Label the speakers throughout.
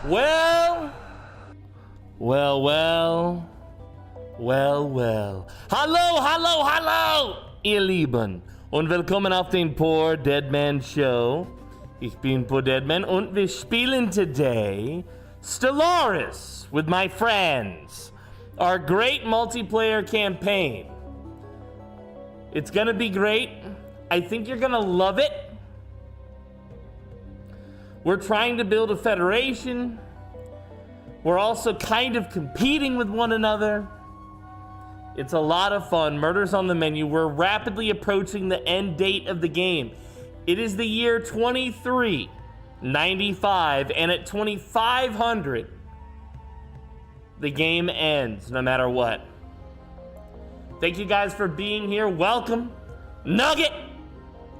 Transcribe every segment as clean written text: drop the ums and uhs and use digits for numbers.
Speaker 1: Well. Hallo, ihr Lieben. Und willkommen auf den PoorDeadMan Show. Ich bin PoorDeadMan und wir spielen today Stellaris with my friends. Our great multiplayer campaign. It's gonna be great. I think you're gonna love it. We're trying to build a federation. We're also kind of competing with one another. It's a lot of fun. Murder's on the menu. We're rapidly approaching the end date of the game. It is the year 2395, and at 2500, the game ends, no matter what. Thank you guys for being here. Welcome. Nugget,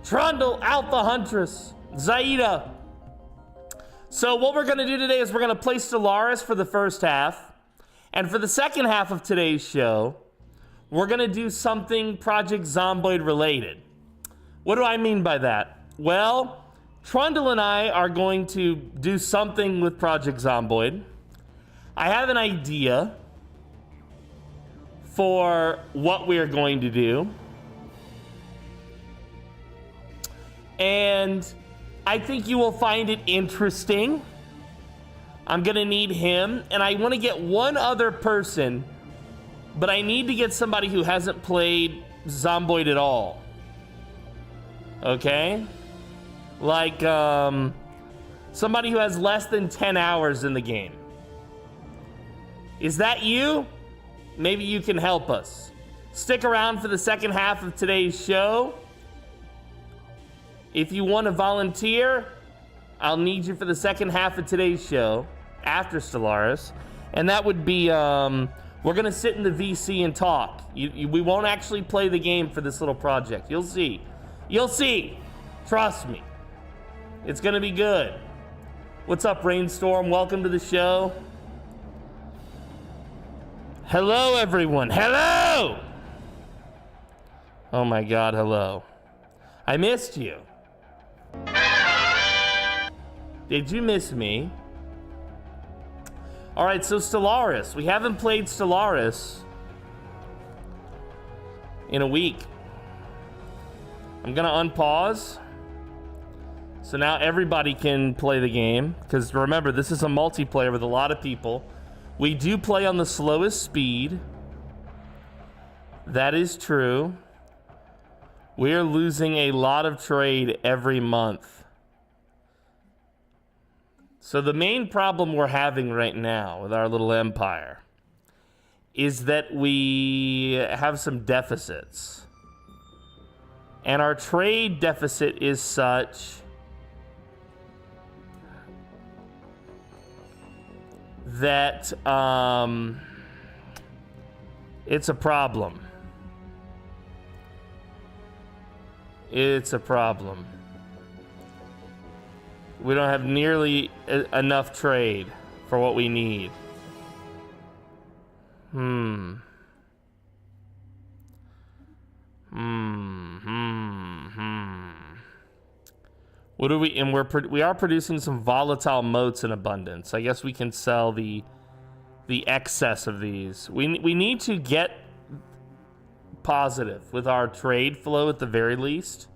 Speaker 1: Trundle, Alpha Huntress, Zaida. So what we're going to do today is we're going to play Stellaris for the first half. And for the second half of today's show, we're going to do something Project Zomboid related. What do I mean by that? Well, Trundle and I are going to do something with Project Zomboid. I have an idea for what we are going to do. And I think you will find it interesting. I'm gonna need him, and I want to get one other person, but I need to get somebody who hasn't played Zomboid at all. Okay? Like, somebody who has less than 10 hours in the game. Is that you? Maybe you can help us. Stick around for the second half of today's show. If you want to volunteer, I'll need you for the second half of today's show after Stellaris. And that would be, we're going to sit in the VC and talk. We won't actually play the game for this little project. You'll see. You'll see. Trust me. It's going to be good. What's up, Rainstorm? Welcome to the show. Hello, everyone. Hello! Oh my God, hello. I missed you. Did you miss me? All right, so Stellaris. We haven't played Stellaris in a week. I'm gonna unpause. So now everybody can play the game. Because remember, this is a multiplayer with a lot of people. We do play on the slowest speed. That is true. We are losing a lot of trade every month. So the main problem we're having right now with our little empire is that we have some deficits. And our trade deficit is such that it's a problem. It's a problem. We don't have nearly enough trade for what we need. What do we? And we are producing some volatile motes in abundance. I guess we can sell the excess of these. We need to get positive with our trade flow at the very least.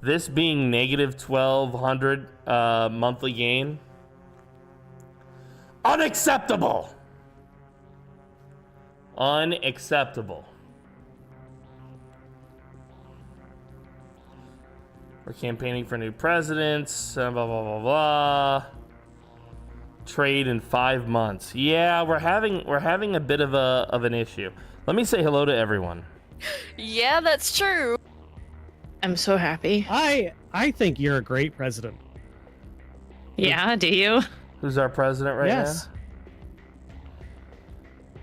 Speaker 1: This being negative 1,200 monthly gain. Unacceptable! Unacceptable. We're campaigning for new presidents, blah, blah, blah, blah. Trade in 5 months. Yeah, we're having a bit of an issue. Let me say hello to everyone.
Speaker 2: Yeah, that's true.
Speaker 3: I'm so happy.
Speaker 4: I think you're a great president.
Speaker 3: Yeah, do you?
Speaker 1: Who's our president right
Speaker 4: Yes.
Speaker 1: now?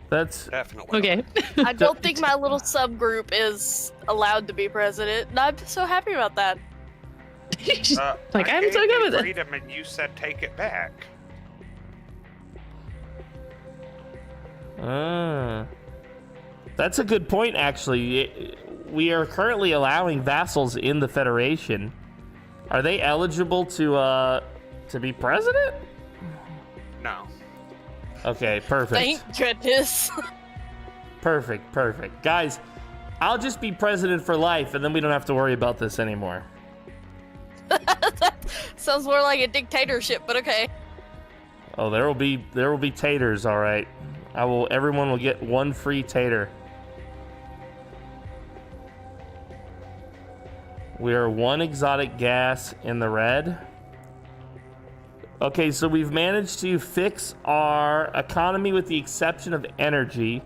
Speaker 1: That's
Speaker 5: Definitely.
Speaker 3: Okay.
Speaker 2: I don't think my little subgroup is allowed to be president, and I'm so happy about that.
Speaker 3: Like,
Speaker 5: I
Speaker 3: I'm
Speaker 5: gave
Speaker 3: so
Speaker 5: you
Speaker 3: good with it.
Speaker 5: freedom and you said take it back.
Speaker 1: That's a good point, actually. We are currently allowing vassals in the Federation. Are they eligible to be president? Okay, perfect.
Speaker 2: Thank goodness.
Speaker 1: Perfect, perfect. Guys, I'll just be president for life, and then we don't have to worry about this anymore.
Speaker 2: Sounds more like a dictatorship, but okay.
Speaker 1: Oh, there will be taters, all right. Everyone will get one free tater. We are one exotic gas in the red. Okay, so we've managed to fix our economy with the exception of energy.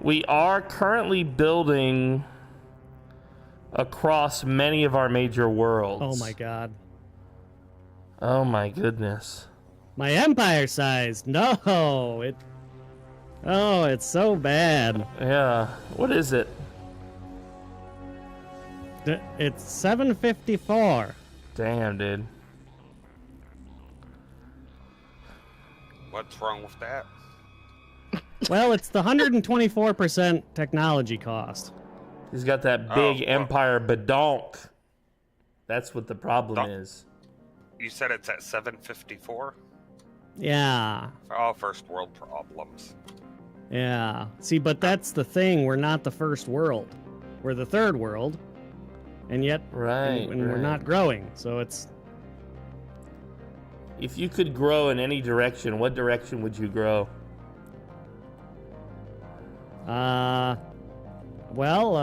Speaker 1: We are currently building across many of our major worlds.
Speaker 4: Oh my god.
Speaker 1: Oh my goodness.
Speaker 4: My empire size. No, it's so bad.
Speaker 1: Yeah. What is it?
Speaker 4: It's 754.
Speaker 1: Damn, dude.
Speaker 5: What's wrong with that?
Speaker 4: Well, it's the 124% technology cost.
Speaker 1: He's got that big
Speaker 5: well.
Speaker 1: empire badonk. That's what the problem
Speaker 5: Donk.
Speaker 1: is.
Speaker 5: You said it's at 754?
Speaker 4: Yeah.
Speaker 5: Oh, first world problems.
Speaker 4: Yeah. See, but that's the thing. We're not the first world. We're the third world. And yet,
Speaker 1: Right.
Speaker 4: and we're not growing. So it's...
Speaker 1: If you could grow in any direction, what direction would you grow?
Speaker 4: Well,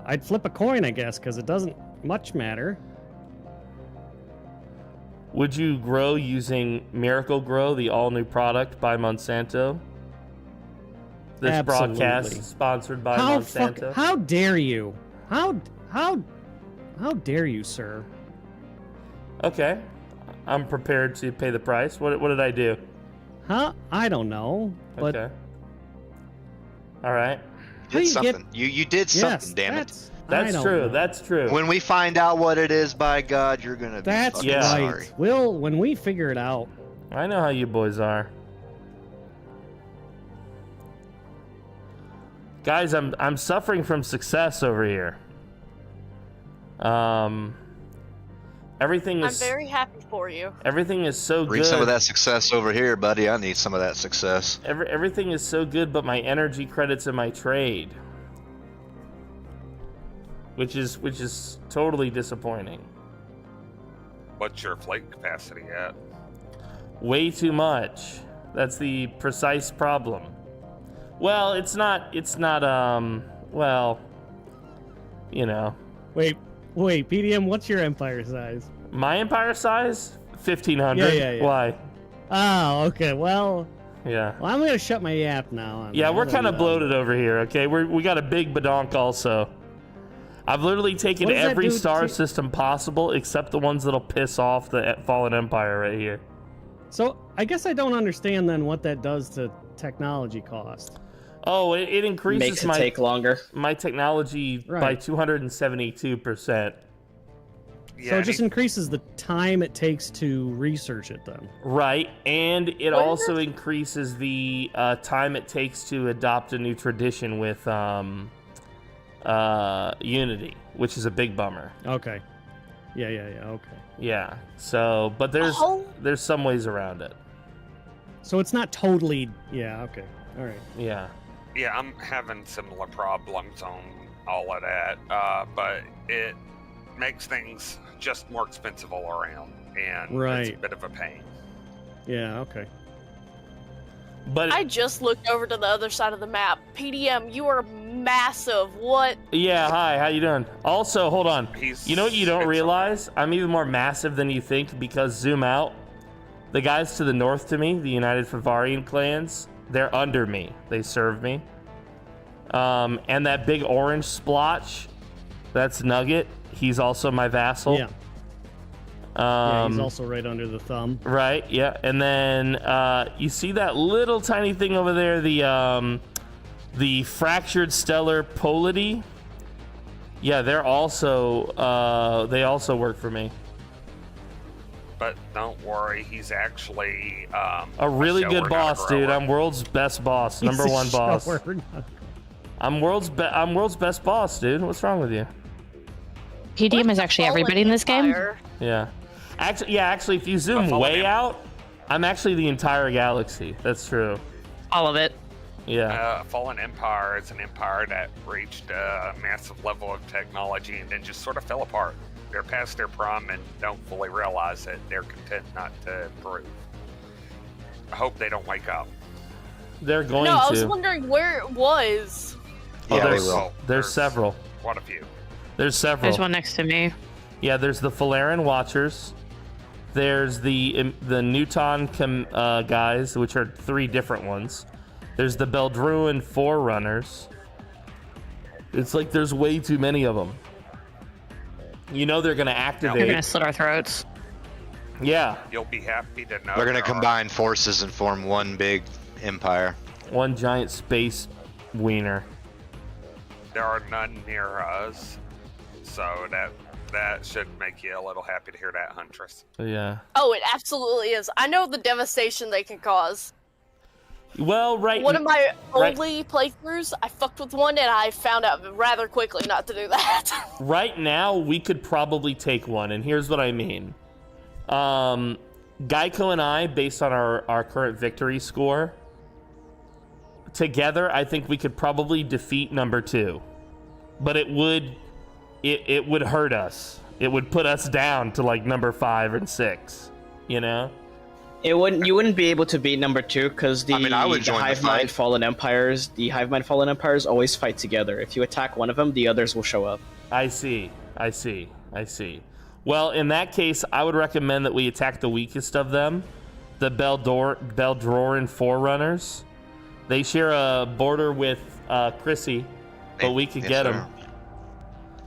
Speaker 4: I'd flip a coin, I guess, because it doesn't much matter.
Speaker 1: Would you grow using Miracle Grow, the all-new product by Monsanto? This
Speaker 4: Absolutely.
Speaker 1: broadcast sponsored by Monsanto.
Speaker 4: How dare you? How dare you, sir?
Speaker 1: Okay. I'm prepared to pay the price. What did I do?
Speaker 4: Huh? I don't know. But
Speaker 1: Okay. All right.
Speaker 4: how
Speaker 6: Did
Speaker 4: you get-
Speaker 6: something. You did something, damn it.
Speaker 4: I
Speaker 1: That's
Speaker 4: don't
Speaker 1: true.
Speaker 4: know.
Speaker 1: That's true.
Speaker 6: When we find out what it is, by God, you're gonna be
Speaker 4: That's
Speaker 6: fucking
Speaker 1: Yeah.
Speaker 6: sorry.
Speaker 4: right. When we figure it out.
Speaker 1: I know how you boys are. Guys, I'm suffering from success over here. Everything
Speaker 2: I'm
Speaker 1: is
Speaker 2: very happy for you.
Speaker 1: everything is so
Speaker 6: Bring
Speaker 1: good.
Speaker 6: some of that success over here, buddy. I need some of that success.
Speaker 1: Everything is so good, but my energy credits in my trade, which is totally disappointing.
Speaker 5: What's your flight capacity at?
Speaker 1: Way too much. That's the precise problem. Well, it's not. Well, you know,
Speaker 4: Wait, PDM, what's your empire size?
Speaker 1: my empire size 1,500.
Speaker 4: Yeah.
Speaker 1: Why?
Speaker 4: Oh, okay. Well,
Speaker 1: Yeah.
Speaker 4: I'm gonna shut my yap now.
Speaker 1: Yeah, we're
Speaker 4: kind
Speaker 1: kind of bloated over here. Okay, we got a big badonk also. I've literally taken
Speaker 4: What does that
Speaker 1: every
Speaker 4: do
Speaker 1: star
Speaker 4: to-
Speaker 1: system possible except the ones that'll piss off the fallen empire right here.
Speaker 4: So I guess I don't understand then what that does to technology cost.
Speaker 1: Oh, it increases
Speaker 7: Makes it take longer.
Speaker 1: my technology by
Speaker 4: Right.
Speaker 1: 272%.
Speaker 5: Yeah,
Speaker 4: So it just increases the time it takes to research it then.
Speaker 1: Right, and it
Speaker 2: What is
Speaker 1: also increases the time it takes to adopt a new tradition with Unity, which is a big bummer.
Speaker 4: Okay. Yeah, okay.
Speaker 1: Yeah. So, but
Speaker 2: Oh.
Speaker 1: there's some ways around it.
Speaker 4: So it's not totally... Yeah, okay. All right.
Speaker 1: Yeah.
Speaker 5: Yeah, I'm having similar problems on all of that, but it makes things just more expensive all around, and it's
Speaker 4: Right.
Speaker 5: a bit of a pain.
Speaker 4: Yeah, okay.
Speaker 1: But
Speaker 2: I just looked over to the other side of the map. PDM, you are massive. What?
Speaker 1: yeah, hi, how you doing? Also, hold on.
Speaker 5: He's
Speaker 1: You know what you don't
Speaker 5: it's
Speaker 1: realize? I'm even more massive than you think because zoom out. The guys to the north to me, the United Favarian clans, they're under me. They serve me. And that big orange splotch, that's Nugget. He's also my vassal.
Speaker 4: Yeah. Yeah, he's also right under the thumb.
Speaker 1: Right, yeah. And then you see that little tiny thing over there, the fractured stellar polity? Yeah, they're also they also work for me.
Speaker 5: But don't worry, he's actually
Speaker 1: A really
Speaker 5: shower,
Speaker 1: good
Speaker 5: not a
Speaker 1: boss, dude.
Speaker 5: grower.
Speaker 1: I'm world's best boss, number
Speaker 4: He's a
Speaker 1: one boss.
Speaker 4: shower.
Speaker 1: I'm world's best boss, dude. What's wrong with you?
Speaker 3: PDM is actually everybody in this game.
Speaker 2: Empire.
Speaker 1: Yeah. Actually, if you zoom
Speaker 5: Buffalo
Speaker 1: way
Speaker 5: Man.
Speaker 1: out, I'm actually the entire galaxy. That's true.
Speaker 3: All of it.
Speaker 1: Yeah.
Speaker 5: Fallen Empire is an empire that reached a massive level of technology and then just sort of fell apart. They're past their prime and don't fully realize it. They're content not to improve. I hope they don't wake up.
Speaker 1: They're going
Speaker 2: No,
Speaker 1: to.
Speaker 2: I was wondering where it was.
Speaker 1: Oh,
Speaker 6: Yeah, they
Speaker 1: there's,
Speaker 6: will.
Speaker 1: there's several.
Speaker 5: Quite a few.
Speaker 1: There's several.
Speaker 3: There's one next to me.
Speaker 1: Yeah, there's the Falaran Watchers. There's the Newton guys, which are 3 different ones. There's the Beldruin Forerunners. It's like there's way too many of them. You know they're gonna activate.
Speaker 3: They're gonna slit our throats.
Speaker 1: Yeah,
Speaker 5: You'll be happy to know
Speaker 6: They're gonna
Speaker 5: there are-
Speaker 6: combine forces and form one big empire.
Speaker 1: one giant space wiener.
Speaker 5: There are none near us, so that should make you a little happy to hear that, Huntress.
Speaker 1: Yeah.
Speaker 2: Oh, it absolutely is. I know the devastation they can cause.
Speaker 1: Well, right.
Speaker 2: One of my
Speaker 1: right-
Speaker 2: early playthroughs, I fucked with one and I found out rather quickly not to do that.
Speaker 1: Right now, we could probably take one, and here's what I mean. Geico and I, based on our current victory score, together, I think we could probably defeat number 2. But it would hurt us. It would put us down to like number 5 and 6, you know?
Speaker 7: You wouldn't be able to beat number 2 because the,
Speaker 6: I would
Speaker 7: the
Speaker 6: join the
Speaker 7: Hive
Speaker 6: fight.
Speaker 7: Mind Fallen Empires, always fight together. If you attack one of them, the others will show up.
Speaker 1: I see. Well, in that case, I would recommend that we attack the weakest of them, the Beldrorin Forerunners. They share a border with Chrissy, but we could
Speaker 6: Yes,
Speaker 1: get
Speaker 6: sir.
Speaker 1: him.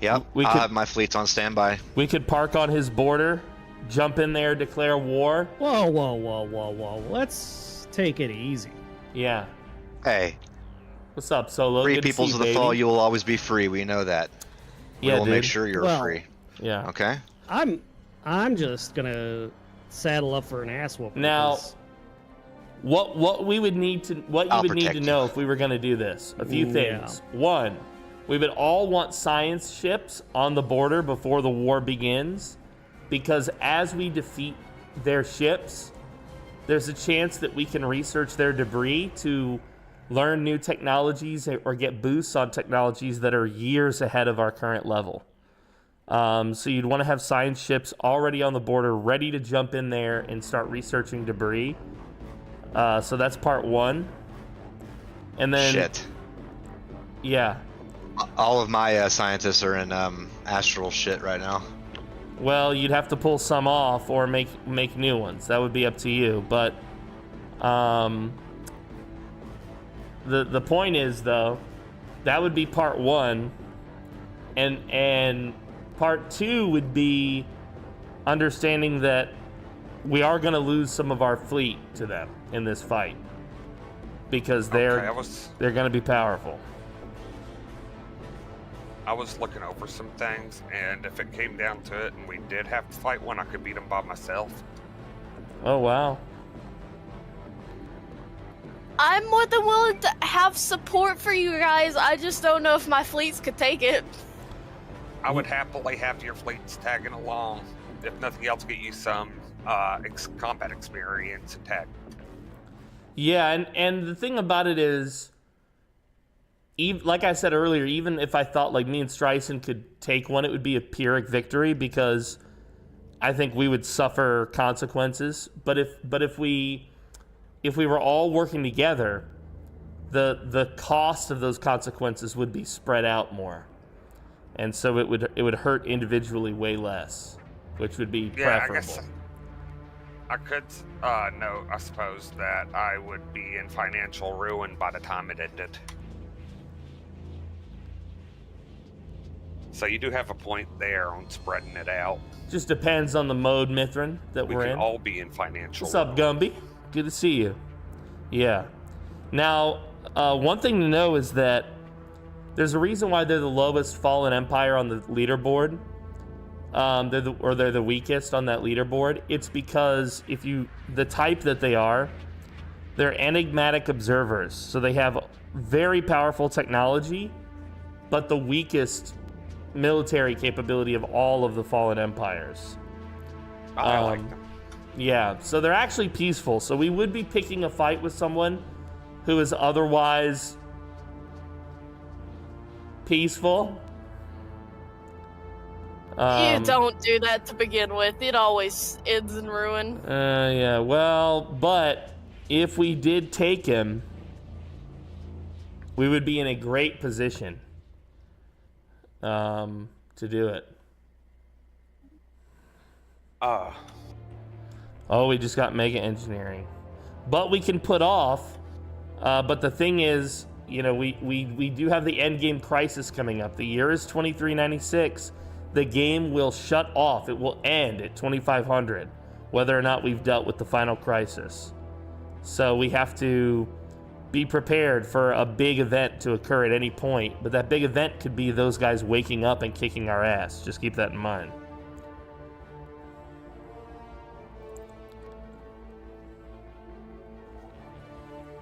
Speaker 6: Yep,
Speaker 1: We
Speaker 6: I'll
Speaker 1: could-
Speaker 6: have my fleets on standby.
Speaker 1: We could park on his border, jump in there, declare war.
Speaker 4: Whoa. Let's take it easy.
Speaker 1: Yeah.
Speaker 6: Hey,
Speaker 1: What's up, Solo?
Speaker 6: free
Speaker 1: Good to
Speaker 6: peoples
Speaker 1: see
Speaker 6: of
Speaker 1: you,
Speaker 6: the fall,
Speaker 1: baby.
Speaker 6: you will always be free. We know that. We
Speaker 1: Yeah,
Speaker 6: will
Speaker 1: dude.
Speaker 6: make sure you're
Speaker 4: Well,
Speaker 6: free.
Speaker 1: Yeah.
Speaker 6: Okay?
Speaker 4: I'm just gonna saddle up for an ass whooping.
Speaker 1: Now,
Speaker 4: 'cause-
Speaker 1: What we would need to what you
Speaker 6: I'll
Speaker 1: would need to
Speaker 6: protect
Speaker 1: know
Speaker 6: you.
Speaker 1: if we were going to do this. A few
Speaker 4: Yeah.
Speaker 1: things. One, we would all want science ships on the border before the war begins, because as we defeat their ships, there's a chance that we can research their debris to learn new technologies or get boosts on technologies that are years ahead of our current level. So you'd want to have science ships already on the border, ready to jump in there and start researching debris. So that's part 1. And then,
Speaker 6: Shit.
Speaker 1: yeah.
Speaker 6: All of my scientists are in astral shit right now.
Speaker 1: Well, you'd have to pull some off or make new ones. That would be up to you. But the point is, though, that would be part 1, and part 2 would be understanding that we are going to lose some of our fleet to them in this fight because they're going to be powerful.
Speaker 5: I was looking over some things, and if it came down to it and we did have to fight one, I could beat them by myself.
Speaker 1: Oh, wow.
Speaker 2: I'm more than willing to have support for you guys. I just don't know if my fleets could take it.
Speaker 5: I would happily have your fleets tagging along. If nothing else, get you some combat experience and tag.
Speaker 1: Yeah, and the thing about it is, like I said earlier, even if I thought like me and Streisand could take one, it would be a Pyrrhic victory because I think we would suffer consequences. But if we were all working together, the cost of those consequences would be spread out more, and so it would hurt individually way less, which would be preferable.
Speaker 5: I guess I could note, I suppose, that I would be in financial ruin by the time it ended. So you do have a point there on spreading it out.
Speaker 1: Just depends on the mode, Mithrin, that
Speaker 5: We
Speaker 1: we're
Speaker 5: can
Speaker 1: in.
Speaker 5: all be in financial
Speaker 1: What's up, Gumby? Good to see you. Yeah. Now, one thing to know is that there's a reason why they're the lowest fallen empire on the leaderboard. They're the weakest on that leaderboard. It's because the type that they are, they're enigmatic observers. So they have very powerful technology, but the weakest military capability of all of the fallen empires.
Speaker 5: I like them.
Speaker 1: Yeah, so they're actually peaceful. So we would be picking a fight with someone who is otherwise peaceful.
Speaker 2: You don't do that to begin with. It always ends in ruin.
Speaker 1: Yeah, well, but if we did take him, we would be in a great position to do it. Oh, we just got mega engineering. But we can put off. But the thing is, you know, we do have the end game crisis coming up. The year is 2396. The game will shut off. It will end at 2500, whether or not we've dealt with the final crisis. So we have to be prepared for a big event to occur at any point. But that big event could be those guys waking up and kicking our ass. Just keep that in mind.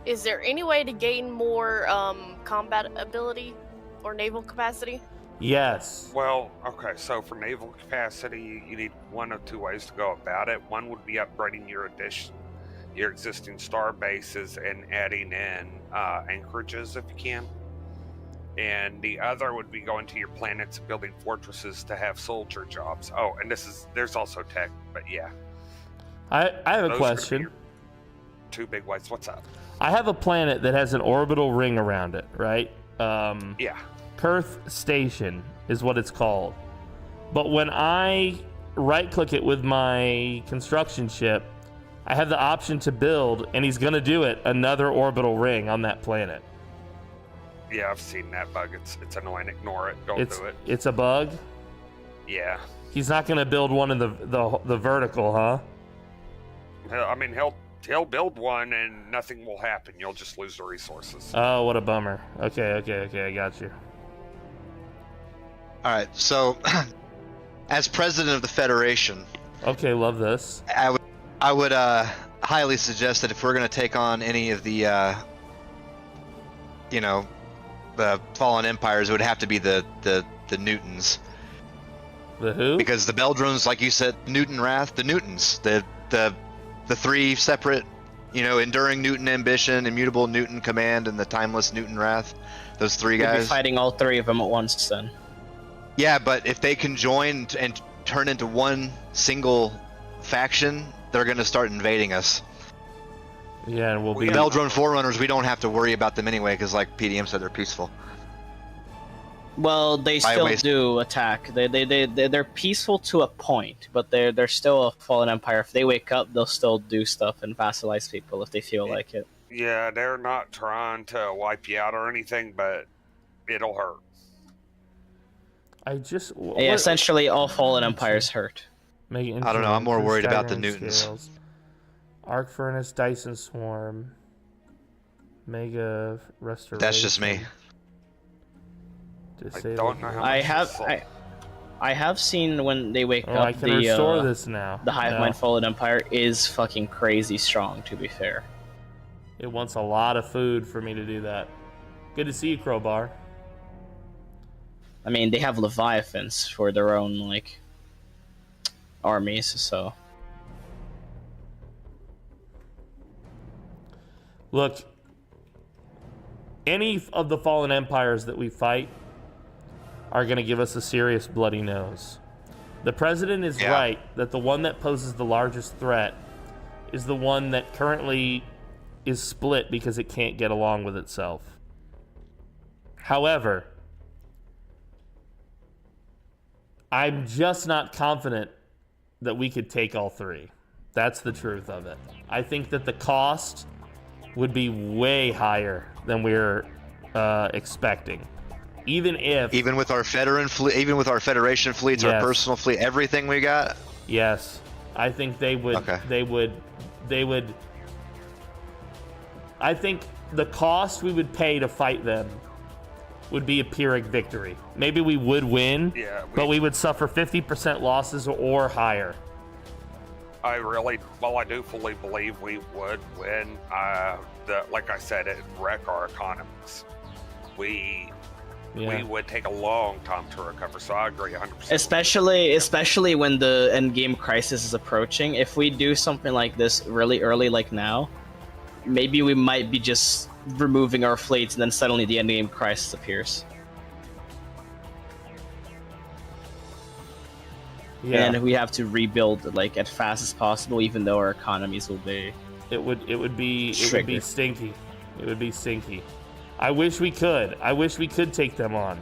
Speaker 2: Is there any way to gain more combat ability or naval capacity?
Speaker 1: Yes.
Speaker 5: Well, okay, so for naval capacity, you need one of two ways to go about it. One would be upgrading your existing star bases and adding in anchorages if you can. And the other would be going to your planets and building fortresses to have soldier jobs. Oh, and there's also tech, but yeah.
Speaker 1: I have a
Speaker 5: Those
Speaker 1: question.
Speaker 5: are your two big ways. What's up?
Speaker 1: I have a planet that has an orbital ring around it, right?
Speaker 5: Yeah.
Speaker 1: Perth Station is what it's called. But when I right-click it with my construction ship, I have the option to build, and he's going to do it, another orbital ring on that planet.
Speaker 5: Yeah, I've seen that bug. It's annoying. Ignore it. Don't do it.
Speaker 1: It's a bug?
Speaker 5: Yeah.
Speaker 1: He's not going to build one in the vertical, huh?
Speaker 5: I mean, he'll build one and nothing will happen. You'll just lose the resources.
Speaker 1: Oh, what a bummer. Okay, I got you.
Speaker 6: All right, so as president of the Federation,
Speaker 1: Okay, love this.
Speaker 6: I would highly suggest that if we're going to take on any of the, the fallen empires, it would have to be the Newtons.
Speaker 1: The who?
Speaker 6: Because the Beldrons, like you said, Newton Wrath, the Newtons, the three separate, enduring Newton ambition, immutable Newton command, and the timeless Newton Wrath. Those three
Speaker 7: We'll be
Speaker 6: guys.
Speaker 7: fighting all three of them at once then.
Speaker 6: Yeah, but if they can join and turn into one single faction, they're going to start invading us.
Speaker 1: Yeah, and we'll be...
Speaker 6: The Beldron Forerunners, we don't have to worry about them anyway, because like PDM said, they're peaceful.
Speaker 7: Well, they still do attack. They're peaceful to a point, but they're still a fallen empire. If they wake up, they'll still do stuff and vassalize people if they feel like it.
Speaker 5: Yeah, they're not trying to wipe you out or anything, but it'll hurt.
Speaker 7: Essentially, all fallen empires hurt.
Speaker 6: I don't know. I'm more worried about the Newtons.
Speaker 1: Scales. Arc Furnace, Dyson Swarm, Mega Restoration.
Speaker 6: That's just me.
Speaker 5: I don't know how much
Speaker 7: I have seen when they wake up.
Speaker 1: I can restore this now.
Speaker 7: The Hive Mind Fallen Empire is fucking crazy strong. To be fair,
Speaker 1: it wants a lot of food for me to do that. Good to see you, Crowbar.
Speaker 7: I mean, they have Leviathans for their own armies, so.
Speaker 1: Look, any of the fallen empires that we fight are going to give us a serious bloody nose. The president is right that the one that poses the largest threat is the one that currently is split because it can't get along with itself. However, I'm just not confident that we could take all three. That's the truth of it. I think that the cost would be way higher than we're expecting. Even with our Federation fleets, our personal fleet, everything we got. Yes, I think they would. Okay. They would. I think the cost we would pay to fight them would be a Pyrrhic victory. Maybe we would win, but we would suffer 50% losses or higher.
Speaker 5: I do fully believe we would win. Like I said, it'd wreck our economies.
Speaker 1: Yeah.
Speaker 5: we would take a long time to recover. So I agree 100%.
Speaker 7: Especially when the end game crisis is approaching. If we do something like this really early, like now, maybe we might be just removing our fleets, and then suddenly the end game crisis appears.
Speaker 1: Yeah.
Speaker 7: And we have to rebuild like as fast as possible, even though our economies will be.
Speaker 1: It would be
Speaker 7: Trigger.
Speaker 1: stinky. It would be stinky. I wish we could. I wish we could take them on,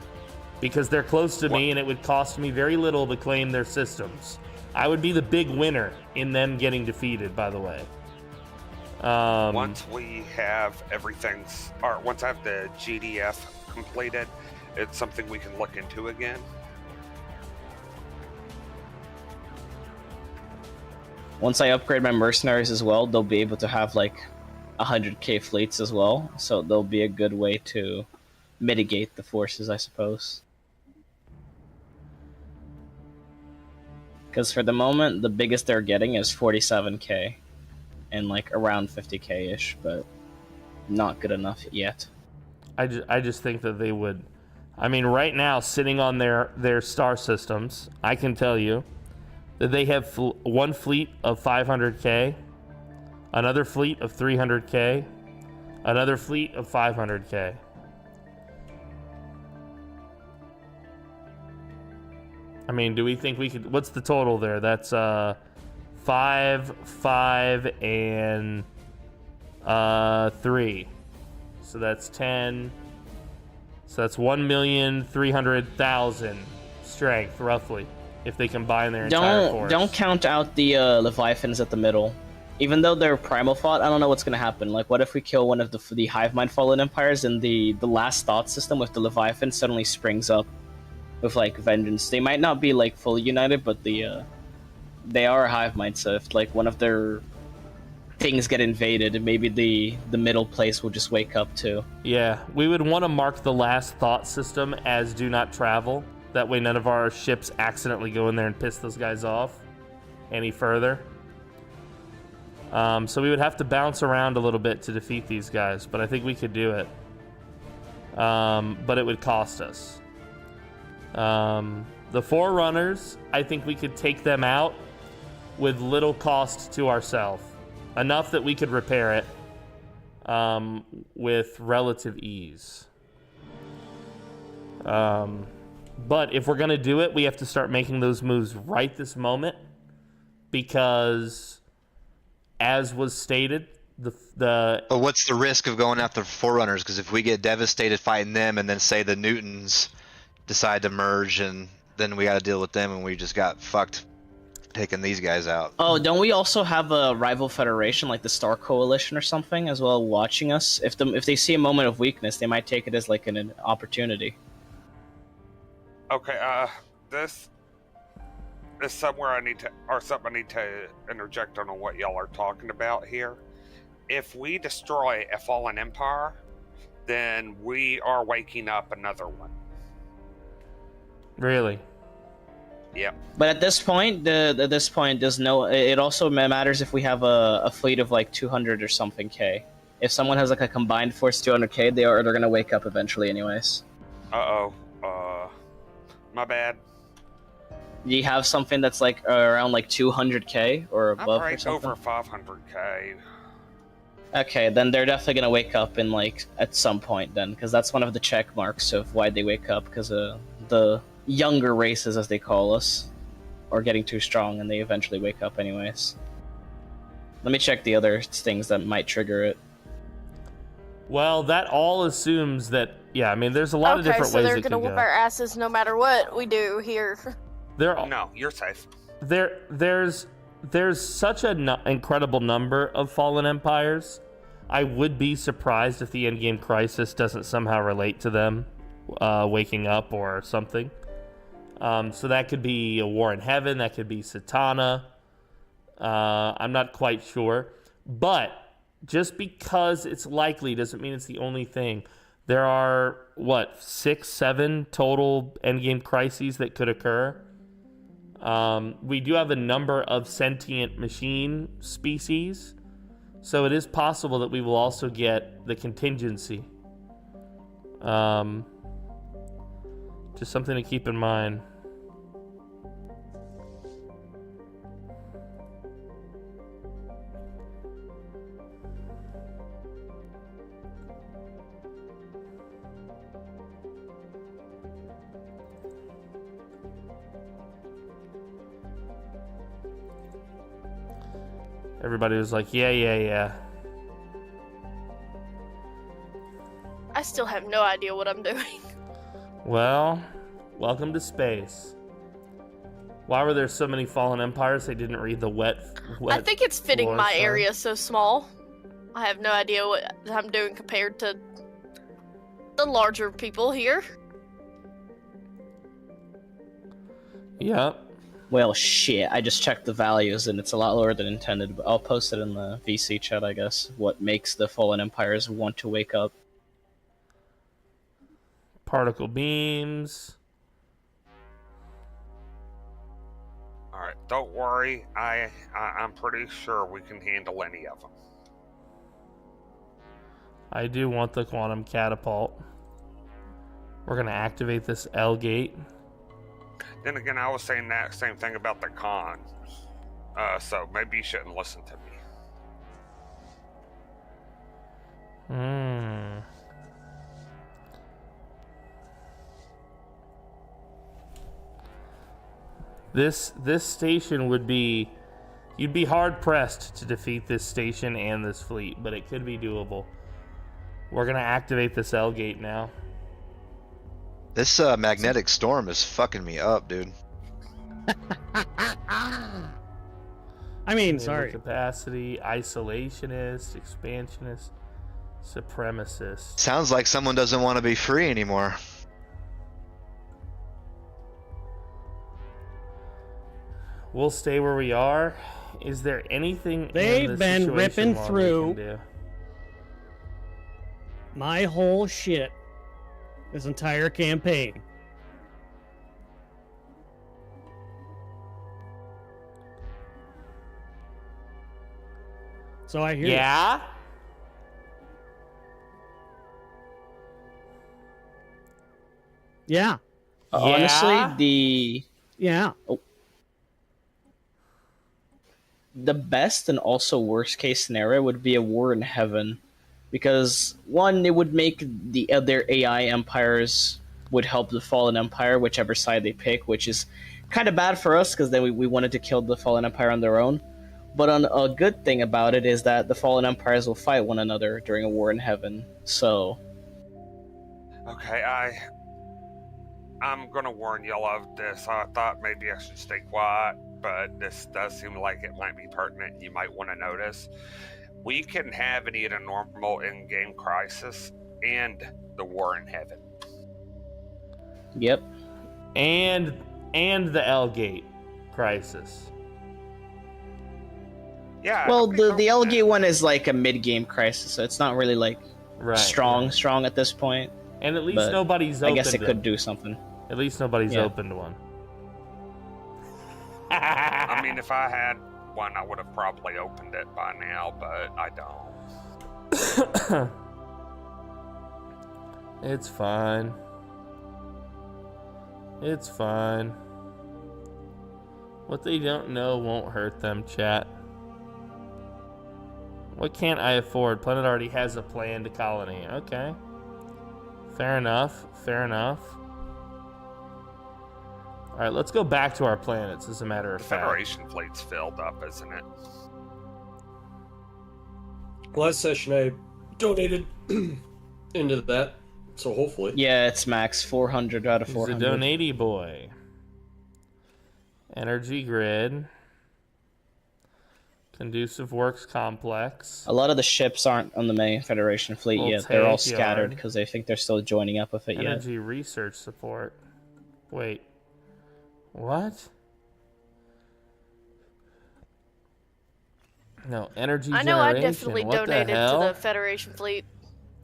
Speaker 1: because they're close to me, and it would cost me very little to claim their systems. I would be the big winner in them getting defeated. By the way.
Speaker 5: Once we have everything, or once I have the GDF completed, it's something we can look into again.
Speaker 7: Once I upgrade my mercenaries as well, they'll be able to have like 100k fleets as well, so they'll be a good way to mitigate the forces, I suppose. Because for the moment, the biggest they're getting is 47k, and like around 50k ish, but not good enough yet.
Speaker 1: I just think that they would. I mean, right now, sitting on their star systems, I can tell you that they have one fleet of 500k, another fleet of 300k, another fleet of 500k. I mean, do we think we could? What's the total there? That's 5, 5, and 3. So that's 10. So that's 1,300,000 strength, roughly, if they combine their entire force.
Speaker 7: Don't count out the Leviathans at the middle. Even though they're primal thought, I don't know what's gonna happen. Like, what if we kill one of the hive mind fallen empires, and the last thought system with the Leviathan suddenly springs up with like vengeance? They might not be like fully united, but they are a hive mind. So if like one of their things get invaded, maybe the middle place will just wake up too.
Speaker 1: Yeah, we would want to mark the last thought system as do not travel. That way none of our ships accidentally go in there and piss those guys off any further. So we would have to bounce around a little bit to defeat these guys, but I think we could do it. But it would cost us. The Forerunners, I think we could take them out with little cost to ourselves. Enough that we could repair it with relative ease. But if we're going to do it, we have to start making those moves right this moment, because, as was stated,
Speaker 6: But what's the risk of going after Forerunners? Because if we get devastated fighting them, and then say the Newtons decide to merge, and then we got to deal with them, and we just got fucked taking these guys out.
Speaker 7: Oh, don't we also have a rival federation like the Star Coalition or something as well watching us? If they see a moment of weakness, they might take it as like an opportunity.
Speaker 5: Okay, this is somewhere something I need to interject on what y'all are talking about here. If we destroy a fallen empire, then we are waking up another one.
Speaker 1: Really?
Speaker 5: Yep.
Speaker 7: But at this point, there's no. It also matters if we have a fleet of like 200 or something k. If someone has like a combined force 200k, they're gonna wake up eventually, anyways.
Speaker 5: My bad.
Speaker 7: You have something that's like around like 200k or above
Speaker 5: I'm
Speaker 7: or something.
Speaker 5: over 500k.
Speaker 7: Okay, then they're definitely gonna wake up in like at some point then, because that's one of the check marks of why they wake up, because the younger races, as they call us, are getting too strong, and they eventually wake up anyways. Let me check the other things that might trigger it.
Speaker 1: Well, that all assumes that, yeah, I mean, there's a lot of different ways
Speaker 2: so they're
Speaker 1: it could
Speaker 2: gonna
Speaker 1: go.
Speaker 2: whoop our asses no matter what we do here.
Speaker 5: No, you're safe.
Speaker 1: There's such an incredible number of fallen empires. I would be surprised if the endgame crisis doesn't somehow relate to them waking up or something. So that could be a war in heaven. That could be Satana. I'm not quite sure. But just because it's likely doesn't mean it's the only thing. There are, 6, 7 total endgame crises that could occur. We do have a number of sentient machine species, so it is possible that we will also get the contingency. Just something to keep in mind. Everybody was like, yeah.
Speaker 2: I still have no idea what I'm doing.
Speaker 1: Well, welcome to space. Why were there so many fallen empires? They didn't read the wet
Speaker 2: I think it's fitting
Speaker 1: floor
Speaker 2: my
Speaker 1: sign?
Speaker 2: area so small. I have no idea what I'm doing compared to the larger people here.
Speaker 1: Yep.
Speaker 7: Well, shit, I just checked the values and it's a lot lower than intended, but I'll post it in the VC chat, I guess. What makes the fallen empires want to wake up.
Speaker 1: Particle beams.
Speaker 5: Alright, don't worry. I'm pretty sure we can handle any of them.
Speaker 1: I do want the quantum catapult. We're gonna activate this L gate.
Speaker 5: Then again, I was saying that same thing about the con. So maybe you shouldn't listen to me.
Speaker 1: This station would be... You'd be hard-pressed to defeat this station and this fleet, but it could be doable. We're gonna activate this L gate now.
Speaker 6: This magnetic storm is fucking me up, dude.
Speaker 4: I mean,
Speaker 1: Naval
Speaker 4: sorry.
Speaker 1: Capacity, isolationist, expansionist, supremacist.
Speaker 6: Sounds like someone doesn't want to be free anymore.
Speaker 1: We'll stay where we are. Is there anything in
Speaker 4: They've
Speaker 1: this
Speaker 4: been
Speaker 1: situation
Speaker 4: ripping
Speaker 1: more we
Speaker 4: through.
Speaker 1: can do?
Speaker 4: My whole shit. This entire campaign. So I hear you.
Speaker 1: Yeah?
Speaker 4: Yeah.
Speaker 7: Honestly,
Speaker 4: Yeah.
Speaker 7: the best and also worst case scenario would be a war in heaven, because one, it would make the other AI empires would help the fallen empire, whichever side they pick, which is kind of bad for us because then we wanted to kill the fallen empire on their own. But on a good thing about it is that the fallen empires will fight one another during a war in heaven. So
Speaker 5: Okay, I'm gonna warn y'all of this. I thought maybe I should stay quiet, but this does seem like it might be pertinent and you might want to notice. We can have any of the normal in-game crisis and the war in heaven.
Speaker 7: yep.
Speaker 1: And the L gate crisis.
Speaker 5: Yeah.
Speaker 7: Well,
Speaker 5: okay,
Speaker 7: the
Speaker 5: so-
Speaker 7: LG one is like a mid-game crisis, so it's not really like
Speaker 1: Right.
Speaker 7: strong at this point.
Speaker 1: And at least
Speaker 7: but
Speaker 1: nobody's
Speaker 7: I
Speaker 1: opened
Speaker 7: guess it could do something.
Speaker 1: At least nobody's
Speaker 7: Yeah.
Speaker 1: opened one.
Speaker 5: I mean, if I had one, I would have probably opened it by now, but I don't.
Speaker 1: It's fine. It's fine. What they don't know won't hurt them, chat. What can't I afford? Planet already has a plan to colony. Okay. Fair enough. Fair enough. Alright, let's go back to our planets, as a matter of
Speaker 5: The
Speaker 1: fact.
Speaker 5: Federation fleet's filled up, isn't it?
Speaker 8: Last session I donated into that, so hopefully.
Speaker 7: Yeah, it's max 400 out of
Speaker 1: He's a
Speaker 7: 400.
Speaker 1: donatey boy. Energy grid. Conducive works complex.
Speaker 7: A lot of the ships aren't on the main Federation fleet yet. They're all
Speaker 1: Voltaic
Speaker 7: scattered
Speaker 1: yard.
Speaker 7: because they think they're still joining up with it yet.
Speaker 1: Energy research support. Wait. What? No, energy
Speaker 2: I know I
Speaker 1: generation.
Speaker 2: definitely
Speaker 1: What
Speaker 2: donated
Speaker 1: the
Speaker 2: to
Speaker 1: hell?
Speaker 2: the Federation fleet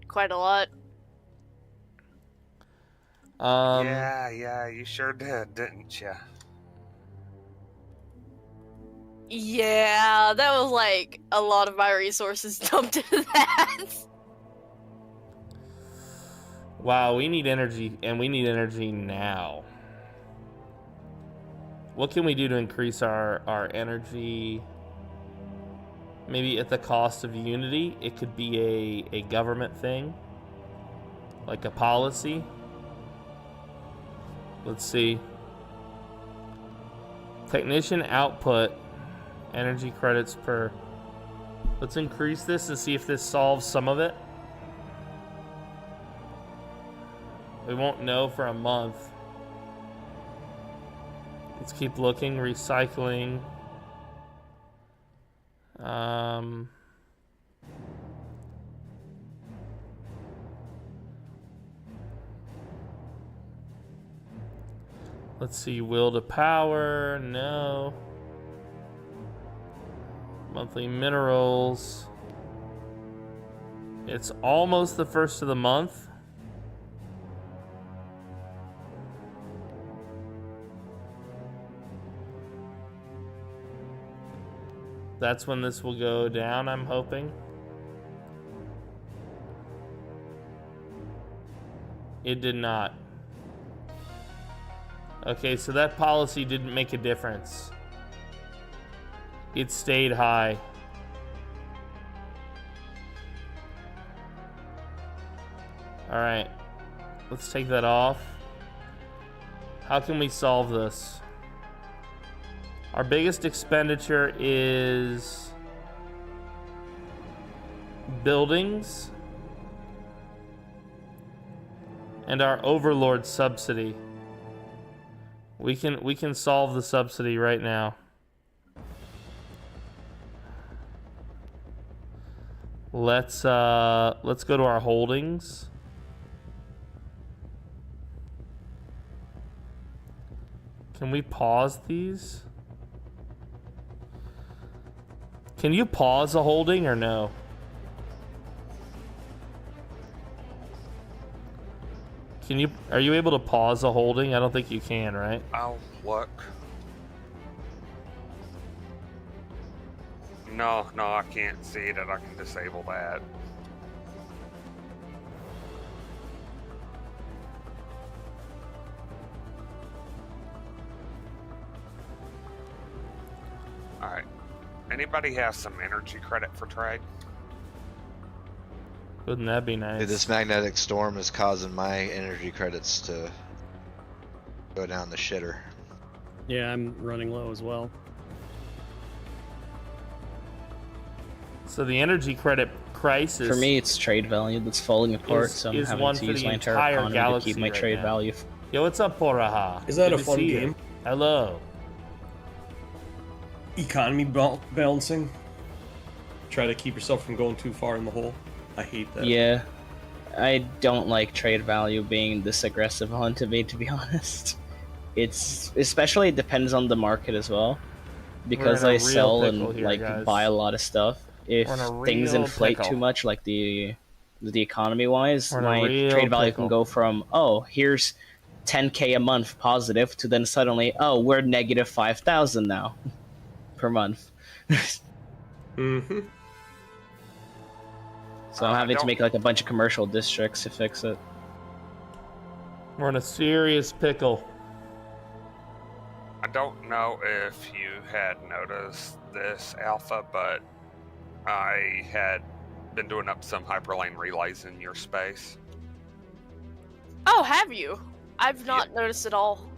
Speaker 2: quite a lot.
Speaker 5: Yeah, you sure did, didn't you?
Speaker 2: Yeah, that was like a lot of my resources dumped into that.
Speaker 1: Wow, we need energy, and we need energy now. What can we do to increase our energy? Maybe at the cost of unity? It could be a government thing. Like a policy. Let's see. Technician output. Energy credits per... Let's increase this and see if this solves some of it. We won't know for a month. Let's keep looking. Recycling. Let's see. Will to power. No. Monthly minerals. It's almost the first of the month. That's when this will go down, I'm hoping. It did not. Okay, so that policy didn't make a difference. It stayed high. All right, let's take that off. How can we solve this? Our biggest expenditure is buildings and our overlord subsidy. We can solve the subsidy right now. Let's go to our holdings. Can we pause these? Can you pause a holding or no? Are you able to pause a holding? I don't think you can, right?
Speaker 5: I'll look. No, I can't see that. I can disable that. Alright. Anybody have some energy credit for trade?
Speaker 1: Wouldn't that be nice?
Speaker 6: Dude, this magnetic storm is causing my energy credits to go down the shitter.
Speaker 4: Yeah, I'm running low as well.
Speaker 1: So the energy credit crisis...
Speaker 7: For me, it's trade value that's falling apart, so I'm having to use my entire economy to keep my trade value.
Speaker 1: Yo, what's up, Poraha?
Speaker 8: Is that
Speaker 1: Good
Speaker 8: a
Speaker 1: to
Speaker 8: fun
Speaker 1: see you.
Speaker 8: game?
Speaker 1: Hello.
Speaker 8: Economy balancing. Try to keep yourself from going too far in the hole. I hate that.
Speaker 7: Yeah. I don't like trade value being this aggressive onto me, to be honest. It's... Especially, it depends on the market as well. Because I sell and,
Speaker 1: here,
Speaker 7: buy a lot of stuff. If things inflate too much, like the economy-wise, my trade value can go from, oh, here's 10k a month positive, to then suddenly, oh, we're negative 5,000 now per month.
Speaker 8: Mm-hmm.
Speaker 7: So I'm having to make like a bunch of commercial districts to fix it.
Speaker 1: We're in a serious pickle.
Speaker 5: I don't know if you had noticed this, Alpha, but I had been doing up some hyperlane relays in your space.
Speaker 2: Oh, have you? I've not noticed at all.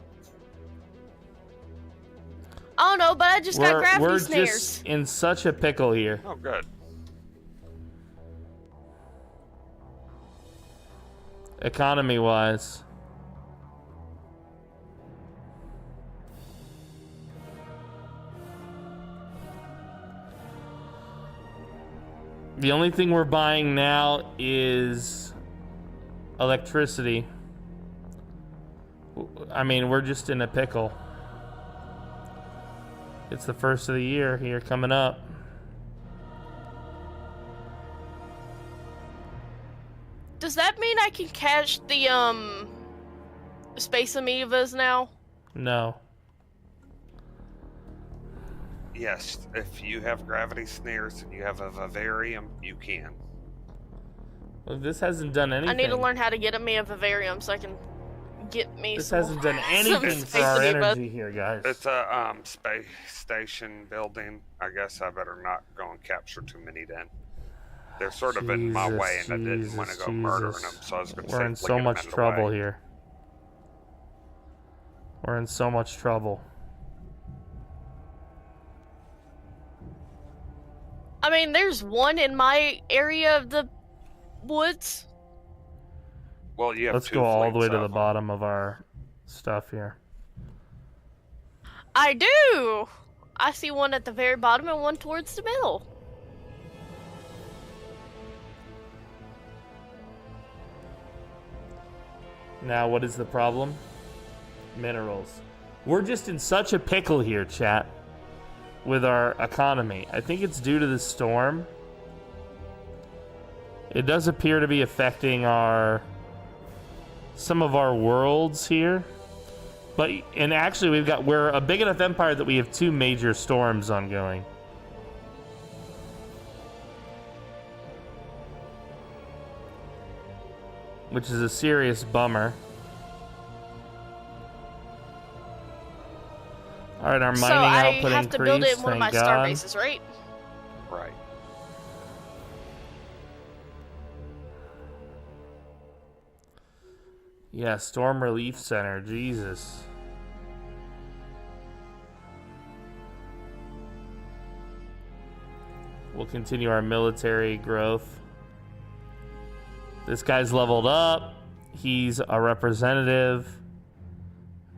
Speaker 2: Oh no, but I just got gravity snares.
Speaker 1: We're just in such a pickle here.
Speaker 5: Oh, good.
Speaker 1: Economy-wise. The only thing we're buying now is electricity. I mean, we're just in a pickle. It's the first of the year here coming up.
Speaker 2: Does that mean I can catch the space amoebas now?
Speaker 1: No.
Speaker 5: Yes, if you have gravity snares and you have a vivarium, you can.
Speaker 1: Well, this hasn't done anything.
Speaker 2: I need to learn how to get me a vivarium so I can get me
Speaker 1: This
Speaker 2: some
Speaker 1: hasn't done
Speaker 2: some
Speaker 1: anything for
Speaker 2: space
Speaker 1: our
Speaker 2: amoeba.
Speaker 1: energy here, guys.
Speaker 5: It's a space station building. I guess I better not go and capture too many then. They're sort of in my way, and I didn't want to go murdering them, so I was going to say,
Speaker 1: We're in so much trouble here. We're in so much trouble.
Speaker 2: I mean, there's one in my area of the woods.
Speaker 5: Well, you have
Speaker 1: Let's
Speaker 5: two
Speaker 1: go all the
Speaker 5: fleets
Speaker 1: way to
Speaker 5: of
Speaker 1: the
Speaker 5: them.
Speaker 1: bottom of our stuff here.
Speaker 2: I do. I see one at the very bottom and one towards the middle.
Speaker 1: Now, what is the problem? Minerals. We're just in such a pickle here, chat, with our economy. I think it's due to the storm. It does appear to be affecting some of our worlds here. And actually we're a big enough empire that we have 2 major storms ongoing. Which is a serious bummer. Alright, our mining output
Speaker 2: So I have to build it
Speaker 1: increased,
Speaker 2: in one of my
Speaker 1: thank
Speaker 2: star
Speaker 1: God.
Speaker 2: bases, right?
Speaker 5: Right.
Speaker 1: Yeah, Storm Relief Center, Jesus. We'll continue our military growth. This guy's leveled up. He's a representative.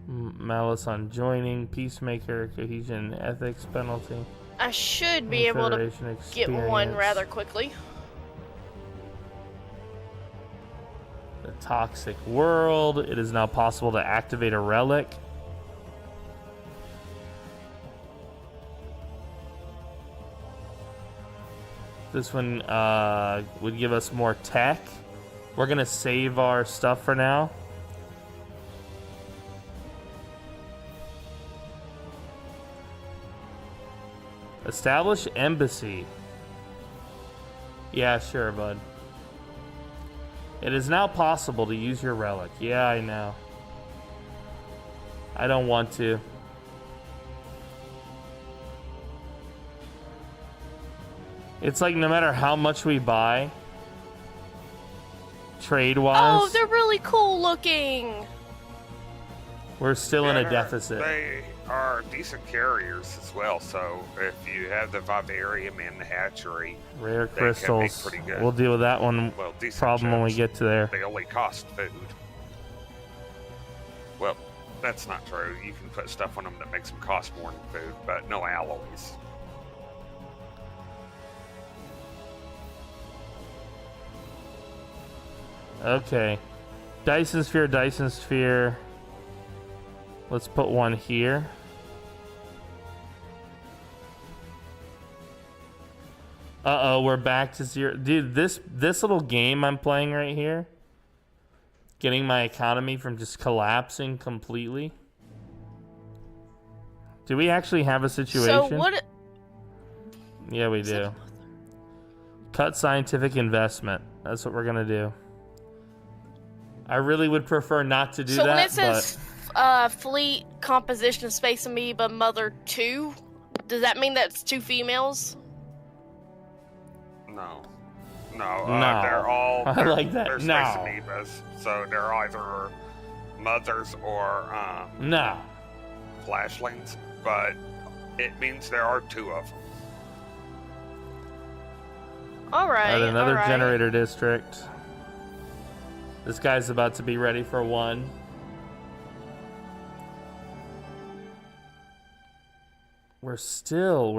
Speaker 1: Malice on joining. Peacemaker. Cohesion. Ethics penalty.
Speaker 2: I should be able to
Speaker 1: Federation
Speaker 2: get one
Speaker 1: experience.
Speaker 2: rather quickly.
Speaker 1: The toxic world. It is now possible to activate a relic. This one would give us more tech. We're gonna save our stuff for now. Establish embassy. Yeah, sure, bud. It is now possible to use your relic. Yeah, I know. I don't want to. It's like no matter how much we buy, trade-wise,
Speaker 2: Oh, they're really cool looking.
Speaker 1: we're still in a
Speaker 5: Yeah,
Speaker 1: deficit.
Speaker 5: They are decent carriers as well, so if you have the vivarium and the hatchery,
Speaker 1: Rare
Speaker 5: they can make
Speaker 1: crystals.
Speaker 5: pretty good.
Speaker 1: We'll deal with that one
Speaker 5: Well, decent
Speaker 1: problem when we
Speaker 5: gems.
Speaker 1: get to there.
Speaker 5: They only cost food. Well, that's not true. You can put stuff on them that makes them cost more than food, but no alloys.
Speaker 1: Okay. Dyson Sphere, Dyson Sphere. Let's put one here. Uh-oh, we're back to 0. Dude, this little game I'm playing right here, getting my economy from just collapsing completely. Do we actually have a situation?
Speaker 2: So what?
Speaker 1: Yeah, we do. Cut scientific investment. That's what we're gonna do. I really would prefer not to do
Speaker 2: So
Speaker 1: that,
Speaker 2: when it says fleet composition of space amoeba mother 2, does that mean that's 2 females?
Speaker 5: No.
Speaker 1: No.
Speaker 5: They're all.
Speaker 1: I like that.
Speaker 5: They're space
Speaker 1: No.
Speaker 5: amoebas, so they're either mothers or
Speaker 1: no.
Speaker 5: flashlings, but it means there are 2 of them.
Speaker 2: Alright,
Speaker 1: At another
Speaker 2: alright.
Speaker 1: generator district. This guy's about to be ready for one. We're still.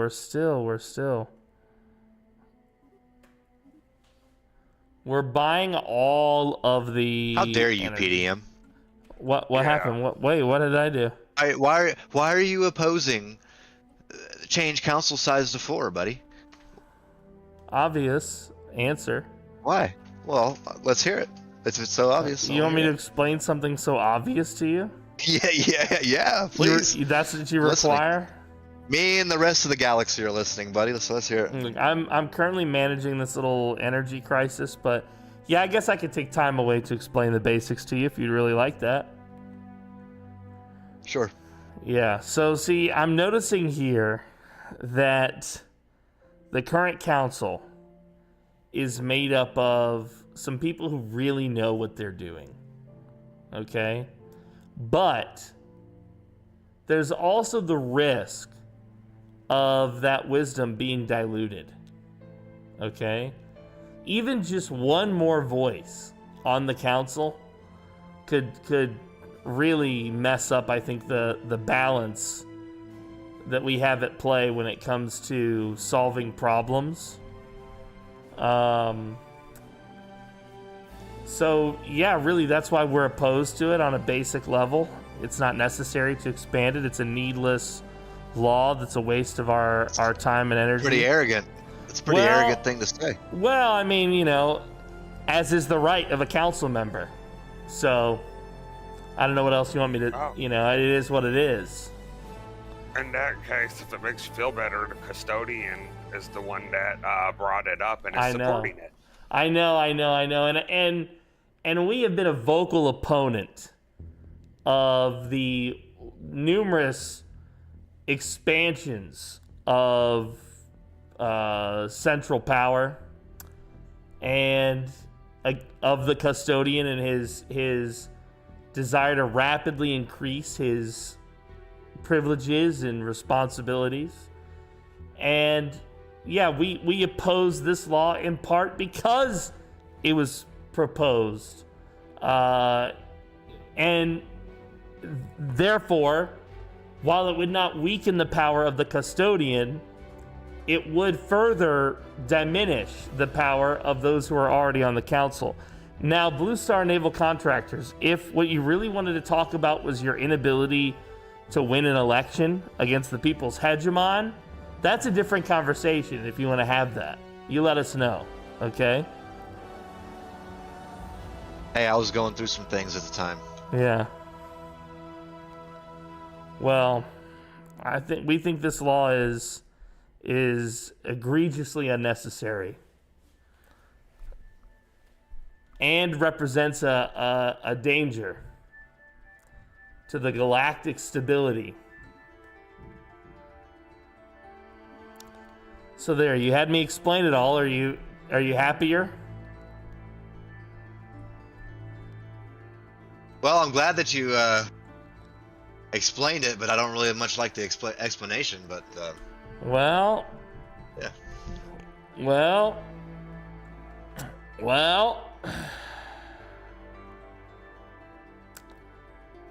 Speaker 1: We're buying all of the.
Speaker 6: How dare you,
Speaker 1: energy.
Speaker 6: PDM?
Speaker 1: What
Speaker 5: Yeah.
Speaker 1: happened? Wait, what did I do?
Speaker 6: Why are you opposing change council size to 4, buddy?
Speaker 1: Obvious answer.
Speaker 6: Why? Well, let's hear it. If it's so obvious.
Speaker 1: You want me to explain something so obvious to you?
Speaker 6: Yeah, please.
Speaker 1: That's what you
Speaker 6: Listening.
Speaker 1: require?
Speaker 6: Me and the rest of the galaxy are listening, buddy. So let's hear it.
Speaker 1: Look, I'm currently managing this little energy crisis, but Yeah, I guess I could take time away to explain the basics to you if you'd really like that.
Speaker 6: Sure.
Speaker 1: Yeah, so see, I'm noticing here that the current council is made up of some people who really know what they're doing. Okay? But there's also the risk of that wisdom being diluted. Okay? Even just one more voice on the council could really mess up, I think, the balance that we have at play when it comes to solving problems. So yeah, really, that's why we're opposed to it on a basic level. It's not necessary to expand it. It's a needless law that's a waste of our time and energy.
Speaker 6: Pretty arrogant. It's a pretty arrogant thing to say.
Speaker 1: Well, I mean, you know, as is the right of a council member. So, I don't know what else you want me to, you know, it is what it is.
Speaker 5: In that case, if it makes you feel better, the custodian is the one that brought it up and is supporting it.
Speaker 1: I know. And we have been a vocal opponent of the numerous expansions of central power and of the custodian and his desire to rapidly increase his privileges and responsibilities. And yeah, we oppose this law in part because it was proposed, and therefore, while it would not weaken the power of the custodian, it would further diminish the power of those who are already on the council. Now, Blue Star Naval Contractors, if what you really wanted to talk about was your inability to win an election against the people's hegemon, that's a different conversation. If you want to have that, you let us know, okay?
Speaker 6: Hey, I was going through some things at the time.
Speaker 1: Yeah. Well, we think this law is egregiously unnecessary and represents a danger to the galactic stability. So there, you had me explain it all. Are you happier?
Speaker 6: Well, I'm glad that you explained it, but I don't really much like the explanation. But
Speaker 1: well,
Speaker 6: yeah.
Speaker 1: Well,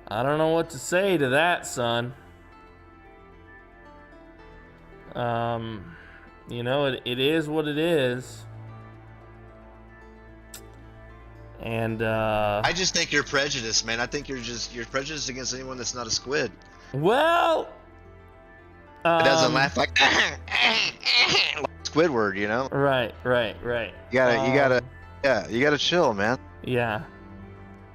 Speaker 1: I don't know what to say to that, son. You know, it is what it is. And
Speaker 6: I just think you're prejudiced, man. I think you're prejudiced against anyone that's not a squid.
Speaker 1: Well,
Speaker 6: it doesn't laugh like Squidward, you know?
Speaker 1: Right.
Speaker 6: You gotta chill, man.
Speaker 1: Yeah.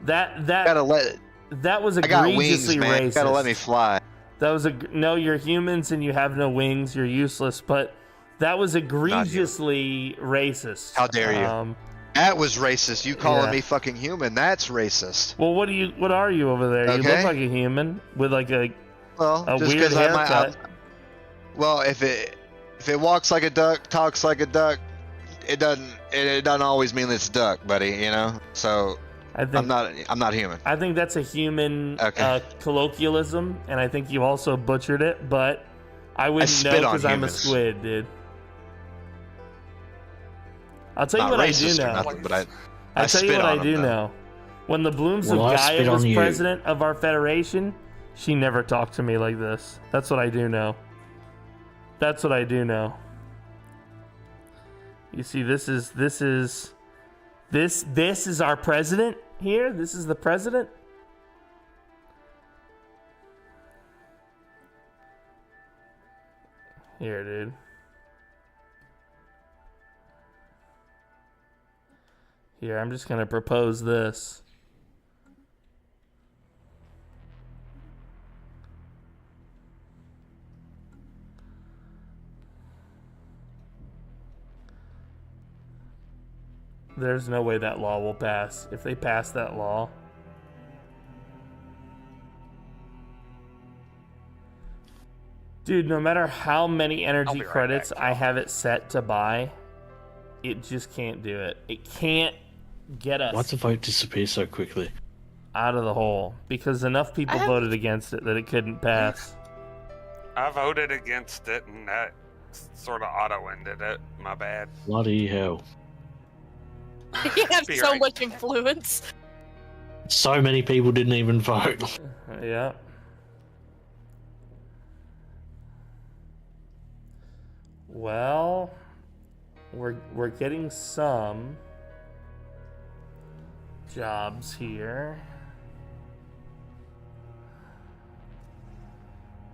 Speaker 1: That
Speaker 6: you gotta let.
Speaker 1: That was
Speaker 6: I got wings,
Speaker 1: egregiously
Speaker 6: man.
Speaker 1: racist.
Speaker 6: You gotta let me fly.
Speaker 1: That was no. You're humans and you have no wings. You're useless. But that was egregiously racist.
Speaker 6: How dare you? That was racist. You calling me fucking human? That's racist.
Speaker 1: Well, what are you over there?
Speaker 6: Okay.
Speaker 1: You look like a human with like a weird haircut.
Speaker 6: Well, if it walks like a duck, talks like a duck, it doesn't always mean it's duck, buddy. You know. So I'm not human.
Speaker 1: I think that's a human colloquialism, and I think you also butchered it. But I wouldn't know because I'm a squid, dude. I'll tell you what I do know. I'll tell you what I do know. When the Blooms of Gaia was president of our federation, she never talked to me like this. That's what I do know. That's what I do know. You see, this is our president here. This is the president. Here, dude. Here, I'm just gonna propose this. There's no way that law will pass. If they pass that law... Dude, no matter how many energy
Speaker 5: right
Speaker 1: credits
Speaker 5: back,
Speaker 1: I have it set to buy, it just can't do it. It can't get us
Speaker 9: Why'd the vote disappear so quickly?
Speaker 1: out of the hole because enough people voted against it that it couldn't pass.
Speaker 5: I voted against it, and that sort of auto-ended it. My bad.
Speaker 9: Bloody hell.
Speaker 2: You have
Speaker 5: Be
Speaker 2: so
Speaker 5: right.
Speaker 2: much influence.
Speaker 9: So many people didn't even vote.
Speaker 1: Yeah. Well, we're getting some jobs here.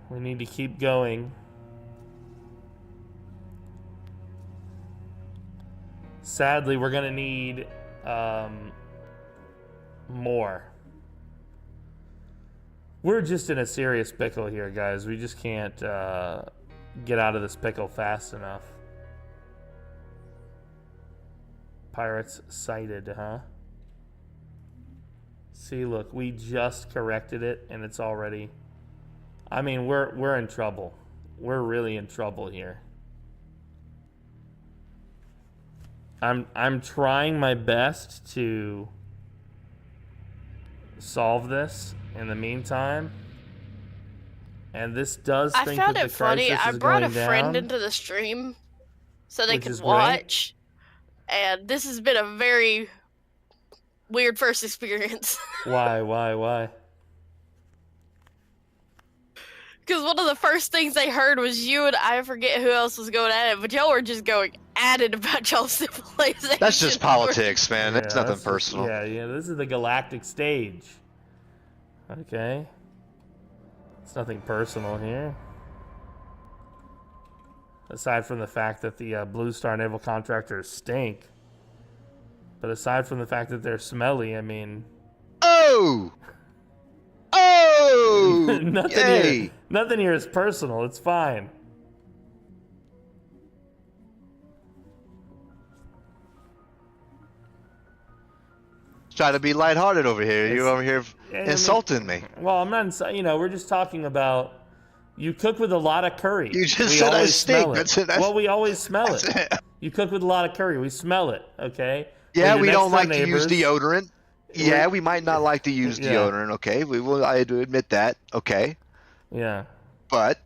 Speaker 1: We need to keep going. Sadly, we're gonna need more. We're just in a serious pickle here, guys. We just can't get out of this pickle fast enough. Pirates sighted, huh? See, look, we just corrected it, and it's already... I mean, we're in trouble. We're really in trouble here. I'm trying my best to solve this in the meantime. And this does
Speaker 2: I
Speaker 1: think
Speaker 2: found
Speaker 1: that
Speaker 2: it
Speaker 1: the
Speaker 2: funny.
Speaker 1: crisis
Speaker 2: I
Speaker 1: is
Speaker 2: brought a
Speaker 1: going
Speaker 2: friend
Speaker 1: down.
Speaker 2: into the stream so they
Speaker 1: Which
Speaker 2: could
Speaker 1: is great.
Speaker 2: watch. And this has been a very weird first experience.
Speaker 1: Why?
Speaker 2: Because one of the first things they heard was you and I forget who else was going at it, but y'all were just going at it about y'all's civilization.
Speaker 6: That's just politics, man. It's
Speaker 1: Yeah,
Speaker 6: nothing
Speaker 1: that's just-
Speaker 6: personal.
Speaker 1: yeah, this is the galactic stage. Okay. It's nothing personal here. Aside from the fact that the Blue Star naval contractors stink. But aside from the fact that they're smelly, I mean...
Speaker 6: Oh! Oh! Yay!
Speaker 1: nothing here is personal. It's fine.
Speaker 6: Try to be lighthearted over here. You
Speaker 1: It's-
Speaker 6: over here
Speaker 1: I mean-
Speaker 6: insulting me.
Speaker 1: Well, I'm not... we're just talking about... You cook with a lot of curry.
Speaker 6: You just
Speaker 1: We
Speaker 6: said I
Speaker 1: always
Speaker 6: stink.
Speaker 1: smell it.
Speaker 6: That's it.
Speaker 1: Well, we always smell
Speaker 6: That's
Speaker 1: it.
Speaker 6: it.
Speaker 1: You cook with a lot of curry. We smell it, okay?
Speaker 6: Yeah,
Speaker 1: We're
Speaker 6: we
Speaker 1: your
Speaker 6: don't
Speaker 1: next-door
Speaker 6: like to use
Speaker 1: neighbors.
Speaker 6: deodorant. Yeah, we might not like to use
Speaker 1: Yeah.
Speaker 6: deodorant, okay? I do admit that, okay?
Speaker 1: Yeah.
Speaker 6: But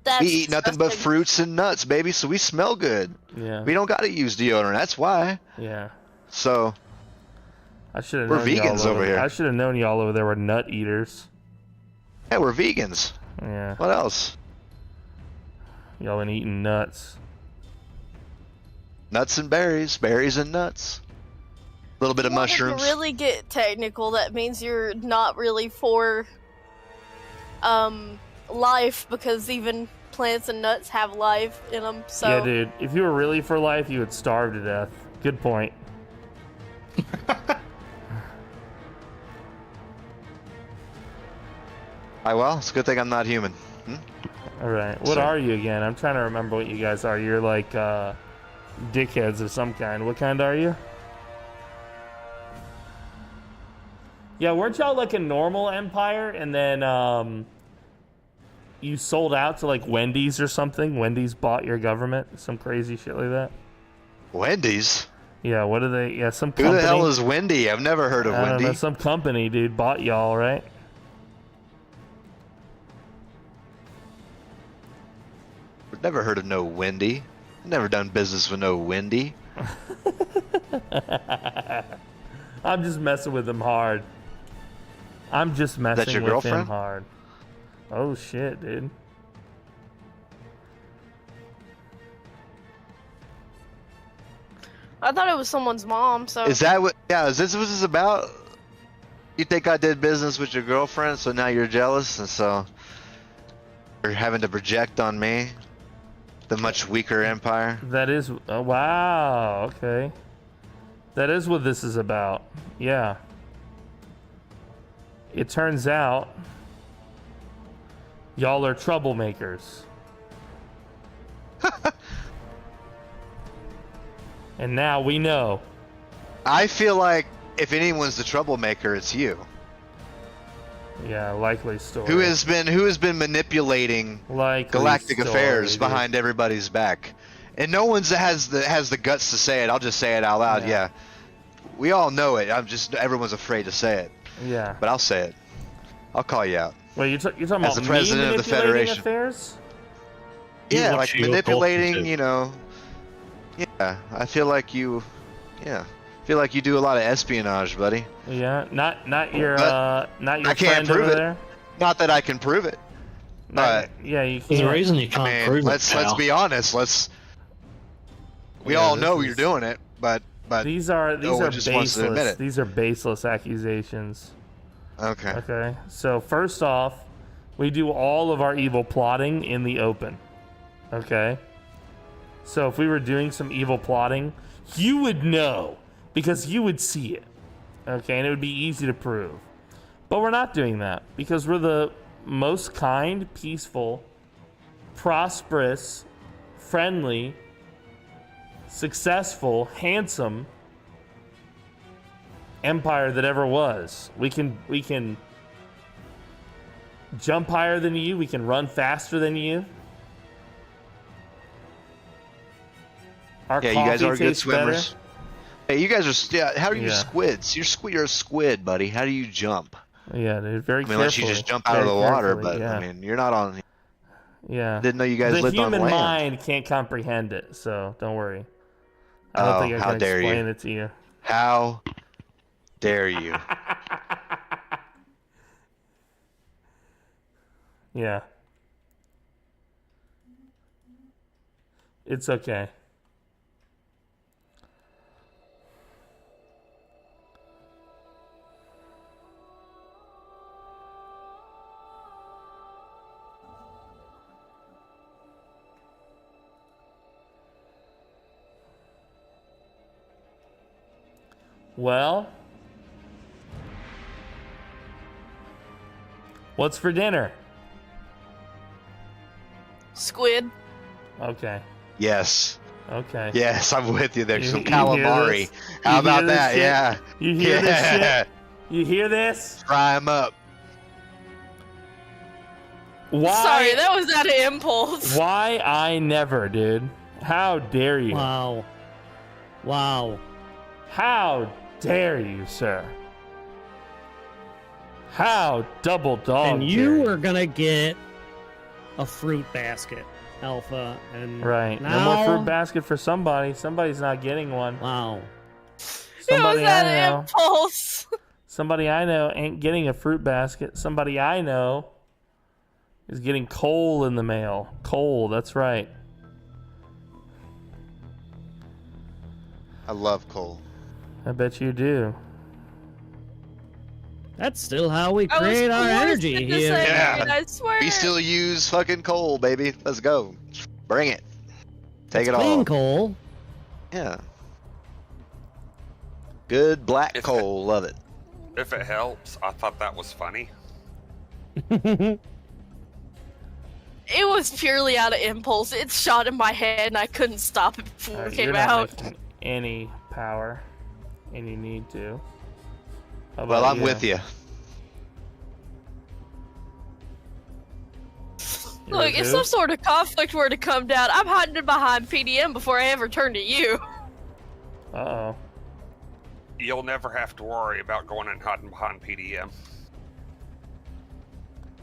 Speaker 2: That's
Speaker 6: we eat nothing but
Speaker 2: disgusting.
Speaker 6: fruits and nuts, baby, so we smell good.
Speaker 1: Yeah.
Speaker 6: We don't gotta use deodorant, that's why.
Speaker 1: Yeah.
Speaker 6: So,
Speaker 1: I should have
Speaker 6: We're
Speaker 1: known y'all
Speaker 6: vegans over here.
Speaker 1: I should have known y'all over there were nut eaters.
Speaker 6: yeah, we're vegans.
Speaker 1: Yeah.
Speaker 6: What else?
Speaker 1: Y'all been eating nuts.
Speaker 6: Nuts and berries, berries and nuts. A little bit of
Speaker 2: Well, if you
Speaker 6: mushrooms.
Speaker 2: really get technical, that means you're not really for life, because even plants and nuts have life in them. So
Speaker 1: Yeah, dude. If you were really for life, you would starve to death. Good point.
Speaker 6: Well, it's a good thing I'm not human.
Speaker 1: All right. What
Speaker 6: Sure.
Speaker 1: are you again? I'm trying to remember what you guys are. You're like dickheads of some kind. What kind are you? Yeah, weren't y'all like a normal empire and then you sold out to like Wendy's or something? Wendy's bought your government? Some crazy shit like that?
Speaker 6: Wendy's?
Speaker 1: Yeah, what are they? Yeah, some
Speaker 6: Who
Speaker 1: company.
Speaker 6: the hell is Wendy? I've never heard of
Speaker 1: I don't
Speaker 6: Wendy.
Speaker 1: know, some company, dude, bought y'all, right?
Speaker 6: I've never heard of no Wendy. Never done business with no Wendy.
Speaker 1: I'm just messing with him hard. I'm just messing
Speaker 6: your
Speaker 1: with him
Speaker 6: girlfriend?
Speaker 1: hard. Oh shit, dude.
Speaker 2: I thought it was someone's mom. So
Speaker 6: Is that what? Yeah, is this what this is about? You think I did business with your girlfriend, so now you're jealous, and so you're having to project on me, the much weaker empire?
Speaker 1: That is. Oh, wow. Okay. That is what this is about. Yeah. It turns out y'all are troublemakers. And now we know.
Speaker 6: I feel like if anyone's the troublemaker, it's you.
Speaker 1: Yeah, likely story.
Speaker 6: Who has been manipulating
Speaker 1: Likely
Speaker 6: galactic
Speaker 1: story,
Speaker 6: affairs
Speaker 1: dude.
Speaker 6: behind everybody's back? And no one's has the guts to say it. I'll just say it out loud. Yeah. We all know it. Everyone's afraid to say it.
Speaker 1: Yeah.
Speaker 6: But I'll say it. I'll call you out.
Speaker 1: Wait, you're talking
Speaker 6: As
Speaker 1: about
Speaker 6: the president
Speaker 1: me
Speaker 6: of the
Speaker 1: manipulating
Speaker 6: Federation.
Speaker 1: affairs?
Speaker 6: Yeah,
Speaker 9: What
Speaker 6: like
Speaker 9: you're
Speaker 6: manipulating,
Speaker 9: talking to.
Speaker 6: you know. Yeah, I feel like you do a lot of espionage, buddy.
Speaker 1: Yeah, not your
Speaker 6: But
Speaker 1: not your
Speaker 6: I can't
Speaker 1: friend
Speaker 6: prove
Speaker 1: over
Speaker 6: it.
Speaker 1: there.
Speaker 6: Not that I can prove it.
Speaker 1: Not, yeah, you
Speaker 9: There's a
Speaker 1: can't.
Speaker 9: reason you can't
Speaker 6: I mean,
Speaker 9: prove
Speaker 6: let's
Speaker 9: it. pal.
Speaker 6: be honest. We
Speaker 1: Yeah,
Speaker 6: all
Speaker 1: this
Speaker 6: know
Speaker 1: is-
Speaker 6: you're doing it, but
Speaker 1: These are
Speaker 6: no one just wants to admit
Speaker 1: baseless.
Speaker 6: it.
Speaker 1: These are baseless accusations.
Speaker 6: Okay.
Speaker 1: Okay, so first off, we do all of our evil plotting in the open. Okay? So if we were doing some evil plotting, you would know because you would see it. Okay, and it would be easy to prove. But we're not doing that because we're the most kind, peaceful, prosperous, friendly, successful, handsome empire that ever was. We can jump higher than you, we can run faster than you. Our
Speaker 6: Yeah, you guys
Speaker 1: coffee
Speaker 6: are good
Speaker 1: tastes better.
Speaker 6: swimmers. Hey, you guys are. Yeah, how are you
Speaker 1: Yeah.
Speaker 6: squids? You're a squid, buddy. How do you jump?
Speaker 1: Yeah, dude, very
Speaker 6: I mean, unless you
Speaker 1: carefully,
Speaker 6: just jump out of
Speaker 1: very
Speaker 6: the water,
Speaker 1: carefully,
Speaker 6: but
Speaker 1: yeah.
Speaker 6: I mean, you're not on.
Speaker 1: Yeah.
Speaker 6: Didn't know you guys
Speaker 1: the
Speaker 6: lived on
Speaker 1: human
Speaker 6: land.
Speaker 1: mind can't comprehend it, so don't worry. I don't
Speaker 6: Oh,
Speaker 1: think I
Speaker 6: how
Speaker 1: can
Speaker 6: dare you.
Speaker 1: explain it to you.
Speaker 6: How dare you?
Speaker 1: Yeah. It's okay. Well, what's for dinner?
Speaker 2: Squid.
Speaker 1: Okay.
Speaker 6: Yes.
Speaker 1: Okay.
Speaker 6: Yes, I'm with you there.
Speaker 1: You-
Speaker 6: Some
Speaker 1: you hear
Speaker 6: calamari.
Speaker 1: this?
Speaker 6: How
Speaker 1: You
Speaker 6: about
Speaker 1: hear this
Speaker 6: that?
Speaker 1: shit?
Speaker 6: Yeah.
Speaker 1: You hear this
Speaker 6: Yeah.
Speaker 1: shit? You hear this?
Speaker 6: Fry 'em up.
Speaker 1: Why?
Speaker 2: Sorry, that was out of impulse.
Speaker 1: Why I never, dude? How dare you?
Speaker 4: Wow. Wow.
Speaker 1: How dare you, sir? How double dog
Speaker 4: And
Speaker 1: dare
Speaker 4: you are gonna get a fruit basket, Alpha. And
Speaker 1: Right.
Speaker 4: now,
Speaker 1: No more fruit basket for somebody. Somebody's not getting one.
Speaker 4: Wow.
Speaker 2: It was
Speaker 1: Somebody
Speaker 2: out
Speaker 1: I
Speaker 2: of
Speaker 1: know.
Speaker 2: impulse.
Speaker 1: Somebody I know ain't getting a fruit basket. Somebody I know is getting coal in the mail. Coal, that's right.
Speaker 6: I love coal.
Speaker 1: I bet you do.
Speaker 4: That's still how we
Speaker 2: I was
Speaker 4: create our
Speaker 2: forced
Speaker 4: energy
Speaker 2: into
Speaker 4: here.
Speaker 2: saying
Speaker 6: Yeah.
Speaker 2: it, I swear.
Speaker 6: We still use fucking coal, baby. Let's go. Bring it. Take
Speaker 4: It's
Speaker 6: it
Speaker 4: clean
Speaker 6: all.
Speaker 4: coal.
Speaker 6: Yeah. Good black
Speaker 5: If
Speaker 6: coal. Love it.
Speaker 5: If it helps, I thought that was funny.
Speaker 2: It was purely out of impulse. It shot in my head and I couldn't stop it before it
Speaker 1: You're
Speaker 2: came
Speaker 1: not
Speaker 2: out.
Speaker 1: making any power, and you need to. How
Speaker 6: Well,
Speaker 1: about
Speaker 6: I'm with you.
Speaker 1: You're
Speaker 2: Look,
Speaker 1: with
Speaker 2: if
Speaker 1: who?
Speaker 2: some sort of conflict were to come down, I'm hiding behind PDM before I ever turn to you.
Speaker 1: Uh-oh.
Speaker 5: You'll never have to worry about going and hiding behind PDM.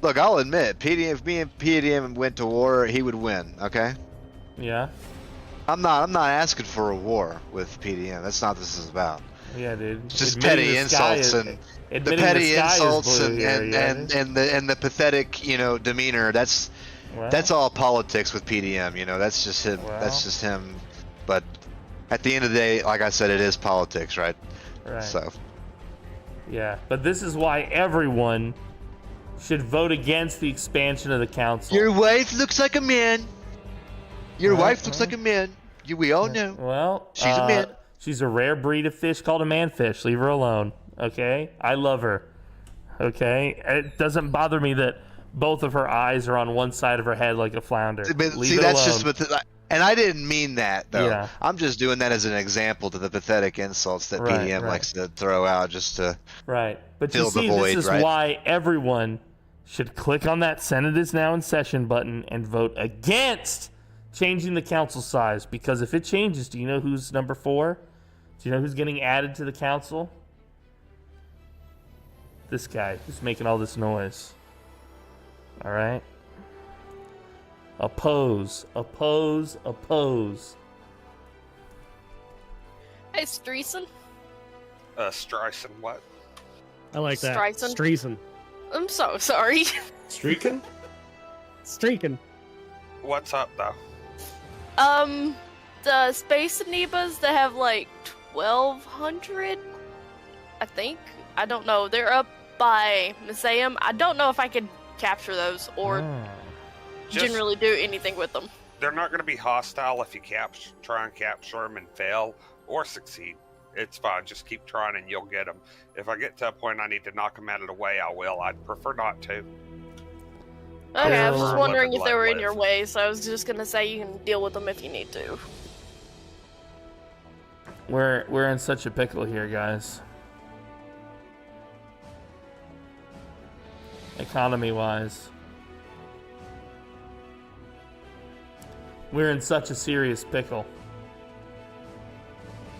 Speaker 6: Look, I'll admit, PDM, if me and PDM went to war, he would win. Okay.
Speaker 1: Yeah?
Speaker 6: I'm not asking for a war with PDM. That's not what this is about.
Speaker 1: Yeah, dude.
Speaker 6: It's just
Speaker 1: Admitting
Speaker 6: petty
Speaker 1: the sky
Speaker 6: insults
Speaker 1: is-
Speaker 6: and the
Speaker 1: admitting
Speaker 6: petty
Speaker 1: sky is
Speaker 6: insults
Speaker 1: blue
Speaker 6: and
Speaker 1: here, yeah, dude.
Speaker 6: and the pathetic, you know, demeanor. That's all politics with PDM. You know, that's just him.
Speaker 1: Well.
Speaker 6: That's just him. But at the end of the day, like I said, it is politics, right?
Speaker 1: Right.
Speaker 6: So
Speaker 1: Yeah, but this is why everyone should vote against the expansion of the council.
Speaker 6: your wife looks like a man. Your
Speaker 1: Well,
Speaker 6: wife looks like a man. We all know.
Speaker 1: Well,
Speaker 6: She's a man.
Speaker 1: She's a rare breed of fish called a manfish. Leave her alone, okay? I love her, okay? It doesn't bother me that both of her eyes are on one side of her head like a flounder.
Speaker 6: But
Speaker 1: Leave
Speaker 6: see,
Speaker 1: it
Speaker 6: that's
Speaker 1: alone.
Speaker 6: just. And I didn't mean that though.
Speaker 1: Yeah.
Speaker 6: I'm just doing that as an example to the pathetic insults that
Speaker 1: Right,
Speaker 6: PDM
Speaker 1: right.
Speaker 6: likes to throw out just to
Speaker 1: Right. But
Speaker 6: fill
Speaker 1: you
Speaker 6: the
Speaker 1: see,
Speaker 6: void,
Speaker 1: this is
Speaker 6: right?
Speaker 1: why everyone should click on that Senate is now in session button and vote against changing the council size. Because if it changes, do you know who's number 4? Do you know who's getting added to the council? This guy who's making all this noise. All right. Oppose, oppose, oppose.
Speaker 2: Hey, Streeson.
Speaker 5: Streisand, what?
Speaker 4: I like that.
Speaker 2: Streisand?
Speaker 4: Streisand.
Speaker 2: I'm so sorry.
Speaker 8: Streaking?
Speaker 4: Streaking.
Speaker 5: What's up, though?
Speaker 2: The space amoebas that have like 1,200, I think. I don't know. They're up by Museum. I don't know if I could capture those or
Speaker 5: Just-
Speaker 2: generally do anything with them.
Speaker 5: They're not going to be hostile if you try and capture them and fail or succeed. It's fine. Just keep trying and you'll get them. If I get to a point I need to knock them out of the way, I will. I'd prefer not to.
Speaker 2: Okay, I was just
Speaker 5: Or
Speaker 2: wondering
Speaker 5: let
Speaker 2: if they were in
Speaker 5: live.
Speaker 2: your way, so I was just gonna say you can deal with them if you need to.
Speaker 1: We're in such a pickle here, guys. Economy-wise. We're in such a serious pickle.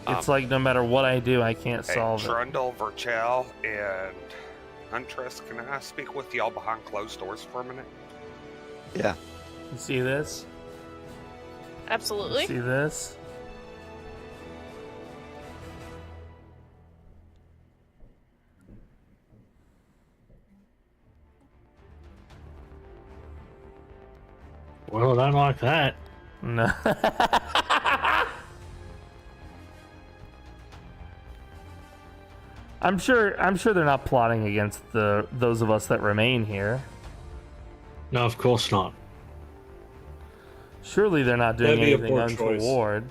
Speaker 1: It's like no matter what I do, I can't
Speaker 5: Hey,
Speaker 1: solve it.
Speaker 5: Trundle, Virchel, and Huntress, can I speak with y'all behind closed doors for a minute?
Speaker 6: Yeah.
Speaker 1: You see this?
Speaker 2: Absolutely.
Speaker 1: You see this?
Speaker 9: Well, I don't like that.
Speaker 1: No. I'm sure they're not plotting against those of us that remain here.
Speaker 9: No, of course not.
Speaker 1: Surely they're not doing
Speaker 8: That'd be a
Speaker 1: anything
Speaker 8: poor choice.
Speaker 1: untoward.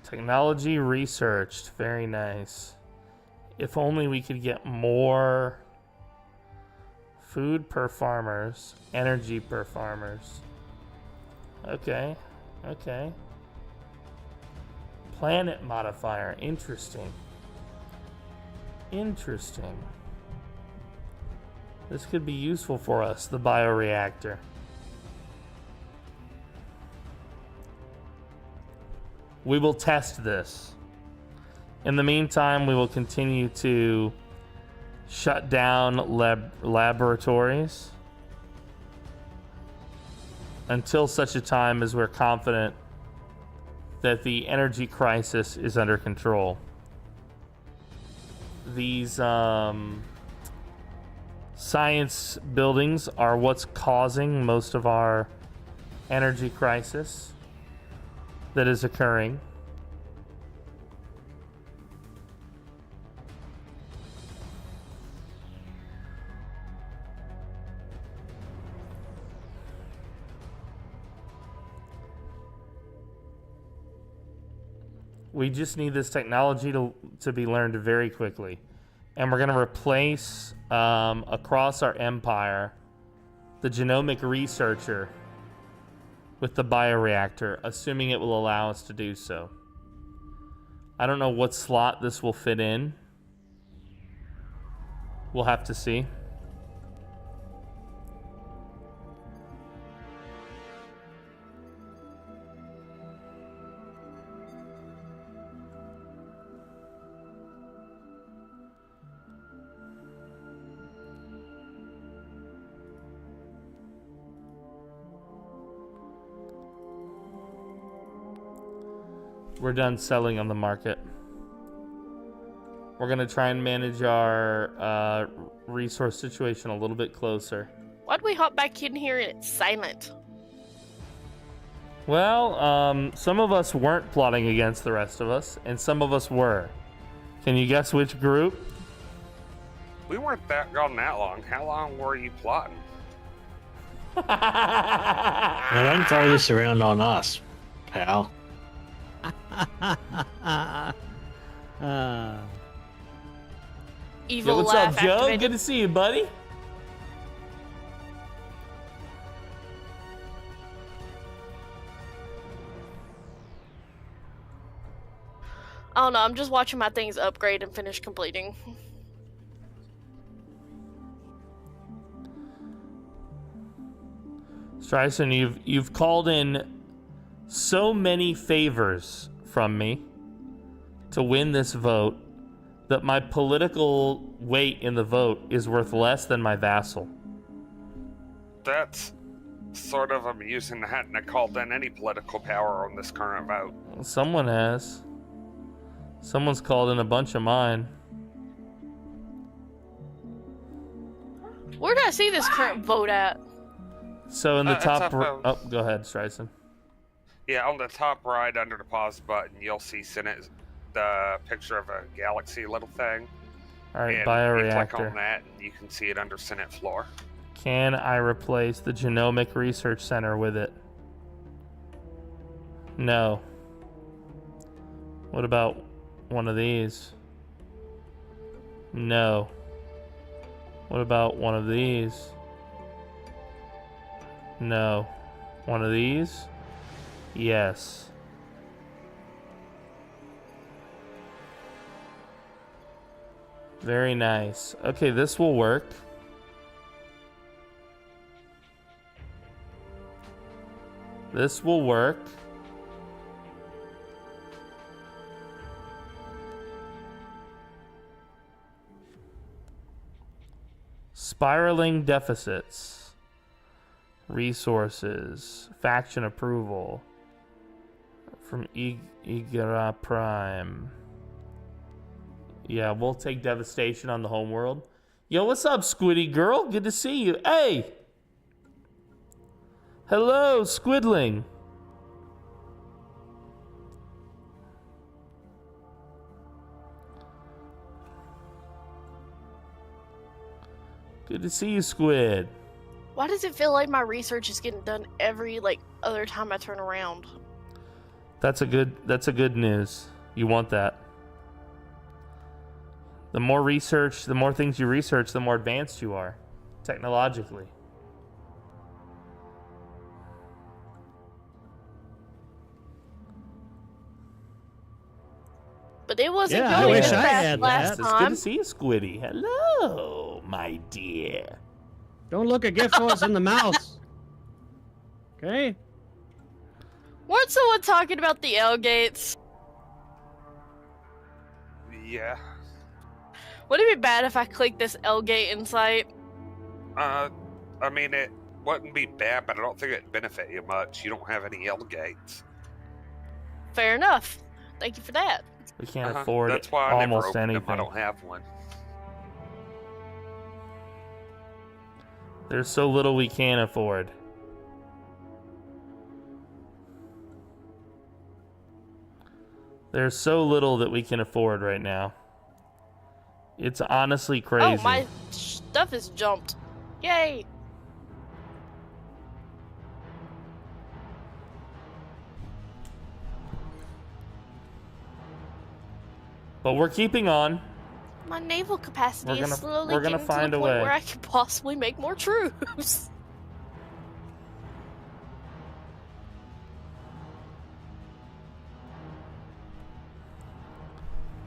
Speaker 1: Technology researched. Very nice. If only we could get more food per farmers, energy per farmers. Okay. Okay. Planet modifier. Interesting. Interesting. This could be useful for us, the bioreactor. We will test this. In the meantime, we will continue to shut down laboratories until such a time as we're confident that the energy crisis is under control. These science buildings are what's causing most of our energy crisis that is occurring. We just need this technology to be learned very quickly. And we're going to replace, across our empire, the genomic researcher with the bioreactor, assuming it will allow us to do so. I don't know what slot this will fit in. We'll have to see. We're done selling on the market. We're gonna try and manage our resource situation a little bit closer.
Speaker 2: Why'd we hop back in here and it's silent?
Speaker 1: Well, some of us weren't plotting against the rest of us, and some of us were. Can you guess which group?
Speaker 5: We weren't gone that long. How long were you plotting?
Speaker 9: Now don't throw this around on us, pal.
Speaker 2: Evil
Speaker 1: Yo, what's
Speaker 2: laugh
Speaker 1: up, Joe?
Speaker 2: activated.
Speaker 1: Good to see you, buddy.
Speaker 2: I don't know. I'm just watching my things upgrade and finish completing.
Speaker 1: Stryson, you've called in so many favors from me to win this vote that my political weight in the vote is worth less than my vassal.
Speaker 5: That's sort of amusing. I hadn't called in any political power on this current vote.
Speaker 1: Someone has. Someone's called in a bunch of mine.
Speaker 2: Where did I see this current vote at?
Speaker 1: So in the
Speaker 5: It's
Speaker 1: top...
Speaker 5: up,
Speaker 1: oh, go ahead, Stryson.
Speaker 5: Yeah, on the top right under the pause button, you'll see Senate, the picture of a galaxy little thing.
Speaker 1: All right,
Speaker 5: And you click
Speaker 1: bioreactor.
Speaker 5: on that, and you can see it under Senate floor.
Speaker 1: Can I replace the Genomic Research Center with it? No. What about one of these? No. What about one of these? No. One of these? Yes. Very nice. Okay, this will work. This will work. Spiraling deficits. Resources. Faction approval. From Igara Prime. Yeah, we'll take devastation on the homeworld. Yo, what's up, Squiddy girl? Good to see you. Hey! Hello, Squidling. Good to see you, Squid.
Speaker 2: Why does it feel like my research is getting done every other time I turn around?
Speaker 1: That's a good news. You want that. The more research, the more things you research, the more advanced you are technologically.
Speaker 2: But it wasn't
Speaker 4: Yeah, I
Speaker 2: going
Speaker 4: wish
Speaker 2: as
Speaker 4: I
Speaker 2: fast
Speaker 4: had
Speaker 2: last
Speaker 4: that.
Speaker 1: It's good
Speaker 2: time.
Speaker 1: to see you, Squiddy. Hello, my dear.
Speaker 4: Don't look a gift horse in the mouth. Okay?
Speaker 2: Weren't someone talking about the L gates?
Speaker 5: Yeah.
Speaker 2: Would it be bad if I click this L gate insight?
Speaker 5: I mean, it wouldn't be bad, but I don't think it'd benefit you much. You don't have any L gates.
Speaker 2: Fair enough. Thank you for that.
Speaker 1: We can't afford
Speaker 5: That's why I never
Speaker 1: almost
Speaker 5: opened
Speaker 1: anything.
Speaker 5: them. I don't have one.
Speaker 1: There's so little we can't afford. There's so little that we can afford right now. It's honestly crazy.
Speaker 2: Oh, my stuff is jumped. Yay!
Speaker 1: But we're keeping on.
Speaker 2: My naval capacity
Speaker 1: We're
Speaker 2: is
Speaker 1: gonna-
Speaker 2: slowly
Speaker 1: we're gonna
Speaker 2: getting
Speaker 1: find
Speaker 2: to
Speaker 1: a
Speaker 2: the point
Speaker 1: way.
Speaker 2: where I could possibly make more troops.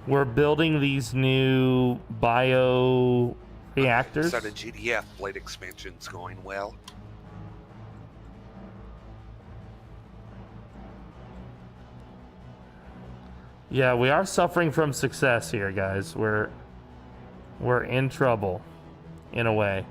Speaker 1: We're building these new bio reactors.
Speaker 5: So the GDF blade expansion's going well.
Speaker 1: Yeah, we are suffering from success here, guys. We're in trouble, in a way.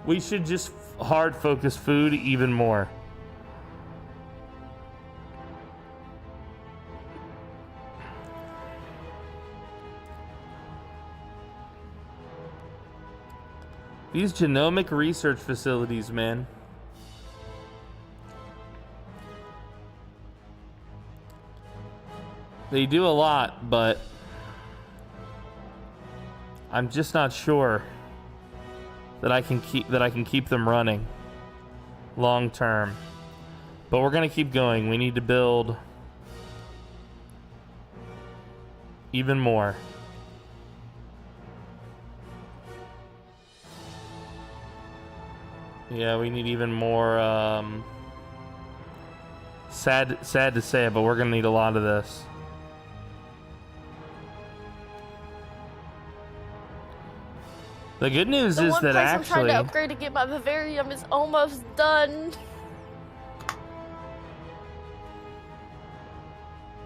Speaker 1: We should just hard focus food even more. These genomic research facilities, man. They do a lot, but I'm just not sure that I can keep them running long term. But we're gonna keep going. We need to build even more. Yeah, we need even more. Sad to say it, but we're gonna need a lot of this. The good news is that
Speaker 2: I'm trying
Speaker 1: actually,
Speaker 2: to upgrade to get my vivarium is almost done.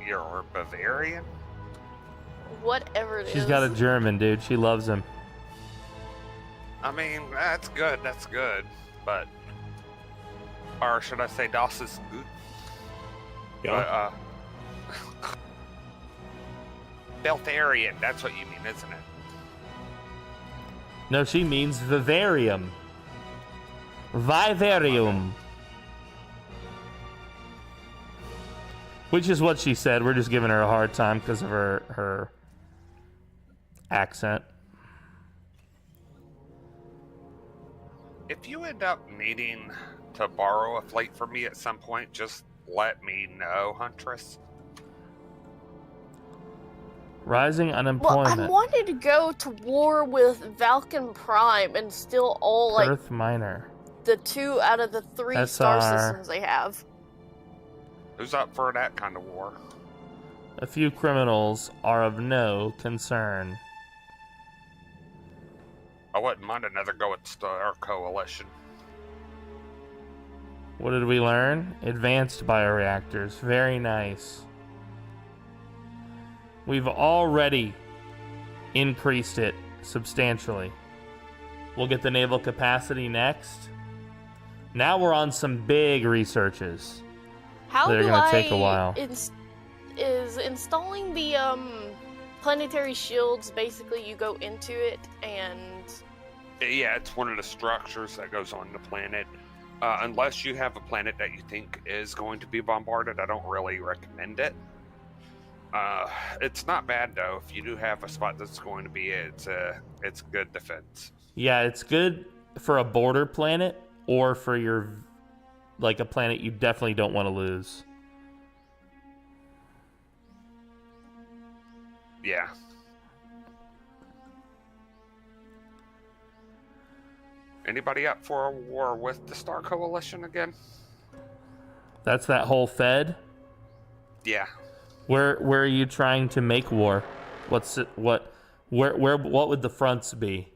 Speaker 5: You're Bavarian?
Speaker 2: Whatever it is.
Speaker 1: she's got a German dude. She loves him.
Speaker 5: I mean, that's good, but... Or should I say, das ist gut?
Speaker 8: Yeah.
Speaker 5: But, Beltharian, that's what you mean, isn't it?
Speaker 1: No, she means vivarium. Vivarium. Which is what she said. We're just giving her a hard time because of her accent.
Speaker 5: If you end up needing to borrow a fleet from me at some point, just let me know, Huntress.
Speaker 1: Rising
Speaker 2: Well,
Speaker 1: unemployment.
Speaker 2: I wanted to go to war with Valken Prime and steal all, like,
Speaker 1: Earth Miner.
Speaker 2: the 2 out of the 3
Speaker 1: That's
Speaker 2: star
Speaker 1: our-
Speaker 2: systems they have.
Speaker 5: Who's up for that kind of war?
Speaker 1: A few criminals are of no concern.
Speaker 5: I wouldn't mind another go at Star Coalition.
Speaker 1: What did we learn? Advanced bioreactors. Very nice. We've already increased it substantially. We'll get the naval capacity next. Now we're on some big researches.
Speaker 2: How
Speaker 1: They're
Speaker 2: do
Speaker 1: gonna
Speaker 2: I
Speaker 1: take a while.
Speaker 2: Is installing the planetary shields basically you go into it and
Speaker 5: Yeah, it's one of the structures that goes on the planet. Unless you have a planet that you think is going to be bombarded, I don't really recommend it. It's not bad though. If you do have a spot that's going to be it's good defense.
Speaker 1: Yeah, it's good for a border planet or for your, like, a planet you definitely don't want to lose.
Speaker 5: Yeah. Anybody up for a war with the Star Coalition again?
Speaker 1: That's that whole Fed.
Speaker 5: Yeah.
Speaker 1: Where are you trying to make war? What would the fronts be?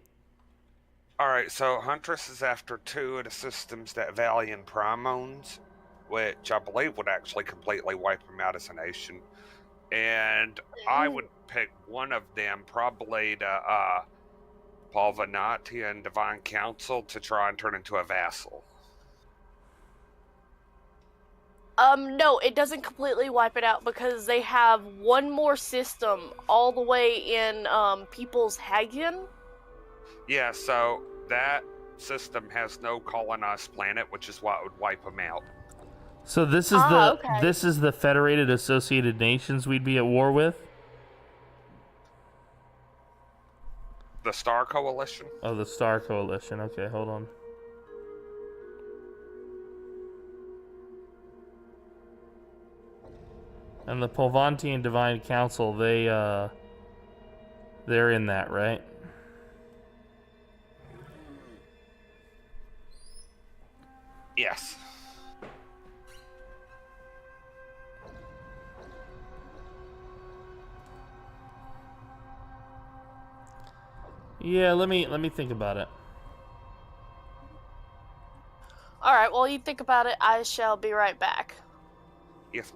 Speaker 5: Alright, so Huntress is after 2 of the systems that Valiant Prime owns, which I believe would actually completely wipe them out as a nation. And I would pick one of them, probably the Palvanati and Divine Council, to try and turn into a vassal.
Speaker 2: no, it doesn't completely wipe it out because they have one more system all the way in People's Hagen.
Speaker 5: Yeah, so that system has no colonized planet, which is what would wipe them out.
Speaker 1: So this is this is the Federated Associated Nations we'd be at war with?
Speaker 5: The Star Coalition?
Speaker 1: Oh, the Star Coalition. Okay, hold on. And the Polvantian Divine Council, they're in that, right?
Speaker 5: Yes.
Speaker 1: Yeah, let me think about it.
Speaker 2: All right, while you think about it, I shall be right back.
Speaker 5: Yes.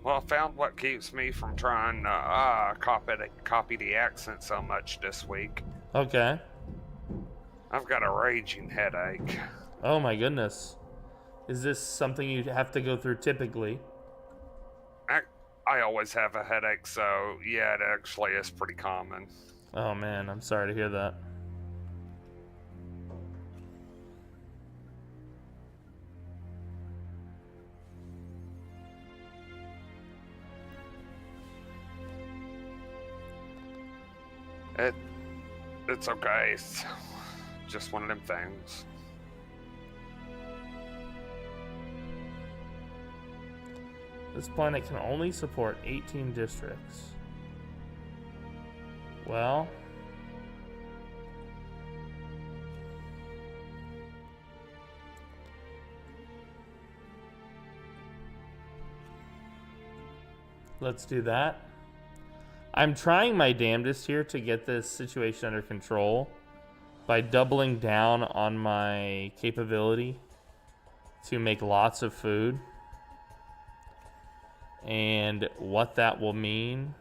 Speaker 5: Well, I found what keeps me from trying to copy the accent so much this week.
Speaker 1: Okay.
Speaker 5: I've got a raging headache.
Speaker 1: Oh my goodness. Is this something you have to go through typically?
Speaker 5: I always have a headache, so yeah, it actually is pretty common.
Speaker 1: Oh man, I'm sorry to hear that.
Speaker 5: It's okay. It's just one of them things.
Speaker 1: This planet can only support 18 districts. Well, let's do that. I'm trying my damnedest here to get this situation under control by doubling down on my capability to make lots of food. And what that will mean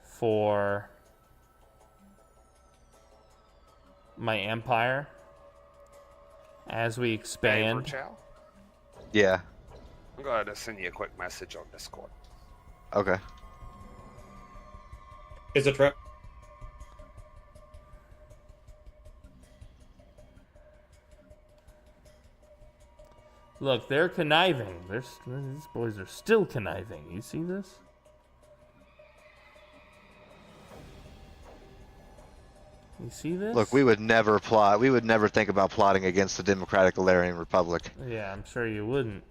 Speaker 1: for my empire as we expand.
Speaker 5: Hey, Chow,
Speaker 6: Yeah.
Speaker 5: I'm going to send you a quick message on Discord.
Speaker 6: Okay.
Speaker 8: It's a trap.
Speaker 1: Look, they're conniving. These boys are still conniving. You see this? You see this?
Speaker 6: Look, we would never plot. We would never think about plotting against the Democratic Alarian Republic.
Speaker 1: Yeah, I'm sure you wouldn't.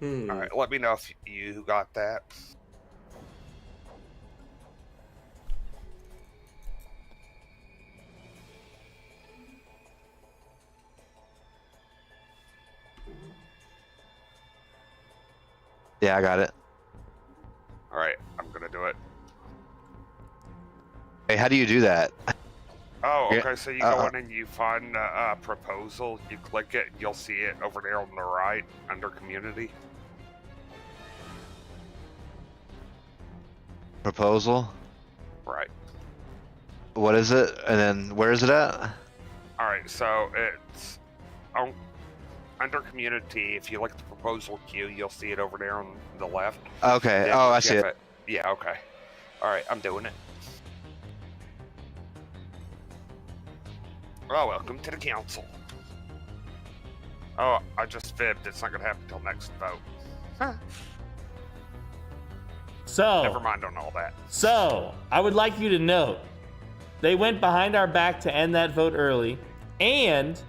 Speaker 5: Alright, let me know if you got that.
Speaker 6: Yeah, I got it.
Speaker 5: Alright, I'm gonna do it.
Speaker 6: Hey, how do you do that?
Speaker 5: Oh,
Speaker 6: Yeah,
Speaker 5: okay, so you go in and you find a proposal, you click it, you'll see it over there on the right, under community.
Speaker 6: Proposal?
Speaker 5: Right.
Speaker 6: What is it? And then where is it at?
Speaker 5: Alright, so it's on, under community, if you look at the proposal queue, you'll see it over there on the left.
Speaker 6: Okay.
Speaker 5: Then
Speaker 6: Oh, I
Speaker 5: you
Speaker 6: see
Speaker 5: have
Speaker 6: it.
Speaker 5: Yeah, okay. Alright, I'm doing it. Oh, welcome to the council. Oh, I just fibbed. It's not gonna happen until next vote. Huh.
Speaker 1: So,
Speaker 5: Never mind on all that.
Speaker 1: So, I would like you to note, they went behind our back to end that vote early, and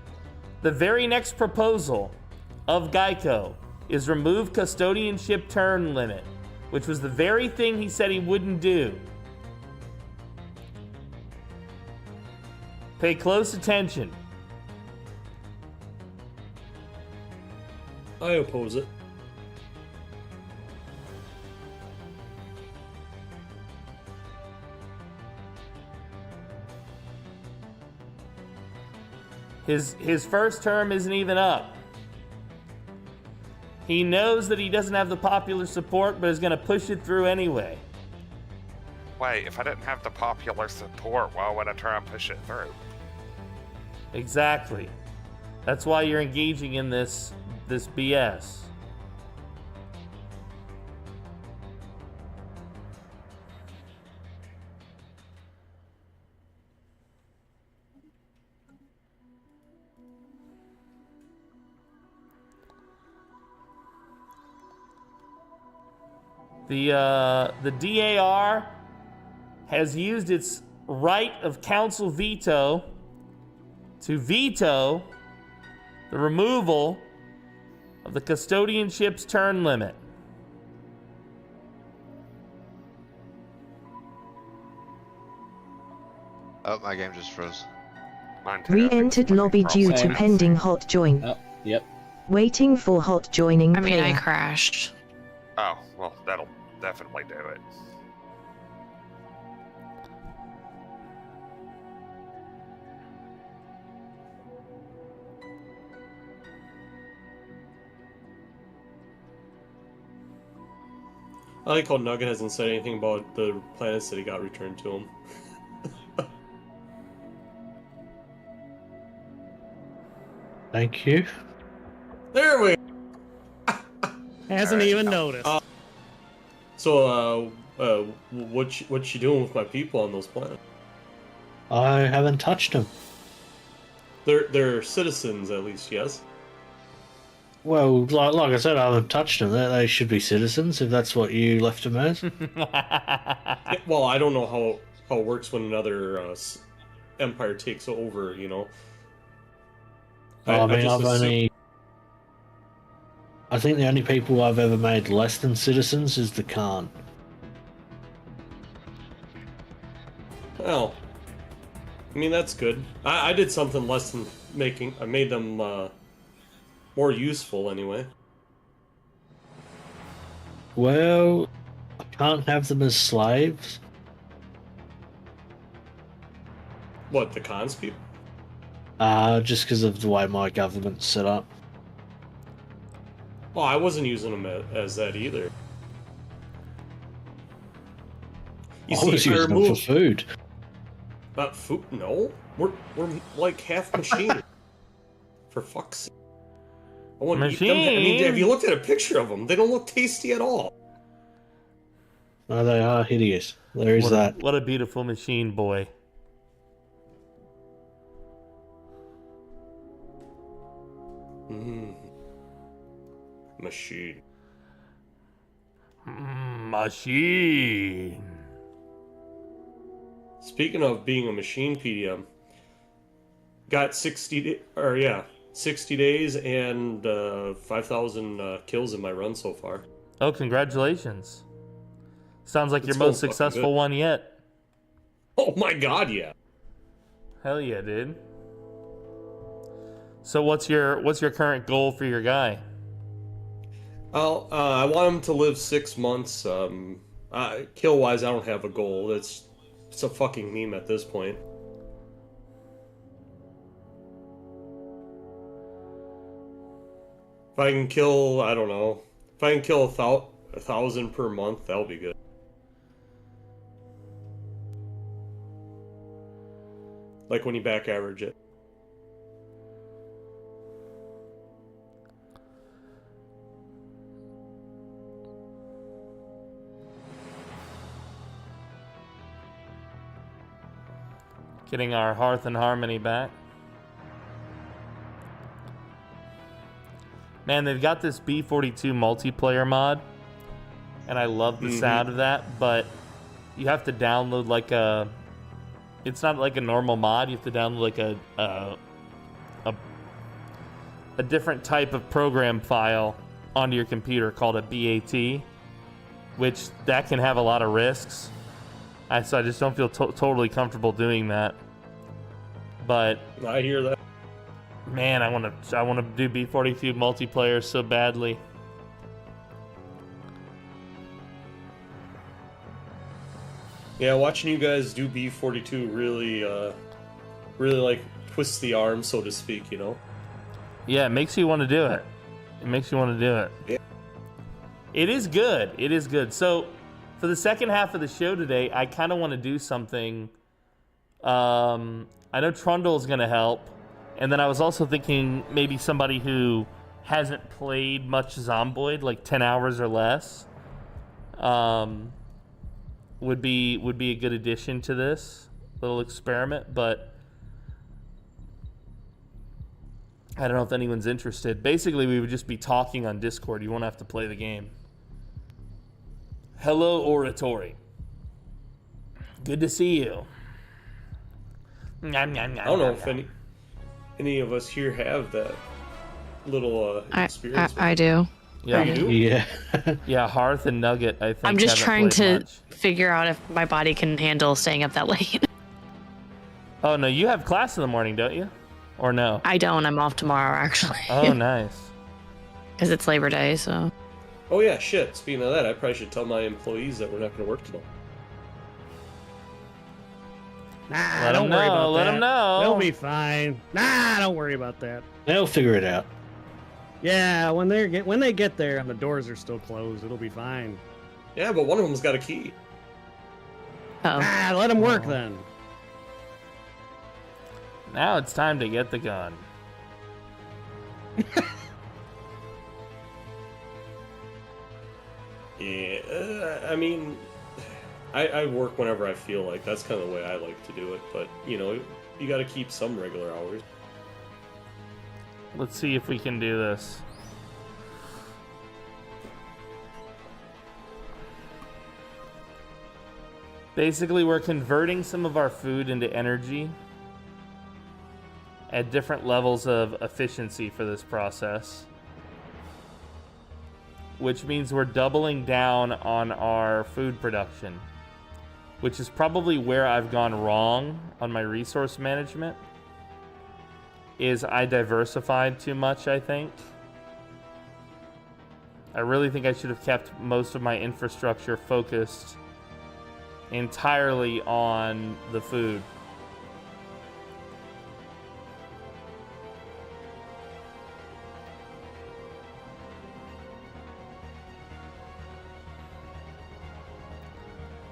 Speaker 1: the very next proposal of Geico is remove custodianship turn limit, which was the very thing he said he wouldn't do. Pay close attention.
Speaker 8: I oppose it.
Speaker 1: His first term isn't even up. He knows that he doesn't have the popular support, but is going to push it through anyway.
Speaker 5: Wait, if I didn't have the popular support, why would I try and push it through?
Speaker 1: Exactly. That's why you're engaging in this BS. The DAR has used its right of council veto to veto the removal of the custodianship's turn limit.
Speaker 6: Oh, my game just froze.
Speaker 5: Mine too.
Speaker 10: Re-entered lobby due to
Speaker 7: Same.
Speaker 10: pending hot join.
Speaker 7: Oh, yep.
Speaker 10: Waiting for hot joining
Speaker 3: I mean, I
Speaker 10: player.
Speaker 3: crashed.
Speaker 5: Oh, well, that'll definitely do it.
Speaker 8: I like how Nugget hasn't said anything about the planets that he got returned to him.
Speaker 9: Thank you.
Speaker 8: There we
Speaker 4: Hasn't
Speaker 5: Alright,
Speaker 4: even
Speaker 5: no.
Speaker 4: noticed.
Speaker 8: So, what you doing with my people on those planets?
Speaker 9: I haven't touched them.
Speaker 8: They're citizens, at least, yes?
Speaker 9: Well, like I said, I haven't touched them. They should be citizens if that's what you left them as.
Speaker 8: Yeah, well, I don't know how it works when another empire takes over, you know?
Speaker 9: I mean,
Speaker 8: just
Speaker 9: I've
Speaker 8: assume-
Speaker 9: only... I think the only people I've ever made less than citizens is the Khan.
Speaker 8: Well, I mean, that's good. I did something less than I made them more useful, anyway.
Speaker 9: Well, I can't have them as slaves.
Speaker 8: What, the cons people?
Speaker 9: Just because of the way my government's set up.
Speaker 8: Well, I wasn't using them as that either.
Speaker 9: I was using them for food.
Speaker 8: Not food? No, we're like half machine. For fuck's sake! I want to eat them. I mean, have you looked at a picture of them? They don't look tasty at all.
Speaker 9: No, they are hideous. There is that.
Speaker 1: What a beautiful machine, boy.
Speaker 8: Machine.
Speaker 1: Machine.
Speaker 8: Speaking of being a machine, PDM, got 60 days and 5,000 kills in my run so far.
Speaker 1: Oh, congratulations. Sounds like
Speaker 8: It's
Speaker 1: your most
Speaker 8: going fucking
Speaker 1: successful
Speaker 8: good.
Speaker 1: one yet.
Speaker 8: Oh my god, yeah.
Speaker 1: Hell yeah, dude. So what's your current goal for your guy?
Speaker 8: I want him to live 6 months. Kill wise, I don't have a goal. It's a fucking meme at this point. If I can kill, I don't know. If I can kill 1,000 per month, that'll be good. Like when you back average it.
Speaker 1: Getting our Hearth and Harmony back. Man, they've got this B42 multiplayer mod, and I love the sound of that, but you have to download like a... It's not like a normal mod. You have to download like a different type of program file onto your computer called a BAT, which that can have a lot of risks. So I just don't feel totally comfortable doing that. But
Speaker 8: I hear that.
Speaker 1: Man, I want to do B42 multiplayer so badly.
Speaker 8: Yeah, watching you guys do B42 really like twists the arm, so to speak, you know?
Speaker 1: Yeah, it makes you want to do it. It makes you want to do it.
Speaker 8: Yeah.
Speaker 1: It is good. It is good. So, for the second half of the show today, I kind of want to do something. I know Trundle's going to help. And then I was also thinking maybe somebody who hasn't played much Zomboid, like 10 hours or less, would be a good addition to this little experiment. But I don't know if anyone's interested. Basically, we would just be talking on Discord. You won't have to play the game. Hello, Oratory. Good to see you.
Speaker 8: I don't know if any of us here have that little experience.
Speaker 3: I do.
Speaker 1: Yeah,
Speaker 8: you do?
Speaker 9: Yeah.
Speaker 1: Yeah, Hearth and Nugget, I think.
Speaker 3: I'm just
Speaker 1: haven't
Speaker 3: trying
Speaker 1: played
Speaker 3: to
Speaker 1: much.
Speaker 3: figure out if my body can handle staying up that late.
Speaker 1: Oh, no, you have class in the morning, don't you? Or no?
Speaker 3: I don't. I'm off tomorrow, actually.
Speaker 1: Oh, nice.
Speaker 3: Because it's Labor Day, so.
Speaker 8: Oh yeah, shit. Speaking of that, I probably should tell my employees that we're not going to work today.
Speaker 4: Nah,
Speaker 1: Let
Speaker 4: don't
Speaker 1: 'em
Speaker 4: worry
Speaker 1: know,
Speaker 4: about
Speaker 1: let
Speaker 4: that.
Speaker 1: 'em know.
Speaker 4: They'll be fine. Nah, don't worry about that.
Speaker 9: They'll figure it out.
Speaker 4: Yeah, when they get there and the doors are still closed, it'll be fine.
Speaker 8: Yeah, but one of them's got a key.
Speaker 3: Oh.
Speaker 4: Ah, let them work then.
Speaker 1: Now it's time to get the gun.
Speaker 8: Yeah, I mean, I work whenever I feel like. That's kind of the way I like to do it. But, you know, you got to keep some regular hours.
Speaker 1: Let's see if we can do this. Basically, we're converting some of our food into energy at different levels of efficiency for this process, which means we're doubling down on our food production, which is probably where I've gone wrong on my resource management, is I diversified too much, I think. I really think I should have kept most of my infrastructure focused entirely on the food.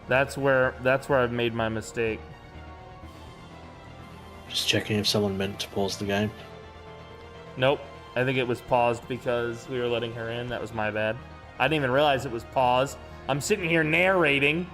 Speaker 1: That's where I've made my mistake.
Speaker 9: Just checking if someone meant to pause the game.
Speaker 1: Nope. I think it was paused because we were letting her in. That was my bad. I didn't even realize it was paused. I'm sitting here narrating.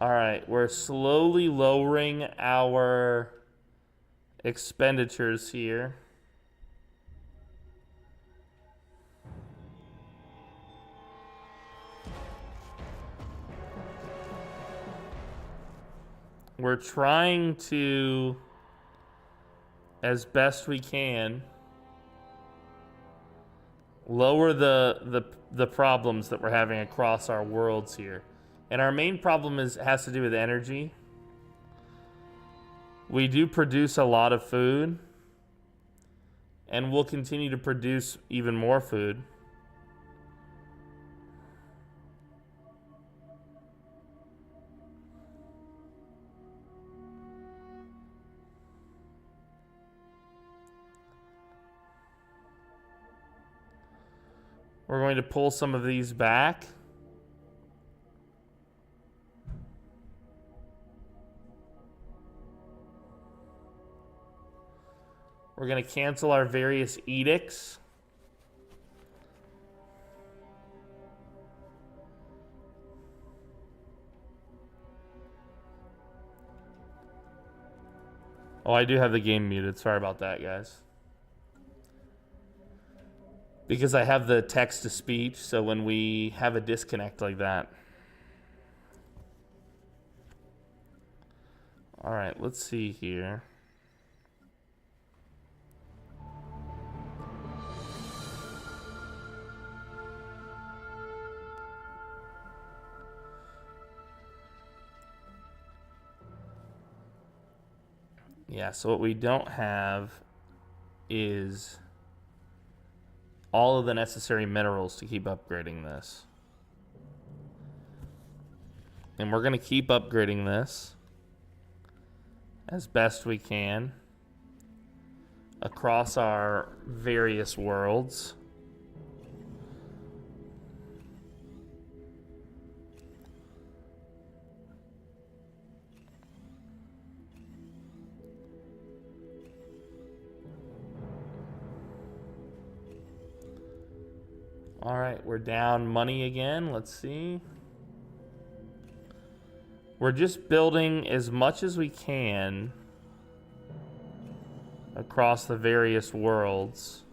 Speaker 1: All right, we're slowly lowering our expenditures here. We're trying to, as best we can, lower the problems that we're having across our worlds here. And our main problem has to do with energy. We do produce a lot of food, and we'll continue to produce even more food. We're going to pull some of these back. We're going to cancel our various edicts. Oh, I do have the game muted. Sorry about that, guys. Because I have the text-to-speech, so when we have a disconnect like that. All right, let's see here. Yeah, so what we don't have is all of the necessary minerals to keep upgrading this. And we're going to keep upgrading this as best we can across our various worlds. All right, we're down money again. Let's see. We're just building as much as we can across the various worlds.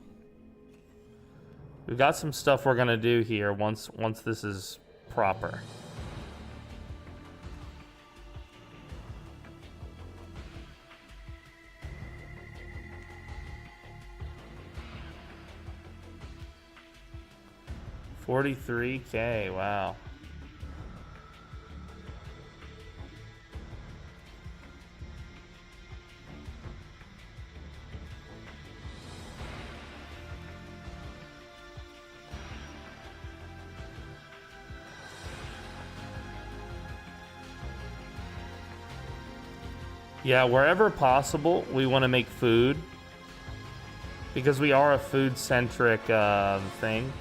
Speaker 1: We've got some stuff we're gonna do here once this is proper. $43K, wow. Yeah, wherever possible, we want to make food. Because we are a food-centric thing.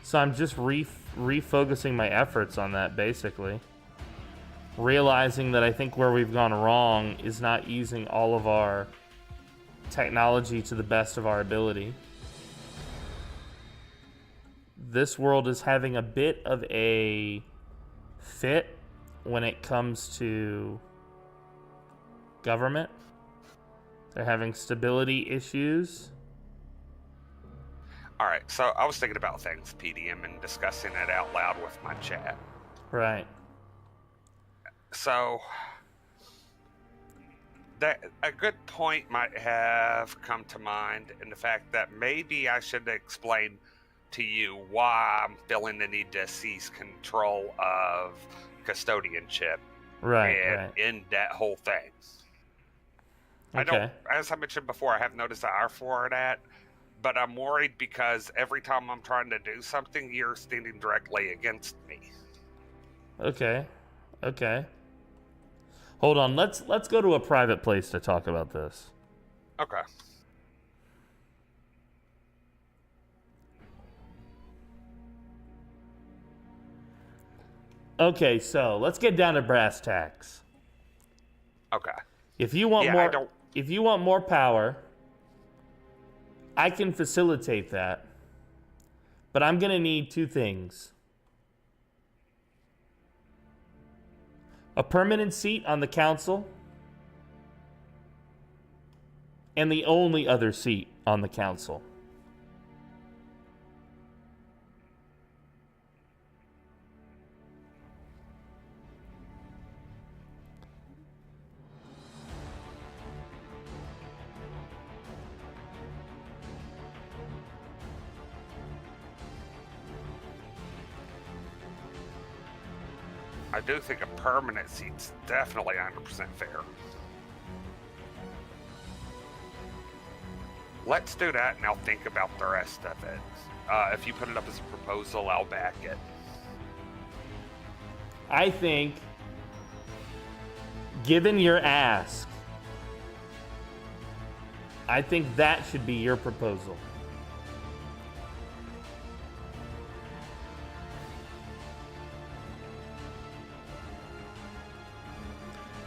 Speaker 1: So I'm just refocusing my efforts on that, basically. Realizing that I think where we've gone wrong is not using all of our technology to the best of our ability. This world is having a bit of a fit when it comes to government. They're having stability issues.
Speaker 5: All right, so I was thinking about things, PDM, and discussing it out loud with my chat.
Speaker 1: Right.
Speaker 5: So, that a good point might have come to mind in the fact that maybe I should explain to you why I'm feeling the need to seize control of custodianship.
Speaker 1: Right,
Speaker 5: and
Speaker 1: right.
Speaker 5: end that whole thing.
Speaker 1: Okay.
Speaker 5: I don't, as I mentioned before, I have noticed the R4 at that, but I'm worried because every time I'm trying to do something, you're standing directly against me.
Speaker 1: Okay. Okay. Hold on. Let's go to a private place to talk about this.
Speaker 5: Okay.
Speaker 1: Okay, so let's get down to brass tacks.
Speaker 5: Okay.
Speaker 1: If you want
Speaker 5: Yeah,
Speaker 1: if you want more power, I can facilitate that. But I'm going to need two things. A permanent seat on the council, and the only other seat on the council.
Speaker 5: I do think a permanent seat's definitely 100% fair. Let's do that, and I'll think about the rest of it. If you put it up as a proposal, I'll back it.
Speaker 1: I think, given your ask, I think that should be your proposal.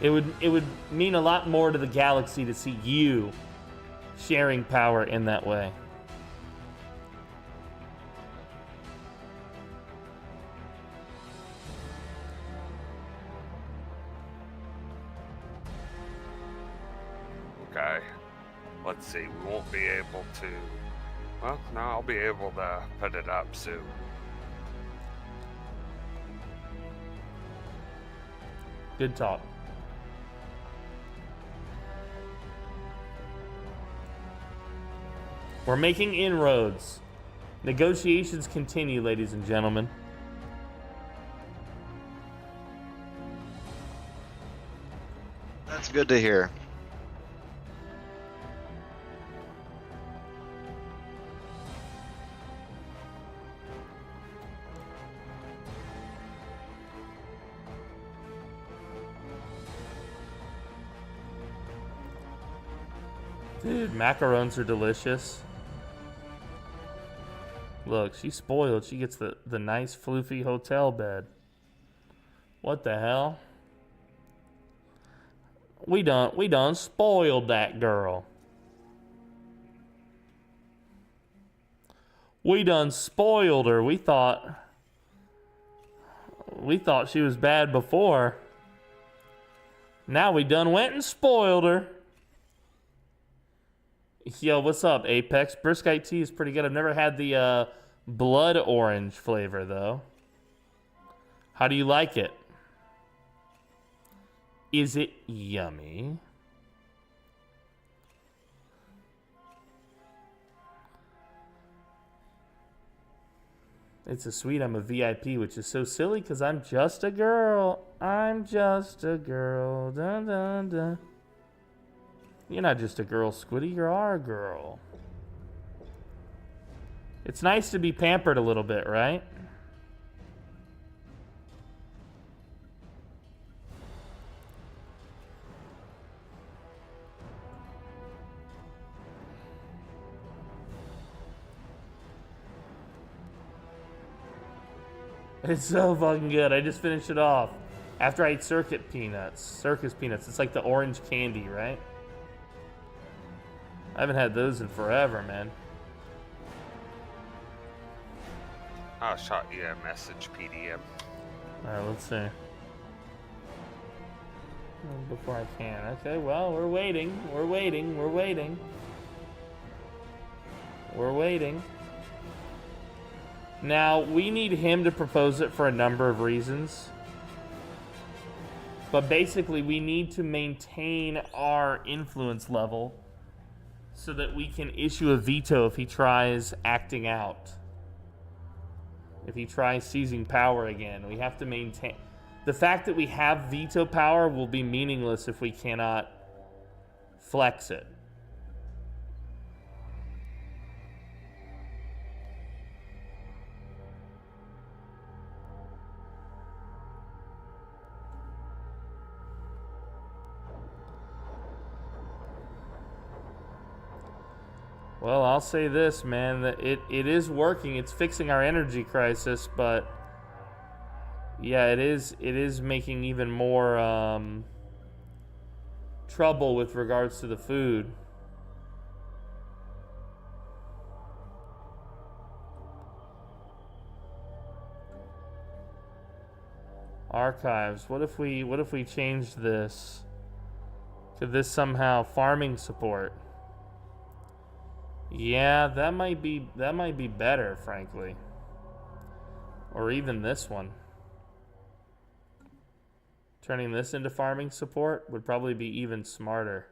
Speaker 1: It would mean a lot more to the galaxy to see you sharing power in that way.
Speaker 5: Okay. Let's see. We won't be able to... Well, no, I'll be able to put it up soon.
Speaker 1: Good talk. We're making inroads. Negotiations continue, ladies and gentlemen.
Speaker 6: That's good to hear.
Speaker 1: Dude, macarons are delicious. Look, she's spoiled. She gets the nice floofy hotel bed. What the hell? We done spoiled that girl. We done spoiled her. We thought she was bad before. Now we done went and spoiled her. Yo, what's up, Apex? Briskite tea is pretty good. I've never had the blood orange flavor, though. How do you like it? Is it yummy? It's a sweet. I'm a VIP, which is so silly because I'm just a girl. I'm just a girl. Dun, dun, dun. You're not just a girl, Squiddy. You're our girl. It's nice to be pampered a little bit, right? It's so fucking good. I just finished it off after I ate circus peanuts. It's like the orange candy, right? I haven't had those in forever, man.
Speaker 5: I shot you a message, PDM.
Speaker 1: Alright, let's see. Before I can. Okay, well, we're waiting. We're waiting. We're waiting. We're waiting. Now, we need him to propose it for a number of reasons. But basically, we need to maintain our influence level so that we can issue a veto if he tries acting out. If he tries seizing power again, we have to maintain... The fact that we have veto power will be meaningless if we cannot flex it. Well, I'll say this, man, that it is working. It's fixing our energy crisis, but yeah, it is making even more trouble with regards to the food. Archives. What if we change this? Could this somehow farming support? Yeah, that might be better, frankly. Or even this one. Turning this into farming support would probably be even smarter.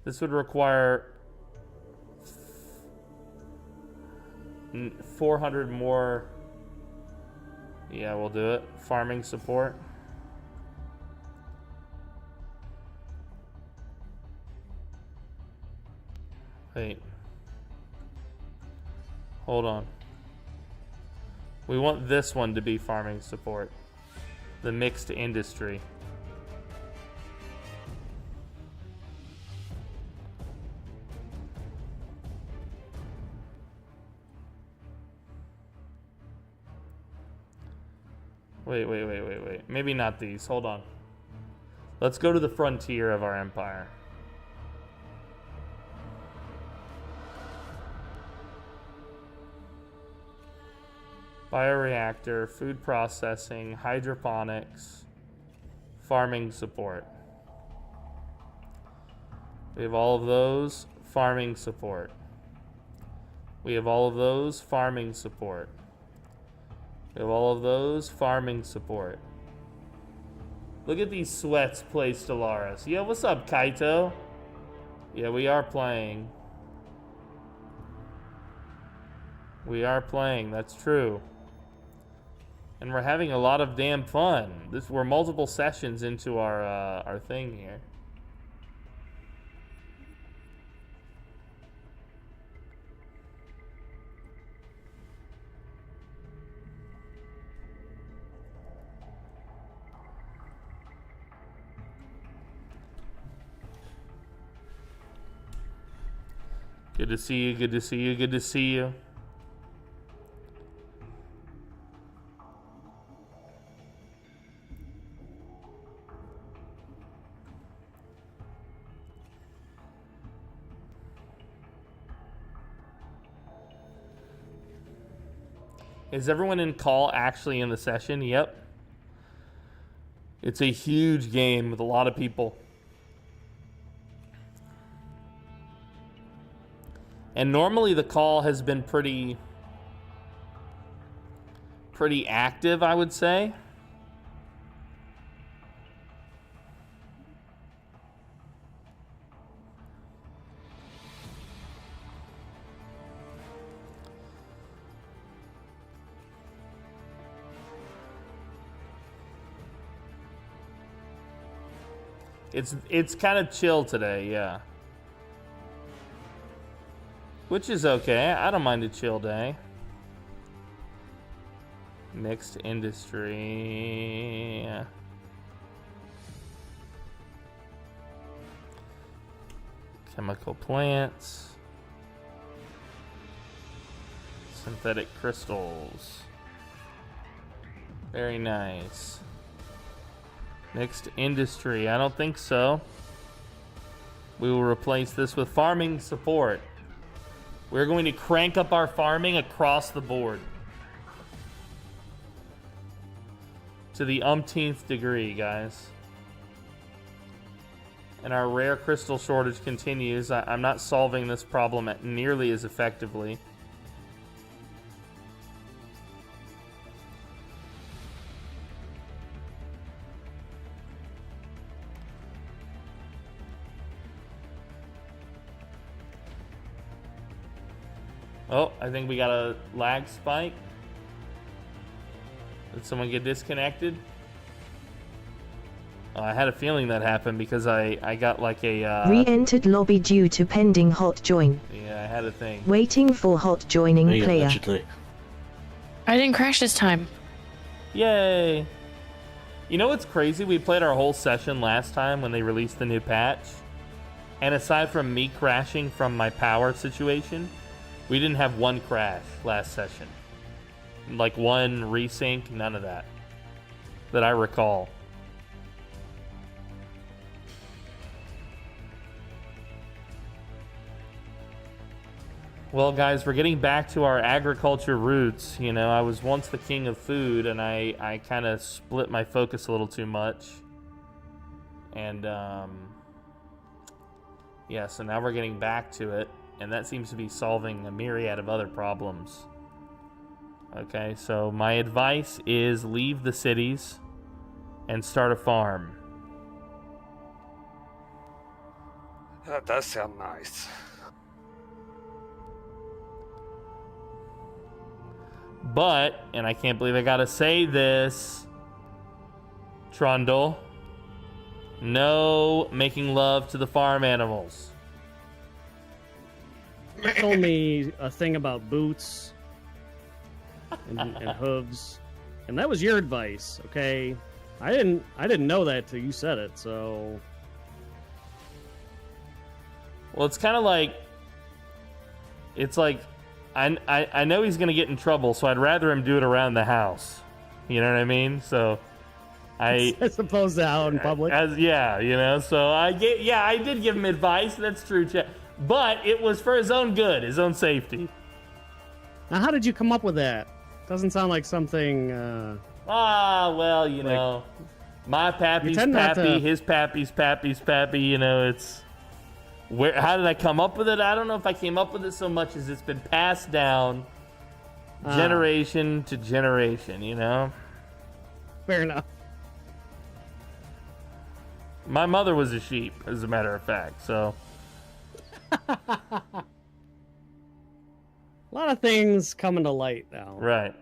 Speaker 1: This would require 400 more. Yeah, we'll do it. Farming support. Wait. Hold on. We want this one to be farming support. The mixed industry. Wait. Maybe not these. Hold on. Let's go to the frontier of our empire. Bioreactor, food processing, hydroponics, farming support. We have all of those, farming support. We have all of those, farming support. We have all of those, farming support. Look at these sweats play Stellaris. Yo, what's up, Kaito? Yeah, we are playing. We are playing, that's true. And we're having a lot of damn fun. We're multiple sessions into our thing here. Good to see you, good to see you, good to see you. Is everyone in call actually in the session? Yep. It's a huge game with a lot of people. And normally the call has been pretty active, I would say. It's kind of chill today, yeah. Which is okay. I don't mind a chill day. Mixed industry. Chemical plants. Synthetic crystals. Very nice. Next industry. I don't think so. We will replace this with farming support. We're going to crank up our farming across the board. To the umpteenth degree, guys. And our rare crystal shortage continues. I'm not solving this problem nearly as effectively. Oh, I think we got a lag spike. Did someone get disconnected? I had a feeling that happened because I got like a...
Speaker 10: Re-entered lobby due to pending hot join.
Speaker 1: Yeah, I had a thing.
Speaker 10: Waiting for hot joining player.
Speaker 9: Allegedly.
Speaker 3: I didn't crash this time.
Speaker 1: Yay! You know what's crazy? We played our whole session last time when they released the new patch. And aside from me crashing from my power situation, we didn't have one crash last session. Like one resync, none of that. That I recall. Well, guys, we're getting back to our agriculture roots. You know, I was once the king of food, and I kind of split my focus a little too much. And, yeah, so now we're getting back to it, and that seems to be solving a myriad of other problems. Okay, so my advice is leave the cities and start a farm.
Speaker 5: That does sound nice.
Speaker 1: But, and I can't believe I gotta say this, Trundle, no making love to the farm animals.
Speaker 4: You told me a thing about boots and hooves, and that was your advice, okay? I didn't know that till you said it, so...
Speaker 1: Well, it's kind of like, it's like, I know he's gonna get in trouble, so I'd rather him do it around the house. You know what I mean? So,
Speaker 4: as opposed to out in public.
Speaker 1: Yeah, you know. So I did give him advice. That's true, but it was for his own good, his own safety.
Speaker 4: Now, how did you come up with that? Doesn't sound like something.
Speaker 1: Well, you know, my pappy's pappy, his pappy's pappy's pappy. You know, it's. How did I come up with it? I don't know if I came up with it so much as it's been passed down generation to generation, you know?
Speaker 4: Fair enough.
Speaker 1: My mother was a sheep, as a matter of fact, so.
Speaker 4: A lot of things coming to light now.
Speaker 1: Right.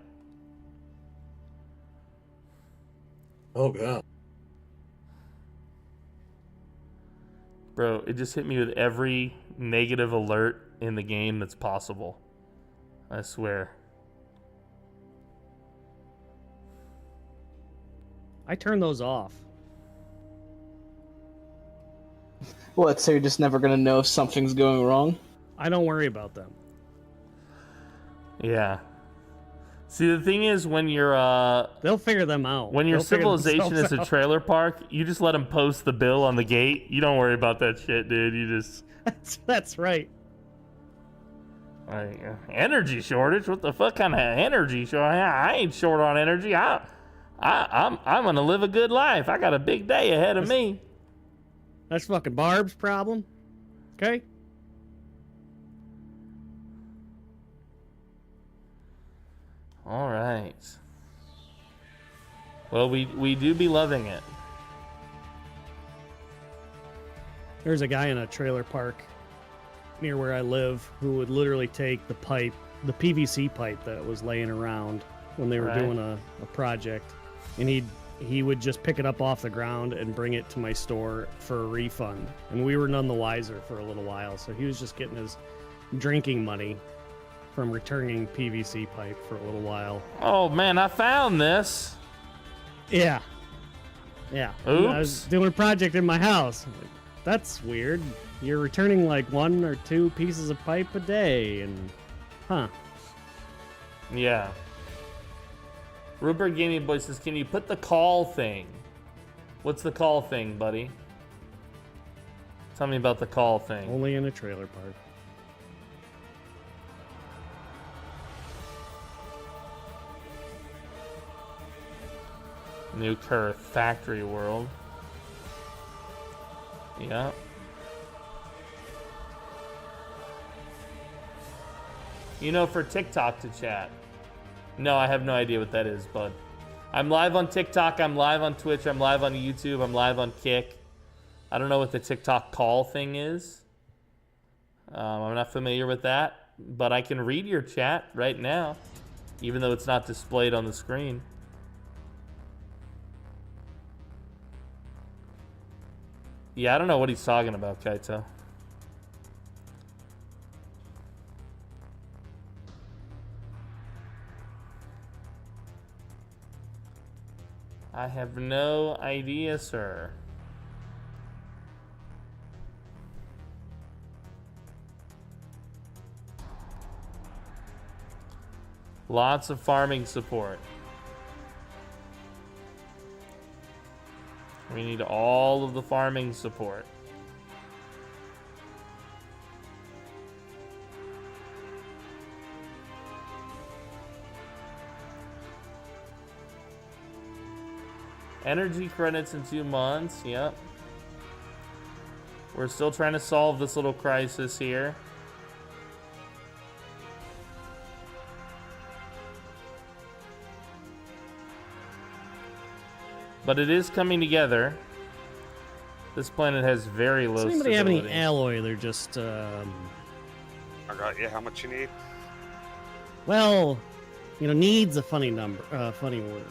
Speaker 8: Oh, God.
Speaker 1: Bro, it just hit me with every negative alert in the game that's possible. I swear.
Speaker 4: I turned those off.
Speaker 7: What, so you're just never gonna know if something's going wrong?
Speaker 4: I don't worry about them.
Speaker 1: Yeah. See, the thing is, when you're
Speaker 4: they'll figure them out.
Speaker 1: When your civilization is a trailer park, you just let them post the bill on the gate. You don't worry about that shit, dude. You just
Speaker 4: that's right.
Speaker 1: Like, energy shortage? What the fuck kind of energy shortage? I ain't short on energy. I'm gonna live a good life. I got a big day ahead of me.
Speaker 4: That's fucking Barb's problem. Okay.
Speaker 1: All right. Well, we do be loving it.
Speaker 4: There's a guy in a trailer park near where I live who would literally take the pipe, the PVC pipe that was laying around when they were doing a project, and he would just pick it up off the ground and bring it to my store for a refund. And we were none the wiser for a little while, so he was just getting his drinking money from returning PVC pipe for a little while.
Speaker 1: Oh man, I found this.
Speaker 4: Yeah.
Speaker 1: Oops.
Speaker 4: I was doing a project in my house. Like, that's weird. You're returning like 1 or 2 pieces of pipe a day, and
Speaker 1: Yeah. Rupert Gaming Boy says, can you put the call thing? What's the call thing, buddy? Tell me about the call thing.
Speaker 4: Only in a trailer park.
Speaker 1: New Kurth Factory World. Yeah. You know, for TikTok to chat. No, I have no idea what that is, bud. I'm live on TikTok, I'm live on Twitch, I'm live on YouTube, I'm live on Kick. I don't know what the TikTok call thing is. I'm not familiar with that, but I can read your chat right now, even though it's not displayed on the screen. Yeah, I don't know what he's talking about, Kaito. I have no idea, sir. Lots of farming support. We need all of the farming support. Energy credits in 2 months, yep. We're still trying to solve this little crisis here. But it is coming together. This planet has very low
Speaker 4: Does anybody have any
Speaker 1: stability.
Speaker 4: alloy? They're just,
Speaker 5: I got you. How much you need?
Speaker 4: well, you know, needs a funny number, funny word.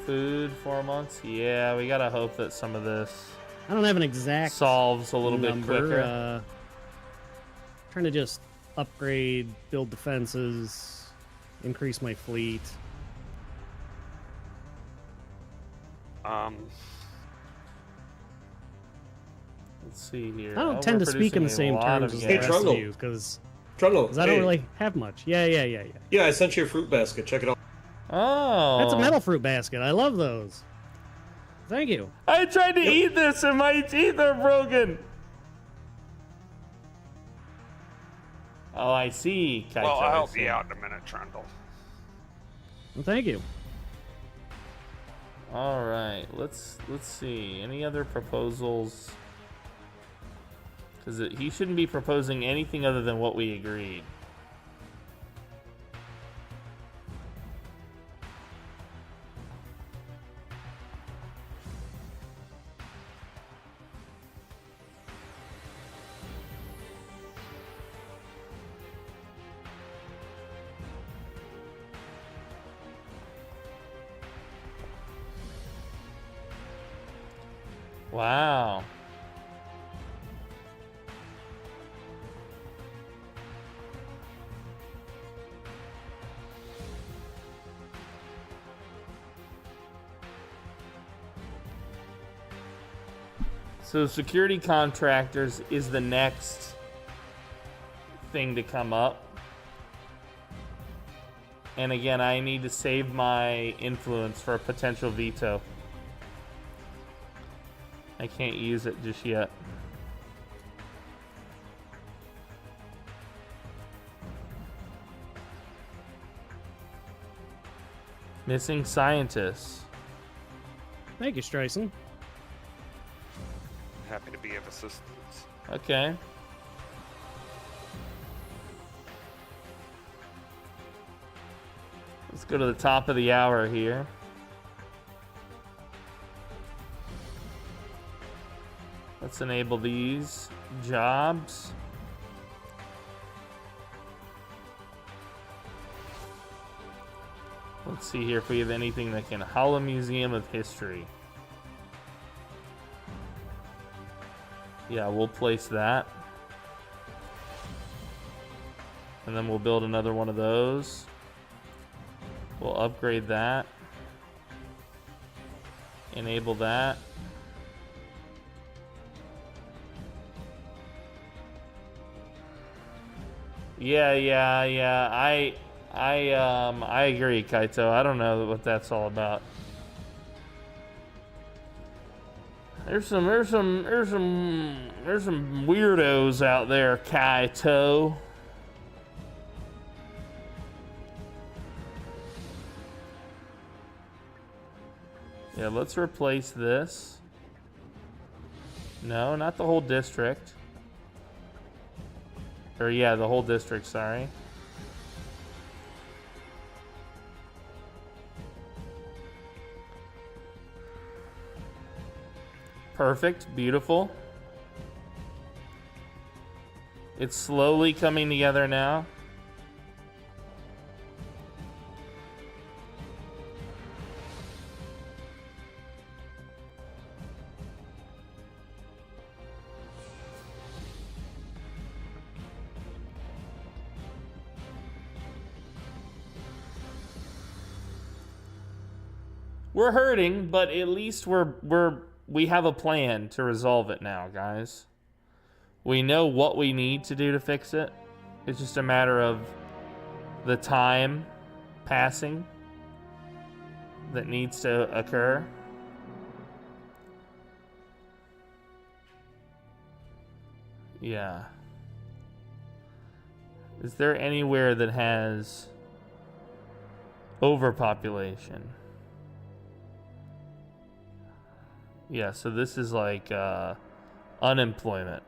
Speaker 1: Food, 4 months? Yeah, we gotta hope that some of this
Speaker 4: I don't have an exact
Speaker 1: solves a little bit
Speaker 4: number.
Speaker 1: quicker.
Speaker 4: Trying to just upgrade, build defenses, increase my fleet.
Speaker 1: Let's see here.
Speaker 4: I don't
Speaker 1: Oh,
Speaker 4: tend
Speaker 1: we're
Speaker 4: to speak in the
Speaker 1: producing a
Speaker 4: same
Speaker 1: lot
Speaker 4: terms
Speaker 1: of
Speaker 4: as the
Speaker 8: Hey,
Speaker 1: gas.
Speaker 4: rest of
Speaker 8: Trundle.
Speaker 4: you, because
Speaker 8: Trundle,
Speaker 4: I don't
Speaker 8: hey.
Speaker 4: really have much. Yeah.
Speaker 8: Yeah, I sent you a fruit basket. Check it out.
Speaker 1: Oh.
Speaker 4: That's a metal fruit basket. I love those. Thank you.
Speaker 1: I tried to eat this and my teeth are broken. Oh, I see. Kaito,
Speaker 5: Well,
Speaker 1: I
Speaker 5: I'll help
Speaker 1: see.
Speaker 5: you out in a minute, Trundle.
Speaker 4: Well, thank you.
Speaker 1: All right, let's see. Any other proposals? Because he shouldn't be proposing anything other than what we agreed. Wow. So security contractors is the next thing to come up. And again, I need to save my influence for a potential veto. I can't use it just yet. Missing scientists.
Speaker 4: Thank you, Streisand.
Speaker 5: Happy to be of assistance.
Speaker 1: Okay. Let's go to the top of the hour here. Let's enable these jobs. Let's see here if we have anything that can Hollow Museum of History. Yeah, we'll place that. And then we'll build another one of those. We'll upgrade that. Enable that. Yeah. I agree, Kaito. I don't know what that's all about. There's some weirdos out there, Kaito. Yeah, let's replace this. No, not the whole district. Or yeah, the whole district, sorry. Perfect, beautiful. It's slowly coming together now. We're hurting, but at least we have a plan to resolve it now, guys. We know what we need to do to fix it. It's just a matter of the time passing that needs to occur. Yeah. Is there anywhere that has overpopulation? Yeah, so this is like unemployment.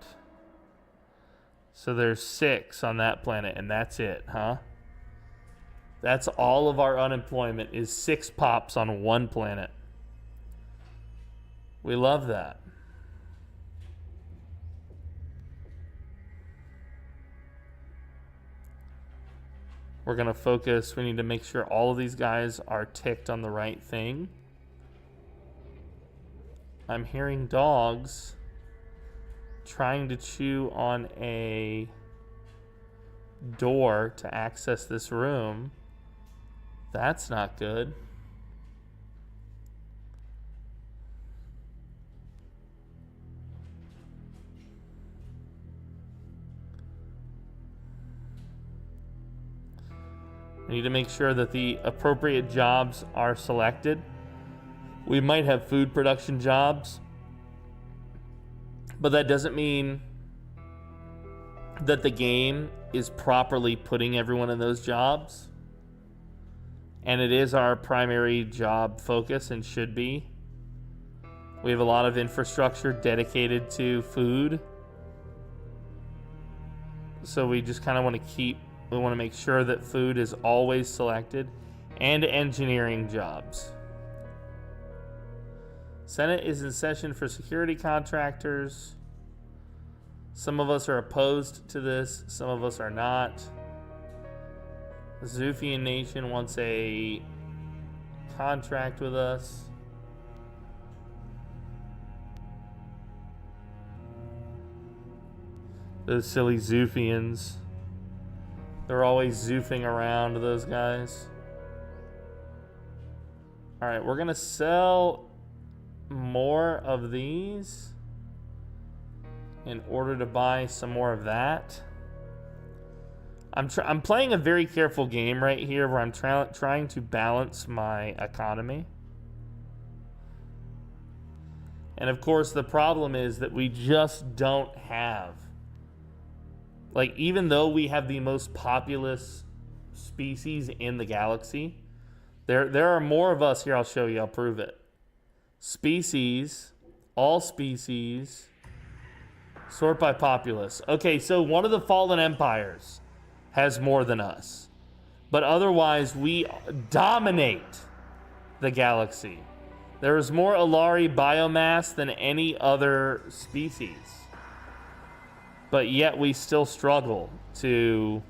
Speaker 1: So there's 6 on that planet, and that's it, huh? That's all of our unemployment is 6 pops on one planet. We love that. We're going to focus. We need to make sure all of these guys are ticked on the right thing. I'm hearing dogs trying to chew on a door to access this room. That's not good. We need to make sure that the appropriate jobs are selected. We might have food production jobs, but that doesn't mean that the game is properly putting everyone in those jobs. And it is our primary job focus and should be. We have a lot of infrastructure dedicated to food. So we just kind of want to make sure that food is always selected, and engineering jobs. Senate is in session for security contractors. Some of us are opposed to this, some of us are not. The Zoofian Nation wants a contract with us. Those silly Zoofians. They're always zoofing around, those guys. Alright, we're gonna sell more of these in order to buy some more of that. I'm playing a very careful game right here where I'm trying to balance my economy. And of course the problem is that we just don't have, like, even though we have the most populous species in the galaxy, there are more of us here. I'll show you, I'll prove it. Species, all species, sort by populace. Okay, so one of the fallen empires has more than us, but otherwise we dominate the galaxy. There is more Alari biomass than any other species, but yet we still struggle to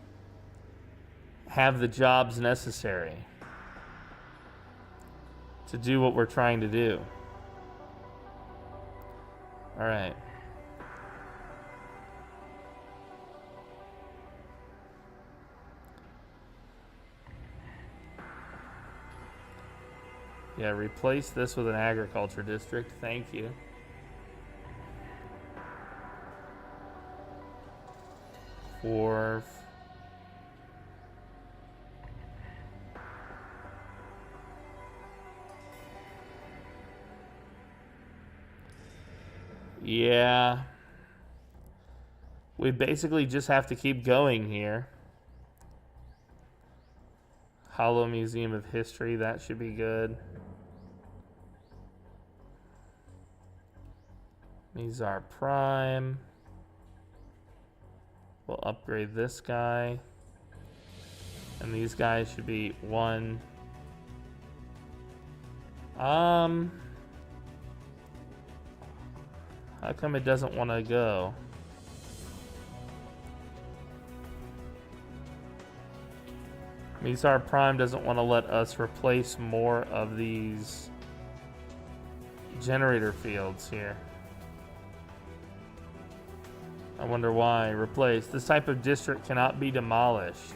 Speaker 1: have the jobs necessary to do what we're trying to do. All right. Yeah, replace this with an agriculture district. Thank you. Yeah. We basically just have to keep going here. Hollow Museum of History, that should be good. Mizar Prime. We'll upgrade this guy. And these guys should be 1. How come it doesn't want to go? Mizar Prime doesn't want to let us replace more of these generator fields here. I wonder why. Replace. This type of district cannot be demolished.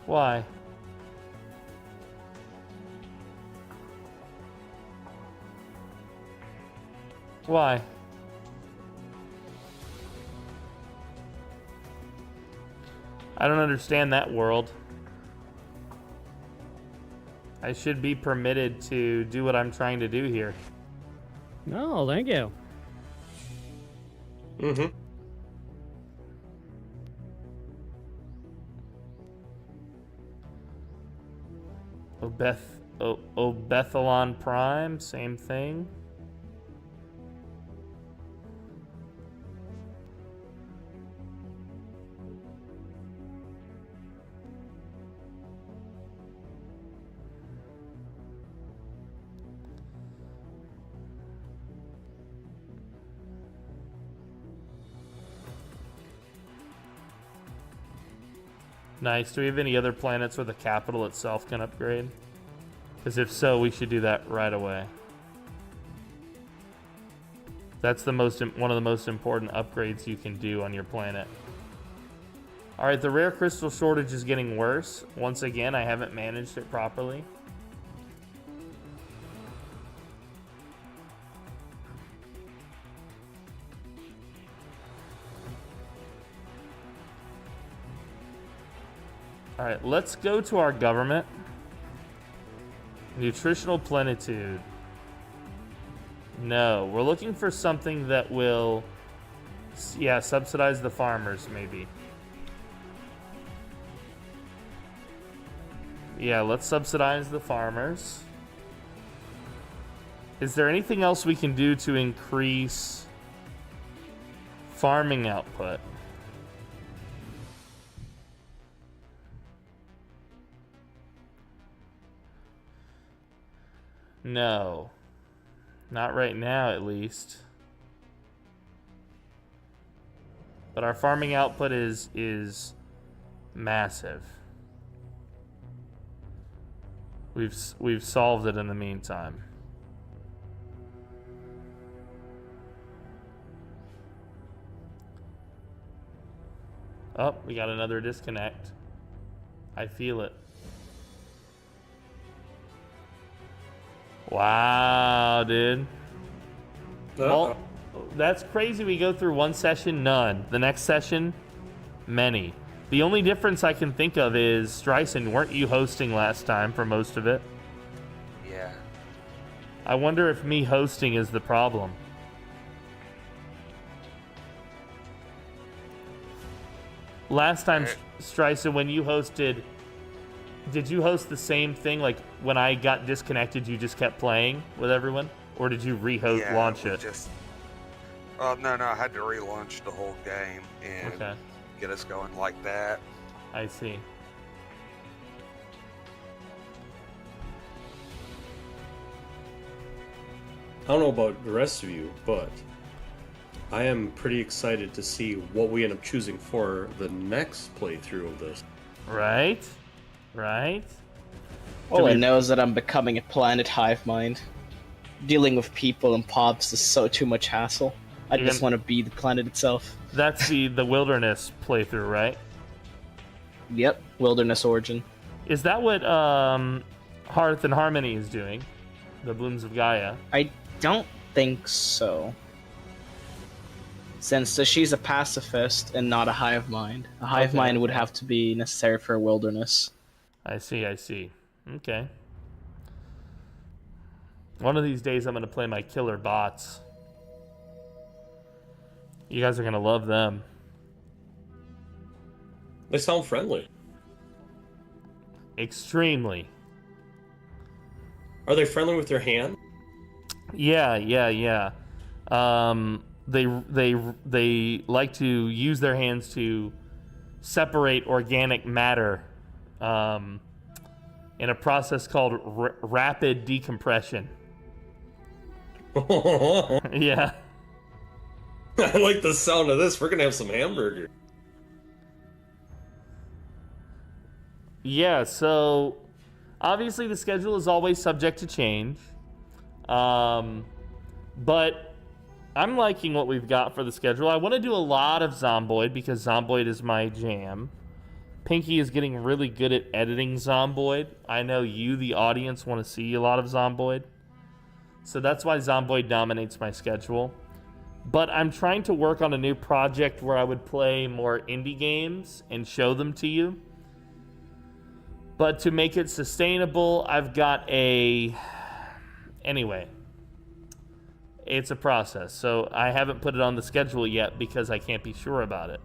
Speaker 1: Why? Why? I don't understand that world. I should be permitted to do what I'm trying to do here.
Speaker 4: No, thank you.
Speaker 8: Mm-hmm.
Speaker 1: Obethalon Prime, same thing. Nice. Do we have any other planets where the capital itself can upgrade? Because if so, we should do that right away. That's one of the most important upgrades you can do on your planet. Alright, the rare crystal shortage is getting worse. Once again, I haven't managed it properly. Alright, let's go to our government. Nutritional plenitude. No, we're looking for something that will, yeah, subsidize the farmers, maybe. Yeah, let's subsidize the farmers. Is there anything else we can do to increase farming output? No. Not right now, at least. But our farming output is massive. We've solved it in the meantime. Oh, we got another disconnect. I feel it. Wow, dude. Well, that's crazy. We go through one session, none. The next session, many. The only difference I can think of is, Stryson, weren't you hosting last time for most of it?
Speaker 5: Yeah.
Speaker 1: I wonder if me hosting is the problem. Last time, Stryson, when you hosted, did you host the same thing? Like, when I got disconnected, you just kept playing with everyone? Or did you launch it?
Speaker 5: No, I had to relaunch the whole game and get us going like that.
Speaker 1: I see.
Speaker 8: I don't know about the rest of you, but I am pretty excited to see what we end up choosing for the next playthrough of this.
Speaker 1: Right?
Speaker 7: All I know is that I'm becoming a planet hive mind. Dealing with people and pobs is too much hassle. I just want to be the planet itself.
Speaker 1: That's the wilderness playthrough, right?
Speaker 7: Yep, wilderness origin.
Speaker 1: Is that what Hearth and Harmony is doing? The Blooms of Gaia?
Speaker 7: I don't think so. Since she's a pacifist and not a hive mind. A hive mind would have to be necessary for a wilderness.
Speaker 1: I see. Okay. One of these days I'm going to play my killer bots. You guys are going to love them.
Speaker 8: They sound friendly.
Speaker 1: Extremely.
Speaker 8: Are they friendly with their hand?
Speaker 1: Yeah. They like to use their hands to separate organic matter in a process called rapid decompression. Yeah.
Speaker 8: I like the sound of this. We're gonna have some hamburger.
Speaker 1: Yeah, so obviously the schedule is always subject to change. But I'm liking what we've got for the schedule. I want to do a lot of Zomboid because Zomboid is my jam. Pinky is getting really good at editing Zomboid. I know you, the audience, want to see a lot of Zomboid. So that's why Zomboid dominates my schedule. But I'm trying to work on a new project where I would play more indie games and show them to you. But to make it sustainable, I've got Anyway, it's a process. So I haven't put it on the schedule yet because I can't be sure about it.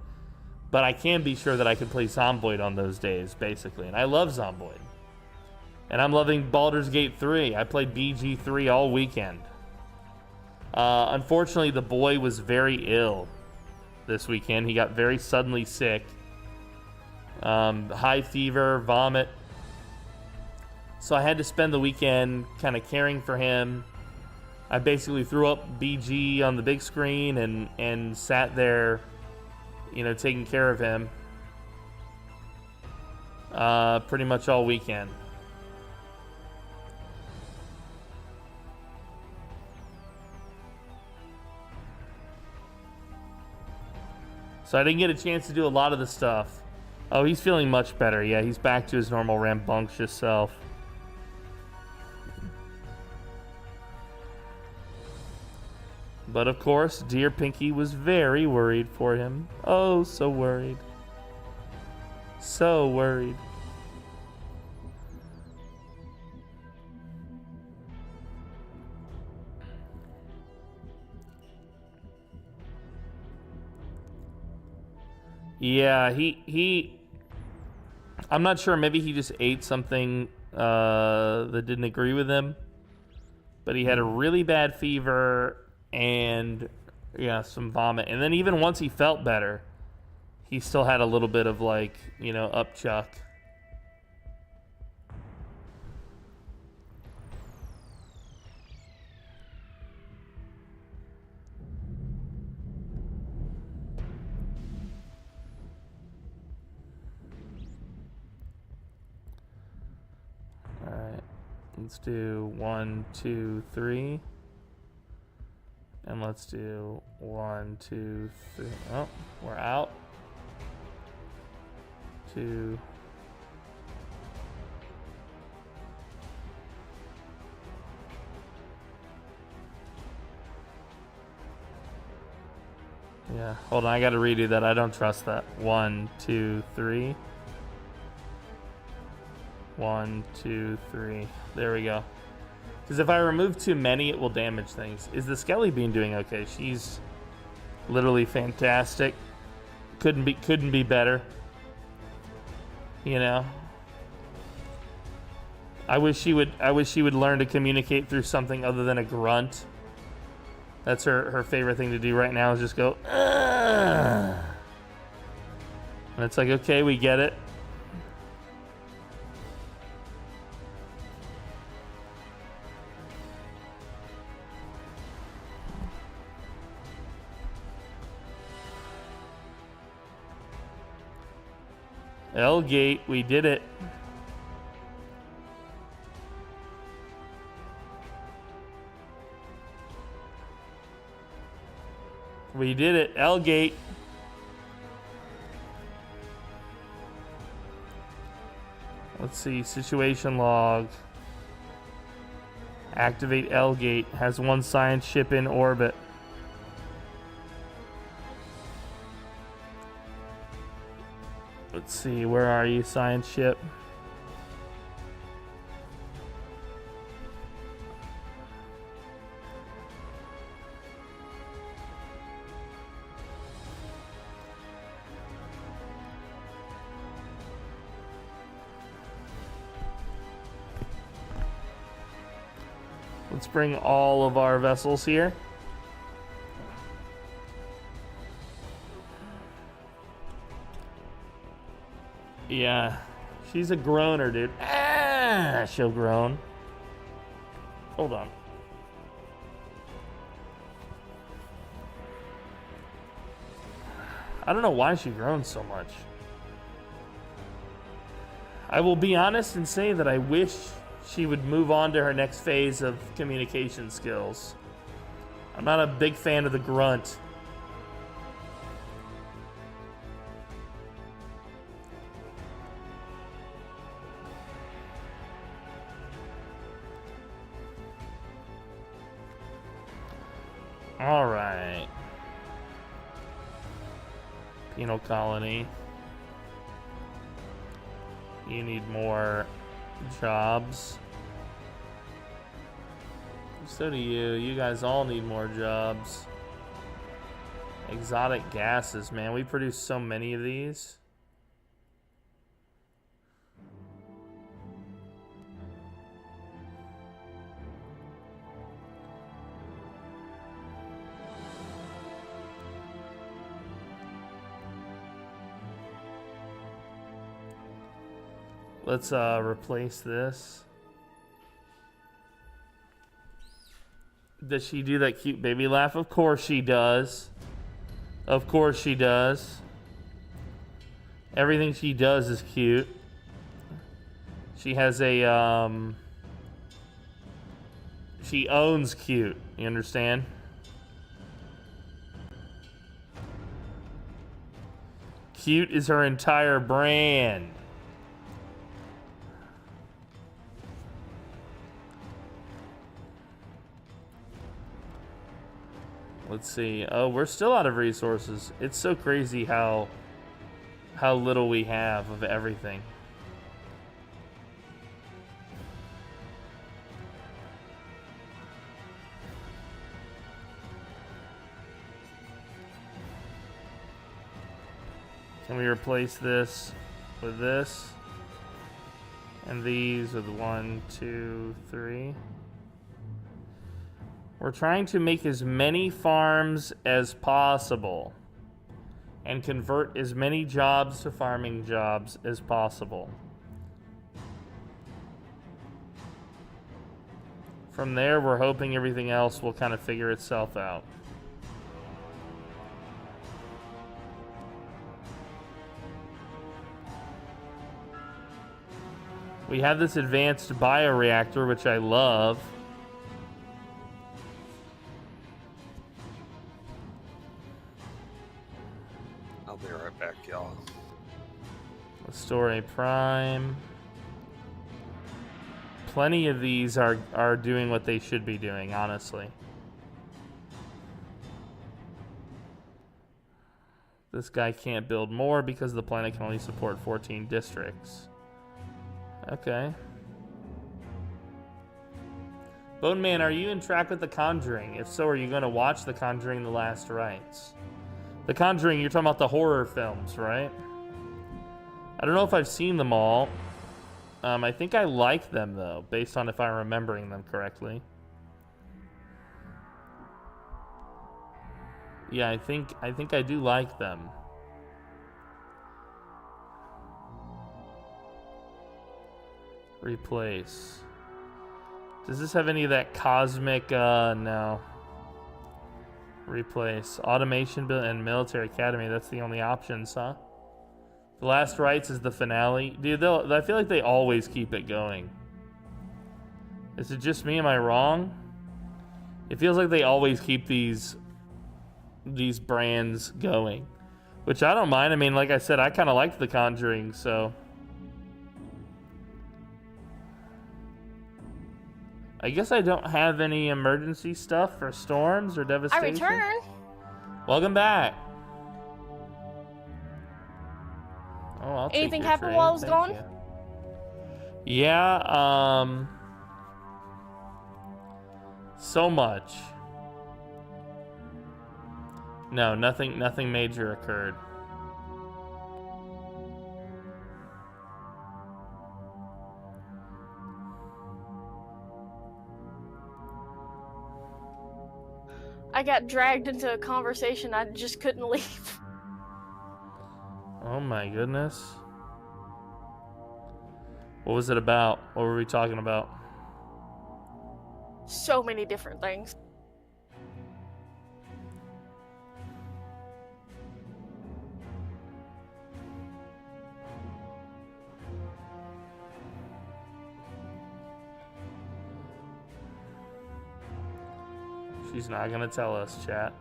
Speaker 1: But I can be sure that I can play Zomboid on those days, basically. And I love Zomboid. And I'm loving Baldur's Gate 3. I played BG3 all weekend. Unfortunately, the boy was very ill this weekend. He got very suddenly sick. High fever, vomit. So I had to spend the weekend kind of caring for him. I basically threw up BG on the big screen and sat there, you know, taking care of him pretty much all weekend. So I didn't get a chance to do a lot of the stuff. Oh, he's feeling much better. Yeah, he's back to his normal rambunctious self. But of course, dear Pinky was very worried for him. Oh, so worried. So worried. Yeah, he I'm not sure, maybe he just ate something that didn't agree with him. But he had a really bad fever and yeah, some vomit. And then even once he felt better, he still had a little bit of like, you know, upchuck. Alright, let's do 1, 2, 3. And let's do 1, 2, 3. Oh, we're out. 2. Yeah, hold on, I gotta redo that. I don't trust that. 1, 2, 3. 1, 2, 3. There we go. Because if I remove too many, it will damage things. Is the Skelly Bean doing okay? She's literally fantastic. Couldn't be better. You know. I wish she would learn to communicate through something other than a grunt. That's her favorite thing to do right now is just go, ugh. And it's like, okay, we get it. L-Gate, we did it. We did it, L-Gate. Let's see, situation log. Activate L-Gate, has 1 science ship in orbit. Let's see, where are you, science ship? Let's bring all of our vessels here. Yeah, she's a groaner, dude. Ah, she'll groan. Hold on. I don't know why she groans so much. I will be honest and say that I wish she would move on to her next phase of communication skills. I'm not a big fan of the grunt. All right. Penal colony. You need more jobs. So do you. You guys all need more jobs. Exotic gases, man. We produce so many of these. Let's replace this. Does she do that cute baby laugh? Of course she does. Of course she does. Everything she does is cute. She has a she owns cute. You understand? Cute is her entire brand. Let's see. Oh, we're still out of resources. It's so crazy how little we have of everything. Can we replace this with this? And these with 1, 2, 3. We're trying to make as many farms as possible and convert as many jobs to farming jobs as possible. From there, we're hoping everything else will kind of figure itself out. We have this advanced bioreactor, which I love.
Speaker 5: I'll be right back, y'all.
Speaker 1: Story Prime. Plenty of these are doing what they should be doing, honestly. This guy can't build more because the planet can only support 14 districts. Okay. Bone Man, are you in track with The Conjuring? If so, are you going to watch The Conjuring: The Last Rites? The Conjuring, you're talking about the horror films, right? I don't know if I've seen them all. I think I like them, though, based on if I'm remembering them correctly. Yeah, I think I do like them. Replace. Does this have any of that cosmic, no. Replace. Automation build and military academy, that's the only options, huh? The Last Rites is the finale. Dude, I feel like they always keep it going. Is it just me? Am I wrong? It feels like they always keep these brands going, which I don't mind. I mean, like I said, I kind of liked The Conjuring, so I guess I don't have any emergency stuff for storms or devastation.
Speaker 2: I return.
Speaker 1: Welcome back. Oh, I'll take
Speaker 2: Anything
Speaker 1: your
Speaker 2: happen
Speaker 1: trade.
Speaker 2: while I was
Speaker 1: Thank
Speaker 2: gone?
Speaker 1: you. Yeah, so much. No, nothing major occurred.
Speaker 2: I got dragged into a conversation I just couldn't leave.
Speaker 1: Oh my goodness. What was it about? What were we talking about?
Speaker 2: So many different things.
Speaker 1: She's not gonna tell us, chat.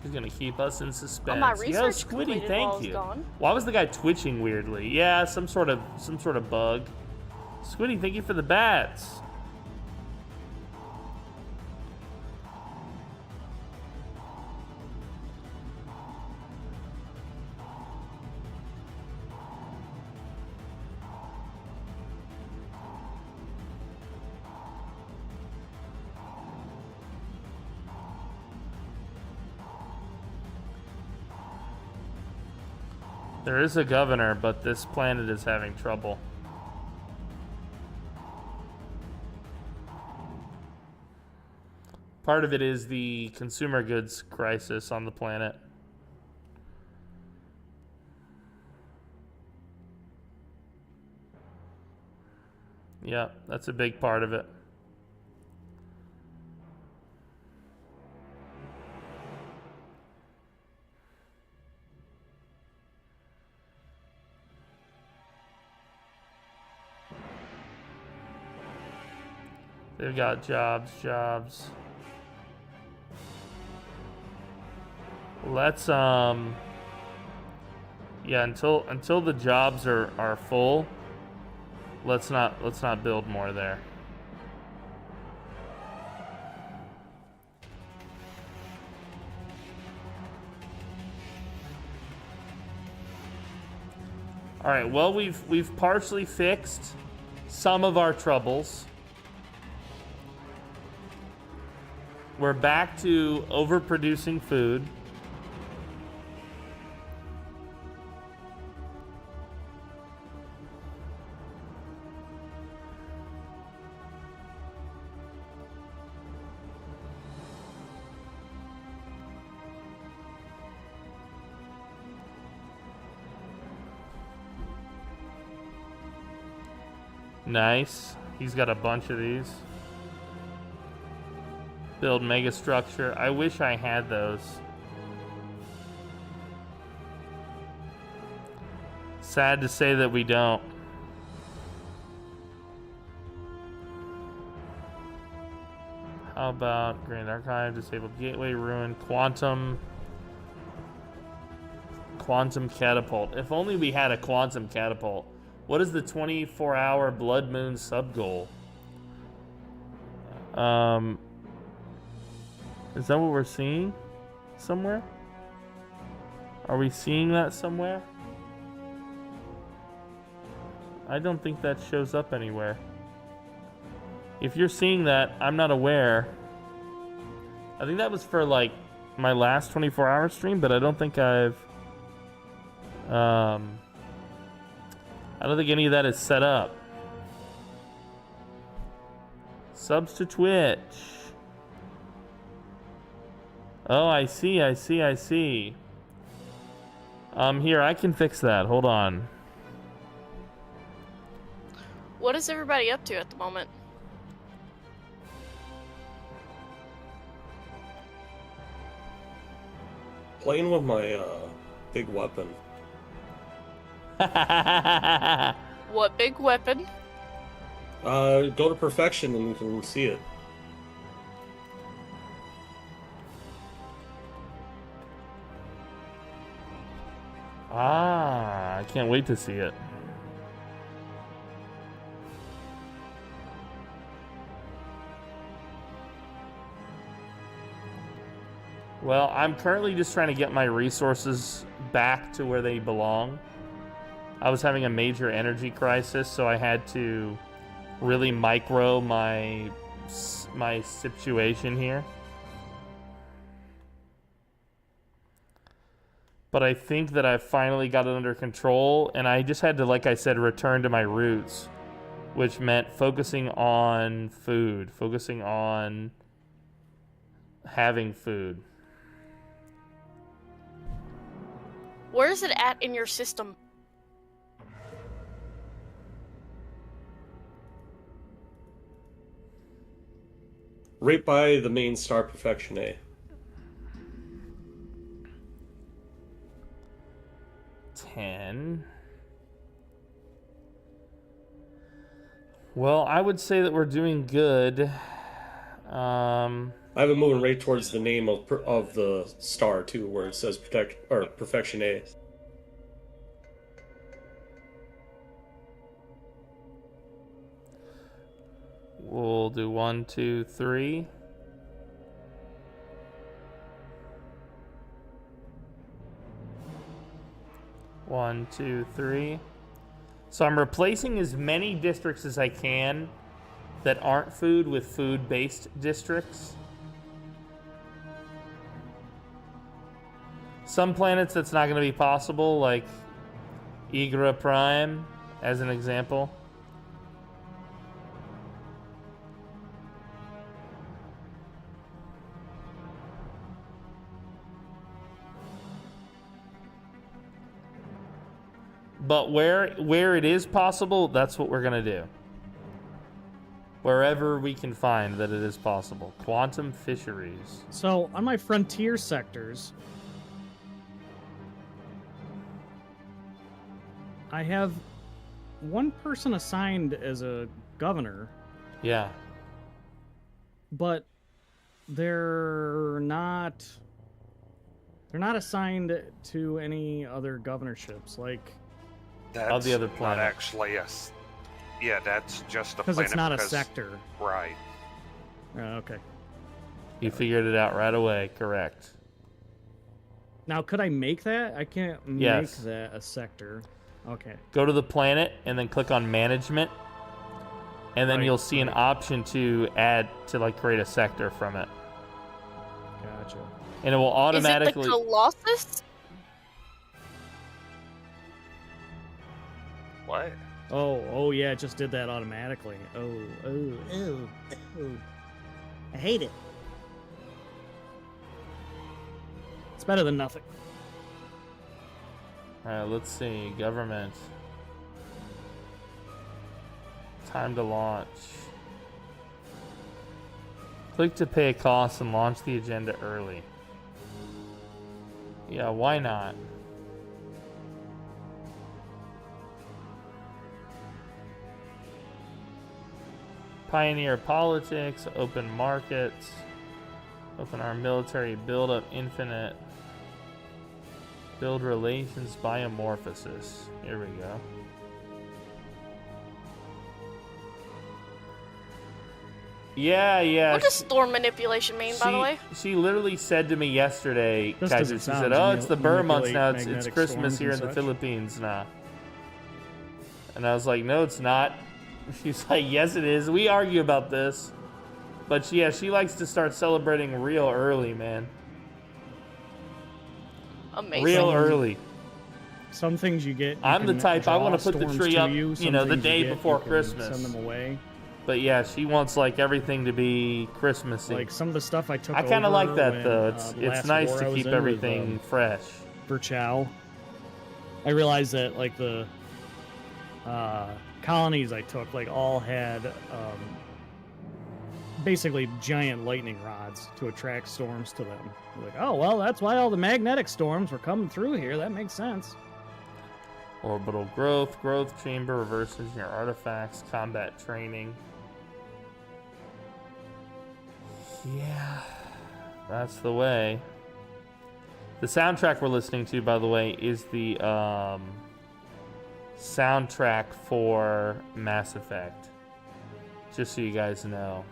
Speaker 1: She's gonna keep us in suspense.
Speaker 2: My
Speaker 1: Yo,
Speaker 2: research
Speaker 1: Squiddy,
Speaker 2: completed while I
Speaker 1: thank
Speaker 2: was
Speaker 1: you.
Speaker 2: gone.
Speaker 1: Why was the guy twitching weirdly? Yeah, some sort of bug. Squiddy, thank you for the bats. There is a governor, but this planet is having trouble. Part of it is the consumer goods crisis on the planet. Yeah, that's a big part of it. They've got jobs. Let's yeah, until the jobs are full, let's not build more there. All right, well, we've partially fixed some of our troubles. We're back to overproducing food. Nice. He's got a bunch of these. Build mega structure. I wish I had those. Sad to say that we don't. How about Grand Archive, disabled gateway, ruin, quantum catapult. If only we had a quantum catapult. What is the 24-hour Blood Moon sub goal? Is that what we're seeing somewhere? Are we seeing that somewhere? I don't think that shows up anywhere. If you're seeing that, I'm not aware. I think that was for like my last 24-hour stream, but I don't think I've I don't think any of that is set up. Subs to Twitch. Oh, I see. Here, I can fix that. Hold on.
Speaker 2: What is everybody up to at the moment?
Speaker 8: Playing with my big weapon.
Speaker 2: What big weapon?
Speaker 8: Go to perfection and you can see it.
Speaker 1: Ah, I can't wait to see it. Well, I'm currently just trying to get my resources back to where they belong. I was having a major energy crisis, so I had to really micro my situation here. But I think that I finally got it under control, and I just had to, like I said, return to my roots, which meant focusing on food, focusing on having food.
Speaker 2: Where is it at in your system?
Speaker 8: Right by the main star Perfection A.
Speaker 1: 10. Well, I would say that we're doing good.
Speaker 8: I have it moving right towards the name of the star too, where it says Perfection A.
Speaker 1: We'll do 1, 2, 3. One, 2, 3. So I'm replacing as many districts as I can that aren't food with food-based districts. Some planets that's not going to be possible, like Igra Prime, as an example. But where it is possible, that's what we're going to do. Wherever we can find that it is possible. Quantum fisheries.
Speaker 4: So, on my frontier sectors, I have one person assigned as a governor.
Speaker 1: Yeah.
Speaker 4: But they're not assigned to any other governorships, like...
Speaker 5: That's
Speaker 1: the other planet.
Speaker 5: Not actually, yes. Yeah, that's just a planet.
Speaker 4: Because it's not a sector.
Speaker 5: Right.
Speaker 4: Okay.
Speaker 1: You figured it out right away, correct.
Speaker 4: Now, could I make that? I can't make that a sector. Okay.
Speaker 1: Go to the planet and then click on management. And then you'll see an option to add, to like create a sector from it.
Speaker 4: Gotcha.
Speaker 1: And it will automatically...
Speaker 2: Is it the Colossus?
Speaker 5: What?
Speaker 4: Oh yeah, it just did that automatically. Oh. I hate it. It's better than nothing.
Speaker 1: Alright, let's see. Government. Time to launch. Click to pay a cost and launch the agenda early. Yeah, why not? Pioneer politics, open markets, open our military, build up infinite, build relations, biomorphosis. Here we go. Yeah.
Speaker 2: What does storm manipulation mean, by the way?
Speaker 1: She literally said to me yesterday, Kaiser, she said, oh, it's the Burr months now. It's Christmas here in the Philippines now. And I was like, no, it's not. She's like, yes, it is. We argue about this. But yeah, she likes to start celebrating real early, man.
Speaker 2: Amazing.
Speaker 1: Real early.
Speaker 4: Some things you get.
Speaker 1: I'm the type, I want to put the tree up, you know, the day before Christmas.
Speaker 4: Send them away.
Speaker 1: But yeah, she wants like everything to be Christmassy.
Speaker 4: Like some of the stuff I took
Speaker 1: I kind of
Speaker 4: over
Speaker 1: like that
Speaker 4: when,
Speaker 1: though. It's nice to keep everything fresh.
Speaker 4: For Chow, I realized that like the colonies I took like all had basically giant lightning rods to attract storms to them. Like, oh well, that's why all the magnetic storms were coming through here. That makes sense.
Speaker 1: Orbital growth chamber reverses your artifacts, combat training. Yeah, that's the way. The soundtrack we're listening to, by the way, is the soundtrack for Mass Effect. Just so you guys know.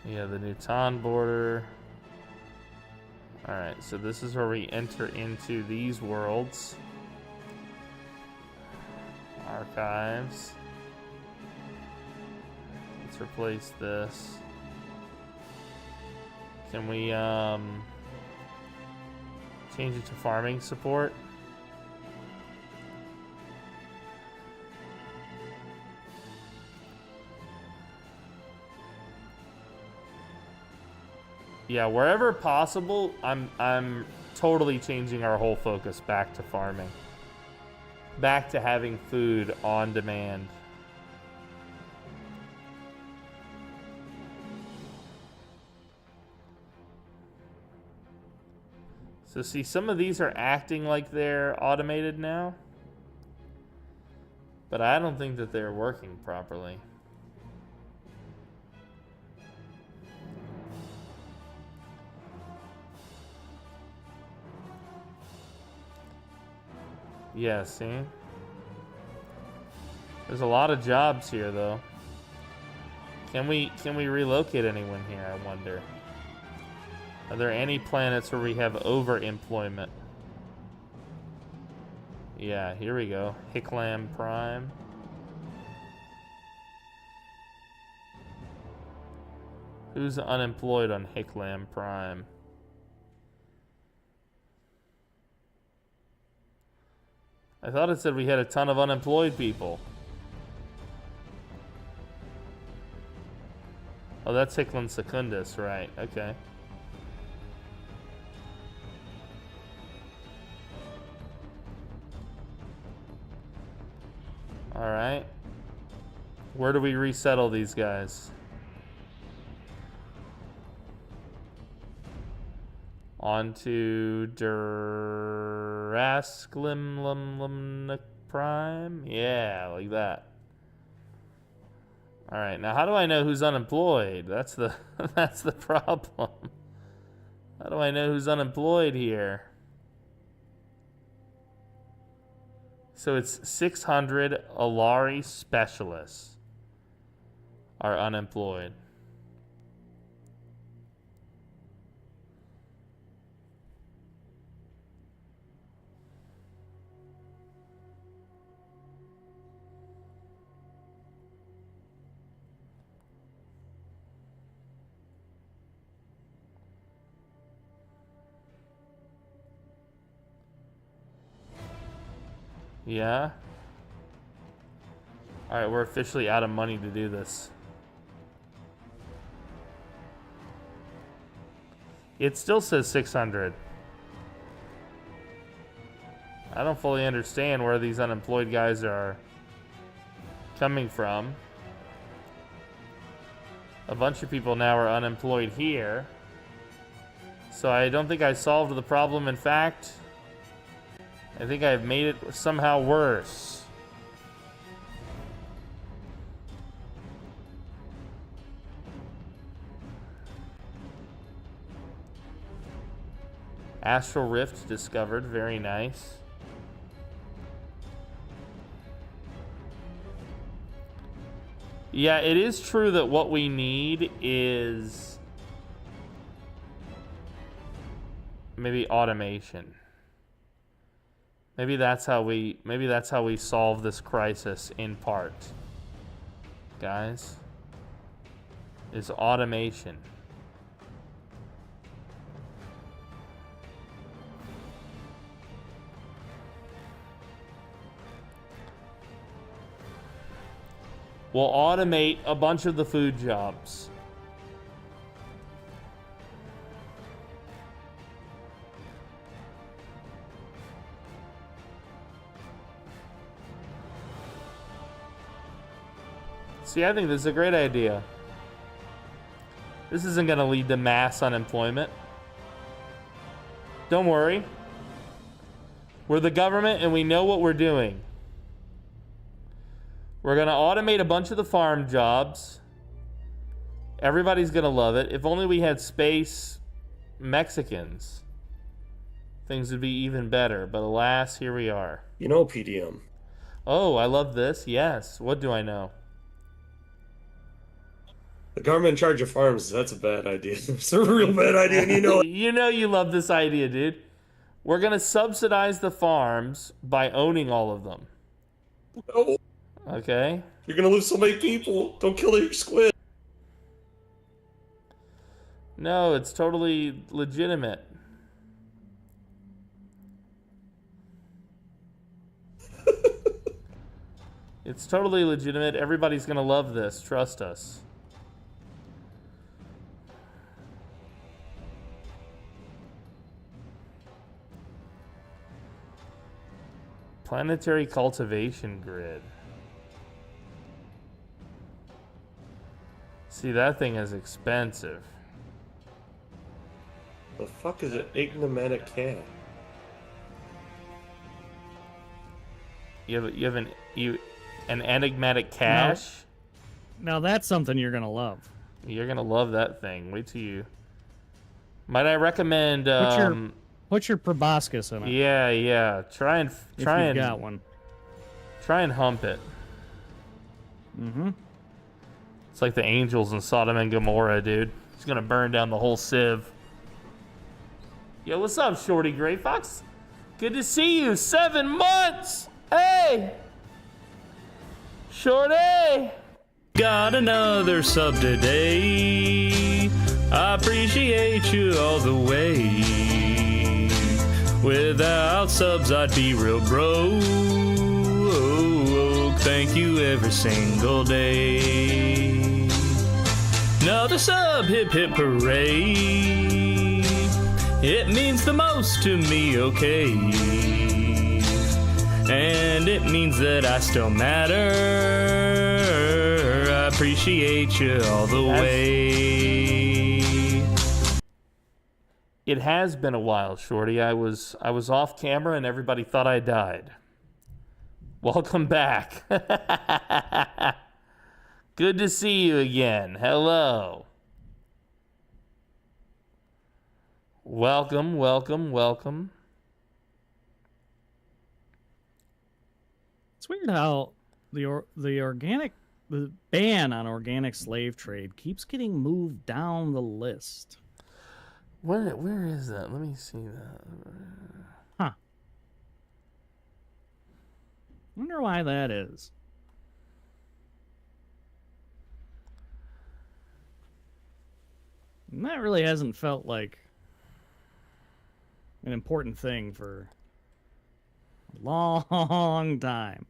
Speaker 1: Yeah, the Newton border. Alright, so this is where we enter into these worlds. Archives. Let's replace this. Can we change it to farming support? Yeah, wherever possible, I'm totally changing our whole focus back to farming. Back to having food on demand. So see, some of these are acting like they're automated now. But I don't think that they're working properly. Yeah, see? There's a lot of jobs here, though. Can we relocate anyone here, I wonder? Are there any planets where we have overemployment? Yeah, here we go. Hicklam Prime. Who's unemployed on Hicklam Prime? I thought it said we had a ton of unemployed people. Oh, that's Hicklam Secundus, right. Okay. Alright. Where do we resettle these guys? Onto Durasclim Prime? Yeah, like that. Alright, now how do I know who's unemployed? That's the that's the problem. How do I know who's unemployed here? So it's 600 Alari specialists are unemployed. Yeah. Alright, we're officially out of money to do this. It still says 600. I don't fully understand where these unemployed guys are coming from. A bunch of people now are unemployed here. So I don't think I solved the problem. In fact, I think I've made it somehow worse. Astral Rift discovered. Very nice. Yeah, it is true that what we need is maybe automation. Maybe that's how we solve this crisis in part. Guys, is automation. We'll automate a bunch of the food jobs. See, I think this is a great idea. This isn't going to lead to mass unemployment. Don't worry. We're the government and we know what we're doing. We're going to automate a bunch of the farm jobs. Everybody's going to love it. If only we had space Mexicans, things would be even better. But alas, here we are.
Speaker 8: You know PDM.
Speaker 1: Oh, I love this. Yes. What do I know?
Speaker 8: The government in charge of farms, that's a bad idea. It's a real bad idea, and you know it.
Speaker 1: You know you love this idea, dude. We're going to subsidize the farms by owning all of them.
Speaker 8: No.
Speaker 1: Okay.
Speaker 8: You're going to lose so many people. Don't kill your squid.
Speaker 1: No, it's totally legitimate. It's totally legitimate. Everybody's going to love this. Trust us. Planetary cultivation grid. See, that thing is expensive.
Speaker 8: The fuck is an enigmatic cat?
Speaker 1: You have an enigmatic cache?
Speaker 4: Now that's something you're gonna love.
Speaker 1: You're gonna love that thing. Wait till you. Might I recommend?
Speaker 4: Put your proboscis in it.
Speaker 1: Yeah. Try and
Speaker 4: got one.
Speaker 1: Try and hump it.
Speaker 4: Mm-hmm.
Speaker 1: It's like the angels in Sodom and Gomorrah, dude. It's gonna burn down the whole sieve. Yo, what's up, Shorty Gray Fox? Good to see you. 7 months. Hey, Shorty.
Speaker 11: Got another sub today. I appreciate you all the way. Without subs, I'd be real broke. Thank you every single day. Another sub, hip hip hooray. It means the most to me, okay. And it means that I still matter. I appreciate you all the way.
Speaker 1: It has been a while, Shorty. I was off camera and everybody thought I died. Welcome back. Good to see you again. Hello. Welcome.
Speaker 4: It's weird how the ban on organic slave trade keeps getting moved down the list.
Speaker 1: Where is that? Let me see that.
Speaker 4: Huh. Wonder why that is. And that really hasn't felt like an important thing for a long time.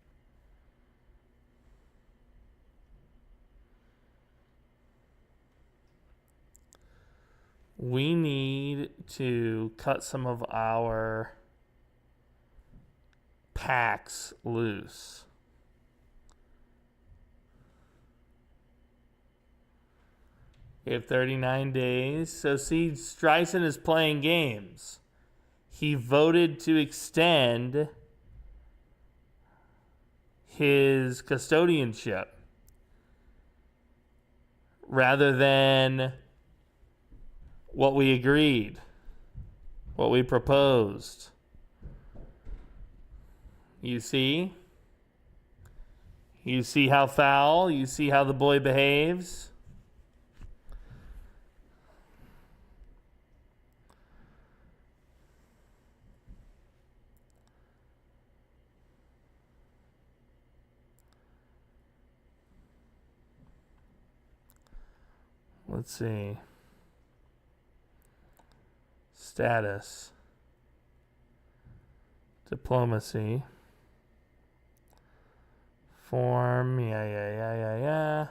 Speaker 1: We need to cut some of our packs loose. We have 39 days. So see, Streisand is playing games. He voted to extend his custodianship rather than what we agreed, what we proposed. You see? You see how foul? You see how the boy behaves? Let's see. Status. Diplomacy. Form. Yeah.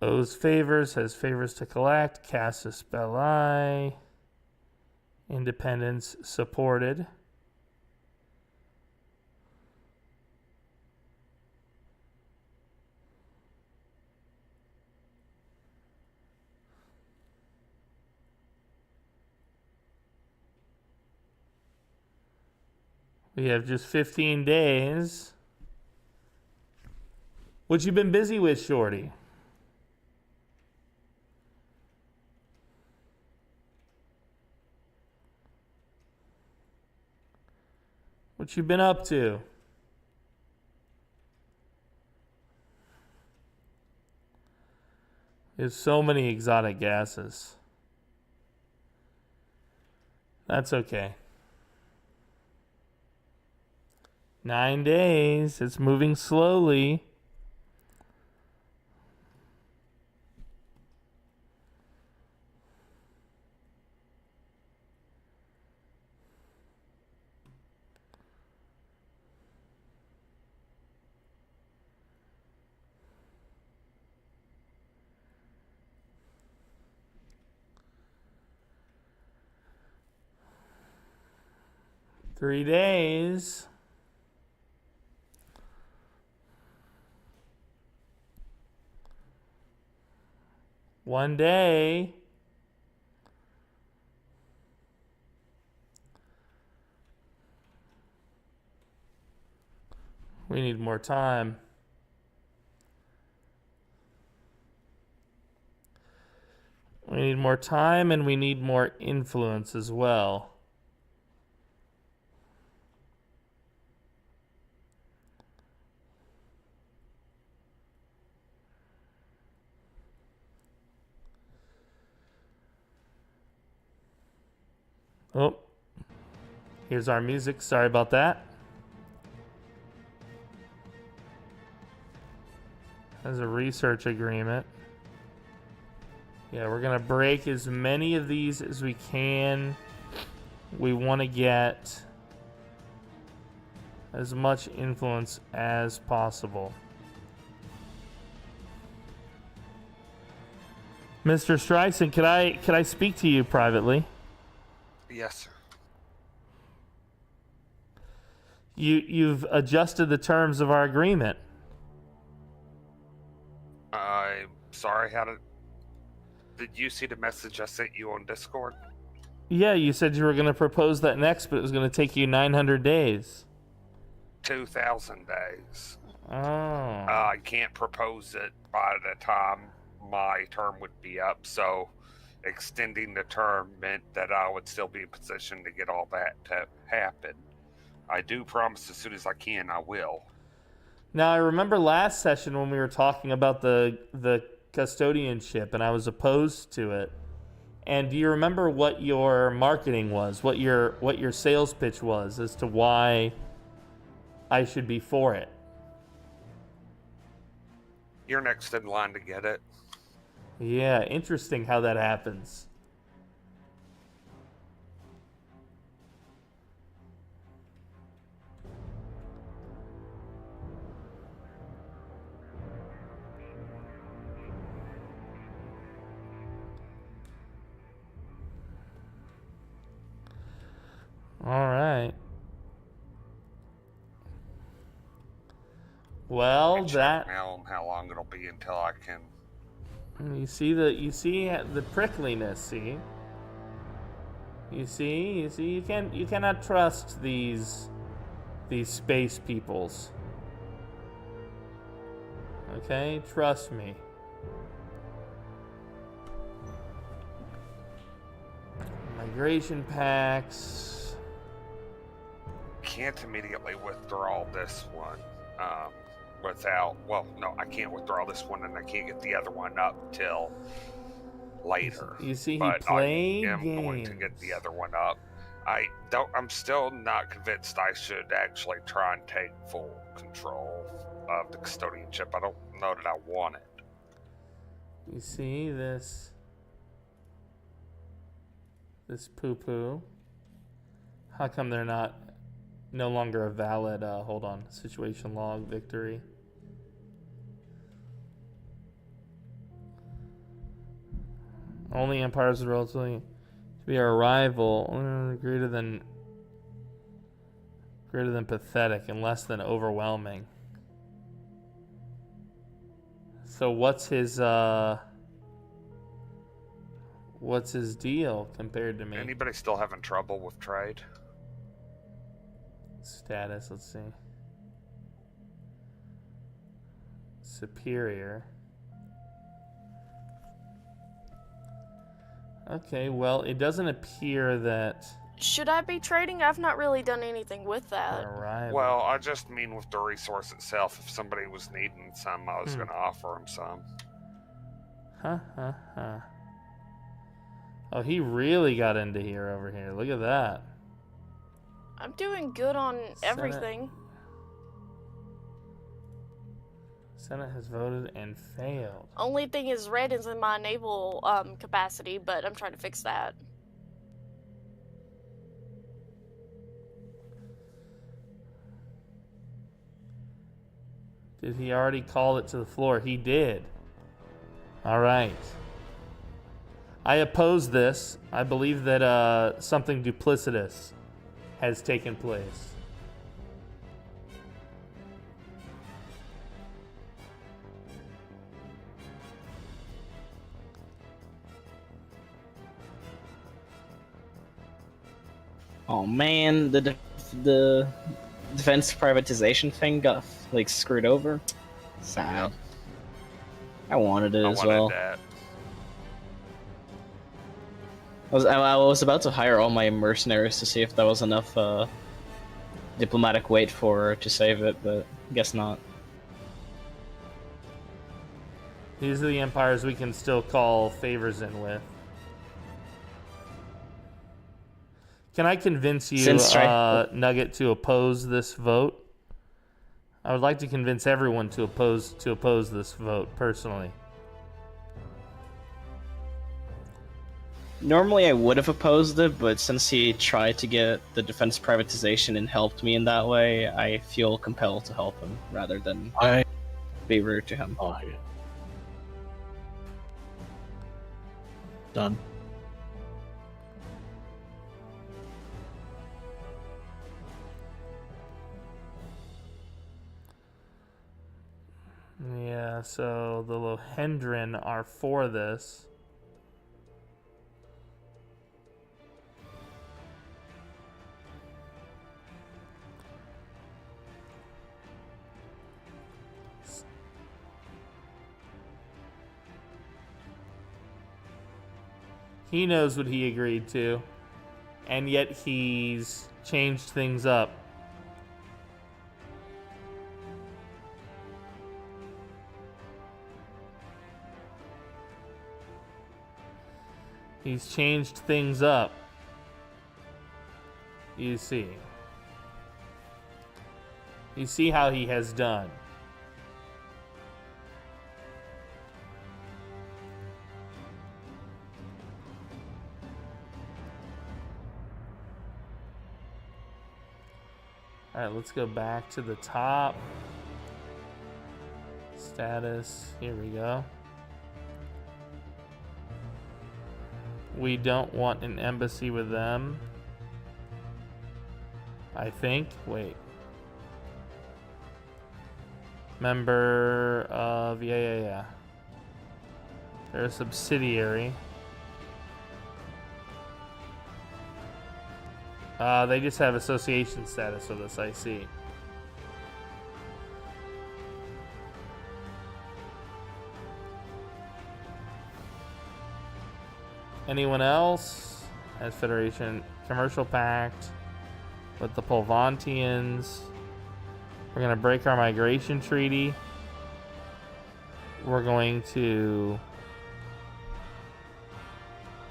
Speaker 1: Owes favors, has favors to collect. Casus Belli. Independence supported. We have just 15 days. What you been busy with, Shorty? What you been up to? There's so many exotic gases. That's okay. 9 days. It's moving slowly. 3 days. One day. We need more time. We need more time, and we need more influence as well. Oh, here's our music. Sorry about that. There's a research agreement. Yeah, we're gonna break as many of these as we can. We want to get as much influence as possible. Mr. Streisand, could I speak to you privately?
Speaker 5: Yes, sir.
Speaker 1: You've adjusted the terms of our agreement.
Speaker 5: I'm sorry, did you see the message I sent you on Discord?
Speaker 1: Yeah, you said you were going to propose that next, but it was going to take you 900 days.
Speaker 5: 2,000 days.
Speaker 1: Oh.
Speaker 5: I can't propose it by the time my term would be up, so extending the term meant that I would still be in position to get all that to happen. I do promise as soon as I can, I will.
Speaker 1: Now, I remember last session when we were talking about the custodianship, and I was opposed to it. And do you remember what your marketing was, what your sales pitch was as to why I should be for it?
Speaker 5: You're next in line to get it.
Speaker 1: Yeah, interesting how that happens. All right. Well, that
Speaker 5: now how long it'll be until I can.
Speaker 1: You see the prickliness. See. You cannot trust these space peoples. Okay, trust me. Migration packs.
Speaker 5: Can't immediately withdraw this one without. Well, no, I can't withdraw this one, and I can't get the other one up till later.
Speaker 1: You see, he
Speaker 5: but
Speaker 1: played
Speaker 5: I am going to get the other one up. I'm still not convinced I should actually try and take full control of the custodianship. I don't know that I want it.
Speaker 1: You see this poo-poo? How come they're no longer a valid, hold on, situation log victory? Only empires are relatively to be our rival, greater than pathetic and less than overwhelming. So what's his deal compared to me?
Speaker 5: Anybody still having trouble with trade?
Speaker 1: Status, let's see. Superior. Okay, well, it doesn't appear that...
Speaker 2: Should I be trading? I've not really done anything with that.
Speaker 5: Well, I just mean with the resource itself. If somebody was needing some, I was going to offer them some.
Speaker 1: Oh, he really got into here over here. Look at that.
Speaker 2: I'm doing good on everything.
Speaker 1: Senate has voted and failed.
Speaker 2: Only thing is red is in my naval capacity, but I'm trying to fix that.
Speaker 1: Did he already call it to the floor? He did. All right. I oppose this. I believe that something duplicitous has taken place.
Speaker 7: Oh man, the defense privatization thing got like screwed over. Sad.
Speaker 5: Yep.
Speaker 7: I wanted it
Speaker 5: I
Speaker 7: as
Speaker 5: wanted
Speaker 7: well.
Speaker 5: that.
Speaker 7: I was about to hire all my mercenaries to see if there was enough diplomatic weight to save it, but guess not.
Speaker 1: These are the empires we can still call favors in with. Can I convince you, Nugget, to oppose this vote? I would like to convince everyone to oppose this vote personally.
Speaker 7: Normally I would have opposed it, but since he tried to get the defense privatization and helped me in that way, I feel compelled to help him rather than be rude to him.
Speaker 9: Oh, yeah. Done.
Speaker 1: Yeah, so the Lohendrin are for this. He knows what he agreed to, and yet he's changed things up. He's changed things up. You see. You see how he has done. Alright, let's go back to the top. Status. Here we go. We don't want an embassy with them. I think. Wait. Member of... Yeah. They're a subsidiary. They just have association status with us, I see. Anyone else? As Federation Commercial Pact with the Polvantians. We're going to break our migration treaty. We're going to...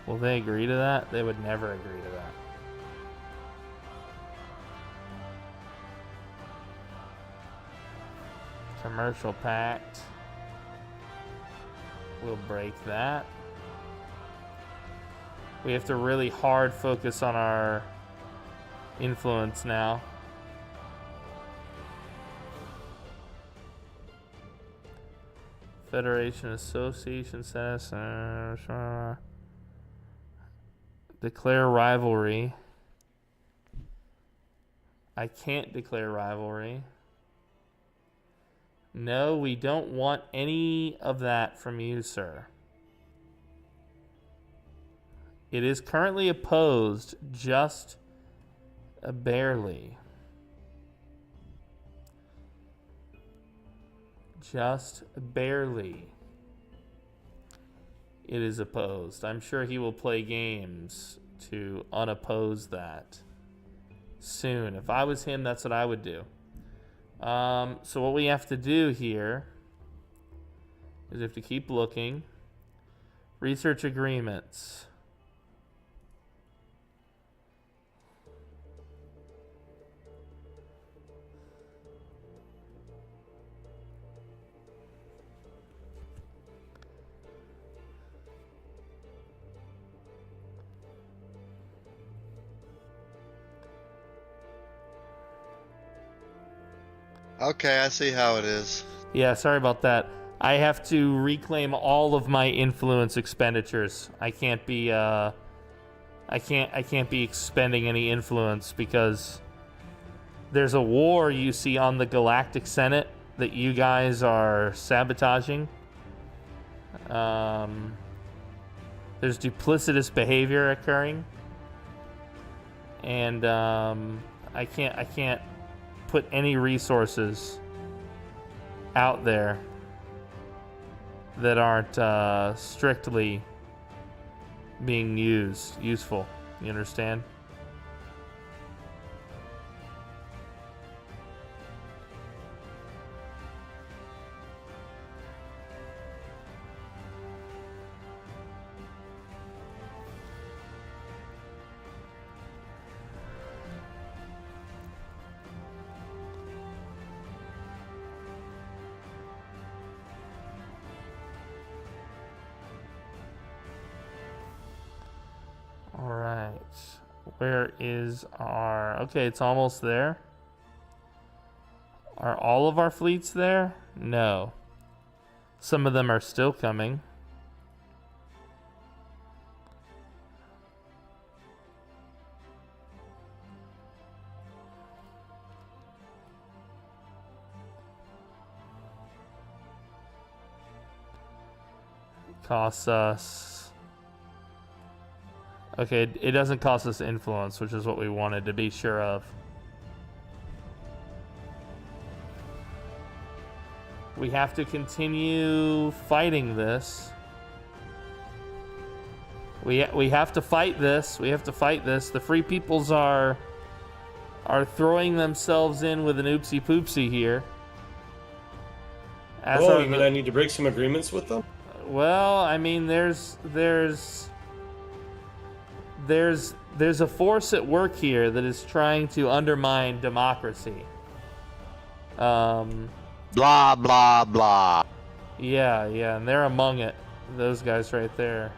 Speaker 1: Will they agree to that? They would never agree to that. Commercial Pact. We'll break that. We have to really hard focus on our influence now. Federation Association status. Declare rivalry. I can't declare rivalry. No, we don't want any of that from you, sir. It is currently opposed, just barely. Just barely. It is opposed. I'm sure he will play games to unoppose that soon. If I was him, that's what I would do. So what we have to do here is we have to keep looking. Research agreements.
Speaker 6: Okay, I see how it is.
Speaker 1: Yeah, sorry about that. I have to reclaim all of my influence expenditures. I can't be I can't be expending any influence because there's a war you see on the Galactic Senate that you guys are sabotaging. There's duplicitous behavior occurring, and I can't put any resources out there that aren't strictly being useful. You understand? Alright. Where is our... Okay, it's almost there. Are all of our fleets there? No. Some of them are still coming. Costs us... Okay, it doesn't cost us influence, which is what we wanted to be sure of. We have to continue fighting this. We have to fight this. We have to fight this. The Free Peoples are throwing themselves in with an oopsie poopsie here.
Speaker 8: Oh, you mean I need to break some agreements with them?
Speaker 1: Well, I mean, there's a force at work here that is trying to undermine democracy.
Speaker 6: Blah, blah, blah.
Speaker 1: Yeah, and they're among it. Those guys right there.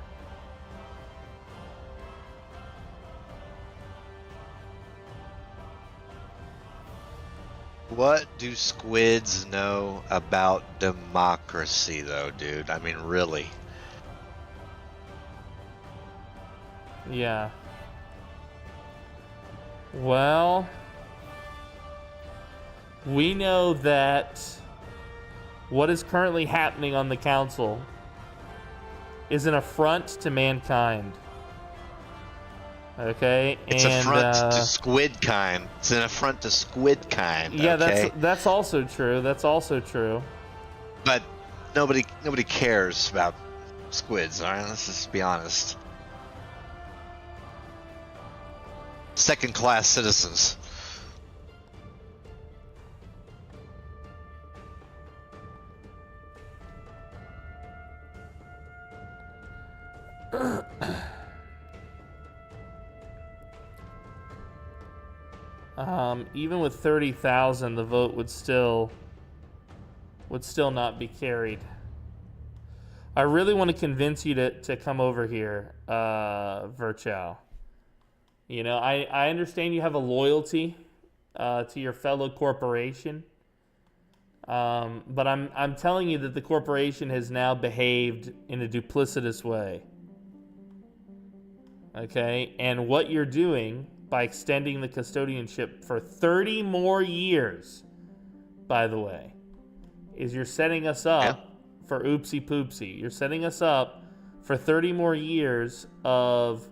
Speaker 6: What do squids know about democracy, though, dude? I mean, really?
Speaker 1: Yeah. Well, we know that what is currently happening on the council is an affront to mankind. Okay,
Speaker 6: it's an affront to squid kind. It's an affront to squid kind.
Speaker 1: Yeah,
Speaker 6: okay?
Speaker 1: that's also true. That's also true.
Speaker 6: But nobody cares about squids. All right, let's just be honest. Second-class citizens.
Speaker 1: Even with 30,000, the vote would still not be carried. I really want to convince you to come over here, Virchow. You know, I understand you have a loyalty to your fellow corporation, but I'm telling you that the corporation has now behaved in a duplicitous way. Okay, and what you're doing by extending the custodianship for 30 more years, by the way, is you're setting us up for oopsie poopsie. You're setting us up for 30 more years of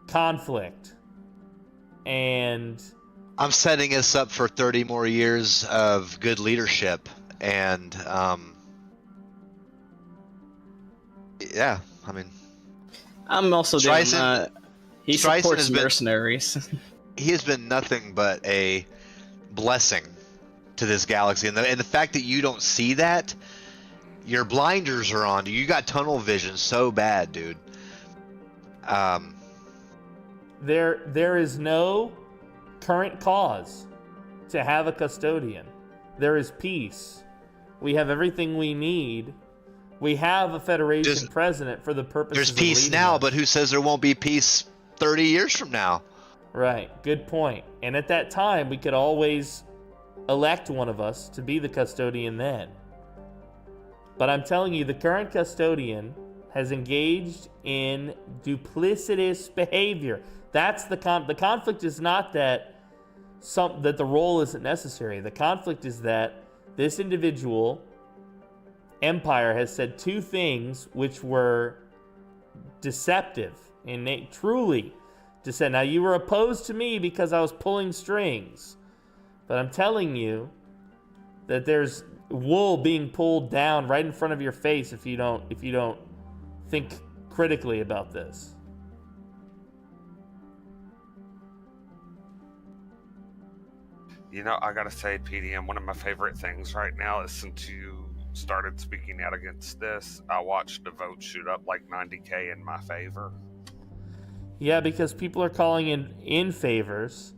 Speaker 1: conflict. And
Speaker 6: I'm setting us up for 30 more years of good leadership. And, yeah, I mean...
Speaker 7: I'm also doing he supports mercenaries.
Speaker 6: He has been nothing but a blessing to this galaxy. And the fact that you don't see that, your blinders are on. You got tunnel vision so bad, dude.
Speaker 1: There is no current cause to have a custodian. There is peace. We have everything we need. We have a Federation president for the purposes of leading us.
Speaker 6: There's peace now, but who says there won't be peace 30 years from now?
Speaker 1: Right, good point. And at that time, we could always elect one of us to be the custodian then. But I'm telling you, the current custodian has engaged in duplicitous behavior. That's the conflict is not that the role isn't necessary. The conflict is that this individual, Empire, has said two things which were deceptive and truly deceptive. Now, you were opposed to me because I was pulling strings, but I'm telling you that there's wool being pulled down right in front of your face if you don't think critically about this.
Speaker 5: You know, I gotta say, PDM, one of my favorite things right now is since you started speaking out against this, I watched the vote shoot up like 90K in my favor.
Speaker 1: Yeah, because people are calling in favors.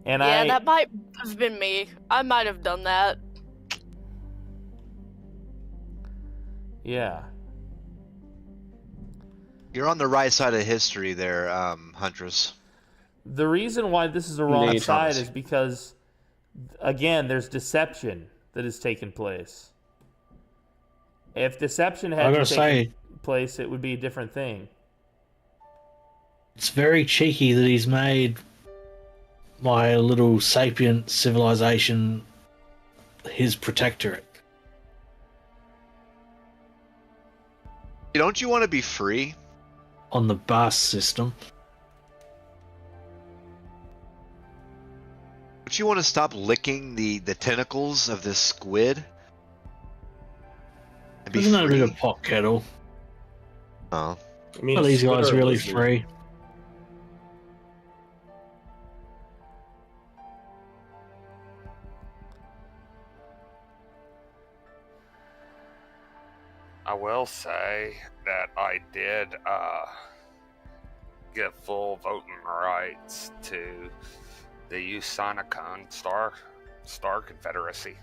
Speaker 1: And
Speaker 2: yeah, that might have been me. I might have done that.
Speaker 1: Yeah.
Speaker 6: You're on the right side of history there, Huntress.
Speaker 1: The reason why this is a wrong side is because, again, there's deception that has taken place. If deception hadn't taken place, it would be a different thing.
Speaker 9: It's very cheeky that he's made my little sapient civilization his protectorate.
Speaker 6: Don't you want to be free?
Speaker 9: On the bus system.
Speaker 6: Don't you want to stop licking the tentacles of this squid? And be
Speaker 9: Isn't that a
Speaker 6: free?
Speaker 9: bit of pot kettle?
Speaker 6: Oh.
Speaker 8: I mean,
Speaker 9: Are these
Speaker 8: squid
Speaker 9: guys
Speaker 8: are
Speaker 9: really
Speaker 8: lizard.
Speaker 9: free?
Speaker 5: I will say that I did give full voting rights to the Usanicon Star Confederacy.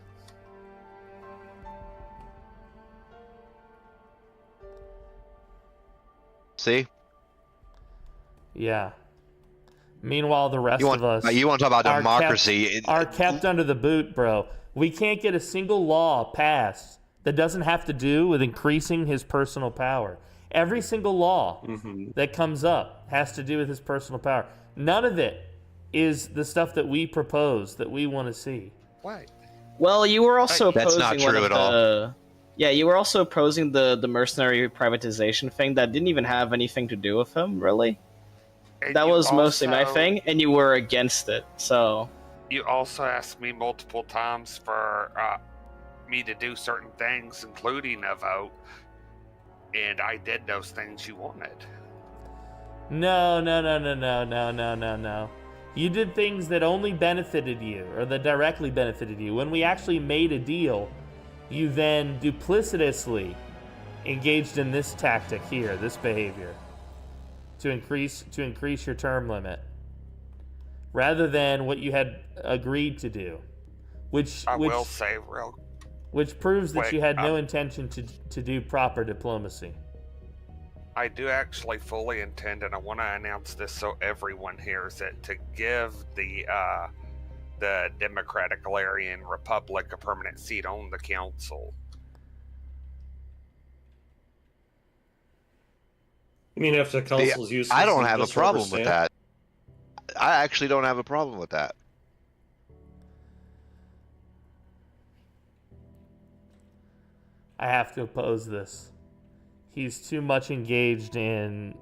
Speaker 6: See?
Speaker 1: Yeah. Meanwhile, the rest of us...
Speaker 6: You want to talk about
Speaker 1: are
Speaker 6: democracy.
Speaker 1: are kept under the boot, bro. We can't get a single law passed that doesn't have to do with increasing his personal power. Every single law that comes up has to do with his personal power. None of it is the stuff that we propose, that we want to see.
Speaker 5: Why?
Speaker 7: Well, you were also
Speaker 6: That's
Speaker 7: opposing
Speaker 6: not
Speaker 7: one
Speaker 6: true
Speaker 7: of
Speaker 6: at all.
Speaker 7: the... Yeah, you were also opposing the mercenary privatization thing that didn't even have anything to do with him, really.
Speaker 5: And
Speaker 7: That
Speaker 5: you
Speaker 7: was mostly my
Speaker 5: also-
Speaker 7: thing, and you were against it, so...
Speaker 5: You also asked me multiple times for me to do certain things, including a vote, and I did those things you wanted.
Speaker 1: No. You did things that only benefited you, or that directly benefited you. When we actually made a deal, you then duplicitously engaged in this tactic here, this behavior, to increase your term limit, rather than what you had agreed to do, which
Speaker 5: will say real
Speaker 1: which proves that
Speaker 5: quick,
Speaker 1: you had no intention to do proper diplomacy.
Speaker 5: I do actually fully intend, and I want to announce this so everyone hears it, to give the Democratic Galarian Republic a permanent seat on the council.
Speaker 8: I mean, if the council's used,
Speaker 6: I don't have a problem with that. I actually don't have a problem with that.
Speaker 1: I have to oppose this. He's too much engaged in,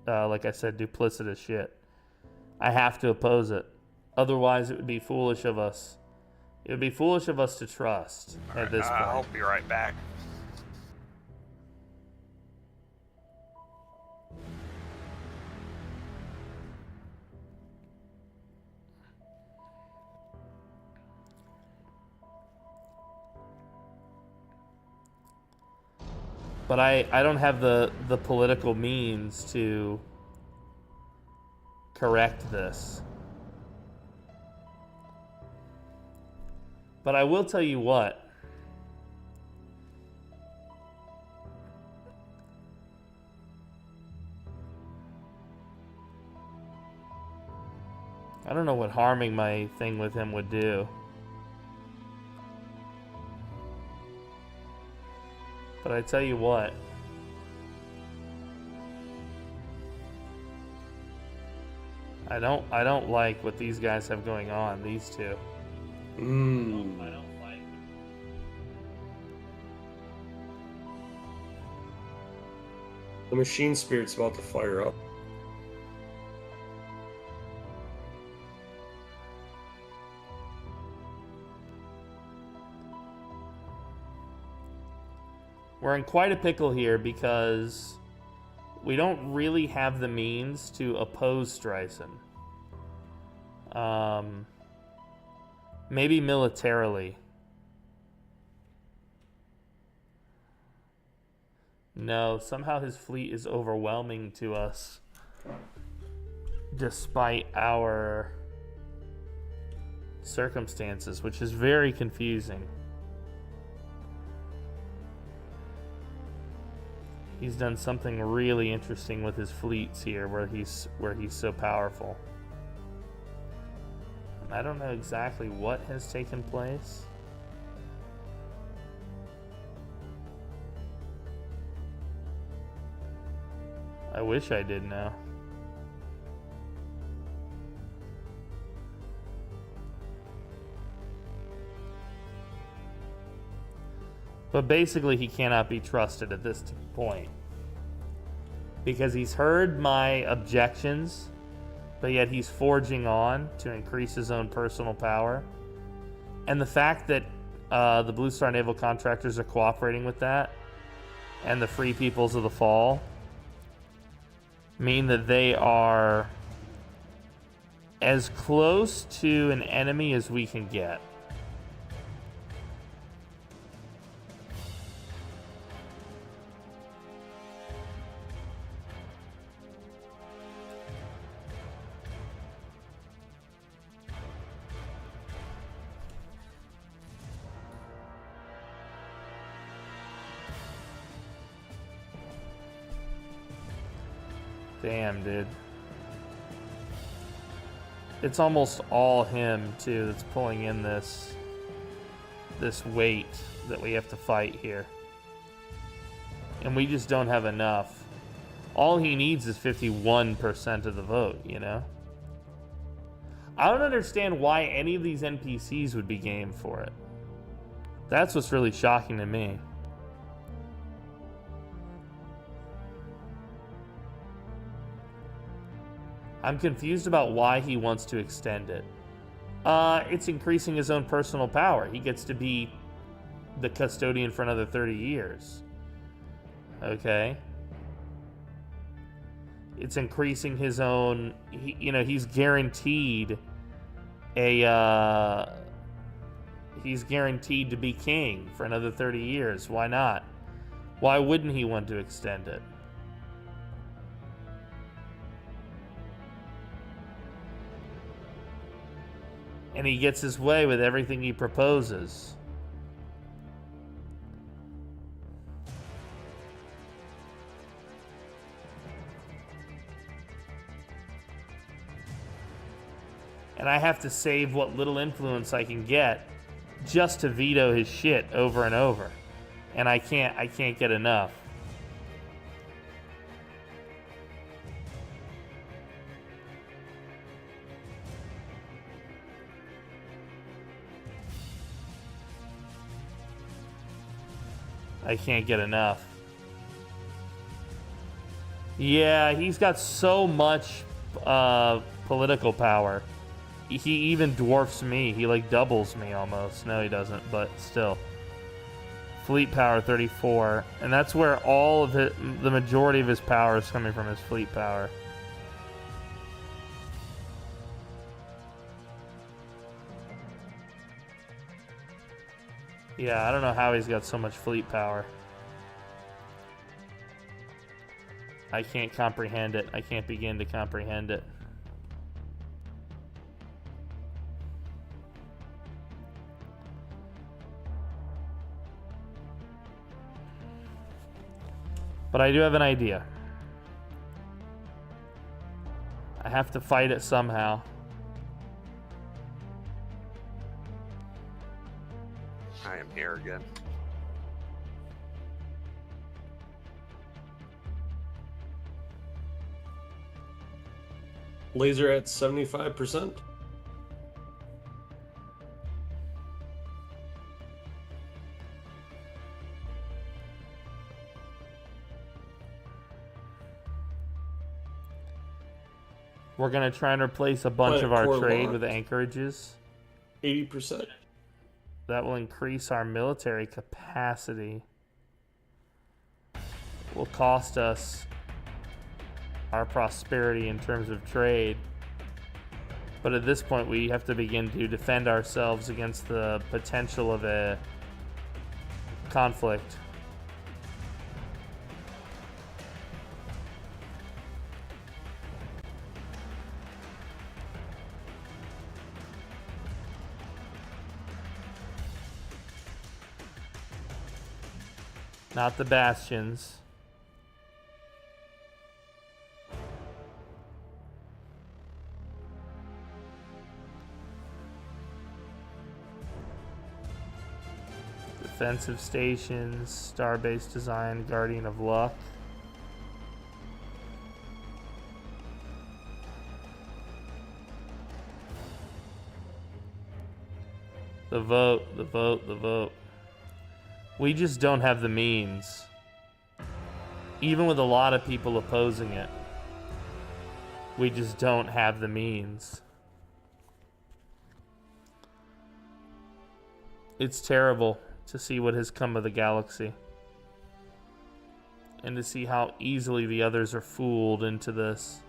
Speaker 1: like I said, duplicitous shit. I have to oppose it. Otherwise, it would be foolish of us. It would be foolish of us to trust at this point.
Speaker 5: I'll be right back.
Speaker 1: But I don't have the political means to correct this. But I will tell you what. I don't know what harming my thing with him would do. But I tell you what. I don't like what these guys have going on, these two.
Speaker 8: I don't like. The machine spirit's about to fire up.
Speaker 1: We're in quite a pickle here because we don't really have the means to oppose Streisand. Maybe militarily. No, somehow his fleet is overwhelming to us, despite our circumstances, which is very confusing. He's done something really interesting with his fleets here, where he's so powerful. I don't know exactly what has taken place. I wish I did know. But basically, he cannot be trusted at this point. Because he's heard my objections, but yet he's forging on to increase his own personal power. And the fact that the Blue Star Naval Contractors are cooperating with that, and the Free Peoples of the Fall, mean that they are as close to an enemy as we can get. Damn, dude. It's almost all him, too, that's pulling in this weight that we have to fight here. And we just don't have enough. All he needs is 51% of the vote, you know? I don't understand why any of these NPCs would be game for it. That's what's really shocking to me. I'm confused about why he wants to extend it. It's increasing his own personal power. He gets to be the custodian for another 30 years. Okay. It's increasing his own, he's guaranteed he's guaranteed to be king for another 30 years. Why not? Why wouldn't he want to extend it? And he gets his way with everything he proposes. And I have to save what little influence I can get just to veto his shit over and over. And I can't get enough. I can't get enough. Yeah, he's got so much political power. He even dwarfs me. He like doubles me almost. No, he doesn't, but still. Fleet power 34, and that's where all of it, the majority of his power is coming from his fleet power. Yeah, I don't know how he's got so much fleet power. I can't comprehend it. I can't begin to comprehend it. But I do have an idea. I have to fight it somehow.
Speaker 5: I am here again.
Speaker 8: Laser at 75%.
Speaker 1: We're gonna try and replace a bunch of our
Speaker 8: Core
Speaker 1: trade
Speaker 8: locked.
Speaker 1: with anchorages.
Speaker 8: 80%.
Speaker 1: That will increase our military capacity. Will cost us our prosperity in terms of trade. But at this point, we have to begin to defend ourselves against the potential of a conflict. Not the bastions. Defensive stations, starbase design, guardian of luck. The vote, the vote, the vote. We just don't have the means. Even with a lot of people opposing it, we just don't have the means. It's terrible to see what has come of the galaxy. And to see how easily the others are fooled into this.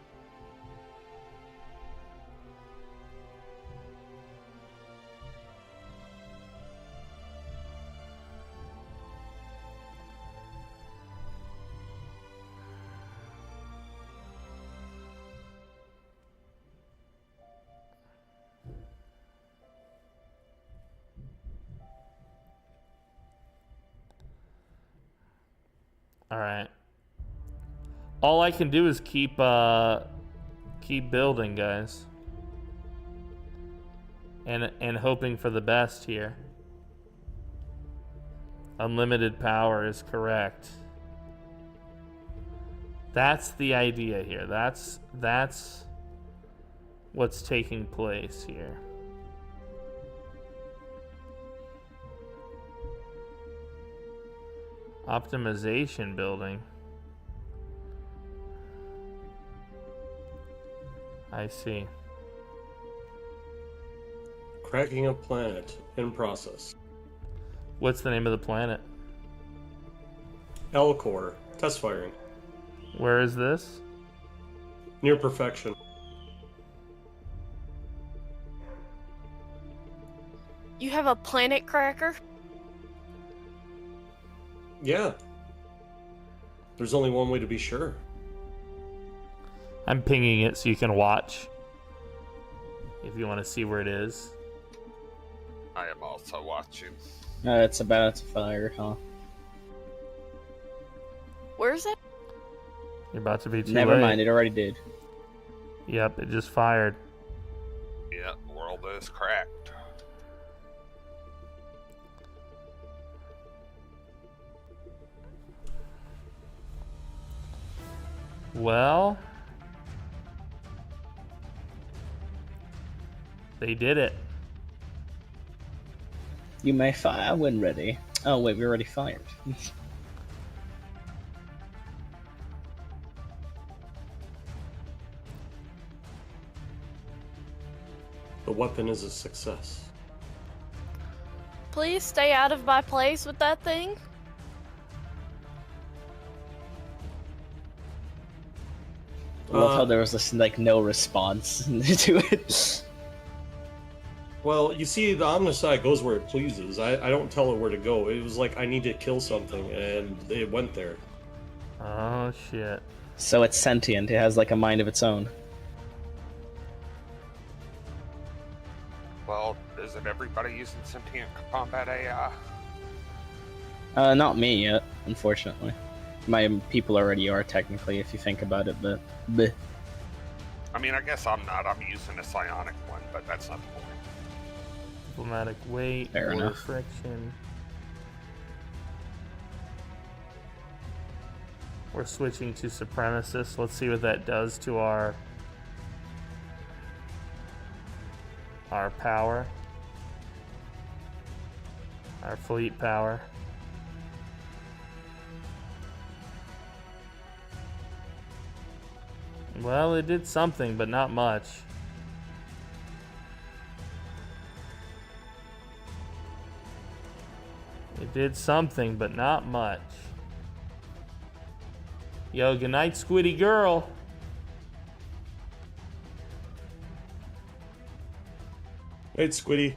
Speaker 1: Alright. All I can do is keep building, guys. And hoping for the best here. Unlimited power is correct. That's the idea here. That's what's taking place here. Optimization building. I see.
Speaker 8: Cracking a planet in process.
Speaker 1: What's the name of the planet?
Speaker 8: L-Core. Test firing.
Speaker 1: Where is this?
Speaker 8: Near perfection.
Speaker 2: You have a planet cracker?
Speaker 8: Yeah. There's only one way to be sure.
Speaker 1: I'm pinging it so you can watch. If you want to see where it is.
Speaker 5: I am also watching.
Speaker 7: It's about to fire, huh?
Speaker 2: Where is it?
Speaker 1: You're about to be too
Speaker 7: Never
Speaker 1: late.
Speaker 7: mind, it already did.
Speaker 1: Yep, it just fired.
Speaker 5: Yeah, world is cracked.
Speaker 1: Well, they did it.
Speaker 7: You may fire when ready. Oh wait, we already fired.
Speaker 8: The weapon is a success.
Speaker 2: Please stay out of my place with that thing.
Speaker 7: I love how there was this like no response to it.
Speaker 8: Well, you see, the Omnicide goes where it pleases. I don't tell it where to go. It was like, I need to kill something, and it went there.
Speaker 1: Oh, shit.
Speaker 7: So it's sentient, it has like a mind of its own.
Speaker 5: Well, isn't everybody using sentient combat AI?
Speaker 7: Not me yet, unfortunately. My people already are, technically, if you think about it, but... bleh.
Speaker 5: I mean, I guess I'm not. I'm using a psionic one, but that's not the point.
Speaker 1: Diplomatic weight,
Speaker 7: Fair
Speaker 1: water
Speaker 7: enough.
Speaker 1: friction. We're switching to supremacists. Let's see what that does to our our power. Our fleet power. Well, it did something, but not much. It did something, but not much. Yo, good night, Squiddy girl.
Speaker 8: Hey, Squiddy.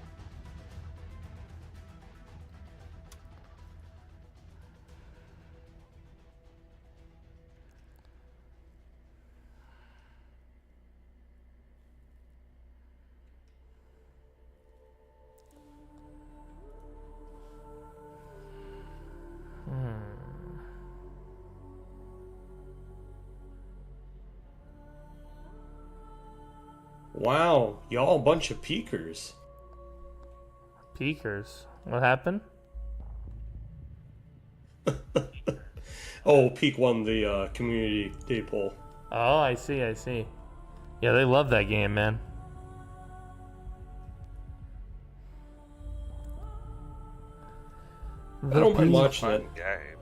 Speaker 8: Wow, y'all a bunch of peekers.
Speaker 1: Peekers. What happened?
Speaker 8: Oh, Peak won the community day poll.
Speaker 1: Oh, I see, I see. Yeah, they love that game, man.
Speaker 8: I don't mind watching it.
Speaker 5: Game.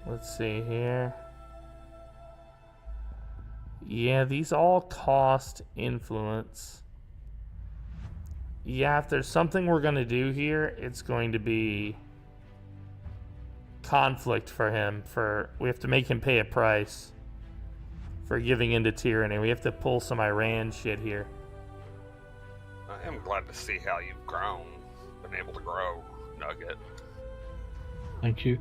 Speaker 1: Let's see here. Yeah, these all cost influence. Yeah, if there's something we're going to do here, it's going to be conflict for him. We have to make him pay a price for giving into tyranny. We have to pull some Iran shit here.
Speaker 5: I am glad to see how you've grown, been able to grow, Nugget.
Speaker 9: Thank you.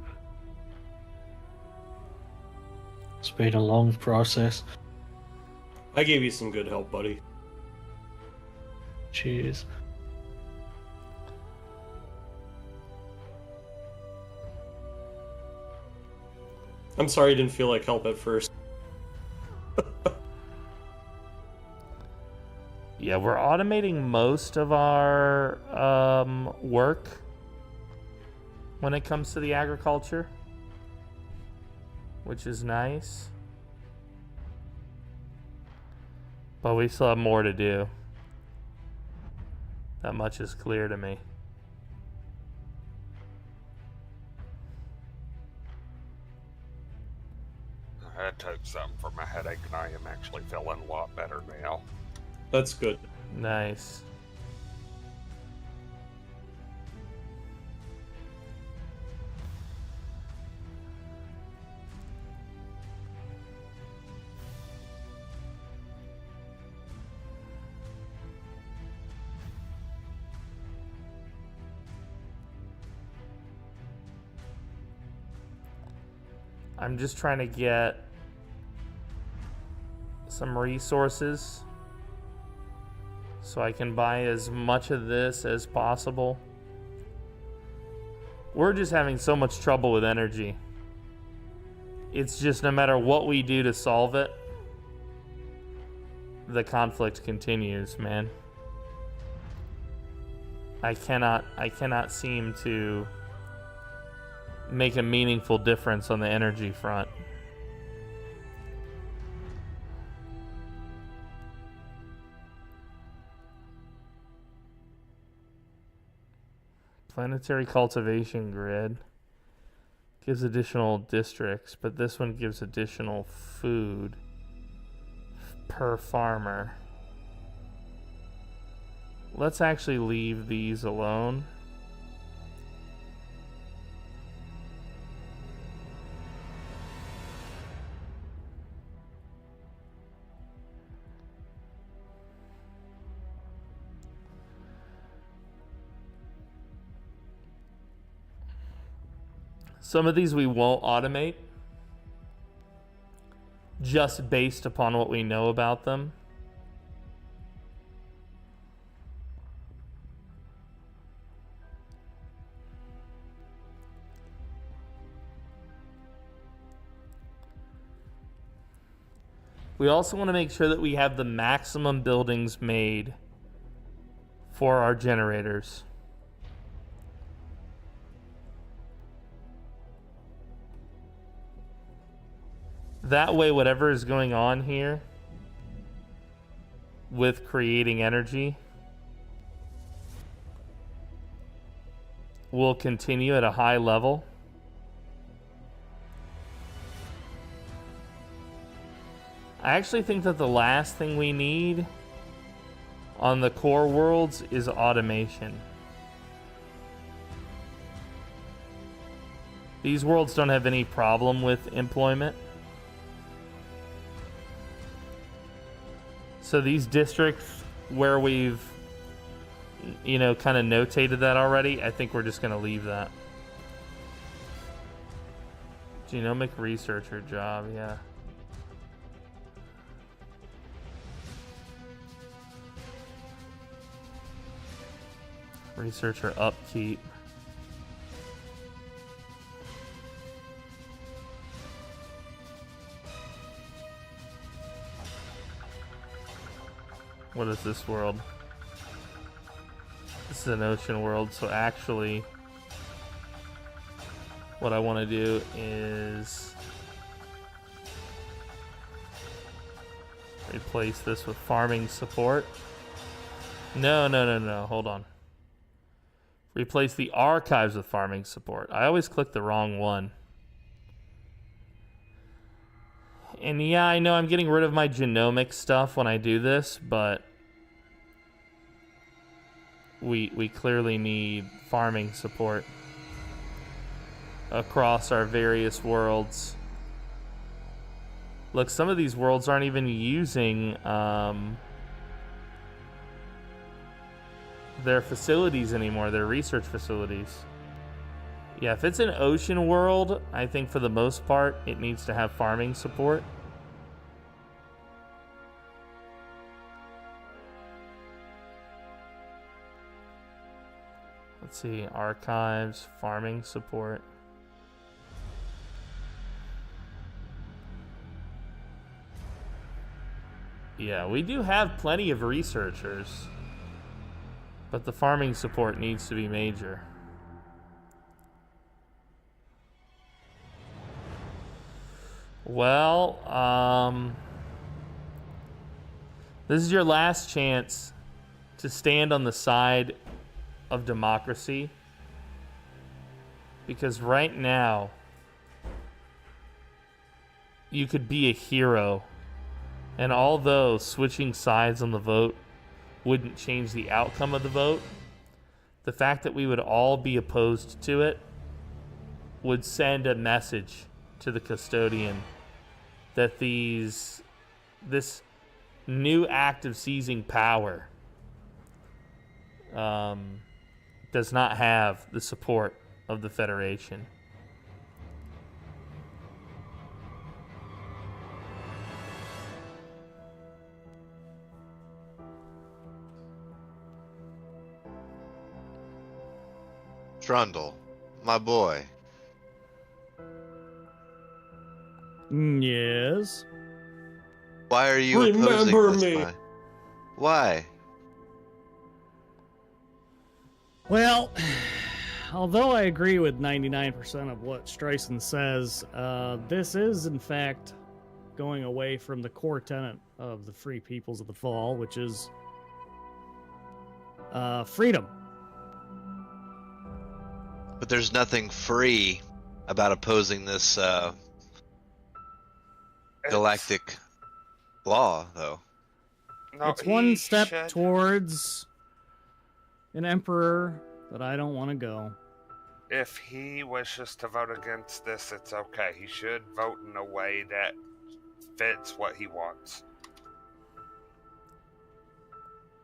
Speaker 9: It's been a long process.
Speaker 8: I gave you some good help, buddy.
Speaker 9: Cheers.
Speaker 8: I'm sorry I didn't feel like help at first.
Speaker 1: Yeah, we're automating most of our work when it comes to the agriculture, which is nice. But we still have more to do. That much is clear to me.
Speaker 5: I took something for my headache and I am actually feeling a lot better now.
Speaker 8: That's good.
Speaker 1: Nice. I'm just trying to get some resources so I can buy as much of this as possible. We're just having so much trouble with energy. It's just no matter what we do to solve it, the conflict continues, man. I cannot seem to make a meaningful difference on the energy front. Planetary cultivation grid gives additional districts, but this one gives additional food per farmer. Let's actually leave these alone. Some of these we won't automate, just based upon what we know about them. We also want to make sure that we have the maximum buildings made for our generators. That way, whatever is going on here with creating energy will continue at a high level. I actually think that the last thing we need on the core worlds is automation. These worlds don't have any problem with employment. So these districts where we've, you know, kind of notated that already, I think we're just going to leave that. Genomic researcher job, yeah. Researcher upkeep. What is this world? This is an ocean world, so actually what I want to do is replace this with farming support. No, hold on. Replace the archives with farming support. I always click the wrong one. And yeah, I know I'm getting rid of my genomic stuff when I do this, but we clearly need farming support across our various worlds. Look, some of these worlds aren't even using their facilities anymore, their research facilities. Yeah, if it's an ocean world, I think for the most part it needs to have farming support. Let's see, archives, farming support. Yeah, we do have plenty of researchers, but the farming support needs to be major. Well, this is your last chance to stand on the side of democracy, because right now you could be a hero, and although switching sides on the vote wouldn't change the outcome of the vote, the fact that we would all be opposed to it would send a message to the custodian that this new act of seizing power does not have the support of the Federation.
Speaker 6: Trundle, my boy.
Speaker 4: Yes.
Speaker 6: Why are you opposing this?
Speaker 8: Me.
Speaker 6: Why?
Speaker 4: Well, although I agree with 99% of what Streisand says, this is, in fact, going away from the core tenet of the Free Peoples of the Fall, which is freedom.
Speaker 6: But there's nothing free about opposing this galactic law, though.
Speaker 8: No,
Speaker 4: it's one step towards an emperor that I don't want to go.
Speaker 5: If he wishes to vote against this, it's okay. He should vote in a way that fits what he wants.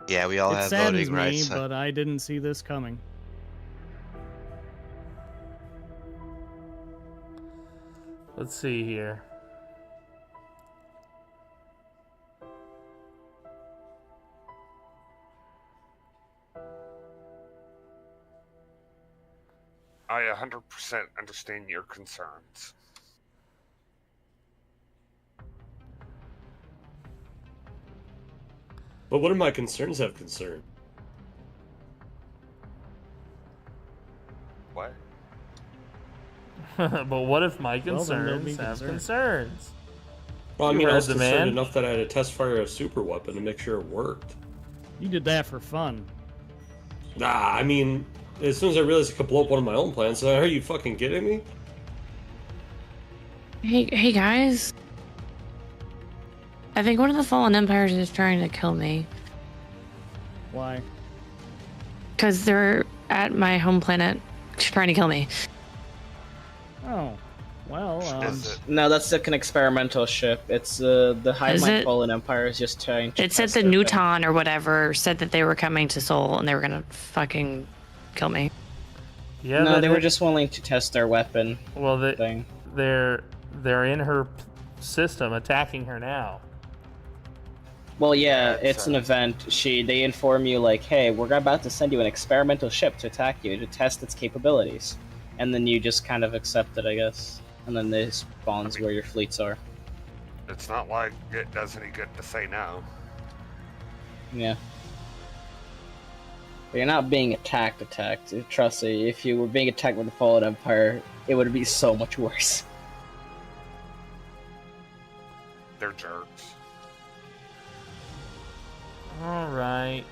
Speaker 6: Yeah, we all have voting rights.
Speaker 4: It saddens me, but I didn't see this coming.
Speaker 1: Let's see here.
Speaker 5: I 100% understand your concerns.
Speaker 8: But what do my concerns have concern?
Speaker 5: What?
Speaker 1: But what if my
Speaker 4: Well, then they'll
Speaker 1: concerns
Speaker 4: be
Speaker 1: have
Speaker 4: concerned.
Speaker 1: concerns?
Speaker 8: Well, I
Speaker 1: You
Speaker 8: mean, I
Speaker 1: read
Speaker 8: was
Speaker 1: the
Speaker 8: concerned
Speaker 1: man.
Speaker 8: enough that I had to test fire a super weapon to make sure it worked.
Speaker 4: You did that for fun.
Speaker 8: Nah, I mean, as soon as I realized I could blow up one of my own plants, are you fucking kidding me?
Speaker 3: Hey guys. I think one of the fallen empires is trying to kill me.
Speaker 4: Why?
Speaker 3: Because they're at my home planet trying to kill me.
Speaker 4: Oh, well,
Speaker 7: No, that's like an experimental ship. It's the Hive
Speaker 3: Is
Speaker 7: Mind
Speaker 3: it?
Speaker 7: Fallen Empire is just trying to.
Speaker 3: It said
Speaker 7: test
Speaker 3: the
Speaker 7: their thing.
Speaker 3: Newton or whatever said that they were coming to Seoul and they were gonna fucking kill me.
Speaker 1: Yeah,
Speaker 7: No,
Speaker 1: but
Speaker 7: they were just willing to test their weapon.
Speaker 1: Well,
Speaker 7: thing.
Speaker 1: they're in her system, attacking her now.
Speaker 7: Well, yeah, it's an event. They inform you like, hey, we're about to send you an experimental ship to attack you to test its capabilities, and then you just kind of accept it, I guess. And then it spawns where your fleets are.
Speaker 5: It's not like it does any good to say no.
Speaker 7: Yeah. But you're not being attacked. Trust me, if you were being attacked by the Fallen Empire, it would be so much worse.
Speaker 5: They're jerks.
Speaker 1: All right.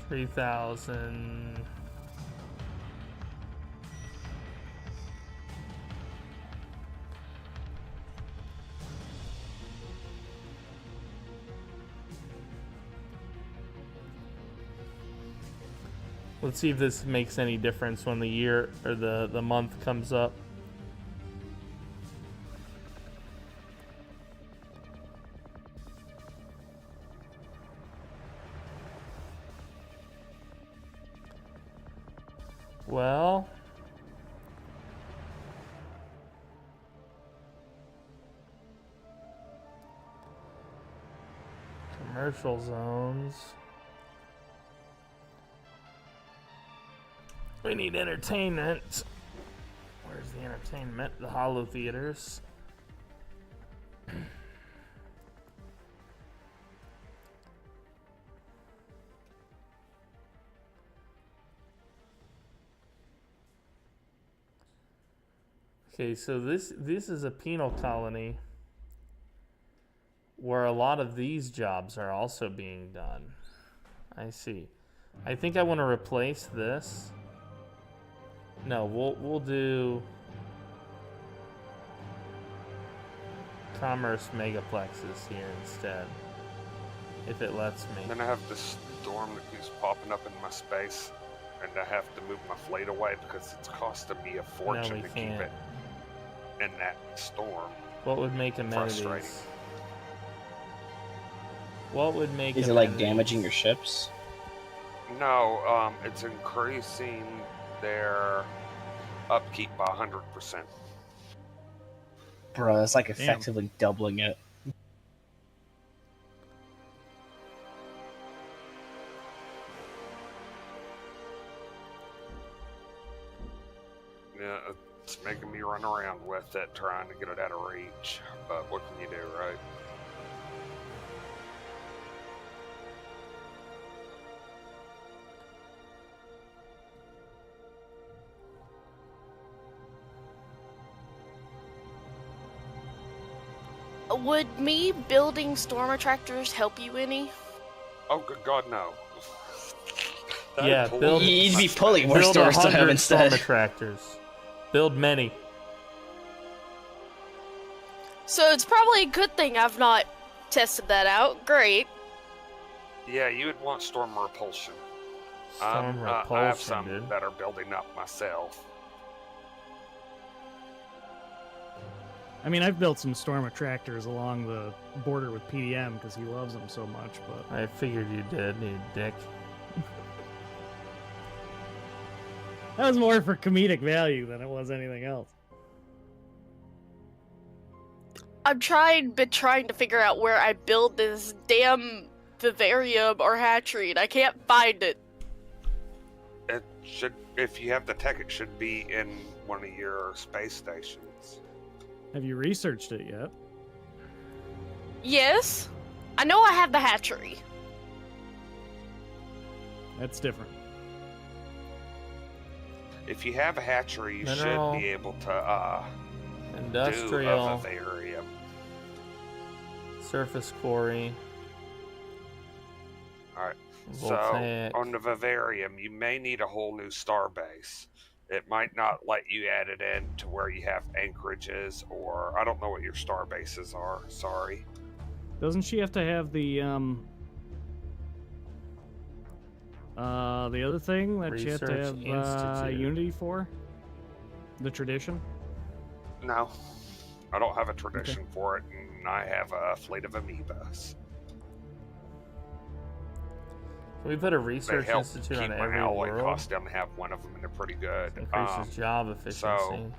Speaker 1: $3,000. Let's see if this makes any difference when the year or the month comes up. Well, commercial zones. We need entertainment. Where's the entertainment? The Holo Theaters. Okay, so this is a penal colony where a lot of these jobs are also being done. I see. I think I want to replace this. No, we'll do commerce megaplexes here instead, if it lets me.
Speaker 5: Then I have this storm that keeps popping up in my space, and I have to move my fleet away because it's costing me a fortune
Speaker 1: we
Speaker 5: to keep
Speaker 1: can't.
Speaker 5: it in that storm.
Speaker 1: What would make amenities?
Speaker 5: Frustrating.
Speaker 1: What would make
Speaker 7: Is it like damaging your ships?
Speaker 5: No, it's increasing their upkeep by 100%.
Speaker 7: Bro, that's like effectively doubling it.
Speaker 5: Yeah, it's making me run around with it, trying to get it out of reach. But what can you do, right?
Speaker 2: Would me building storm attractors help you any?
Speaker 5: Oh, good God, no.
Speaker 1: Yeah, build.
Speaker 7: You'd be pulling more
Speaker 1: build
Speaker 7: stores to have
Speaker 1: 100 storm
Speaker 7: instead.
Speaker 1: attractors. Build many.
Speaker 2: So it's probably a good thing I've not tested that out. Great.
Speaker 5: Yeah, you would want storm repulsion.
Speaker 1: Storm
Speaker 5: I have
Speaker 1: repulsion,
Speaker 5: some
Speaker 1: dude.
Speaker 5: that are building up myself.
Speaker 4: I mean, I've built some storm attractors along the border with PDM because he loves them so much, but...
Speaker 1: I figured you did, you dick.
Speaker 4: That was more for comedic value than it was anything else.
Speaker 2: I'm trying to figure out where I build this damn vivarium or hatchery, and I can't find it.
Speaker 5: It should, if you have the tech, it should be in one of your space stations.
Speaker 4: Have you researched it yet?
Speaker 2: Yes, I know I have the hatchery.
Speaker 4: That's different.
Speaker 5: If you have a hatchery, you
Speaker 1: Mineral.
Speaker 5: should be able to
Speaker 1: Industrial.
Speaker 5: do a vivarium.
Speaker 1: Surface quarry.
Speaker 5: Alright,
Speaker 1: Voltaic.
Speaker 5: so on the vivarium, you may need a whole new star base. It might not let you add it in to where you have anchorages, or I don't know what your star bases are, sorry.
Speaker 4: Doesn't she have to have the other thing that she has to
Speaker 1: Research
Speaker 4: have
Speaker 1: Institute.
Speaker 4: Unity for? The tradition?
Speaker 5: No, I don't have a tradition for it, and I have a fleet of amoebas.
Speaker 1: Can we put a
Speaker 5: They
Speaker 1: research
Speaker 5: help
Speaker 1: institute
Speaker 5: keep
Speaker 1: on
Speaker 5: my
Speaker 1: every
Speaker 5: alloy
Speaker 1: world?
Speaker 5: costs down to have one of them, and they're pretty good.
Speaker 1: Increases job efficiency.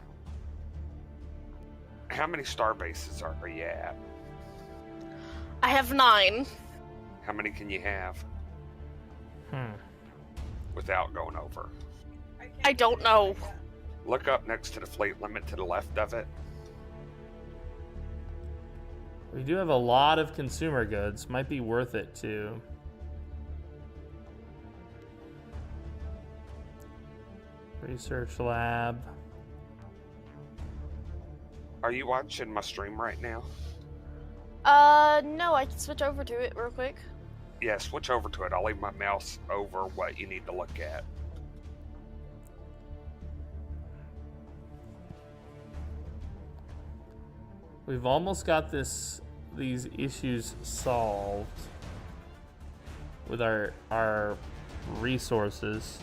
Speaker 5: How many star bases are you at?
Speaker 2: I have 9.
Speaker 5: How many can you have
Speaker 1: Hmm.
Speaker 5: without going over?
Speaker 2: I don't know.
Speaker 5: Look up next to the fleet limit to the left of it.
Speaker 1: We do have a lot of consumer goods. Might be worth it to. Research lab.
Speaker 5: Are you watching my stream right now?
Speaker 2: No, I can switch over to it real quick.
Speaker 5: Yeah, switch over to it. I'll leave my mouse over what you need to look at.
Speaker 1: We've almost got these issues solved with our resources.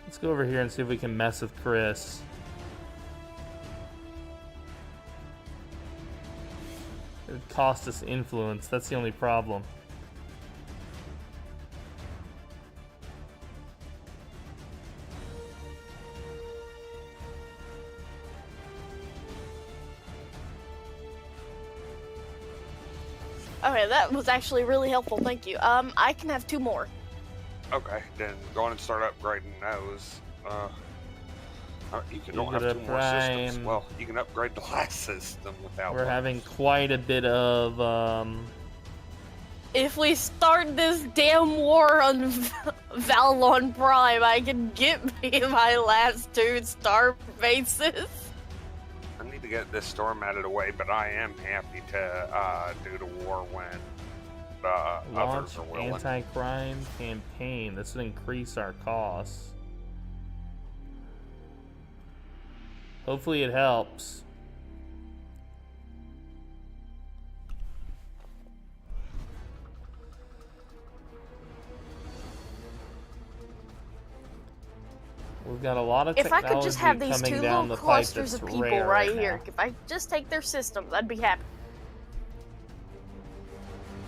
Speaker 1: Let's go over here and see if we can mess with Chris. It would cost us influence. That's the only problem.
Speaker 2: Okay, that was actually really helpful. Thank you. I can have 2 more.
Speaker 5: Okay, then go on and start upgrading those. You can don't have
Speaker 1: Jupiter
Speaker 5: 2 more systems.
Speaker 1: Prime.
Speaker 5: Well, you can upgrade the last system without
Speaker 1: We're
Speaker 5: one.
Speaker 1: having quite a bit of
Speaker 2: If we start this damn war on Valon Prime, I can get me my last 2 star bases.
Speaker 5: I need to get this storm out of the way, but I am happy to do the war when the
Speaker 1: launch
Speaker 5: others are willing.
Speaker 1: anti-crime campaign. This would increase our costs. Hopefully it helps. We've got a lot of
Speaker 2: If I
Speaker 1: technology
Speaker 2: could just have these 2
Speaker 1: coming down
Speaker 2: little
Speaker 1: the pipe
Speaker 2: clusters
Speaker 1: that's
Speaker 2: of people
Speaker 1: rare
Speaker 2: right
Speaker 1: now.
Speaker 2: here, if I just take their systems, I'd be happy.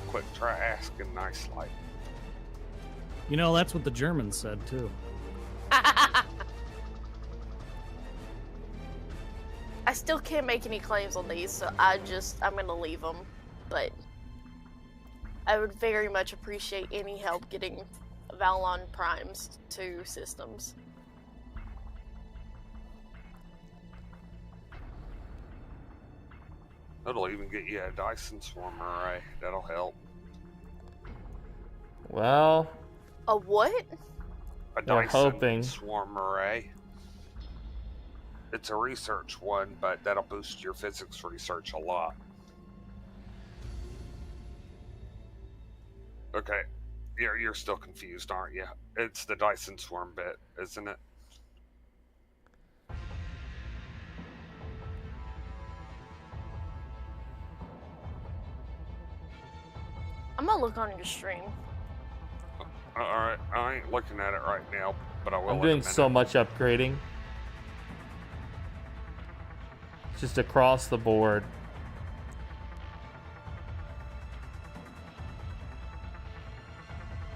Speaker 5: Quit try asking nicely.
Speaker 4: You know, that's what the Germans said, too.
Speaker 2: I still can't make any claims on these, so I'm gonna leave them. But I would very much appreciate any help getting Valon Primes to systems.
Speaker 5: It'll even get you a Dyson swarm array. That'll help.
Speaker 1: Well,
Speaker 2: A what?
Speaker 5: A
Speaker 1: We're
Speaker 5: Dyson
Speaker 1: hoping.
Speaker 5: swarm array. It's a research one, but that'll boost your physics research a lot. Okay, you're still confused, aren't you? It's the Dyson swarm bit, isn't it?
Speaker 2: I'm gonna look on your stream.
Speaker 5: Alright, I ain't looking at it right now, but I will.
Speaker 1: I'm
Speaker 5: in a
Speaker 1: doing
Speaker 5: minute.
Speaker 1: so much upgrading. Just across the board.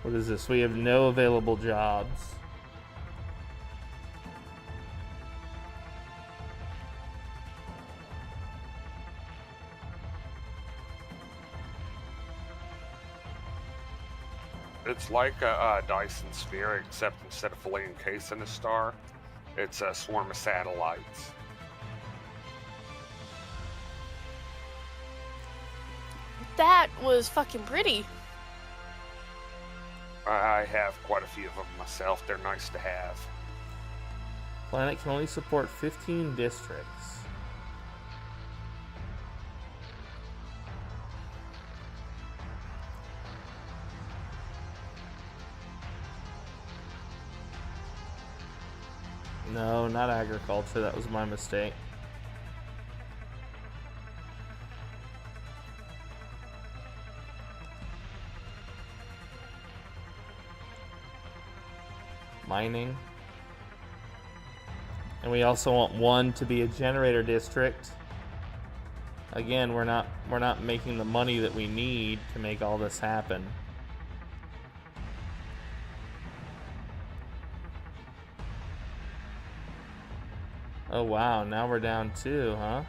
Speaker 1: What is this? We have no available jobs.
Speaker 5: It's like a Dyson Sphere, except instead of fully encasing a star, it's a swarm of satellites.
Speaker 2: That was fucking pretty.
Speaker 5: I have quite a few of them myself. They're nice to have.
Speaker 1: Planet can only support 15 districts. No, not agriculture. That was my mistake. Mining. And we also want one to be a generator district. Again, we're not making the money that we need to make all this happen. Oh wow, now we're down 2, huh?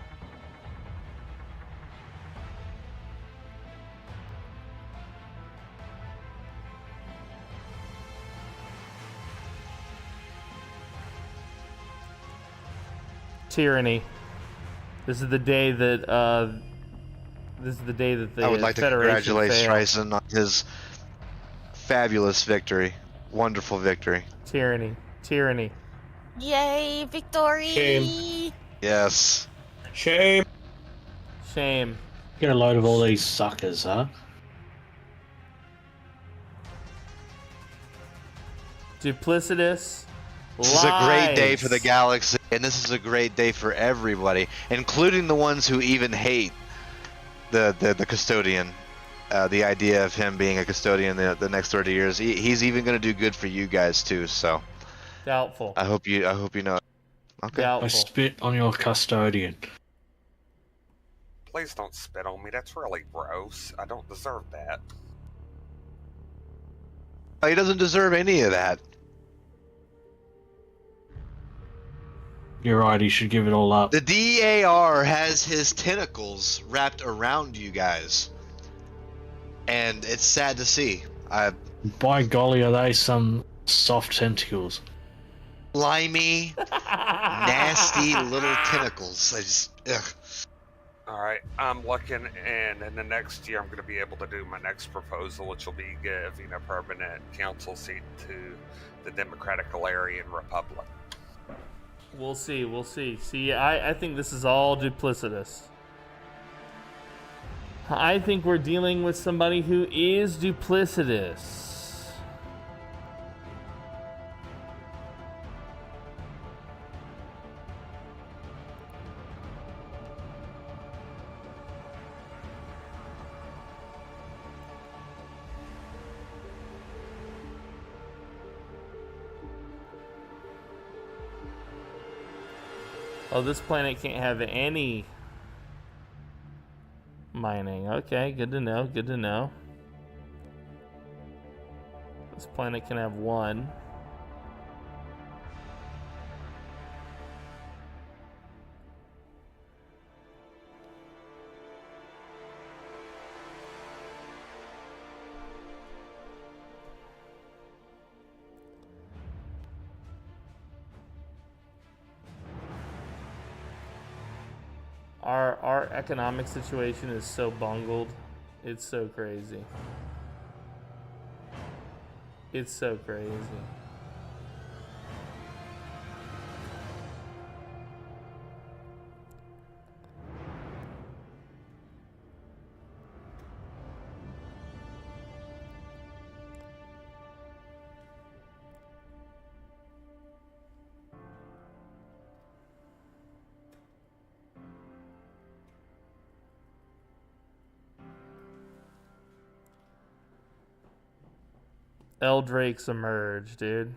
Speaker 1: Tyranny. This is the day that the
Speaker 6: I would like to
Speaker 1: Federation
Speaker 6: congratulate
Speaker 1: failed.
Speaker 6: Streisand on his fabulous victory. Wonderful victory.
Speaker 1: Tyranny. Tyranny.
Speaker 2: Yay, victory!
Speaker 8: Shame.
Speaker 6: Yes.
Speaker 8: Shame.
Speaker 1: Shame.
Speaker 9: Get a load of all these suckers, huh?
Speaker 1: Duplicitous.
Speaker 6: This is a great day for the galaxy, and this is a great day for everybody, including the ones who even hate the custodian. The idea of him being a custodian the next 30 years. He's even going to do good for you guys too. So
Speaker 1: Doubtful.
Speaker 6: I hope you know. Okay.
Speaker 1: Doubtful.
Speaker 9: I spit on your custodian.
Speaker 5: Please don't spit on me. That's really gross. I don't deserve that.
Speaker 6: He doesn't deserve any of that.
Speaker 9: You're right, he should give it all up.
Speaker 6: The DAR has his tentacles wrapped around you guys. And it's sad to see.
Speaker 9: By golly, are they some soft tentacles?
Speaker 6: Slimy, nasty little tentacles. I just, ugh.
Speaker 5: Alright, I'm looking, and in the next year I'm going to be able to do my next proposal, which will be giving a permanent council seat to the Democratic Galarian Republic.
Speaker 1: We'll see, we'll see. See, I think this is all duplicitous. I think we're dealing with somebody who is duplicitous. Oh, this planet can't have any mining. Okay, good to know, good to know. This planet can have one. Our economic situation is so bungled. It's so crazy. It's so crazy. Eldrakes emerge, dude.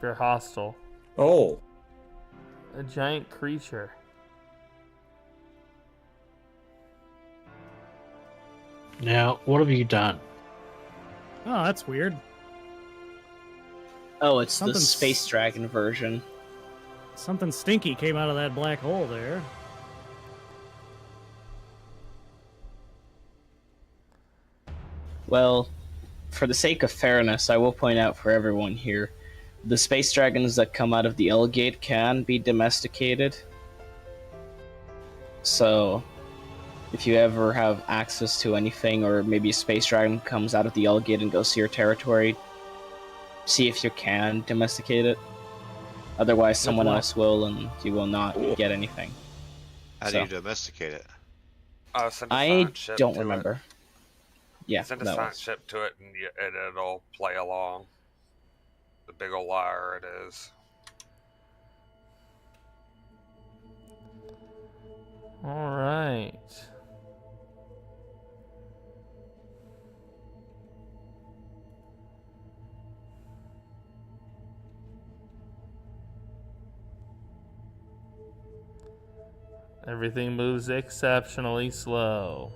Speaker 1: They're hostile.
Speaker 8: Oh.
Speaker 1: A giant creature.
Speaker 9: Now, what have you done?
Speaker 4: Oh, that's weird.
Speaker 7: Oh, it's the
Speaker 4: Something's-
Speaker 7: Space Dragon version.
Speaker 4: Something stinky came out of that black hole there.
Speaker 7: Well, for the sake of fairness, I will point out for everyone here, the space dragons that come out of the L gate can be domesticated. So, if you ever have access to anything, or maybe a space dragon comes out of the L gate and goes to your territory, see if you can domesticate it. Otherwise, someone else will, and you will not get anything.
Speaker 6: How do you domesticate it?
Speaker 5: Send a
Speaker 7: I
Speaker 5: science ship
Speaker 7: don't
Speaker 5: to
Speaker 7: remember.
Speaker 5: It.
Speaker 7: Yeah,
Speaker 5: Send a
Speaker 7: that
Speaker 5: science
Speaker 7: was.
Speaker 5: ship to it, and it'll play along. The big ol' liar it is.
Speaker 1: All right. Everything moves exceptionally slow.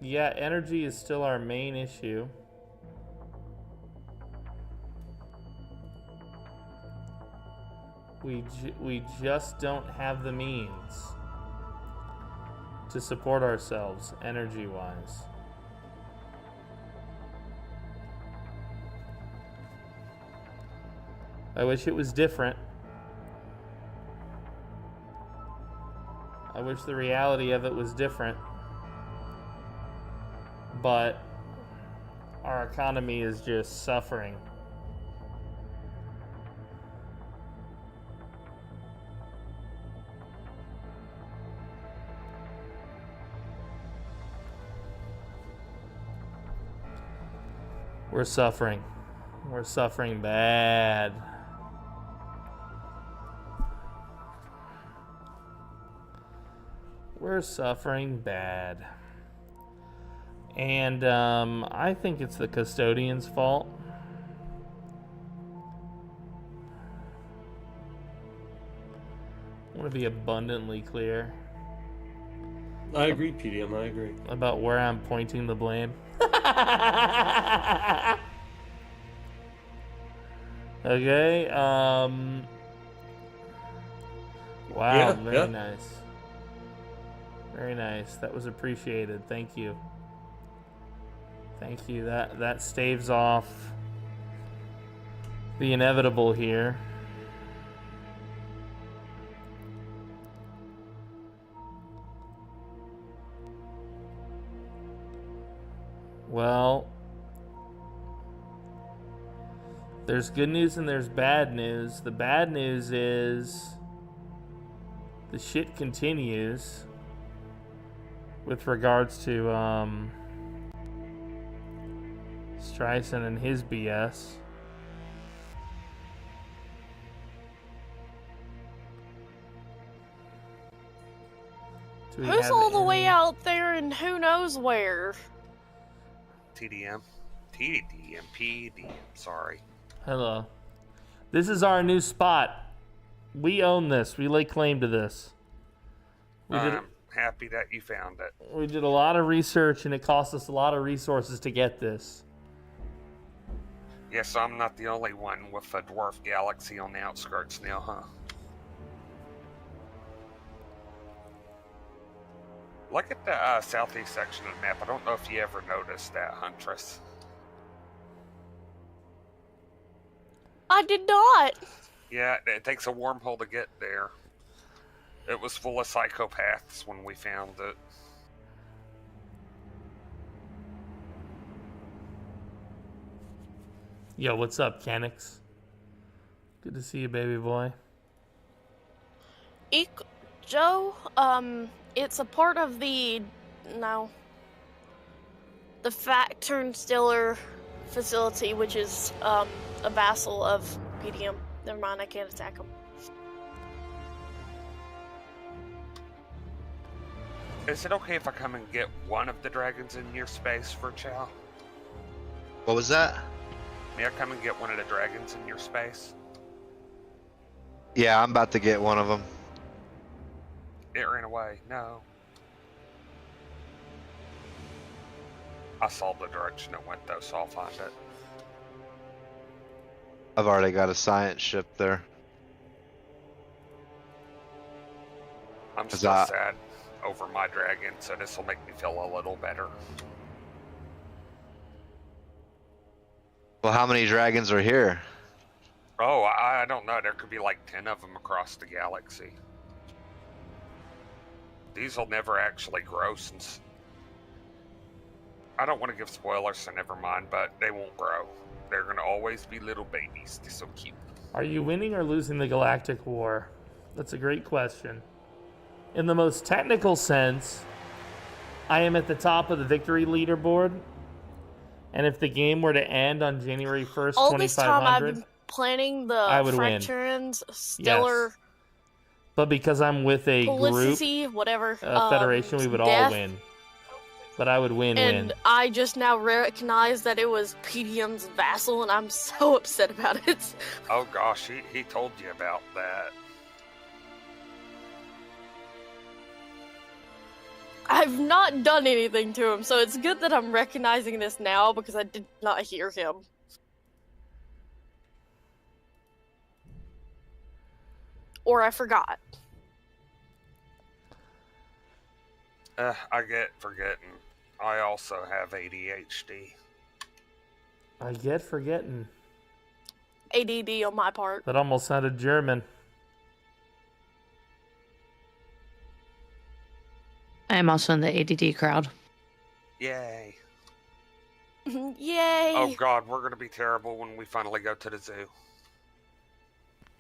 Speaker 1: Yeah, energy is still our main issue. We just don't have the means to support ourselves energy-wise. I wish it was different. I wish the reality of it was different. But our economy is just suffering. We're suffering. We're suffering bad. We're suffering bad. And I think it's the custodian's fault. I want to be abundantly clear.
Speaker 8: I agree, PDM, I agree.
Speaker 1: About where I'm pointing the blame. Okay, wow,
Speaker 8: Yeah,
Speaker 1: very
Speaker 8: yeah.
Speaker 1: nice. Very nice. That was appreciated. Thank you. Thank you. That staves off the inevitable here. Well, there's good news and there's bad news. The bad news is the shit continues with regards to Streisand and his BS. Do we
Speaker 2: Who's
Speaker 1: have
Speaker 2: all the way
Speaker 1: any-
Speaker 2: out there and who knows where?
Speaker 5: TDM. TDM. PDM. Sorry.
Speaker 1: Hello. This is our new spot. We own this. We lay claim to this.
Speaker 5: I'm happy that you found it.
Speaker 1: We did a lot of research and it cost us a lot of resources to get this.
Speaker 5: Yes, I'm not the only one with a dwarf galaxy on the outskirts now, huh? Look at the southeast section of the map. I don't know if you ever noticed that, Huntress.
Speaker 2: I did not.
Speaker 5: Yeah, it takes a wormhole to get there. It was full of psychopaths when we found it.
Speaker 1: Yo, what's up, Canix? Good to see you, baby boy.
Speaker 2: Joe, it's a part of the Fat Turnstiller facility, which is a vassal of PDM. Never mind, I can't attack him.
Speaker 5: Is it okay if I come and get one of the dragons in your space for Chow?
Speaker 6: What was that?
Speaker 5: May I come and get one of the dragons in your space?
Speaker 6: Yeah, I'm about to get one of them.
Speaker 5: It ran away. No. I saw the direction it went though, so I'll find it.
Speaker 6: I've already got a science ship there.
Speaker 5: I'm still sad over my dragon, so this will make me feel a little better.
Speaker 6: Well, how many dragons are here?
Speaker 5: Oh, I don't know. There could be like 10 of them across the galaxy. These will never actually grow since... I don't want to give spoilers, so never mind, but they won't grow. They're going to always be little babies. They're so cute.
Speaker 1: Are you winning or losing the galactic war? That's a great question. In the most technical sense, I am at the top of the victory leaderboard. And if the game were to end on January 1st,
Speaker 2: all this time I've
Speaker 1: 2500,
Speaker 2: been planning the
Speaker 1: I would
Speaker 2: Fracturans,
Speaker 1: win.
Speaker 2: Stellar,
Speaker 1: Yes. But because I'm with a
Speaker 2: Felicity,
Speaker 1: group,
Speaker 2: whatever,
Speaker 1: federation, we would
Speaker 2: Death,
Speaker 1: all win. But I would win.
Speaker 2: and I just now recognize that it was PDM's vassal, and I'm so upset about it.
Speaker 5: Oh gosh, he told you about that.
Speaker 2: I've not done anything to him, so it's good that I'm recognizing this now because I did not hear him. Or I forgot.
Speaker 5: I get forgetting. I also have ADHD.
Speaker 1: I get forgetting.
Speaker 2: ADD on my part.
Speaker 1: That almost sounded German.
Speaker 3: I am also in the ADD crowd.
Speaker 5: Yay.
Speaker 2: Yay!
Speaker 5: Oh god, we're going to be terrible when we finally go to the zoo.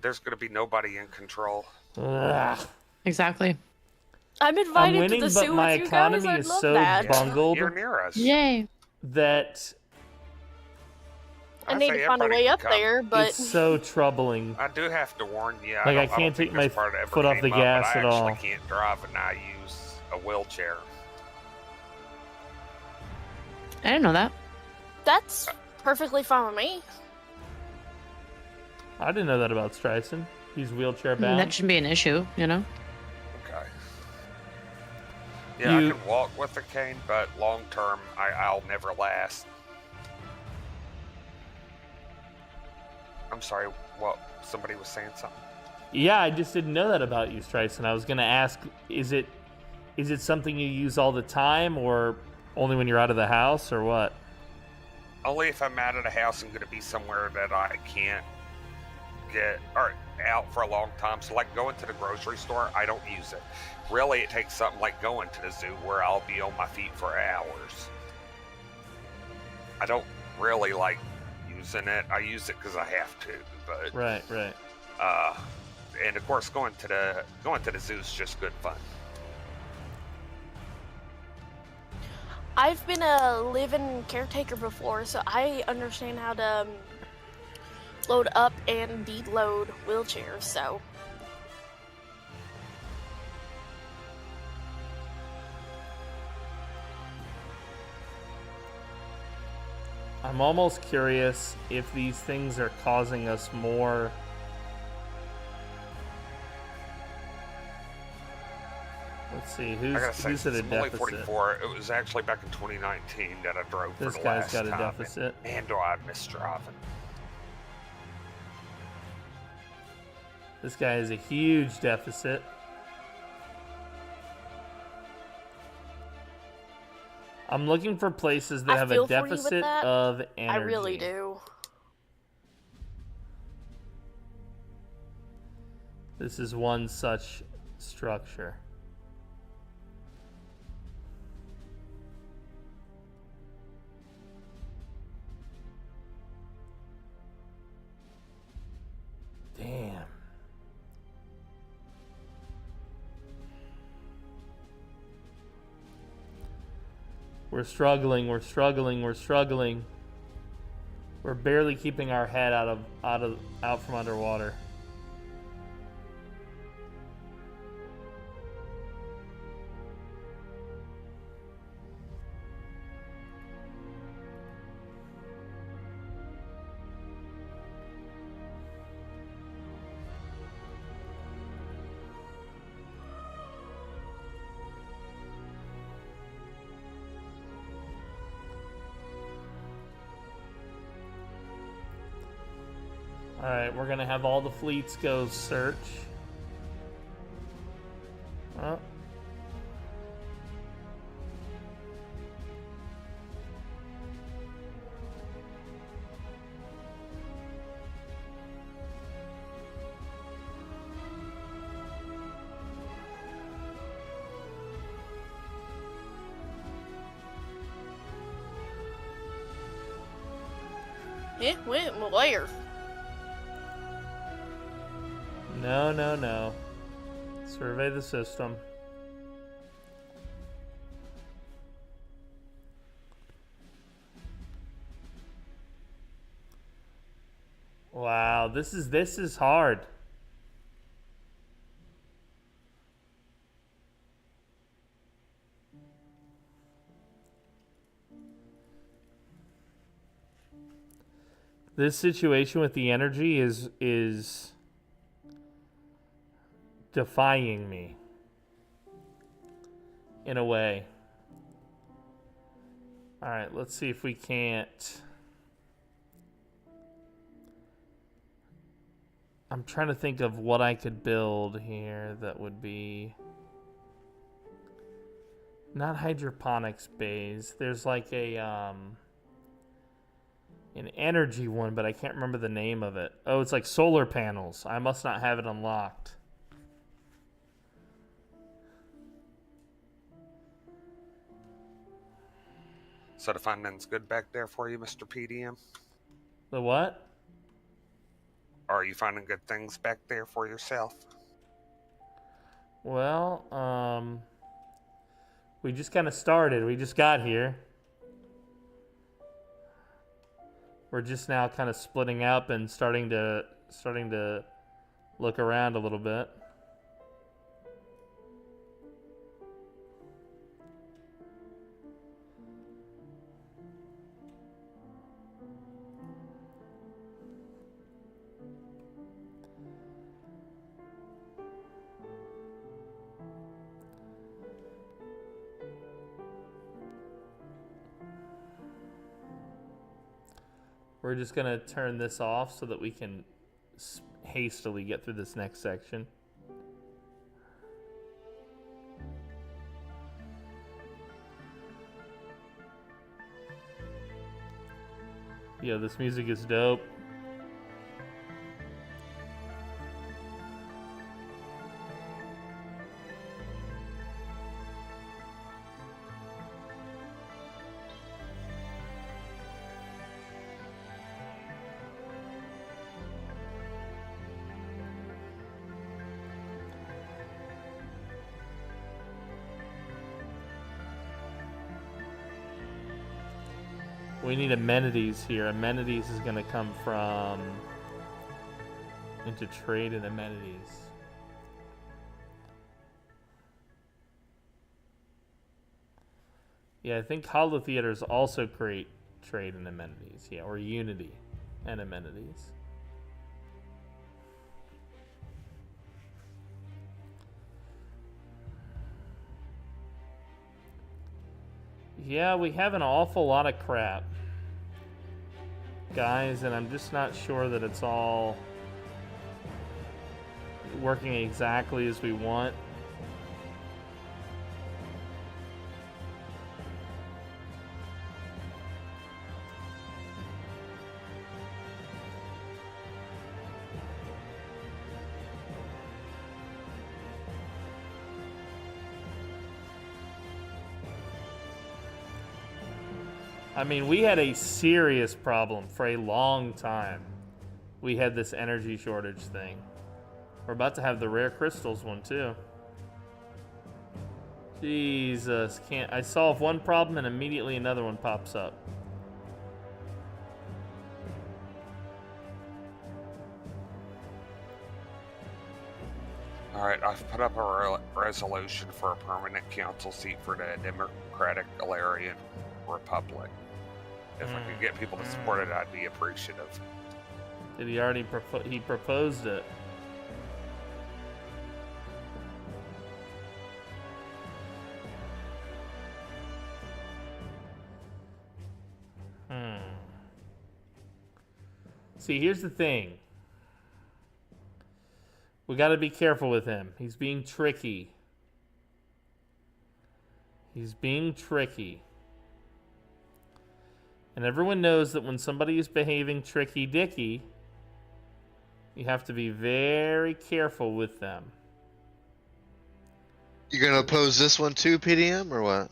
Speaker 5: There's going to be nobody in control.
Speaker 1: Ugh.
Speaker 3: Exactly.
Speaker 2: I'm invited
Speaker 1: I'm winning,
Speaker 2: to the
Speaker 1: but
Speaker 2: zoo
Speaker 1: my
Speaker 2: with you guys.
Speaker 1: economy
Speaker 2: I'd
Speaker 1: is
Speaker 2: love
Speaker 1: so
Speaker 2: that.
Speaker 1: bungled
Speaker 5: You're near us.
Speaker 3: Yay.
Speaker 1: that
Speaker 2: I need to find a way up there, but
Speaker 1: it's so troubling.
Speaker 5: I do have to warn you.
Speaker 1: Like, I
Speaker 5: don't
Speaker 1: can't
Speaker 5: think
Speaker 1: take my
Speaker 5: this part ever
Speaker 1: foot off
Speaker 5: came
Speaker 1: the
Speaker 5: up,
Speaker 1: gas
Speaker 5: but
Speaker 1: at
Speaker 5: I
Speaker 1: all.
Speaker 5: actually can't drive and I use a wheelchair.
Speaker 3: I didn't know that.
Speaker 2: that's perfectly fine with me.
Speaker 1: I didn't know that about Streisand. He's wheelchair bound.
Speaker 3: That shouldn't be an issue, you know?
Speaker 5: Okay. Yeah,
Speaker 1: You-
Speaker 5: I can walk with a cane, but long term, I'll never last. I'm sorry, what? Somebody was saying something?
Speaker 1: Yeah, I just didn't know that about you, Streisand. I was gonna ask, is it something you use all the time, or only when you're out of the house, or what?
Speaker 5: Only if I'm out of the house and going to be somewhere that I can't get or out for a long time. So like going to the grocery store, I don't use it. Really, it takes something like going to the zoo where I'll be on my feet for hours. I don't really like using it. I use it because I have to, but
Speaker 1: Right.
Speaker 5: and of course going to the zoo is just good fun.
Speaker 2: I've been a live-in caretaker before, so I understand how to load up and deload wheelchairs, so...
Speaker 1: I'm almost curious if these things are causing us more. Let's see,
Speaker 5: I gotta
Speaker 1: who's
Speaker 5: say,
Speaker 1: at a
Speaker 5: since I'm only
Speaker 1: deficit?
Speaker 5: 44. It was actually back in 2019 that I drove
Speaker 1: This
Speaker 5: for the
Speaker 1: guy's
Speaker 5: last
Speaker 1: got a
Speaker 5: time.
Speaker 1: deficit.
Speaker 5: And man, do I miss driving.
Speaker 1: This guy has a huge deficit. I'm looking for places that
Speaker 2: I
Speaker 1: have
Speaker 2: feel
Speaker 1: a
Speaker 2: for you with
Speaker 1: deficit
Speaker 2: that.
Speaker 1: of energy.
Speaker 2: I really do.
Speaker 1: This is one such structure. Damn. We're struggling, we're struggling, we're struggling. We're barely keeping our head out from underwater. Alright, we're gonna have all the fleets go search. Oh.
Speaker 2: It went where?
Speaker 1: No, no, no. Survey the system. Wow, this is hard. This situation with the energy is defying me in a way. All right, let's see if we can't. I'm trying to think of what I could build here that would be not hydroponics bays. There's like a an energy one, but I can't remember the name of it. Oh, it's like solar panels. I must not have it unlocked.
Speaker 5: So the funding's good back there for you, Mr. PDM?
Speaker 1: The what?
Speaker 5: Are you finding good things back there for yourself?
Speaker 1: Well, we just kind of started. We just got here. We're just now kind of splitting up and starting to look around a little bit. We're just going to turn this off so that we can hastily get through this next section. Yo, this music is dope. We need amenities here. Amenities is going to come from into trade and amenities. Yeah, I think Hollow Theaters also create trade and amenities. Yeah, or Unity and amenities. Yeah, we have an awful lot of crap, guys, and I'm just not sure that it's all working exactly as we want. I mean, we had a serious problem for a long time. We had this energy shortage thing. We're about to have the rare crystals one too. Jesus, can't I solve one problem and immediately another one pops up.
Speaker 5: Alright, I've put up a resolution for a permanent council seat for the Democratic Galarian Republic. If I could get people to support it, I'd be appreciative.
Speaker 1: Did he already he proposed it? See, here's the thing. We got to be careful with him. He's being tricky. He's being tricky. And everyone knows that when somebody is behaving tricky dicky, you have to be very careful with them.
Speaker 6: You gonna oppose this one too, PDM, or what?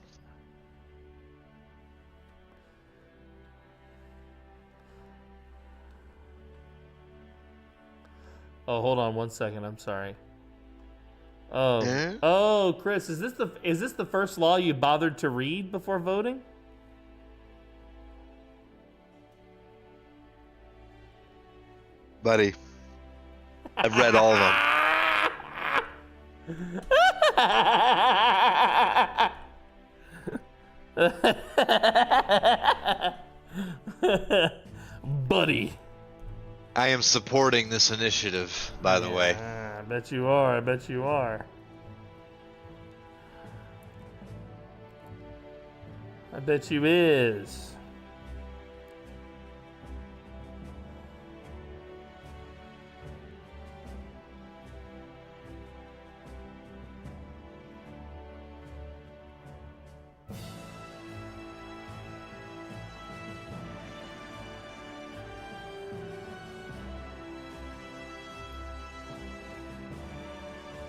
Speaker 1: Oh, hold on 1 second. I'm sorry. Oh,
Speaker 6: Yeah?
Speaker 1: oh, Chris, is this the first law you bothered to read before voting?
Speaker 6: Buddy, I've read all of them.
Speaker 1: Buddy.
Speaker 6: I am supporting this initiative, by the way.
Speaker 1: I bet you are. I bet you are. I bet you is.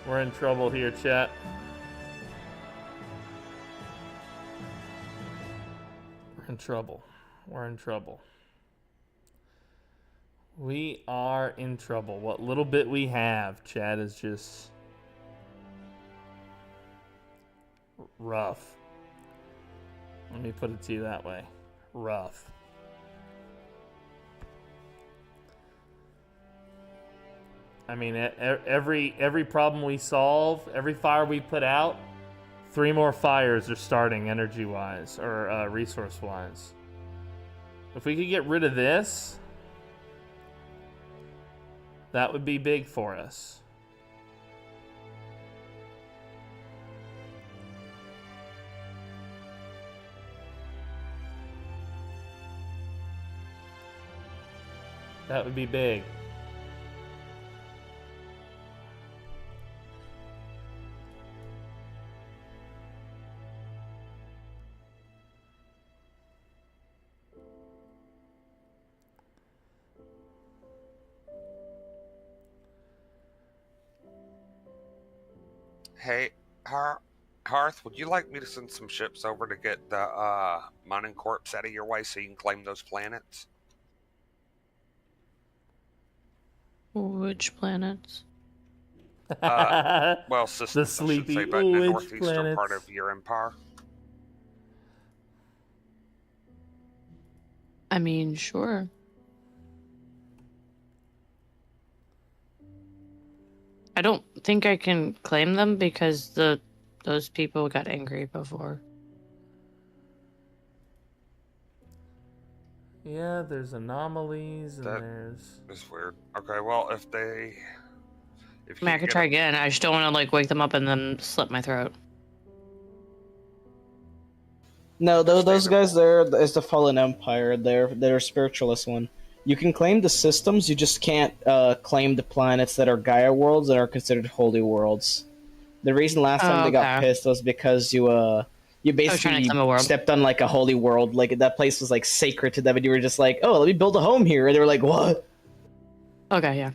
Speaker 1: We're in trouble here, chat. We're in trouble. We're in trouble. We are in trouble. What little bit we have, chat, is just rough. Let me put it to you that way. Rough. I mean, every problem we solve, every fire we put out, 3 more fires are starting energy-wise or resource-wise. If we could get rid of this, that would be big for us. That would be big.
Speaker 5: Hey, Hearth, would you like me to send some ships over to get the mining corps out of your way so you can claim those planets?
Speaker 3: Which planets?
Speaker 5: Well, systems,
Speaker 1: The
Speaker 5: I should
Speaker 1: sleepy
Speaker 5: say, but in the
Speaker 1: which
Speaker 5: northeastern part
Speaker 1: planets?
Speaker 5: of your empire.
Speaker 3: I mean, sure. I don't think I can claim them because those people got angry before.
Speaker 1: Yeah, there's anomalies and there's...
Speaker 5: It's weird. Okay, well, if
Speaker 3: I mean, I could try again. I just don't want to like wake them up and then slit my throat.
Speaker 7: No, those guys there is the Fallen Empire. They're a spiritualist one. You can claim the systems, you just can't claim the planets that are Gaia worlds that are considered holy worlds. The reason last time they got pissed was because you basically stepped on like a holy world, like that place was like sacred to them, and you were just like, oh, let me build a home here, and they were like, what?
Speaker 3: Okay, yeah.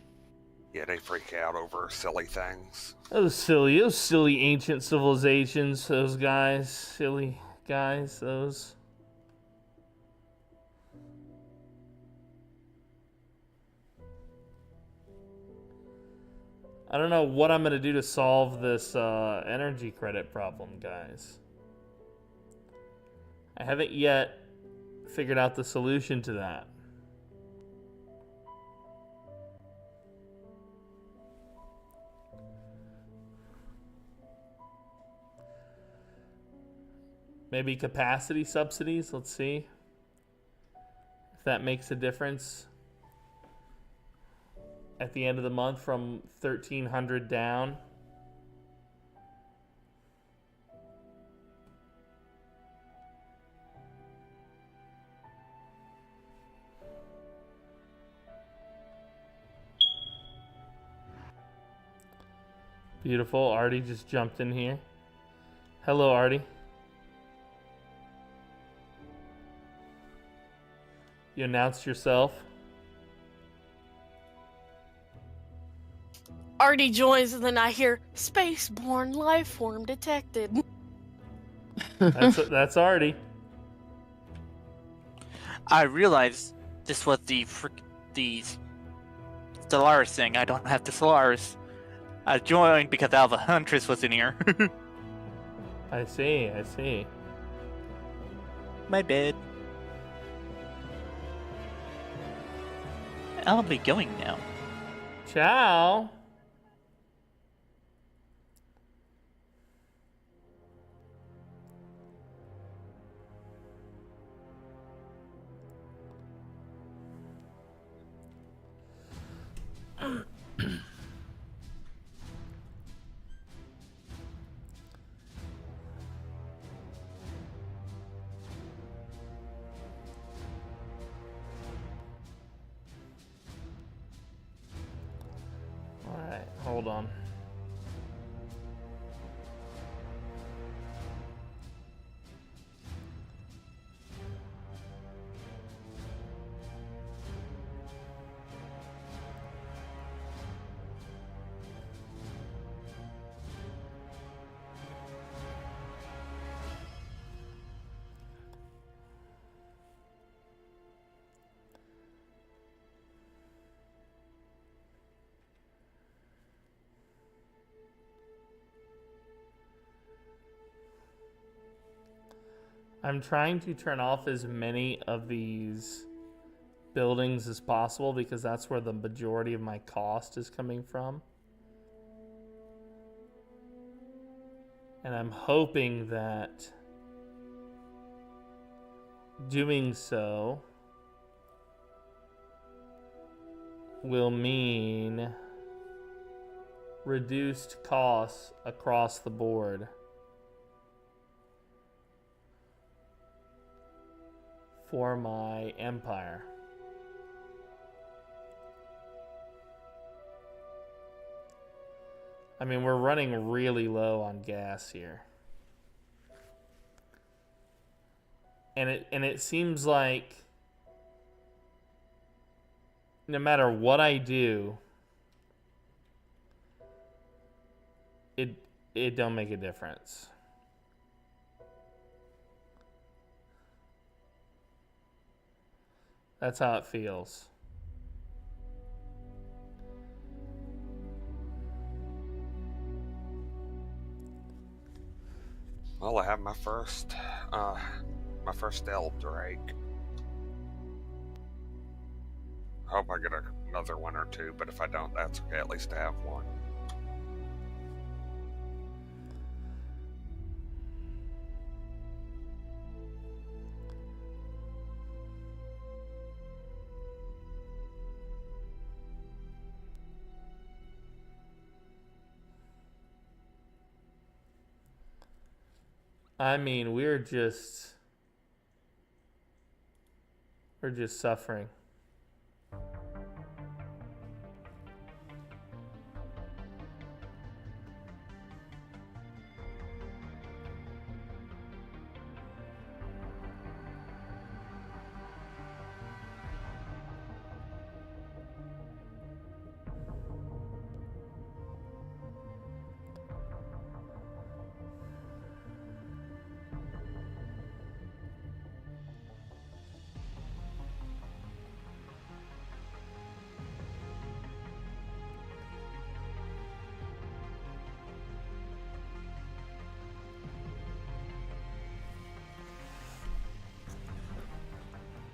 Speaker 5: Yeah, they freak out over silly things.
Speaker 1: Those silly ancient civilizations, those guys, silly guys, those... I don't know what I'm going to do to solve this energy credit problem, guys. I haven't yet figured out the solution to that. Maybe capacity subsidies, let's see if that makes a difference. At the end of the month from 1,300 down. Beautiful. Artie just jumped in here. Hello, Artie. You announced yourself.
Speaker 2: Artie joins, and then I hear spaceborne life form detected.
Speaker 1: That's Artie.
Speaker 12: I realized this was the Stellaris thing. I don't have the Stellaris. I joined because Alpha Huntress was in here.
Speaker 1: I see.
Speaker 12: My bad. I'll be going now.
Speaker 1: Ciao. Alright, hold on. I'm trying to turn off as many of these buildings as possible because that's where the majority of my cost is coming from. And I'm hoping that doing so will mean reduced costs across the board for my empire. I mean, we're running really low on gas here. And it seems like no matter what I do, it don't make a difference. That's how it feels.
Speaker 5: Well, I have my first L Drake. I hope I get another one or two, but if I don't, that's okay. At least I have one.
Speaker 1: I mean, we're just suffering.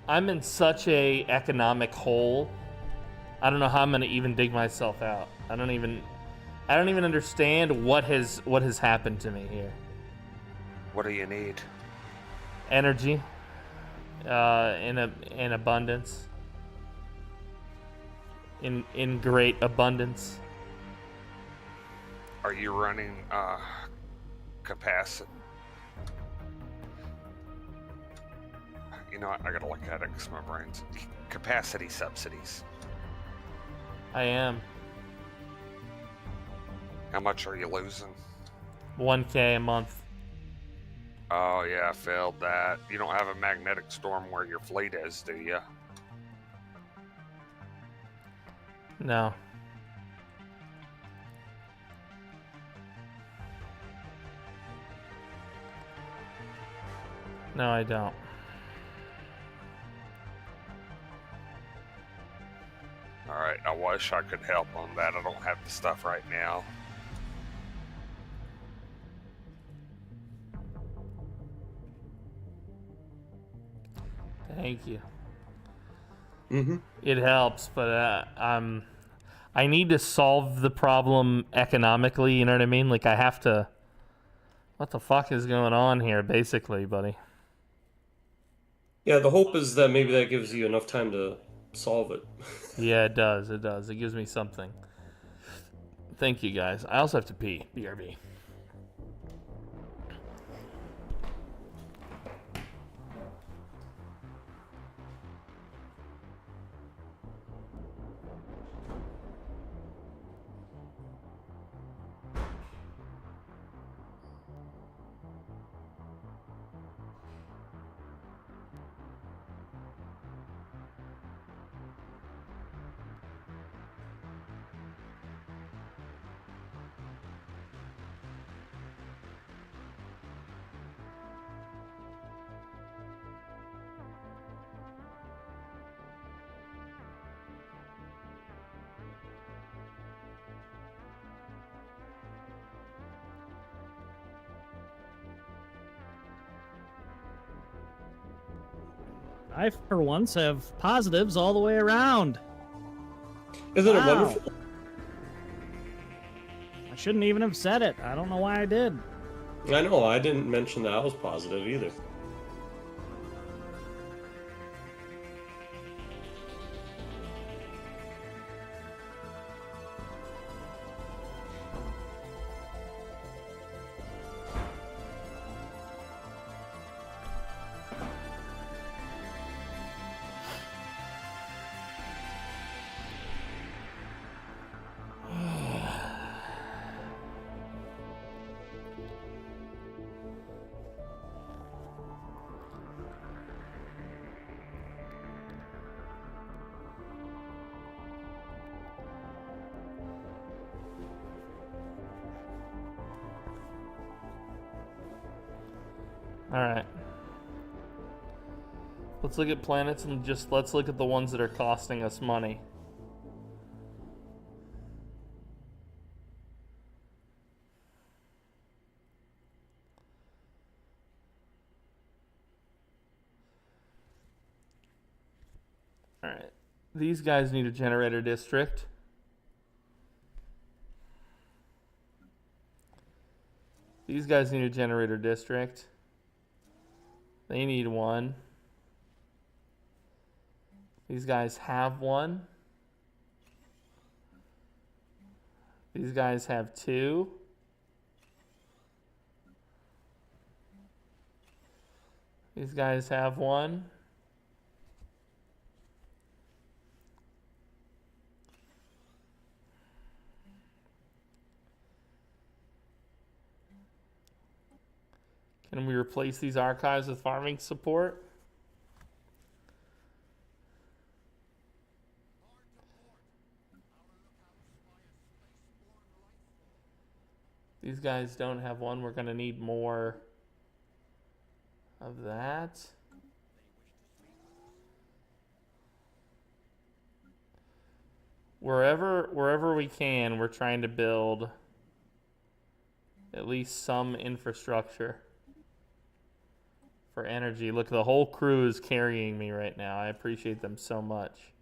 Speaker 1: I'm in such a economic hole. I don't know how I'm gonna even dig myself out. I don't even understand what has happened to me here.
Speaker 5: What do you need?
Speaker 1: Energy, in abundance, in great abundance.
Speaker 5: Are you running capacity? You know what? I gotta look at it because my brain's capacity subsidies.
Speaker 1: I am.
Speaker 5: How much are you losing?
Speaker 1: 1K a month.
Speaker 5: Oh yeah, I failed that. You don't have a magnetic storm where your fleet is, do you?
Speaker 1: No. No, I don't.
Speaker 5: Alright, I wish I could help on that. I don't have the stuff right now.
Speaker 1: Thank you.
Speaker 8: Mm-hmm.
Speaker 1: It helps, but I need to solve the problem economically, you know what I mean? Like, I have to... What the fuck is going on here, basically, buddy?
Speaker 8: Yeah, the hope is that maybe that gives you enough time to solve it.
Speaker 1: Yeah, it does. It does. It gives me something. Thank you, guys. I also have to pee. BRB.
Speaker 4: I, for once, have positives all the way around.
Speaker 8: Isn't it wonderful?
Speaker 4: I shouldn't even have said it. I don't know why I did.
Speaker 8: I know, I didn't mention that I was positive either.
Speaker 1: Alright. Let's look at planets and just let's look at the ones that are costing us money. Alright. These guys need a generator district. These guys need a generator district. They need one. These guys have one. These guys have two. These guys have one. Can we replace these archives with farming support? These guys don't have one. We're going to need more of that. Wherever we can, we're trying to build at least some infrastructure for energy. Look, the whole crew is carrying me right now. I appreciate them so much.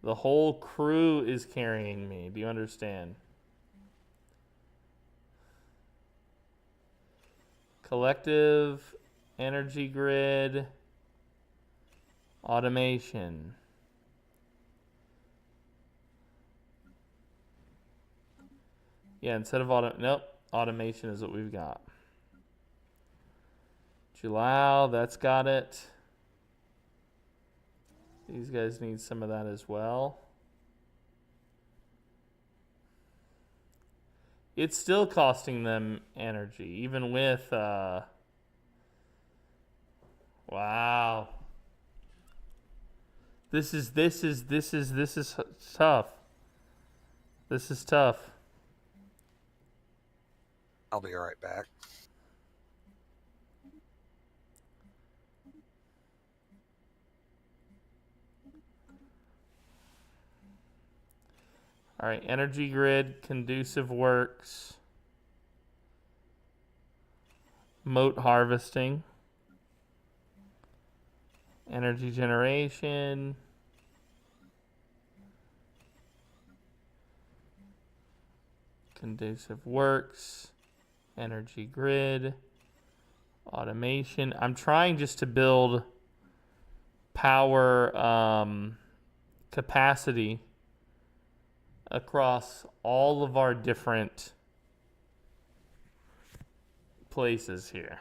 Speaker 1: The whole crew is carrying me. Do you understand? Collective, energy grid, automation. Yeah, instead of automation is what we've got. Julao, that's got it. These guys need some of that as well. It's still costing them energy, even with, wow. This is tough. This is tough.
Speaker 5: I'll be right back.
Speaker 1: All right, energy grid, conducive works, moat harvesting, energy generation, conducive works, energy grid, automation. I'm trying just to build power capacity across all of our different places here.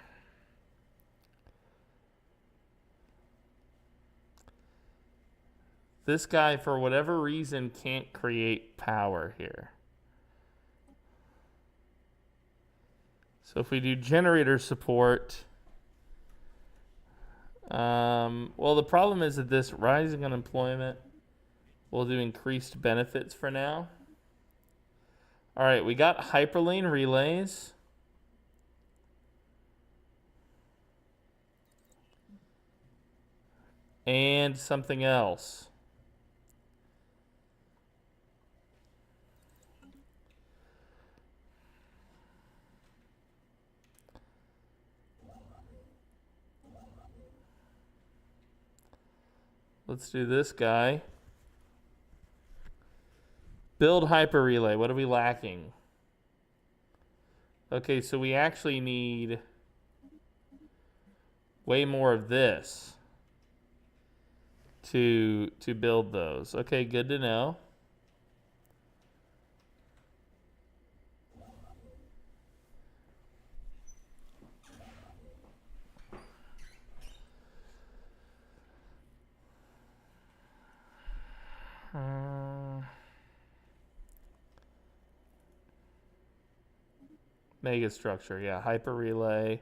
Speaker 1: This guy, for whatever reason, can't create power here. So if we do generator support, well, the problem is that this rising unemployment will do increased benefits for now. All right, we got hyperlane relays. And something else. Let's do this guy. Build hyper relay. What are we lacking? Okay, so we actually need way more of this to build those. Okay, good to know. Mega structure, yeah, hyper relay.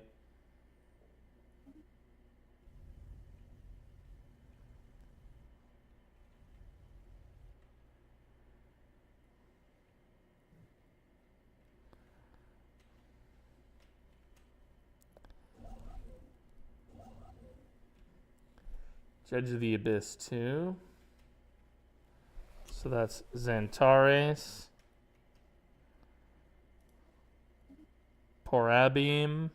Speaker 1: Judge of the Abyss 2. So that's Xantares. Porabim.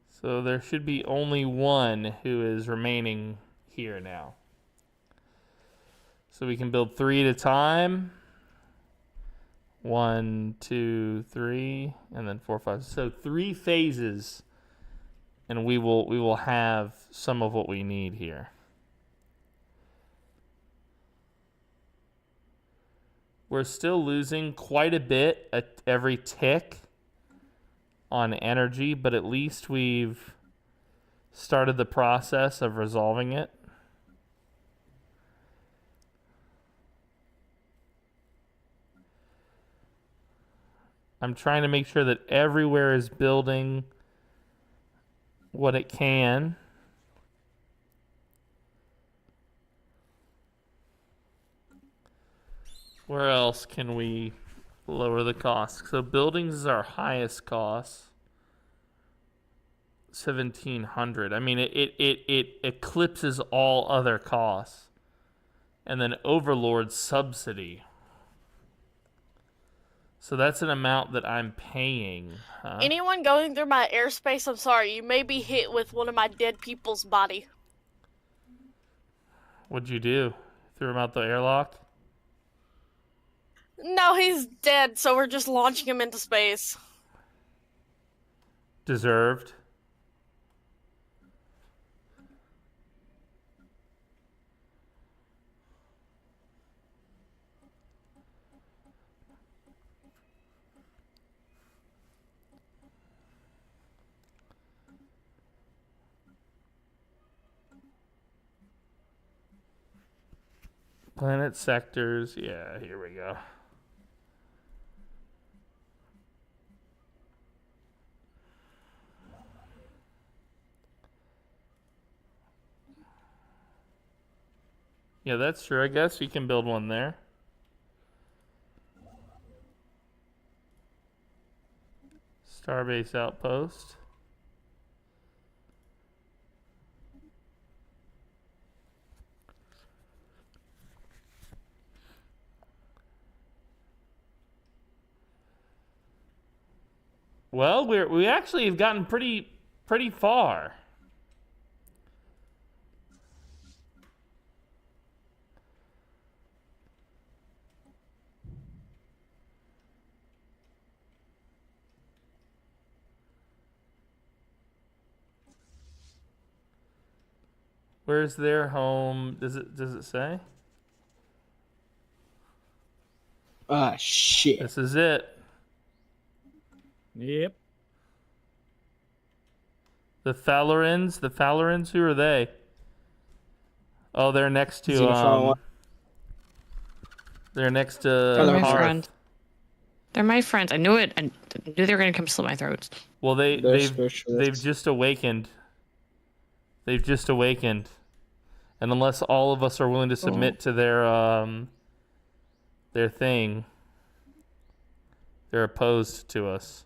Speaker 1: So there should be only one who is remaining here now. So we can build 3 at a time. 1, 2, 3, and then 4, 5. So 3 phases, and we will have some of what we need here. We're still losing quite a bit at every tick on energy, but at least we've started the process of resolving it. I'm trying to make sure that everywhere is building what it can. Where else can we lower the cost? So buildings is our highest cost. 1,700. I mean, it eclipses all other costs. And then Overlord subsidy. So that's an amount that I'm paying. Huh?
Speaker 2: Anyone going through my airspace, I'm sorry, you may be hit with one of my dead people's body.
Speaker 1: What'd you do? Threw him out the airlock?
Speaker 2: No, he's dead, so we're just launching him into space.
Speaker 1: Deserved. Planet sectors. Yeah, here we go. Yeah, that's true. I guess we can build one there. Starbase outpost. Well, we actually have gotten pretty far. Where's their home? Does it say?
Speaker 7: Ah, shit.
Speaker 1: This is it.
Speaker 4: Yep.
Speaker 1: The Falorans, who are they? Oh, they're next to they're next to
Speaker 3: They're my
Speaker 1: Hearth.
Speaker 3: friend. They're my friends. I knew it. I knew they were gonna come slit my throats.
Speaker 1: Well, they've just awakened. They've just awakened, and unless all of us are willing to submit to their thing, they're opposed to us.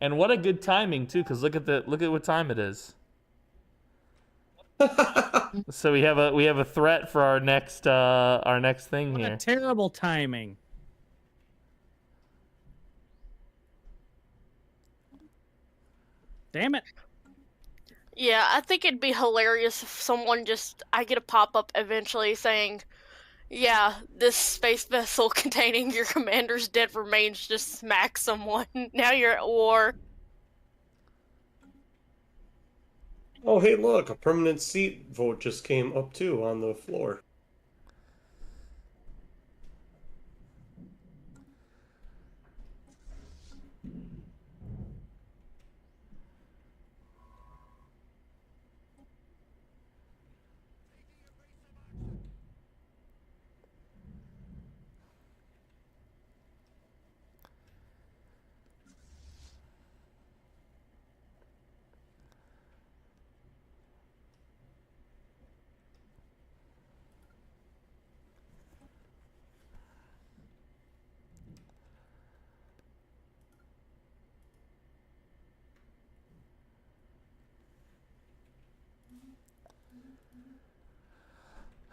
Speaker 1: And what a good timing too, because look at what time it is. So we have a threat for our next thing
Speaker 4: What
Speaker 1: here.
Speaker 4: a terrible timing. Damn it.
Speaker 2: Yeah, I think it'd be hilarious if someone I get a pop-up eventually saying, yeah, this space vessel containing your commander's dead remains just smacked someone. Now you're at war.
Speaker 8: Oh, hey, look, a permanent seat vote just came up too on the floor.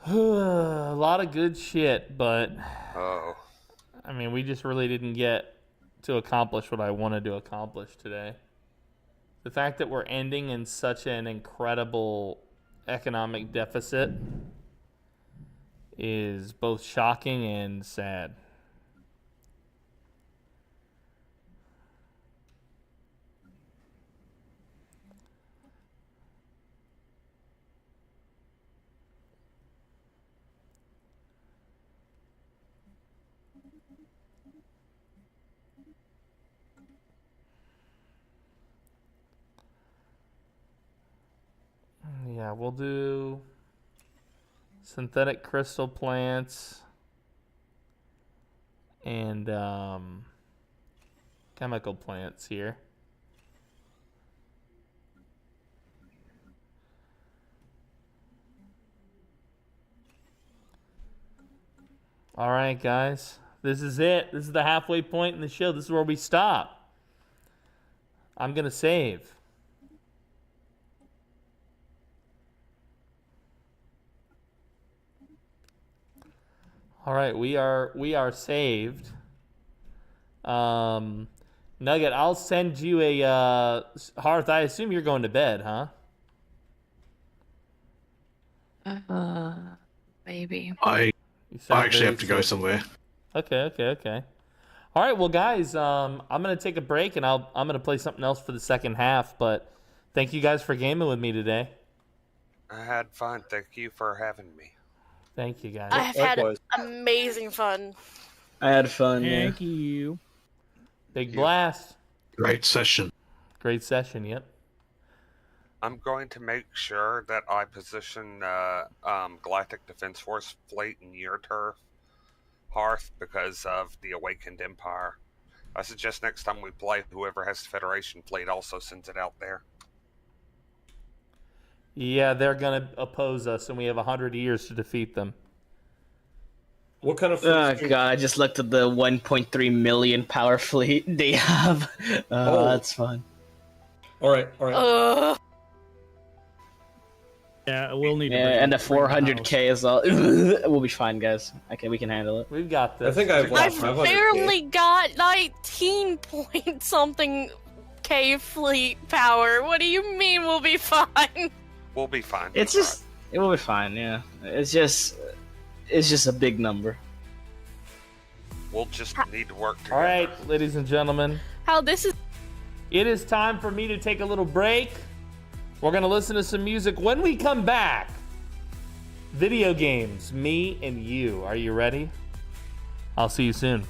Speaker 1: A lot of good shit, but
Speaker 5: Oh.
Speaker 1: I mean, we just really didn't get to accomplish what I wanted to accomplish today. The fact that we're ending in such an incredible economic deficit is both shocking and sad. Yeah, we'll do synthetic crystal plants and chemical plants here. All right, guys. This is it. This is the halfway point in the show. This is where we stop. I'm going to save. All right, we are saved. Nugget, I'll send you a Hearth. I assume you're going to bed, huh?
Speaker 3: Maybe.
Speaker 9: I actually have to go somewhere.
Speaker 1: Okay. All right, well, guys, I'm gonna take a break and I'm gonna play something else for the second half. But thank you guys for gaming with me today.
Speaker 5: I had fun. Thank you for having me.
Speaker 1: Thank you, guys.
Speaker 2: I have had amazing fun.
Speaker 7: I had fun.
Speaker 4: Thank you.
Speaker 1: Big blast.
Speaker 9: Great session.
Speaker 1: Great session, yep.
Speaker 5: I'm going to make sure that I position Galactic Defense Force fleet in your turf, Hearth, because of the Awakened Empire. I suggest next time we play, whoever has the Federation fleet also sends it out there.
Speaker 1: Yeah, they're going to oppose us, and we have 100 years to defeat them.
Speaker 8: What kind of?
Speaker 7: Oh god! I just looked at the 1.3 million power fleet they have. That's fun.
Speaker 8: All right.
Speaker 4: Yeah, we'll need.
Speaker 7: And the 400k as well. We'll be fine, guys. Okay, we can handle it.
Speaker 1: We've got this.
Speaker 8: I think I've
Speaker 2: barely got 19 point something K fleet power. What do you mean we'll be fine?
Speaker 5: We'll be fine.
Speaker 7: It will be fine. Yeah, it's just a big number.
Speaker 5: We'll just need to work together.
Speaker 1: All right, ladies and gentlemen. It is time for me to take a little break. We're going to listen to some music. When we come back, video games, me and you. Are you ready? I'll see you soon.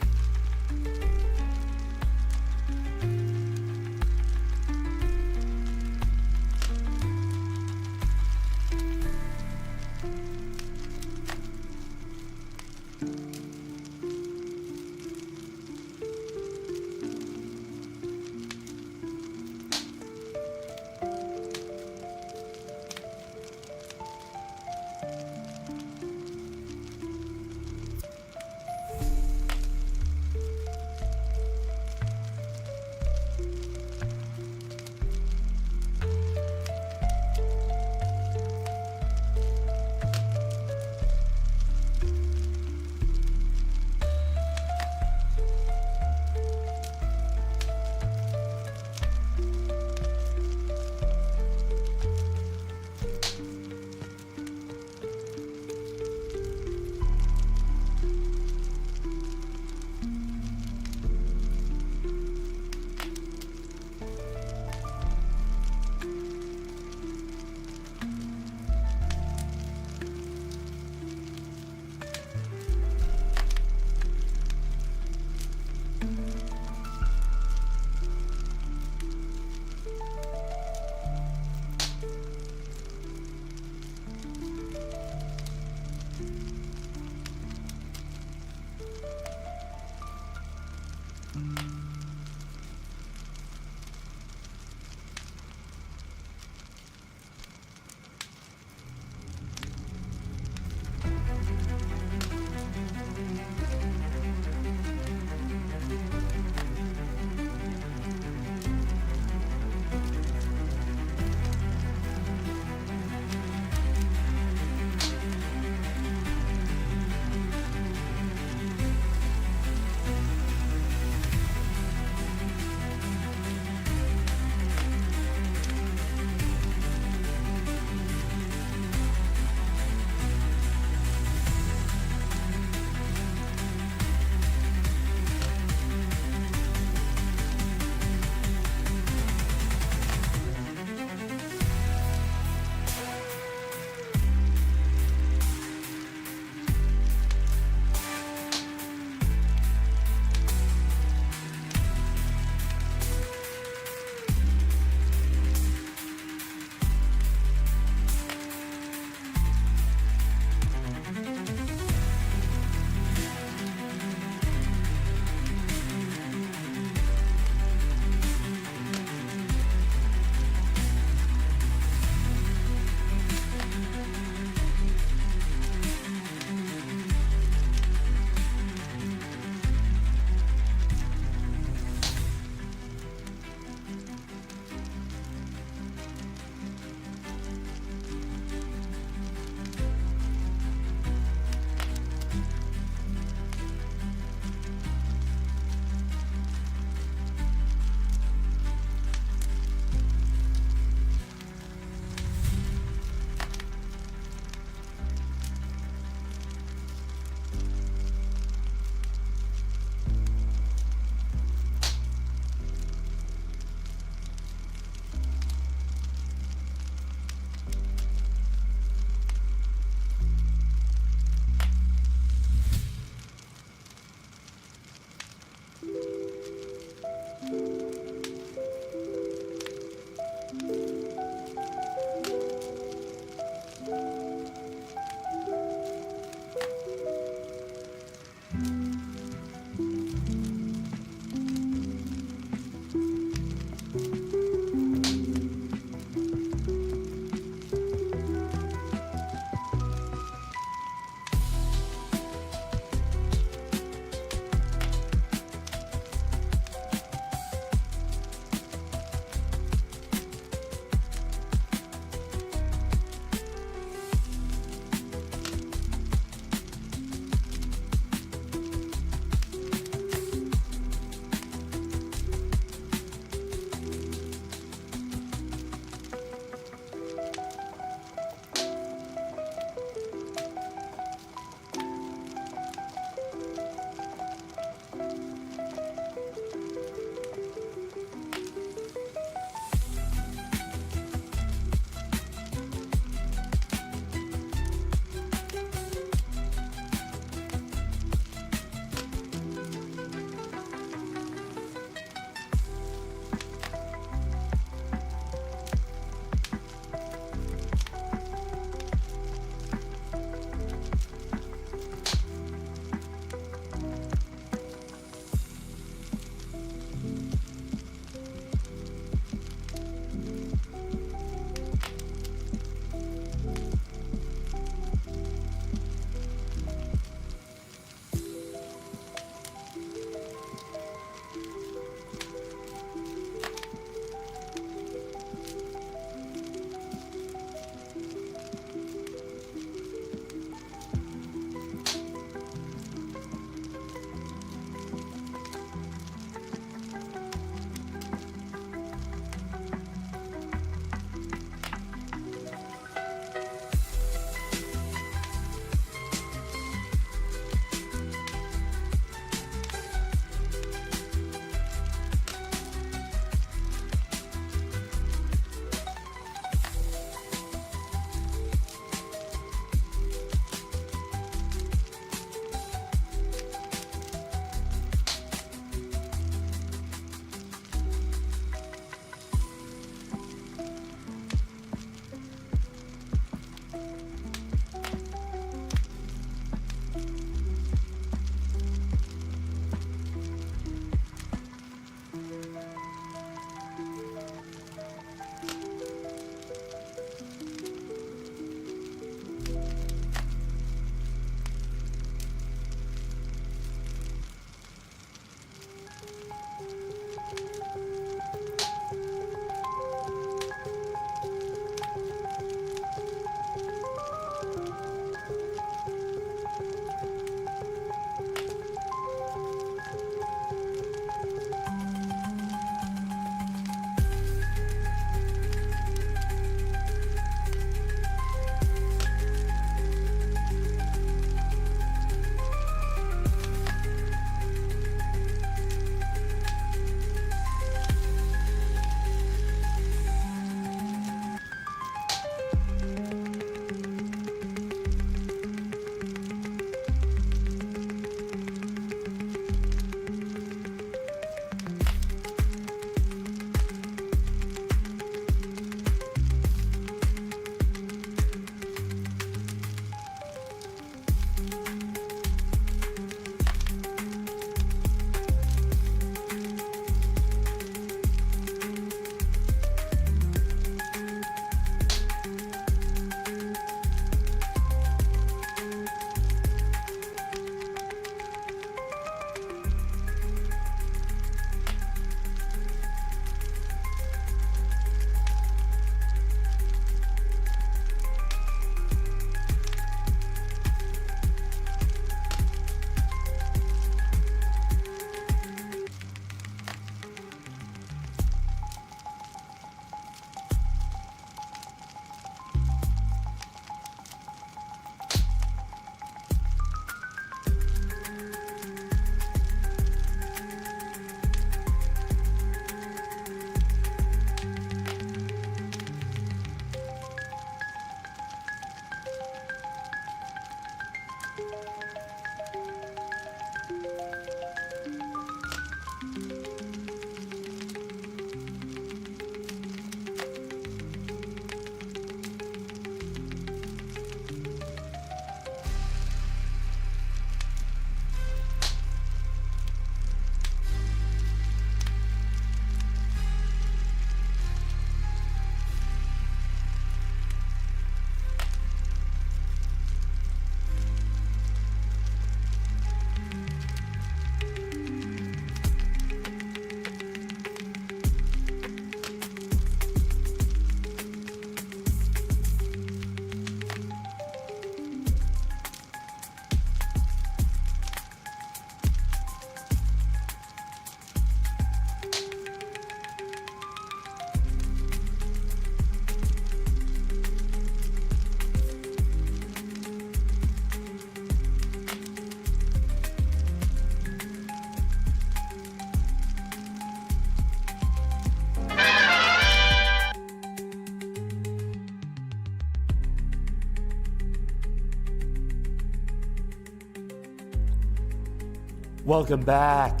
Speaker 1: Welcome back.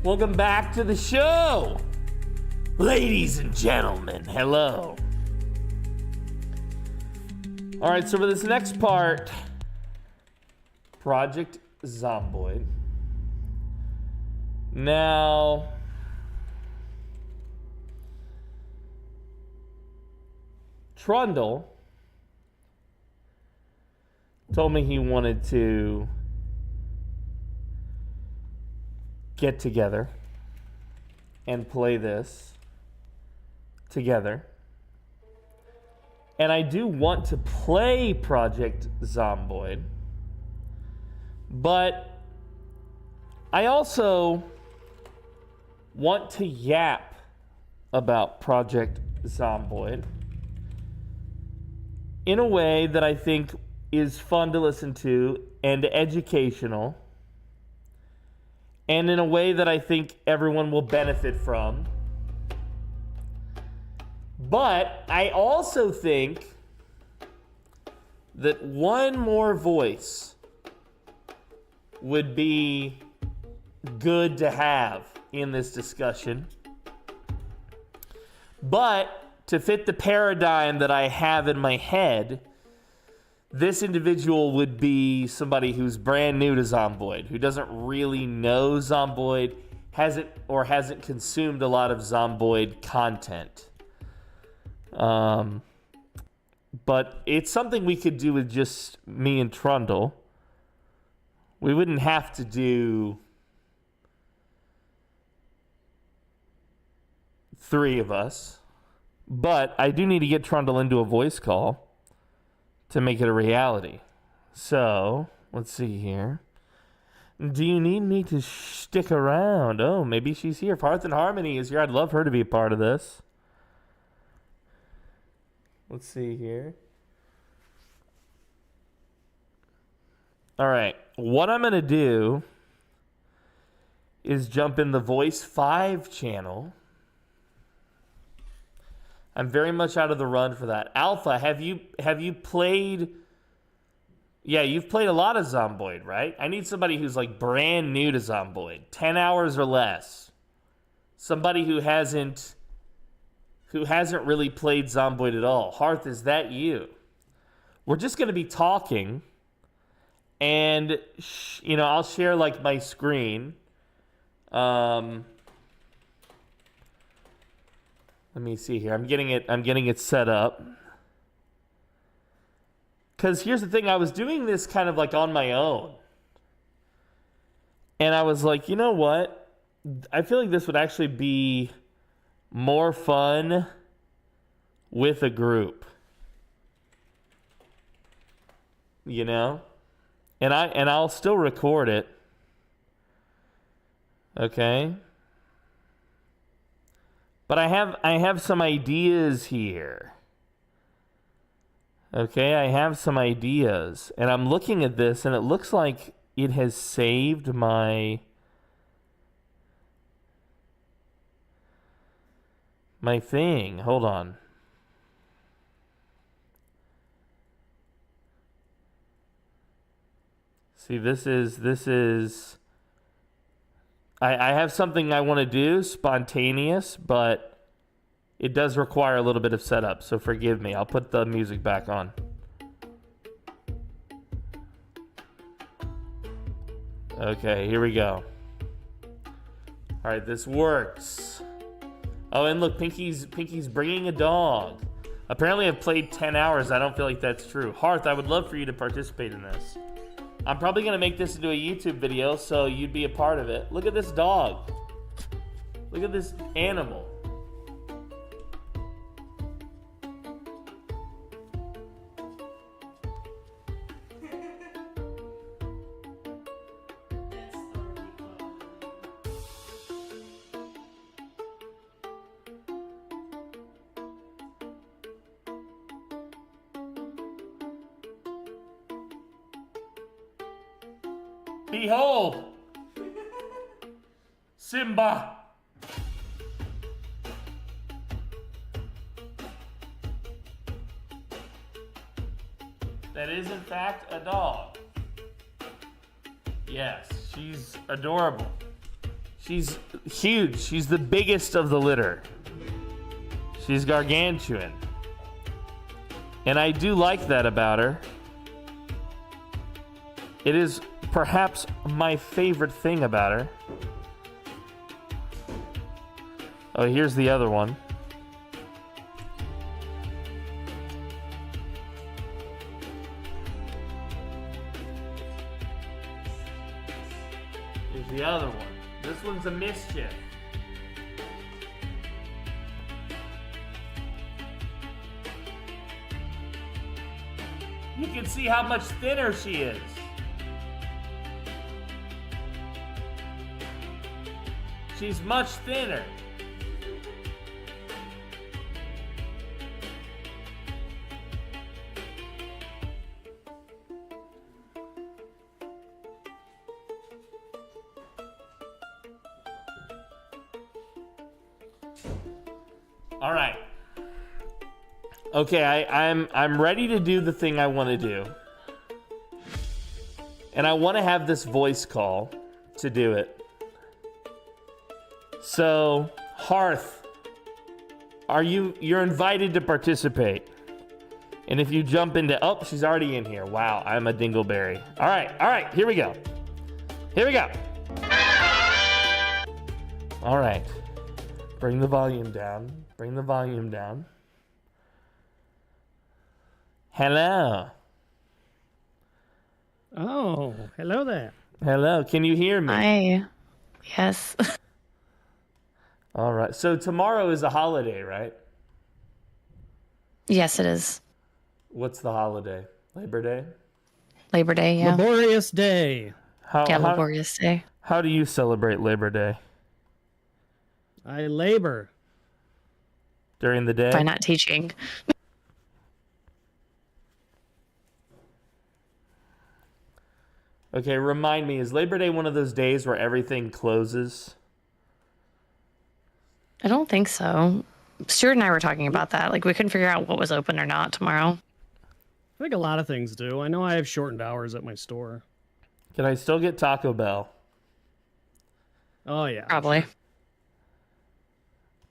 Speaker 1: Welcome back to the show. Ladies and gentlemen, hello. All right, so for this next part, Project Zomboid. Now, Trundle told me he wanted to get together and play this together. And I do want to play Project Zomboid, but I also want to yap about Project Zomboid in a way that I think is fun to listen to and educational, and in a way that I think everyone will benefit from. But I also think that one more voice would be good to have in this discussion. But to fit the paradigm that I have in my head, this individual would be somebody who's brand new to Zomboid, who doesn't really know Zomboid, hasn't consumed a lot of Zomboid content. But it's something we could do with just me and Trundle. We wouldn't have to do 3 of us. But I do need to get Trundle into a voice call to make it a reality. So, let's see here. Do you need me to stick around? Oh, maybe she's here. If Hearth and Harmony is here, I'd love her to be a part of this. Let's see here. All right. What I'm going to do is jump in the Voice 5 channel. I'm very much out of the run for that. Alpha, have you played? Yeah, you've played a lot of Zomboid, right? I need somebody who's like brand new to Zomboid, 10 hours or less. Somebody who hasn't really played Zomboid at all. Hearth, is that you? We're just going to be talking, and I'll share like my screen. Let me see here. I'm getting it set up. Because here's the thing, I was doing this kind of like on my own. And I was like, you know what? I feel like this would actually be more fun with a group. And I'll still record it. Okay? But I have some ideas here. Okay, I have some ideas. And I'm looking at this, and it looks like it has saved my thing. Hold on. See, this is I have something I want to do, spontaneous, but it does require a little bit of setup, so forgive me. I'll put the music back on. Okay, here we go. All right, this works. Oh, and look, Pinky's bringing a dog. Apparently I've played 10 hours. I don't feel like that's true. Hearth, I would love for you to participate in this. I'm probably going to make this into a YouTube video, so you'd be a part of it. Look at this dog. Look at this animal. Behold, Simba. That is in fact a dog. Yes, she's adorable. She's huge. She's the biggest of the litter. She's gargantuan. And I do like that about her. It is perhaps my favorite thing about her. Oh, here's the other one. Here's the other one. This one's a mischief. You can see how much thinner she is. She's much thinner. All right. Okay, I'm ready to do the thing I want to do. And I want to have this voice call to do it. So, Hearth, you're invited to participate. And if you jump into, oh, she's already in here. Wow, I'm a dingleberry. All right, here we go. All right. Bring the volume down. Hello.
Speaker 4: Oh, hello there.
Speaker 1: Hello, can you hear me?
Speaker 3: Hi. Yes.
Speaker 1: All right, so tomorrow is a holiday, right?
Speaker 3: Yes, it is.
Speaker 1: What's the holiday? Labor Day?
Speaker 3: Labor Day, yeah.
Speaker 4: Laborious day.
Speaker 3: Laborious day.
Speaker 1: How do you celebrate Labor Day?
Speaker 4: I labor.
Speaker 1: During the day?
Speaker 3: By not teaching.
Speaker 1: Okay, remind me, is Labor Day one of those days where everything closes?
Speaker 3: I don't think so. Stuart and I were talking about that. Like, we couldn't figure out what was open or not tomorrow.
Speaker 4: I think a lot of things do. I know I have shortened hours at my store.
Speaker 1: Can I still get Taco Bell?
Speaker 4: Oh, yeah.
Speaker 3: Probably.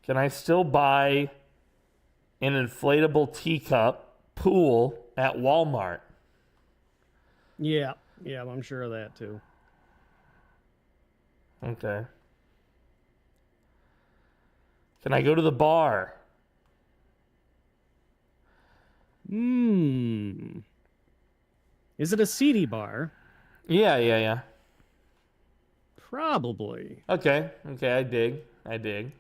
Speaker 1: Can I still buy an inflatable teacup pool at Walmart?
Speaker 4: Yeah, I'm sure of that too.
Speaker 1: Okay. Can I go to the bar?
Speaker 4: Is it a seedy bar?
Speaker 1: Yeah.
Speaker 4: Probably.
Speaker 1: Okay, I dig.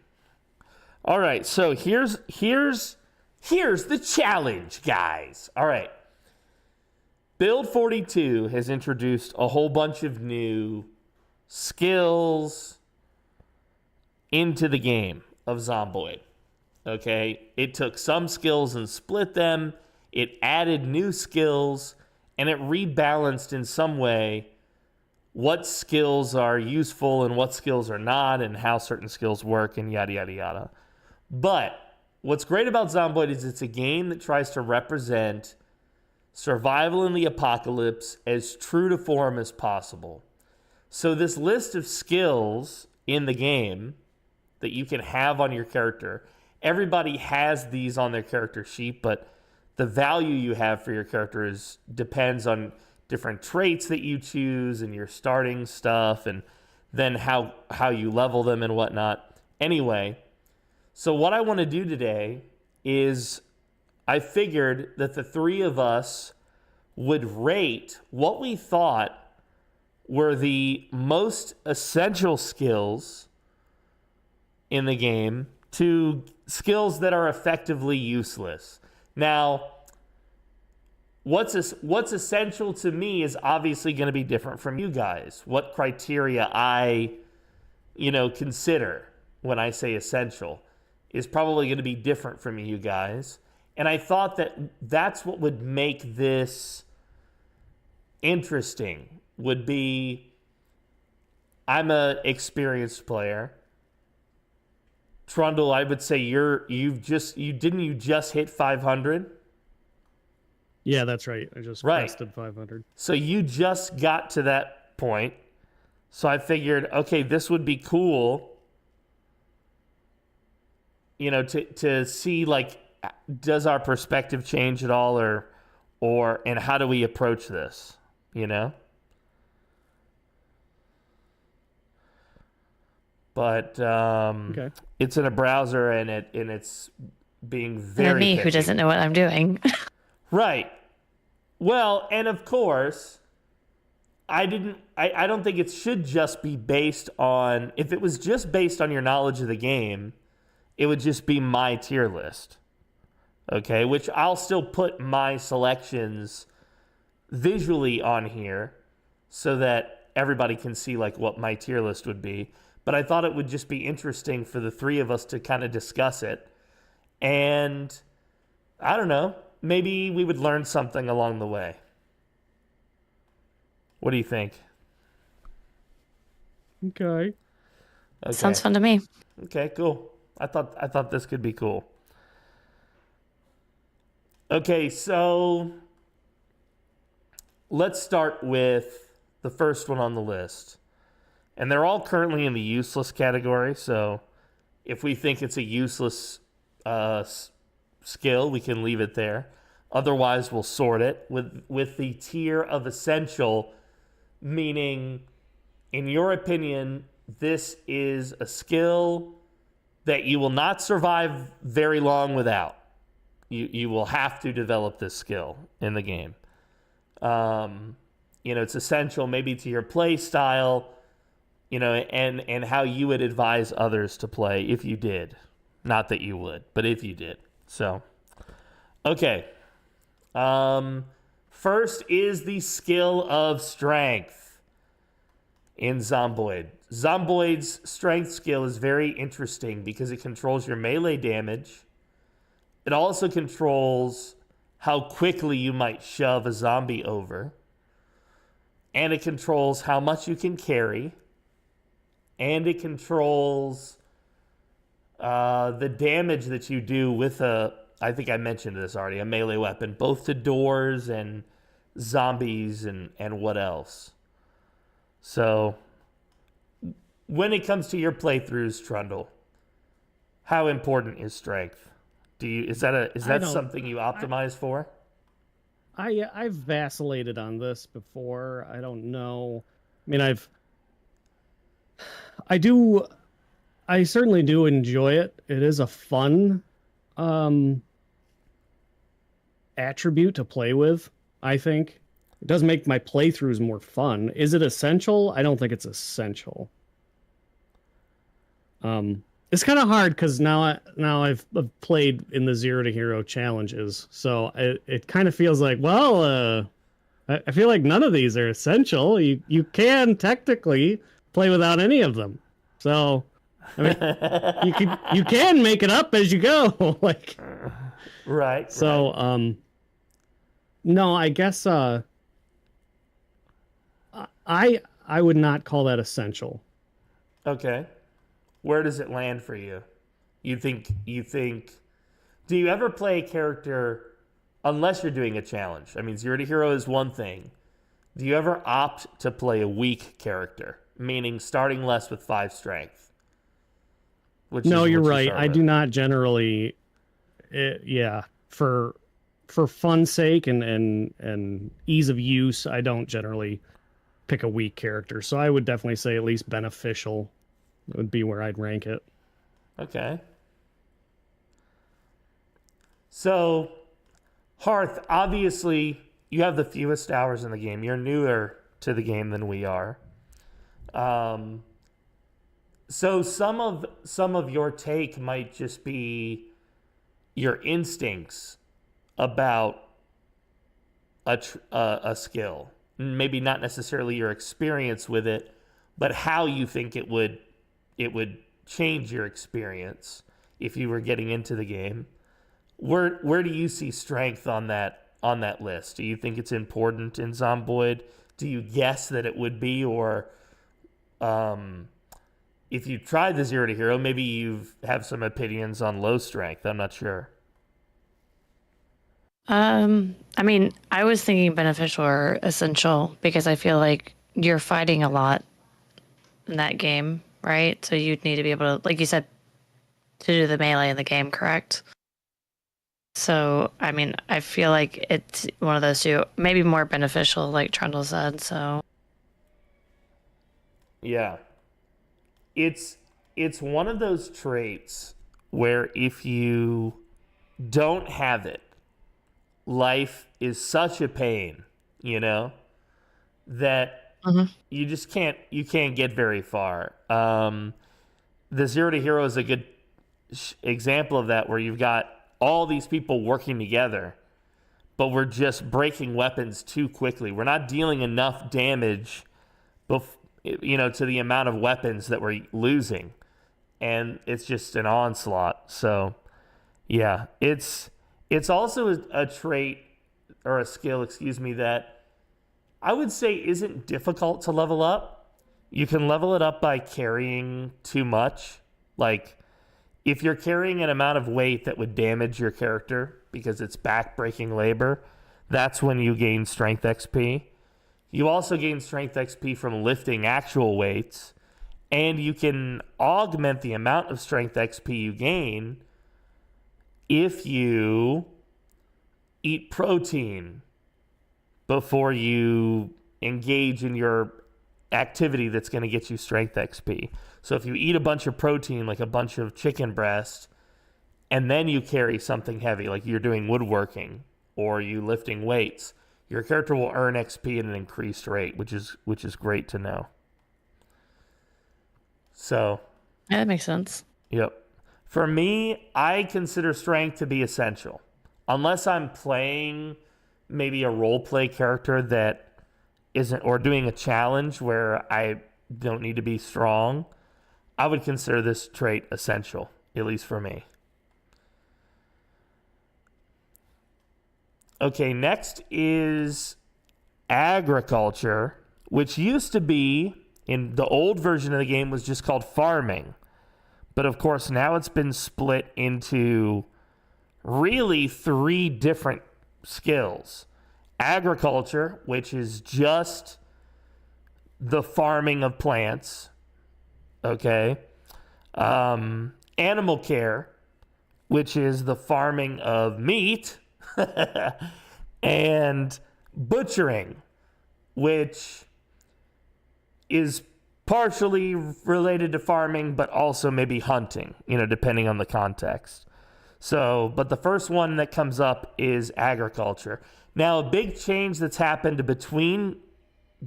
Speaker 1: All right, so here's the challenge, guys. All right. Build 42 has introduced a whole bunch of new skills into the game of Zomboid. Okay? It took some skills and split them. It added new skills, and it rebalanced in some way what skills are useful and what skills are not, and how certain skills work, and yada, yada, yada. But what's great about Zomboid is it's a game that tries to represent survival in the apocalypse as true to form as possible. So this list of skills in the game that you can have on your character, everybody has these on their character sheet, but the value you have for your character depends on different traits that you choose and your starting stuff, and then how you level them and whatnot. Anyway, so what I want to do today is I figured that the three of us would rate what we thought were the most essential skills in the game to skills that are effectively useless. Now, what's essential to me is obviously going to be different from you guys. What criteria I, consider when I say essential is probably going to be different from you guys. And I thought that that's what would make this interesting, would be I'm a experienced player. Trundle, I would say you just hit 500?
Speaker 4: Yeah, that's right. I just crested 500.
Speaker 1: So you just got to that point. So I figured, okay, this would be cool, you know, to see, like, does our perspective change at all, and how do we approach this, you know? But
Speaker 4: Okay.
Speaker 1: it's in a browser, and it's being very
Speaker 3: me,
Speaker 1: picky.
Speaker 3: who doesn't know what I'm doing.
Speaker 1: Right. Well, and of course, I don't think it should just be based on, if it was just based on your knowledge of the game, it would just be my tier list. Okay, which I'll still put my selections visually on here so that everybody can see, like, what my tier list would be. But I thought it would just be interesting for the three of us to kind of discuss it. And I don't know, maybe we would learn something along the way. What do you think?
Speaker 4: Okay.
Speaker 3: Sounds fun to me.
Speaker 1: Okay, cool. I thought this could be cool. Okay, so let's start with the first one on the list. And they're all currently in the useless category, so if we think it's a useless skill, we can leave it there. Otherwise, we'll sort it with the tier of essential, meaning, in your opinion, this is a skill that you will not survive very long without. You will have to develop this skill in the game. You know, it's essential maybe to your play style, you know, and how you would advise others to play if you did. Not that you would, but if you did. So, okay. First is the skill of strength in Zomboid. Zomboid's strength skill is very interesting because it controls your melee damage. It also controls how quickly you might shove a zombie over. And it controls how much you can carry. And it controls the damage that you do with I think I mentioned this already, a melee weapon, both to doors and zombies and what else. So, when it comes to your playthroughs, Trundle, how important is strength? Is that something you optimize for?
Speaker 4: I've vacillated on this before. I don't know. I mean, I certainly do enjoy it. It is a fun attribute to play with, I think. It does make my playthroughs more fun. Is it essential? I don't think it's essential. It's kind of hard because now I've played in the 0 to Hero challenges, so it kind of feels like, well, I feel like none of these are essential. You can technically play without any of them, so I mean, you can make it up as you go, like
Speaker 1: right.
Speaker 4: So no, I guess I would not call that essential.
Speaker 1: Okay. Where does it land for you? You think do you ever play a character unless you're doing a challenge? I mean, 0 to Hero is one thing. Do you ever opt to play a weak character, meaning starting less with 5 strength?
Speaker 4: No, you're right. I do not generally for fun's sake and ease of use, I don't generally pick a weak character. So I would definitely say at least beneficial would be where I'd rank it.
Speaker 1: Okay. So, Hearth, obviously, you have the fewest hours in the game. You're newer to the game than we are. So some of your take might just be your instincts about a skill. Maybe not necessarily your experience with it, but how you think it would change your experience if you were getting into the game. Where do you see strength on that list? Do you think it's important in Zomboid? Do you guess that it would be, or if you tried the 0 to Hero, maybe you have some opinions on low strength? I'm not sure.
Speaker 3: I mean, I was thinking beneficial or essential because I feel like you're fighting a lot in that game, right? So you'd need to be able to, like you said, to do the melee in the game, correct? So, I mean, I feel like it's one of those two, maybe more beneficial, like Trundle said, so.
Speaker 1: Yeah. It's one of those traits where if you don't have it, life is such a pain, you know, that you just can't get very far. The Zero to Hero is a good example of that, where you've got all these people working together, but we're just breaking weapons too quickly. We're not dealing enough damage, to the amount of weapons that we're losing, and it's just an onslaught. So, yeah, it's also a trait or a skill, that I would say isn't difficult to level up. You can level it up by carrying too much. Like, if you're carrying an amount of weight that would damage your character because it's back-breaking labor, that's when you gain strength XP. You also gain strength XP from lifting actual weights, and you can augment the amount of strength XP you gain if you eat protein before you engage in your activity that's going to get you strength XP. So if you eat a bunch of protein, like a bunch of chicken breast, and then you carry something heavy, like you're doing woodworking or you lifting weights, your character will earn XP at an increased rate, which is great to know. So,
Speaker 3: yeah, that makes sense.
Speaker 1: Yep. For me, I consider strength to be essential. Unless I'm playing maybe a role-play character that isn't, or doing a challenge where I don't need to be strong, I would consider this trait essential, at least for me. Okay, next is agriculture, which used to be, in the old version of the game, was just called farming. But of course, now it's been split into really 3 different skills. Agriculture, which is just the farming of plants. Okay. Animal care, which is the farming of meat. And butchering, which is partially related to farming, but also maybe hunting, depending on the context. So, but the first one that comes up is agriculture. Now, a big change that's happened between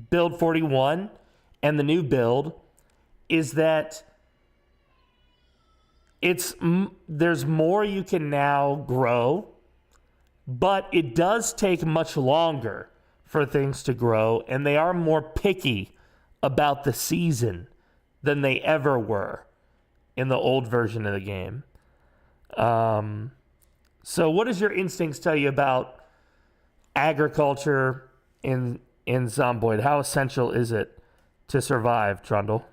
Speaker 1: build 41 and the new build is that there's more you can now grow, but it does take much longer for things to grow, and they are more picky about the season than they ever were in the old version of the game. So what does your instincts tell you about agriculture in Zomboid? How essential is it to survive, Trundle?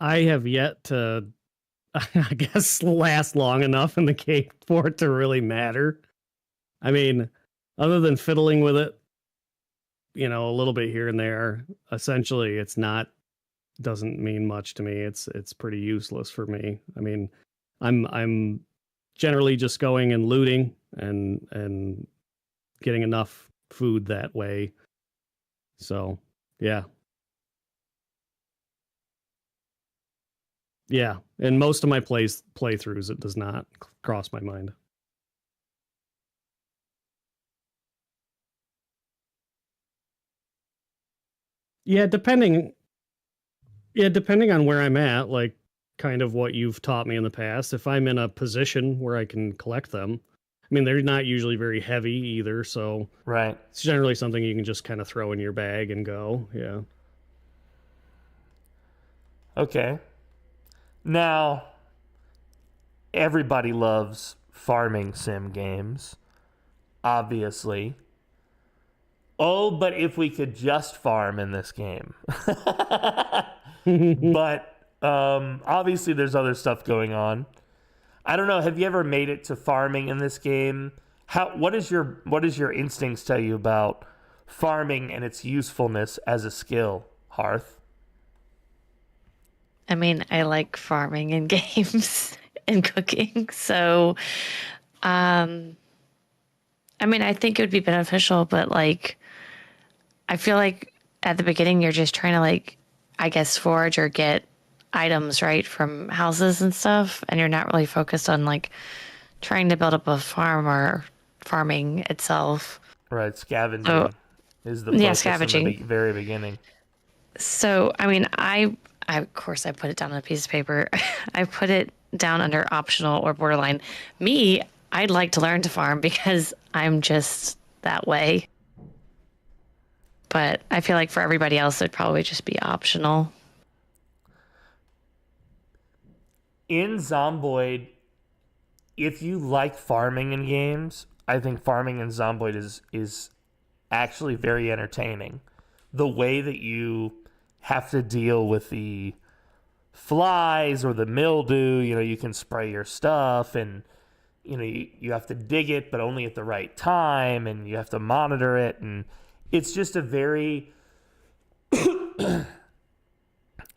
Speaker 4: I have yet to, I guess, last long enough in the game for it to really matter. I mean, other than fiddling with it, a little bit here and there, essentially doesn't mean much to me. It's pretty useless for me. I mean, I'm generally just going and looting and getting enough food that way. So, yeah. Yeah, and most of my playthroughs, it does not cross my mind. Yeah, depending on where I'm at, like kind of what you've taught me in the past. If I'm in a position where I can collect them, I mean, they're not usually very heavy either, so
Speaker 1: right.
Speaker 4: It's generally something you can just kind of throw in your bag and go. Yeah.
Speaker 1: Okay. Now, everybody loves farming sim games, obviously. Oh, but if we could just farm in this game. But obviously there's other stuff going on. I don't know, have you ever made it to farming in this game? What is your instincts tell you about farming and its usefulness as a skill, Hearth?
Speaker 3: I mean, I like farming in games and cooking, so I mean, I think it would be beneficial, but like I feel like at the beginning you're just trying to like I guess forage or get items right from houses and stuff, and you're not really focused on like trying to build up a farm or farming itself.
Speaker 1: Right, scavenging is the focus
Speaker 3: scavenging
Speaker 1: in the very beginning.
Speaker 3: So, I mean, I of course I put it down on a piece of paper. I put it down under optional or borderline. Me, I'd like to learn to farm because I'm just that way. But I feel like for everybody else, it'd probably just be optional.
Speaker 1: In Zomboid, if you like farming in games, I think farming in Zomboid is actually very entertaining. The way that you have to deal with the flies or the mildew, you can spray your stuff and, you have to dig it, but only at the right time, and you have to monitor it. And it's just a very,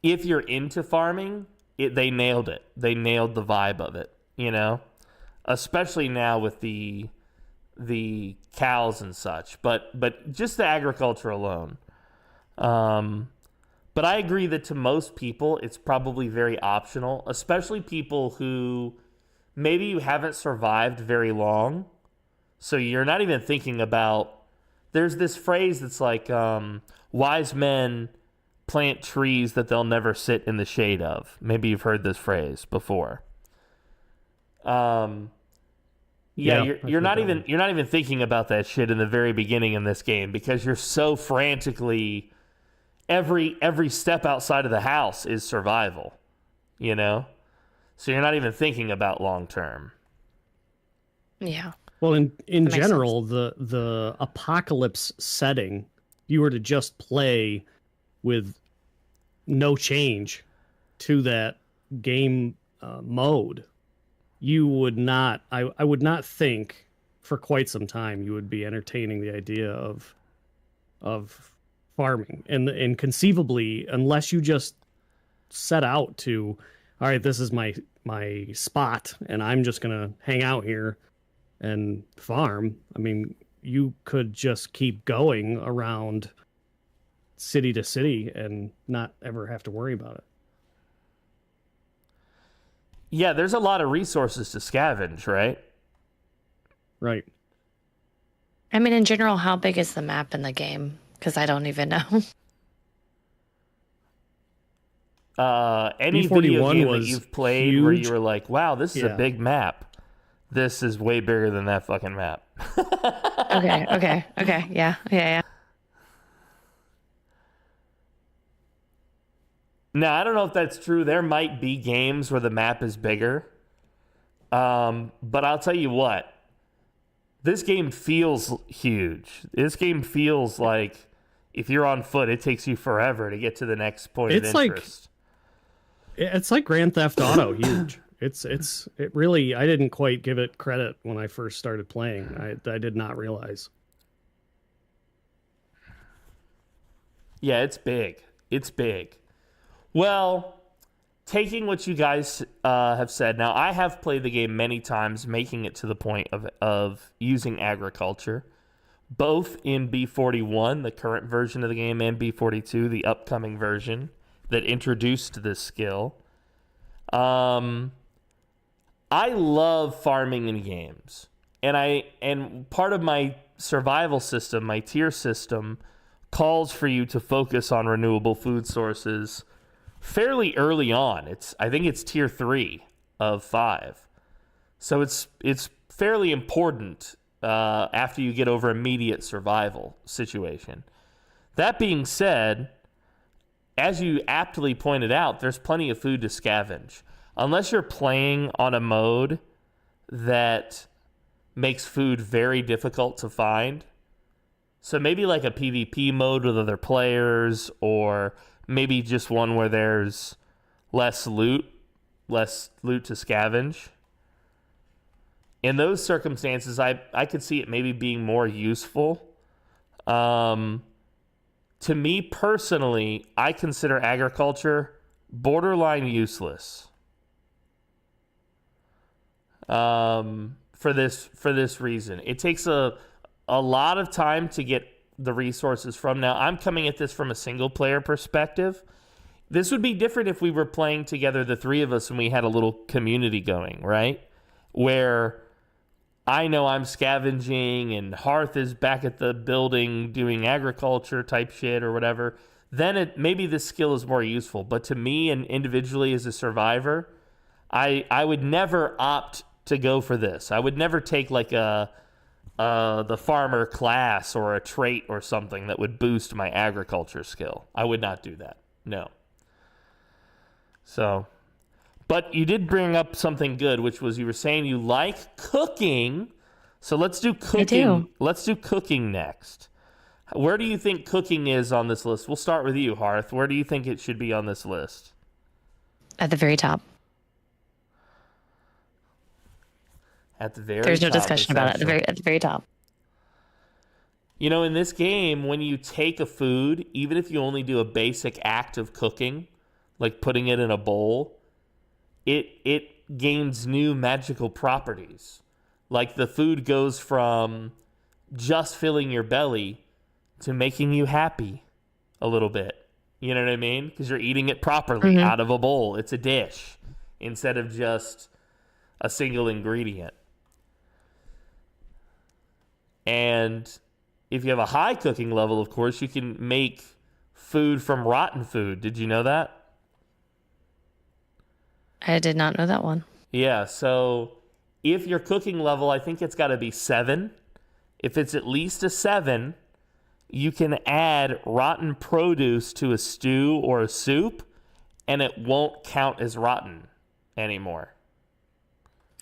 Speaker 1: if you're into farming, they nailed it. They nailed the vibe of it, especially now with the cows and such, but just the agriculture alone. But I agree that to most people, it's probably very optional, especially people who maybe you haven't survived very long. So you're not even thinking about, there's this phrase that's like, wise men plant trees that they'll never sit in the shade of. Maybe you've heard this phrase before. You're not even thinking about that shit in the very beginning in this game because you're so frantically every step outside of the house is survival, So you're not even thinking about long term.
Speaker 3: Yeah.
Speaker 4: Well, in general, the apocalypse setting, you were to just play with no change to that game mode, you would not, I would not think for quite some time you would be entertaining the idea of farming. And conceivably, unless you just set out to, all right, this is my spot and I'm just going to hang out here and farm. I mean, you could just keep going around city to city and not ever have to worry about it.
Speaker 1: Yeah, there's a lot of resources to scavenge, right?
Speaker 4: Right.
Speaker 3: I mean, in general, how big is the map in the game? Because I don't even know.
Speaker 1: Any video game that you've played
Speaker 4: huge.
Speaker 1: Where you were like, wow, this is a big map. This is way bigger than that fucking map.
Speaker 3: Okay. Yeah.
Speaker 1: Now, I don't know if that's true. There might be games where the map is bigger. But I'll tell you what. This game feels huge. This game feels like if you're on foot, it takes you forever to get to the next point of interest.
Speaker 4: It's like Grand Theft Auto huge. It really, I didn't quite give it credit when I first started playing. I did not realize.
Speaker 1: Yeah, it's big. It's big. Well, taking what you guys have said, now I have played the game many times, making it to the point of using agriculture, both in B41, the current version of the game, and B42, the upcoming version that introduced this skill. I love farming in games, and part of my survival system, my tier system, calls for you to focus on renewable food sources fairly early on. I think it's tier 3 of 5. So it's fairly important after you get over immediate survival situation. That being said, as you aptly pointed out, there's plenty of food to scavenge. Unless you're playing on a mode that makes food very difficult to find. So maybe like a PvP mode with other players, or maybe just one where there's less loot to scavenge. In those circumstances, I could see it maybe being more useful. to me personally, I consider agriculture borderline useless. For this reason, it takes a lot of time to get the resources from. Now, I'm coming at this from a single player perspective. This would be different if we were playing together, the three of us, and we had a little community going, right? Where I know I'm scavenging and Hearth is back at the building doing agriculture type shit or whatever. Then maybe this skill is more useful. But to me and individually as a survivor, I would never opt to go for this. I would never take like the farmer class or a trait or something that would boost my agriculture skill. I would not do that. No. So, but you did bring up something good, which was you were saying you like cooking. So let's do cooking.
Speaker 3: I do.
Speaker 1: Let's do cooking next. Where do you think cooking is on this list? We'll start with you, Hearth. Where do you think it should be on this list?
Speaker 3: At the very top.
Speaker 1: At the very
Speaker 3: There's no
Speaker 1: top,
Speaker 3: discussion about it. At the very top.
Speaker 1: You know, in this game, when you take a food, even if you only do a basic act of cooking, like putting it in a bowl, it gains new magical properties. Like the food goes from just filling your belly to making you happy a little bit. You know what I mean? Because you're eating it properly out of a bowl. It's a dish instead of just a single ingredient. And if you have a high cooking level, of course, you can make food from rotten food. Did you know that?
Speaker 3: I did not know that one.
Speaker 1: Yeah, so if your cooking level, I think it's got to be 7. If it's at least a 7, you can add rotten produce to a stew or a soup, and it won't count as rotten anymore.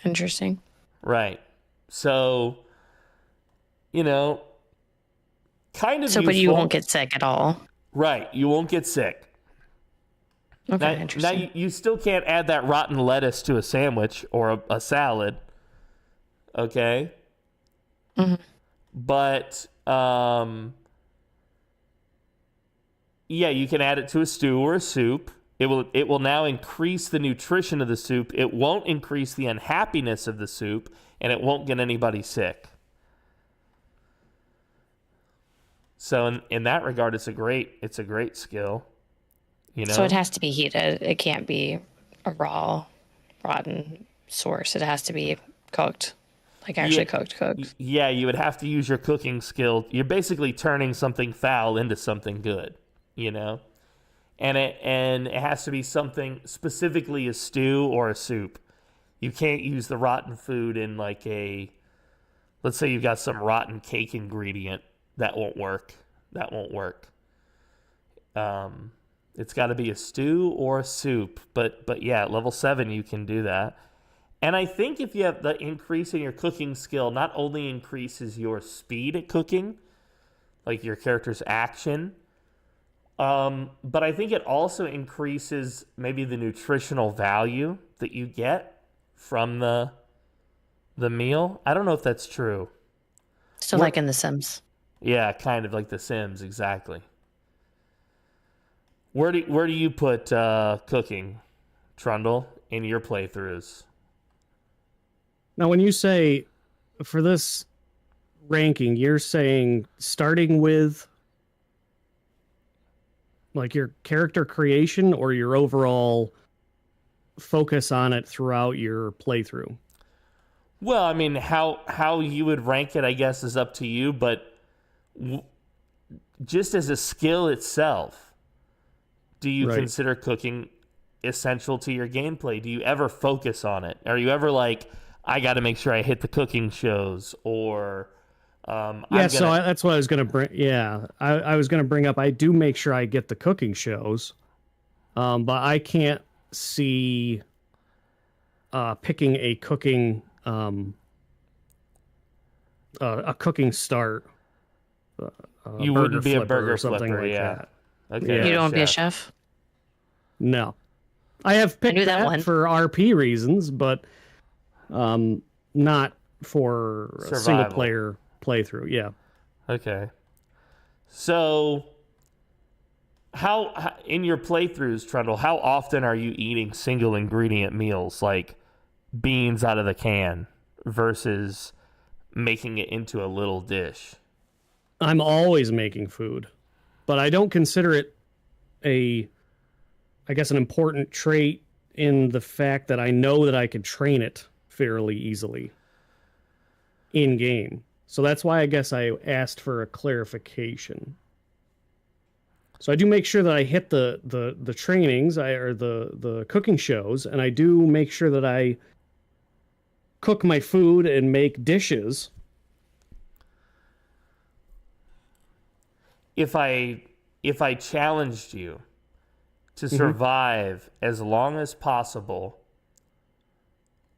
Speaker 3: Interesting.
Speaker 1: Right. So, you know, kind of
Speaker 3: so,
Speaker 1: useful.
Speaker 3: But you won't get sick at all.
Speaker 1: Right. You won't get sick.
Speaker 3: Okay, interesting.
Speaker 1: Now you still can't add that rotten lettuce to a sandwich or a salad. Okay?
Speaker 3: Mm-hmm.
Speaker 1: But, yeah, you can add it to a stew or a soup. It will now increase the nutrition of the soup. It won't increase the unhappiness of the soup, and it won't get anybody sick. So in that regard, it's a great skill. You know?
Speaker 3: So it has to be heated. It can't be a raw, rotten source. It has to be cooked, like actually cooked.
Speaker 1: Yeah, you would have to use your cooking skill. You're basically turning something foul into something good, you know? And it has to be something specifically a stew or a soup. You can't use the rotten food in like let's say you've got some rotten cake ingredient. That won't work. It's got to be a stew or a soup. But yeah, at level 7 you can do that. And I think if you have the increase in your cooking skill, not only increases your speed at cooking, like your character's action, but I think it also increases maybe the nutritional value that you get from the meal. I don't know if that's true.
Speaker 3: So like in The Sims.
Speaker 1: Yeah, kind of like The Sims, exactly. Where do you put cooking, Trundle, in your playthroughs?
Speaker 4: Now, when you say for this ranking, you're saying starting with like your character creation or your overall focus on it throughout your playthrough?
Speaker 1: Well, I mean, how you would rank it, I guess, is up to you, but just as a skill itself, do you consider cooking essential to your gameplay? Do you ever focus on it? Are you ever like, I got to make sure I hit the cooking shows, or
Speaker 4: that's what I was going to bring. Yeah, I was going to bring up. I do make sure I get the cooking shows, but I can't see picking a cooking start.
Speaker 1: You wouldn't be a burger
Speaker 4: or something
Speaker 1: flipper,
Speaker 4: like
Speaker 1: yeah.
Speaker 4: that.
Speaker 1: Okay.
Speaker 3: You don't want to be a chef?
Speaker 4: No, I have picked that for RP reasons, but not for a single player playthrough. Yeah.
Speaker 1: Okay. So how in your playthroughs, Trundle, how often are you eating single ingredient meals like beans out of the can versus making it into a little dish?
Speaker 4: I'm always making food, but I don't consider it an important trait in the fact that I know that I can train it fairly easily in game. So that's why I guess I asked for a clarification. So I do make sure that I hit the trainings or the cooking shows, and I do make sure that I cook my food and make dishes.
Speaker 1: If I challenged you to survive as long as possible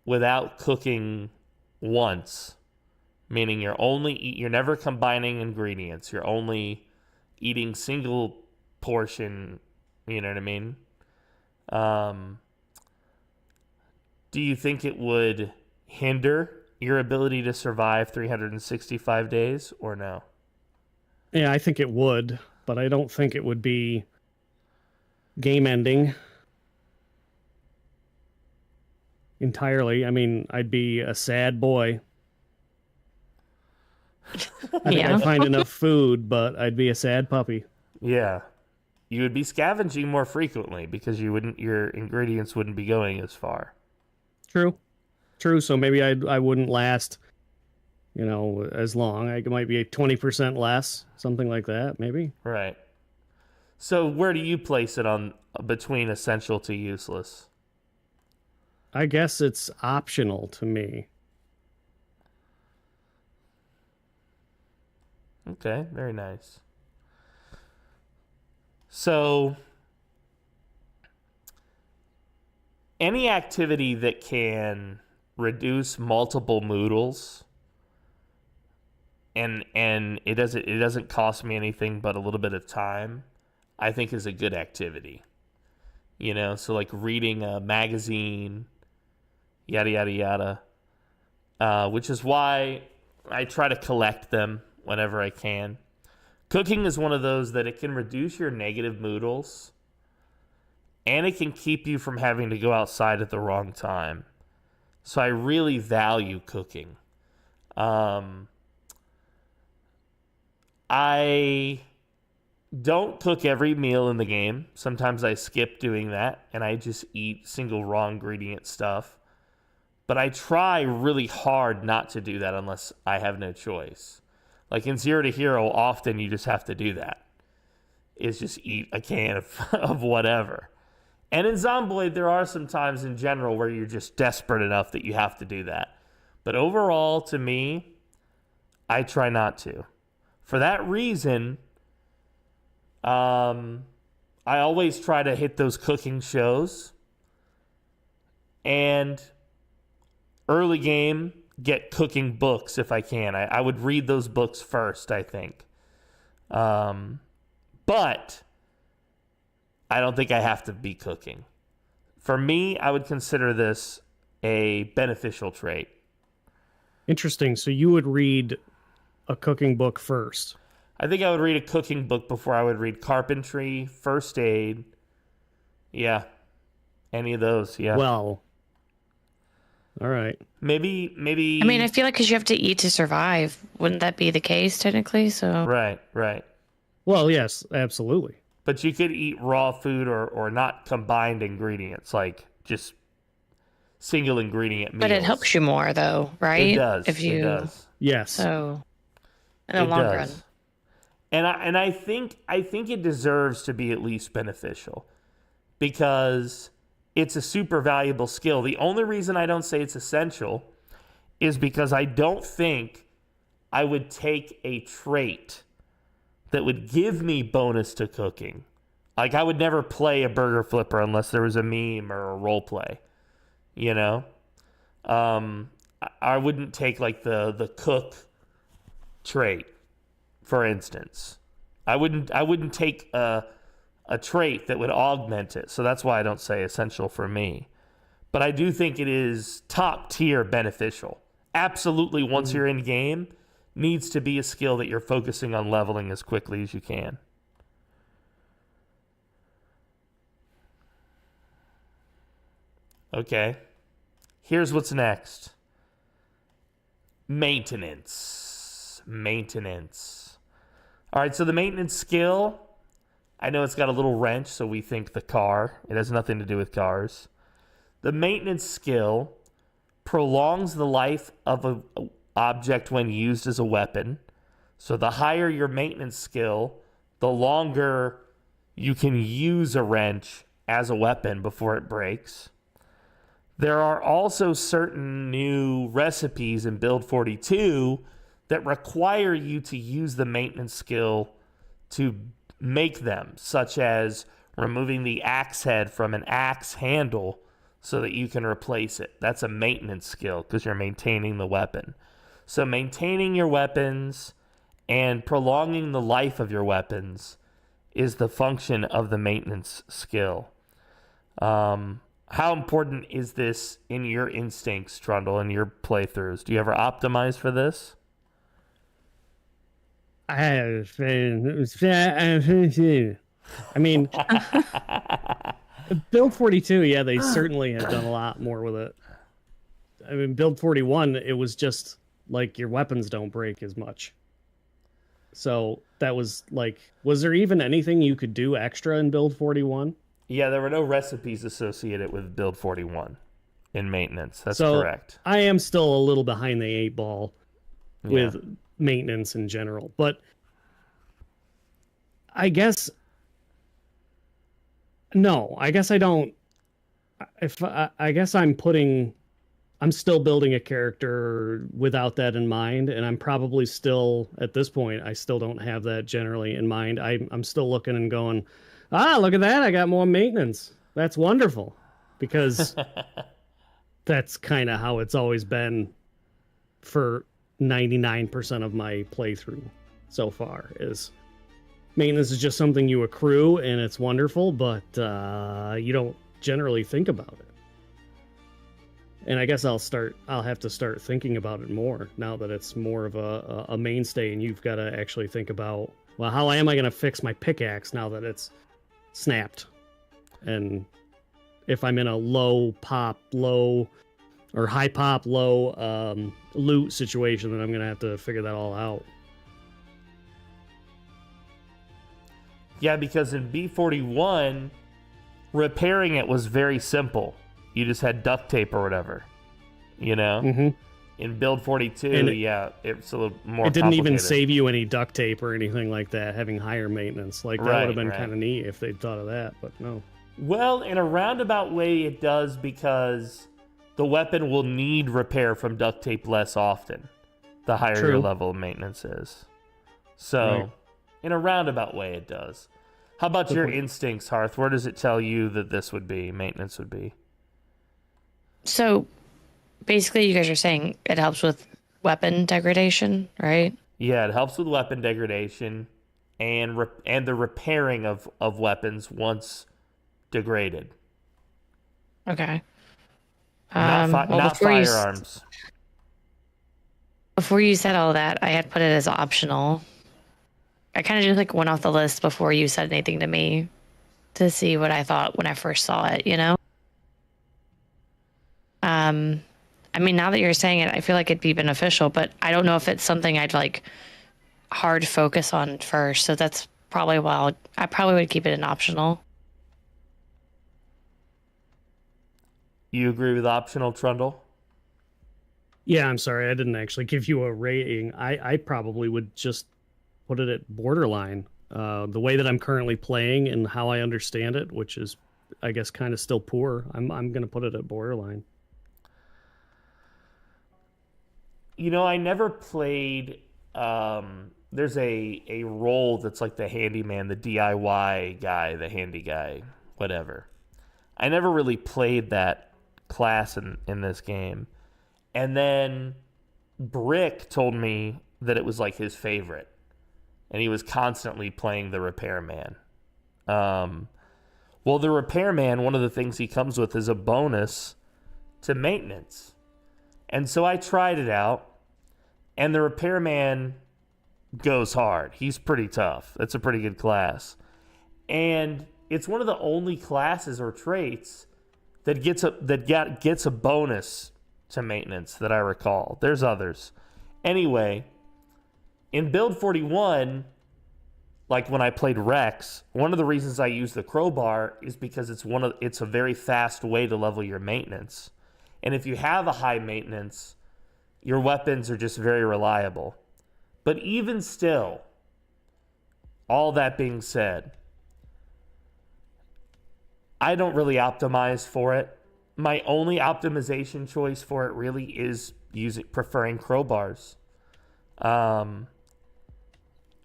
Speaker 1: without cooking once, meaning you're never combining ingredients, you're only eating single portion, you know what I mean? Do you think it would hinder your ability to survive 365 days or no?
Speaker 4: Yeah, I think it would, but I don't think it would be game ending entirely. I mean, I'd be a sad boy. I think I'd find enough food, but I'd be a sad puppy.
Speaker 1: Yeah. You would be scavenging more frequently because your ingredients wouldn't be going as far.
Speaker 4: True. So maybe I wouldn't last, as long. I might be 20% less, something like that, maybe.
Speaker 1: Right. So where do you place it on between essential to useless?
Speaker 4: I guess it's optional to me.
Speaker 1: Okay, very nice. So, any activity that can reduce multiple moodles, and it doesn't cost me anything but a little bit of time, I think is a good activity. So like reading a magazine, yada yada yada, which is why I try to collect them whenever I can. Cooking is one of those that it can reduce your negative moodles, and it can keep you from having to go outside at the wrong time. So I really value cooking. I don't cook every meal in the game. Sometimes I skip doing that, and I just eat single raw ingredient stuff. But I try really hard not to do that unless I have no choice. Like in Zero to Hero, often you just have to do that. Is just eat a can of whatever. And in Zomboid, there are some times in general where you're just desperate enough that you have to do that. But overall, to me, I try not to. For that reason, I always try to hit those cooking shows. And early game, get cooking books if I can. I would read those books first, I think. But I don't think I have to be cooking. For me, I would consider this a beneficial trait.
Speaker 4: Interesting. So you would read a cooking book first?
Speaker 1: I think I would read a cooking book before I would read carpentry, first aid. Yeah. Any of those, yeah.
Speaker 4: Well, all right.
Speaker 1: Maybe.
Speaker 3: I mean, I feel like because you have to eat to survive. Wouldn't that be the case technically? So.
Speaker 1: Right.
Speaker 4: Well, yes, absolutely.
Speaker 1: But you could eat raw food or not combined ingredients, like just single ingredient meals.
Speaker 3: But it helps you more, though, right?
Speaker 1: It does.
Speaker 3: It does.
Speaker 4: Yes.
Speaker 3: So, in the long run.
Speaker 1: And I think it deserves to be at least beneficial because it's a super valuable skill. The only reason I don't say it's essential is because I don't think I would take a trait that would give me bonus to cooking. Like, I would never play a burger flipper unless there was a meme or a role play, I wouldn't take, like, the cook trait, for instance. I wouldn't take a trait that would augment it. So that's why I don't say essential for me. But I do think it is top tier beneficial. Absolutely, once you're in game, needs to be a skill that you're focusing on leveling as quickly as you can. Okay. Here's what's next. Maintenance. All right, so the maintenance skill, I know it's got a little wrench, so we think the car. It has nothing to do with cars. The maintenance skill prolongs the life of an object when used as a weapon. So the higher your maintenance skill, the longer you can use a wrench as a weapon before it breaks. There are also certain new recipes in Build 42 that require you to use the maintenance skill to make them, such as removing the axe head from an axe handle so that you can replace it. That's a maintenance skill because you're maintaining the weapon. So maintaining your weapons and prolonging the life of your weapons is the function of the maintenance skill. How important is this in your instincts, Trundle, in your playthroughs? Do you ever optimize for this?
Speaker 4: I mean, Build 42, yeah, they certainly have done a lot more with it. I mean, Build 41, it was just like your weapons don't break as much. So that was like, was there even anything you could do extra in Build 41?
Speaker 1: Yeah, there were no recipes associated with Build 41 in maintenance. That's correct.
Speaker 4: I am still a little behind the 8 ball with maintenance in general, but I guess I don't. I guess I'm still building a character without that in mind, and I'm probably still at this point. I still don't have that generally in mind. I'm still looking and going, look at that! I got more maintenance. That's wonderful, because that's kind of how it's always been for 99% of my playthrough so far. Is maintenance is just something you accrue, and it's wonderful, but you don't generally think about it. And I guess I'll have to start thinking about it more now that it's more of a mainstay, and you've got to actually think about, well, how am I going to fix my pickaxe now that it's snapped? And if I'm in a low pop, low loot situation, then I'm going to have to figure that all out.
Speaker 1: Yeah, because in B41, repairing it was very simple. You just had duct tape or whatever, you know?
Speaker 4: Mm-hmm.
Speaker 1: In Build 42, it's a little more
Speaker 4: It didn't even
Speaker 1: complicated.
Speaker 4: save you any duct tape or anything like that, having higher maintenance. Like, that would have been kind of neat if they'd thought of that, but no.
Speaker 1: Well, in a roundabout way, it does, because the weapon will need repair from duct tape less often, the higher your level of maintenance is. So, in a roundabout way, it does. How about your instincts, Hearth? Where does it tell you that this would be, maintenance would be?
Speaker 3: So, basically, you guys are saying it helps with weapon degradation, right?
Speaker 1: Yeah, it helps with weapon degradation and the repairing of weapons once degraded.
Speaker 3: Okay.
Speaker 1: Not firearms.
Speaker 3: Before you said all that, I had put it as optional. I kind of just went off the list before you said anything to me to see what I thought when I first saw it, you know? I mean, now that you're saying it, I feel like it'd be beneficial, but I don't know if it's something I'd hard focus on first. So that's probably why I probably would keep it an optional.
Speaker 1: You agree with optional, Trundle?
Speaker 4: Yeah, I'm sorry. I didn't actually give you a rating. I probably would just put it at borderline. The way that I'm currently playing and how I understand it, which is, I guess, kind of still poor, I'm going to put it at borderline.
Speaker 1: You know, I never played... there's a role that's like the handyman, the DIY guy, the handy guy, whatever. I never really played that class in this game. And then Brick told me that it was his favorite. And he was constantly playing the repairman. Well, the repairman, one of the things he comes with is a bonus to maintenance. And so I tried it out. And the repairman goes hard. He's pretty tough. That's a pretty good class. And it's one of the only classes or traits that gets a bonus to maintenance that I recall. There's others. Anyway, in build 41, like when I played Rex, one of the reasons I use the crowbar is because it's a very fast way to level your maintenance. And if you have a high maintenance, your weapons are just very reliable. But even still, all that being said, I don't really optimize for it. My only optimization choice for it really is preferring crowbars. And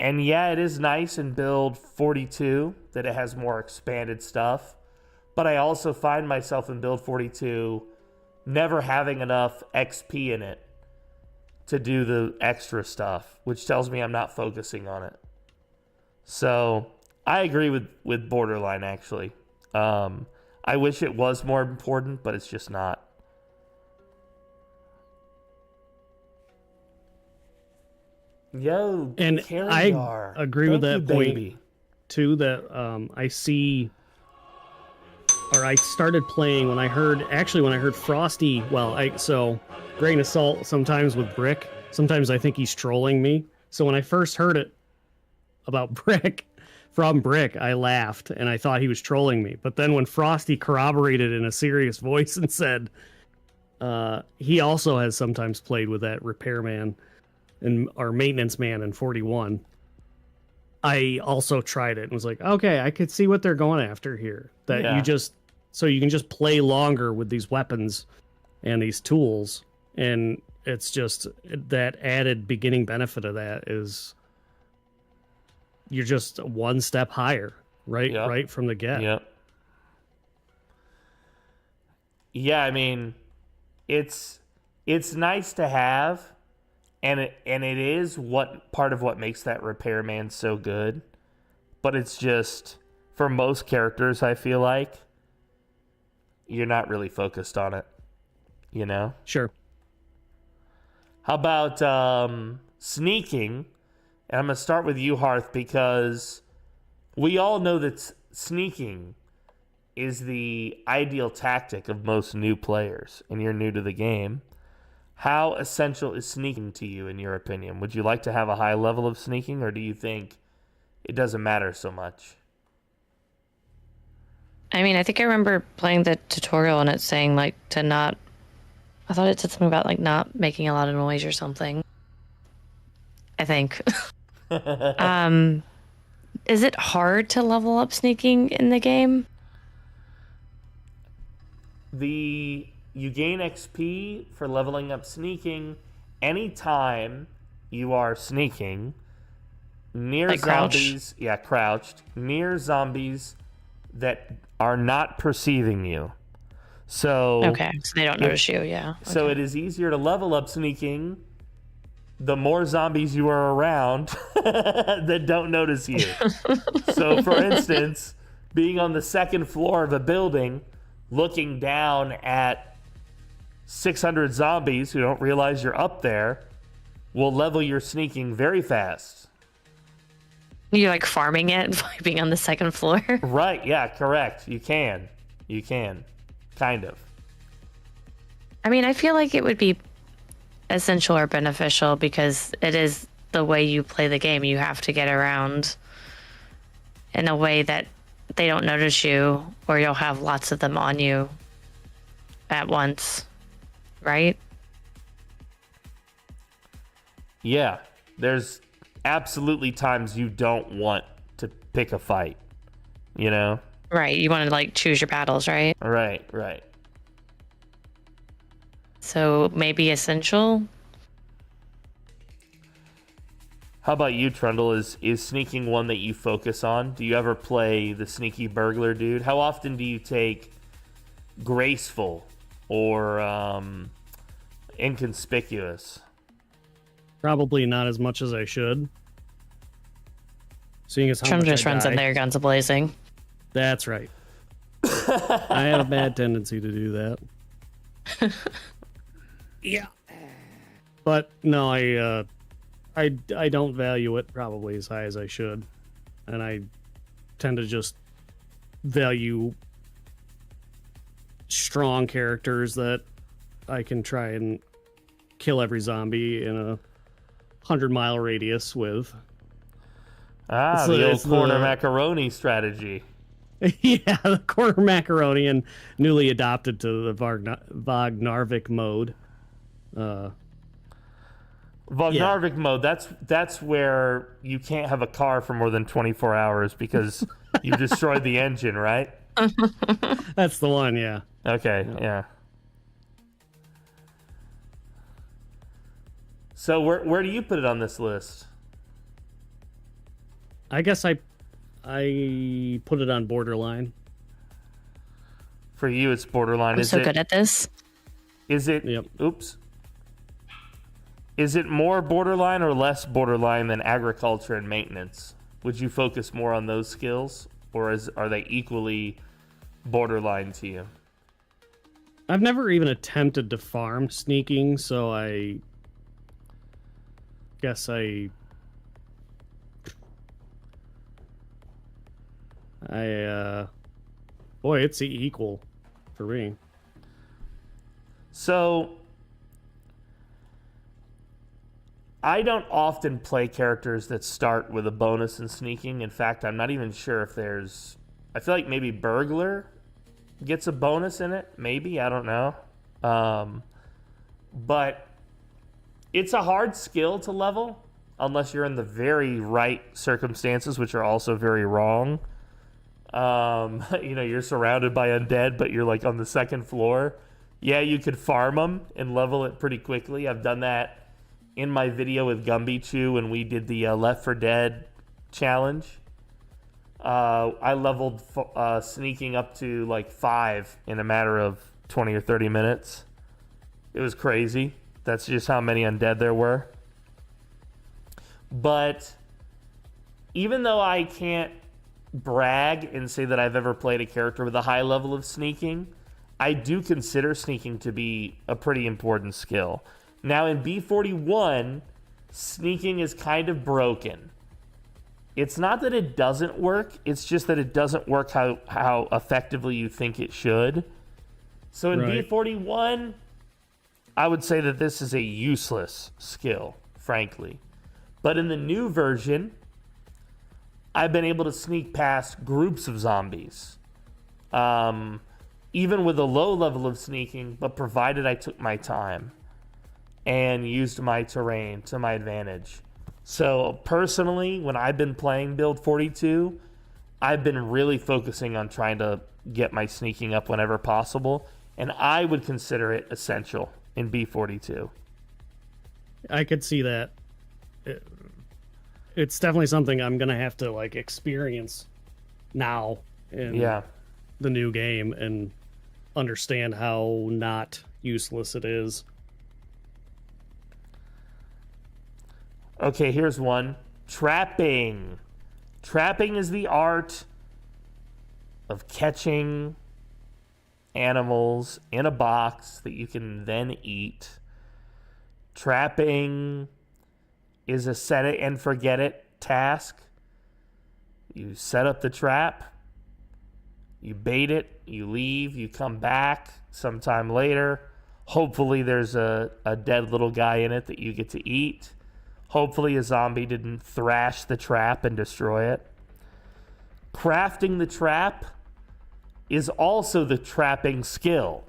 Speaker 1: yeah, it is nice in build 42 that it has more expanded stuff. But I also find myself in build 42 never having enough XP in it to do the extra stuff, which tells me I'm not focusing on it. So I agree with Borderline, actually. I wish it was more important, but it's just not. Yo,
Speaker 4: and
Speaker 1: Karyar.
Speaker 4: I agree with that point too. That I see, or I started playing when I heard Frosty. Well, so grain of salt sometimes with Brick. Sometimes I think he's trolling me. So when I first heard it about Brick. From Brick, I laughed and I thought he was trolling me. But then when Frosty corroborated in a serious voice and said he also has sometimes played with that repairman or maintenance man in 41, I also tried it and was like, okay, I could see what they're going after here. That you can just play longer with these weapons and these tools, and it's just that added beginning benefit of that is you're just one step higher, right? Yep. Right from the get.
Speaker 1: Yep. Yeah, I mean, it's nice to have, and it is part of what makes that repairman so good. But it's just, for most characters, I feel like you're not really focused on it. You know?
Speaker 4: Sure.
Speaker 1: How about sneaking? And I'm going to start with you, Hearth, because we all know that sneaking is the ideal tactic of most new players, and you're new to the game. How essential is sneaking to you, in your opinion? Would you like to have a high level of sneaking, or do you think it doesn't matter so much?
Speaker 3: I mean, I think I remember playing the tutorial and it saying, like, to not... I thought it said something about, like, not making a lot of noise or something. I think. Is it hard to level up sneaking in the game?
Speaker 1: You gain XP for leveling up sneaking anytime you are sneaking near
Speaker 3: like
Speaker 1: zombies.
Speaker 3: Crouch?
Speaker 1: Yeah, crouched near zombies that are not perceiving you. So
Speaker 3: they don't notice you. Yeah.
Speaker 1: So it is easier to level up sneaking the more zombies you are around that don't notice you. So, for instance, being on the second floor of a building, looking down at 600 zombies who don't realize you're up there, will level your sneaking very fast.
Speaker 3: You're like farming it by being on the second floor?
Speaker 1: Right, yeah, correct. You can. Kind of.
Speaker 3: I mean, I feel like it would be essential or beneficial because it is the way you play the game. You have to get around in a way that they don't notice you, or you'll have lots of them on you at once, right?
Speaker 1: Yeah, there's absolutely times you don't want to pick a fight, you know?
Speaker 3: Right, you want to like choose your battles, right?
Speaker 1: Right.
Speaker 3: So maybe essential.
Speaker 1: How about you, Trundle? Is sneaking one that you focus on? Do you ever play the sneaky burglar dude? How often do you take graceful or inconspicuous?
Speaker 4: Probably not as much as I should. Seeing as how
Speaker 3: Trundle
Speaker 4: much
Speaker 3: just runs in there, guns a-blazing.
Speaker 4: That's right. I have a bad tendency to do that. Yeah. But no, I don't value it probably as high as I should. And I tend to just value strong characters that I can try and kill every zombie in a 100-mile radius with.
Speaker 1: The old corner macaroni strategy.
Speaker 4: Yeah, the corner macaroni, and newly adopted to the Vagnarvik mode.
Speaker 1: Vagnarvik mode, that's where you can't have a car for more than 24 hours because you destroyed the engine, right?
Speaker 4: That's the one, yeah.
Speaker 1: Okay, yeah. So where do you put it on this list?
Speaker 4: I guess I put it on borderline.
Speaker 1: For you, it's borderline.
Speaker 3: I'm so good at this.
Speaker 1: Is it?
Speaker 4: Yep.
Speaker 1: Oops. Is it more borderline or less borderline than agriculture and maintenance? Would you focus more on those skills, or are they equally borderline to you?
Speaker 4: I've never even attempted to farm sneaking, so I guess boy, it's equal for me.
Speaker 1: So I don't often play characters that start with a bonus in sneaking. In fact, I'm not even sure if there's... I feel like maybe Burglar gets a bonus in it. Maybe, I don't know. But it's a hard skill to level unless you're in the very right circumstances, which are also very wrong. You're surrounded by undead, but you're like on the second floor. Yeah, you could farm them and level it pretty quickly. I've done that in my video with Gumby Chew when we did the Left 4 Dead challenge. I leveled sneaking up to like 5 in a matter of 20 or 30 minutes. It was crazy. That's just how many undead there were. But even though I can't brag and say that I've ever played a character with a high level of sneaking, I do consider sneaking to be a pretty important skill. Now in B41, sneaking is kind of broken. It's not that it doesn't work, it's just that it doesn't work how effectively you think it should. So in B41, I would say that this is a useless skill, frankly. But in the new version, I've been able to sneak past groups of zombies. Even with a low level of sneaking, but provided I took my time and used my terrain to my advantage. So personally, when I've been playing Build 42, I've been really focusing on trying to get my sneaking up whenever possible, and I would consider it essential in B42.
Speaker 4: I could see that. It's definitely something I'm gonna have to like experience now in the new game and understand how not useless it is.
Speaker 1: Okay, here's one. Trapping. Trapping is the art of catching animals in a box that you can then eat. Trapping is a set it and forget it task. You set up the trap, you bait it, you leave, you come back sometime later. Hopefully there's a dead little guy in it that you get to eat. Hopefully a zombie didn't thrash the trap and destroy it. Crafting the trap is also the trapping skill.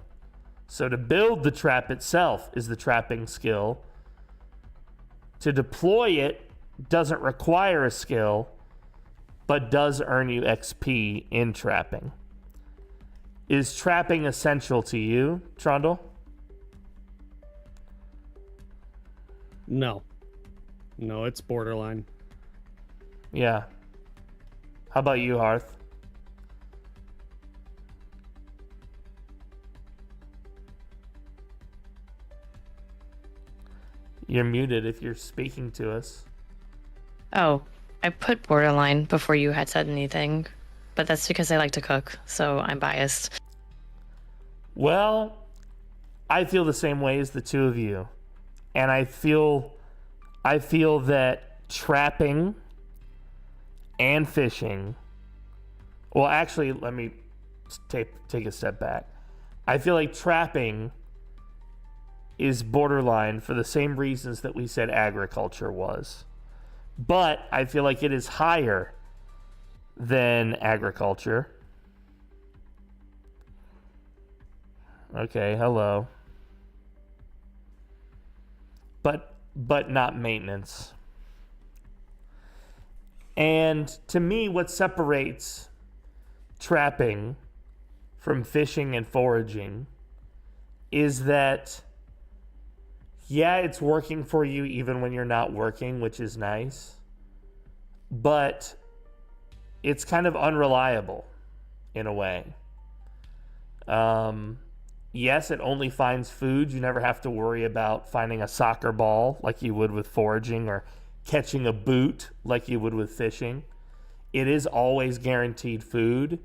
Speaker 1: So to build the trap itself is the trapping skill. To deploy it doesn't require a skill, but does earn you XP in trapping. Is trapping essential to you, Trundle?
Speaker 4: No, it's borderline.
Speaker 1: Yeah. How about you, Hearth? You're muted if you're speaking to us.
Speaker 3: Oh, I put borderline before you had said anything, but that's because I like to cook, so I'm biased.
Speaker 1: Well, I feel the same way as the two of you. And I feel that trapping and fishing... Well, actually, let me take a step back. I feel like trapping is borderline for the same reasons that we said agriculture was. But I feel like it is higher than agriculture. Okay, hello. But not maintenance. And to me, what separates trapping from fishing and foraging is that, yeah, it's working for you even when you're not working, which is nice, but it's kind of unreliable in a way. Yes, it only finds food. You never have to worry about finding a soccer ball like you would with foraging, or catching a boot like you would with fishing. It is always guaranteed food,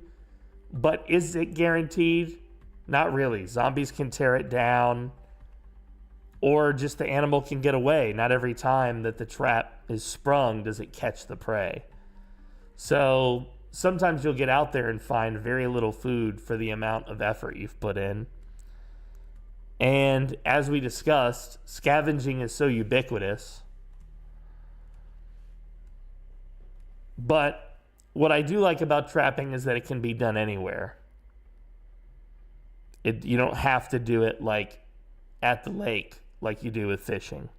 Speaker 1: but is it guaranteed? Not really. Zombies can tear it down, or just the animal can get away. Not every time that the trap is sprung does it catch the prey. So sometimes you'll get out there and find very little food for the amount of effort you've put in. And as we discussed, scavenging is so ubiquitous. But what I do like about trapping is that it can be done anywhere. You don't have to do it like at the lake like you do with fishing.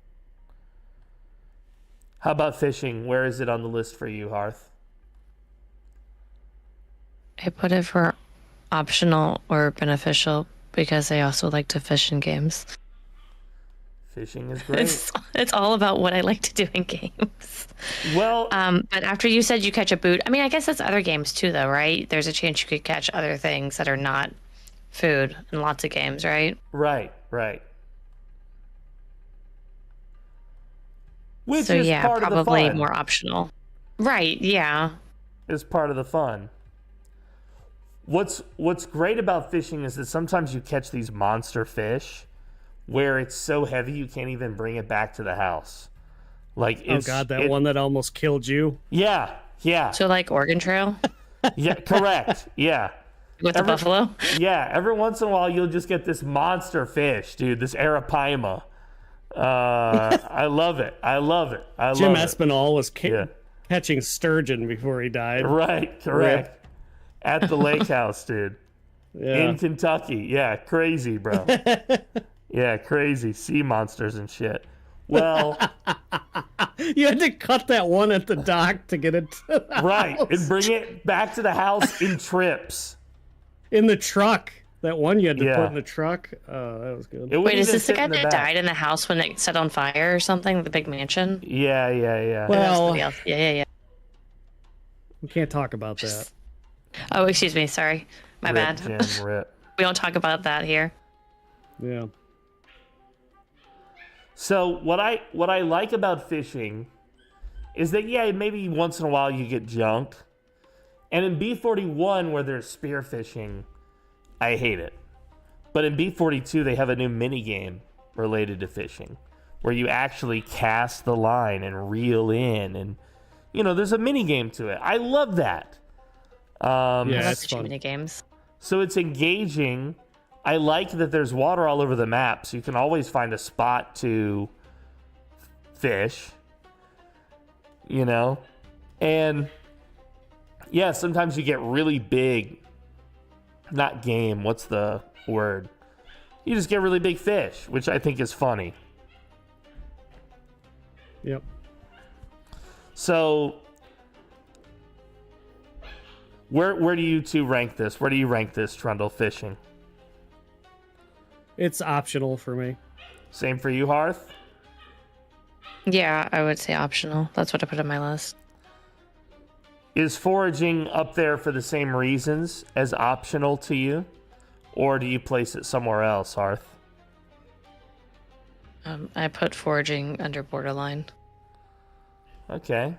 Speaker 1: How about fishing? Where is it on the list for you, Hearth?
Speaker 3: I put it for optional or beneficial because I also like to fish in games.
Speaker 1: Fishing is great.
Speaker 3: It's all about what I like to do in games.
Speaker 1: Well,
Speaker 3: but after you said you catch a boot, I mean, I guess that's other games too, though, right? There's a chance you could catch other things that are not food in lots of games, right?
Speaker 1: Right. Which
Speaker 3: so
Speaker 1: is
Speaker 3: yeah,
Speaker 1: part
Speaker 3: probably
Speaker 1: of the fun.
Speaker 3: more optional. Right, yeah.
Speaker 1: Is part of the fun. What's great about fishing is that sometimes you catch these monster fish where it's so heavy you can't even bring it back to the house. Like, it's,
Speaker 4: oh god, that one that almost killed you.
Speaker 1: Yeah.
Speaker 3: So like Oregon Trail.
Speaker 1: Yeah, correct. Yeah.
Speaker 3: With the buffalo.
Speaker 1: Yeah, every once in a while you'll just get this monster fish, dude. This arapaima. I love it.
Speaker 4: Jim Espinal was catching sturgeon before he died.
Speaker 1: Right, correct. At the lake house, dude.
Speaker 4: Yeah.
Speaker 1: In Kentucky. Yeah, crazy, bro. Yeah, crazy. Sea monsters and shit. Well,
Speaker 4: you had to cut that one at the dock to get it to the
Speaker 1: right,
Speaker 4: house.
Speaker 1: and bring it back to the house in trips.
Speaker 4: In the truck. That one you had to put in the truck. Oh, that was good.
Speaker 3: Wait, is this the guy that died in the house when it set on fire or something? The big mansion?
Speaker 1: Yeah.
Speaker 4: Well,
Speaker 3: yeah.
Speaker 4: We can't talk about that.
Speaker 3: Oh, excuse me. Sorry. My bad.
Speaker 1: Jim, rip.
Speaker 3: We don't talk about that here.
Speaker 4: Yeah.
Speaker 1: So what I like about fishing is that, yeah, maybe once in a while you get junked. And in B41, where there's spear fishing, I hate it. But in B42, they have a new mini game related to fishing where you actually cast the line and reel in, and there's a mini game to it. I love that.
Speaker 3: Yeah, that's fun. Mini games.
Speaker 1: So it's engaging. I like that there's water all over the map, so you can always find a spot to fish. And yeah, sometimes you get really big. Not game, what's the word? You just get really big fish, which I think is funny.
Speaker 4: Yep.
Speaker 1: So, where do you two rank this? Where do you rank this, Trundle, fishing?
Speaker 4: It's optional for me.
Speaker 1: Same for you, Hearth?
Speaker 3: Yeah, I would say optional. That's what I put on my list.
Speaker 1: Is foraging up there for the same reasons as optional to you? Or do you place it somewhere else, Hearth?
Speaker 3: I put foraging under borderline.
Speaker 1: Okay.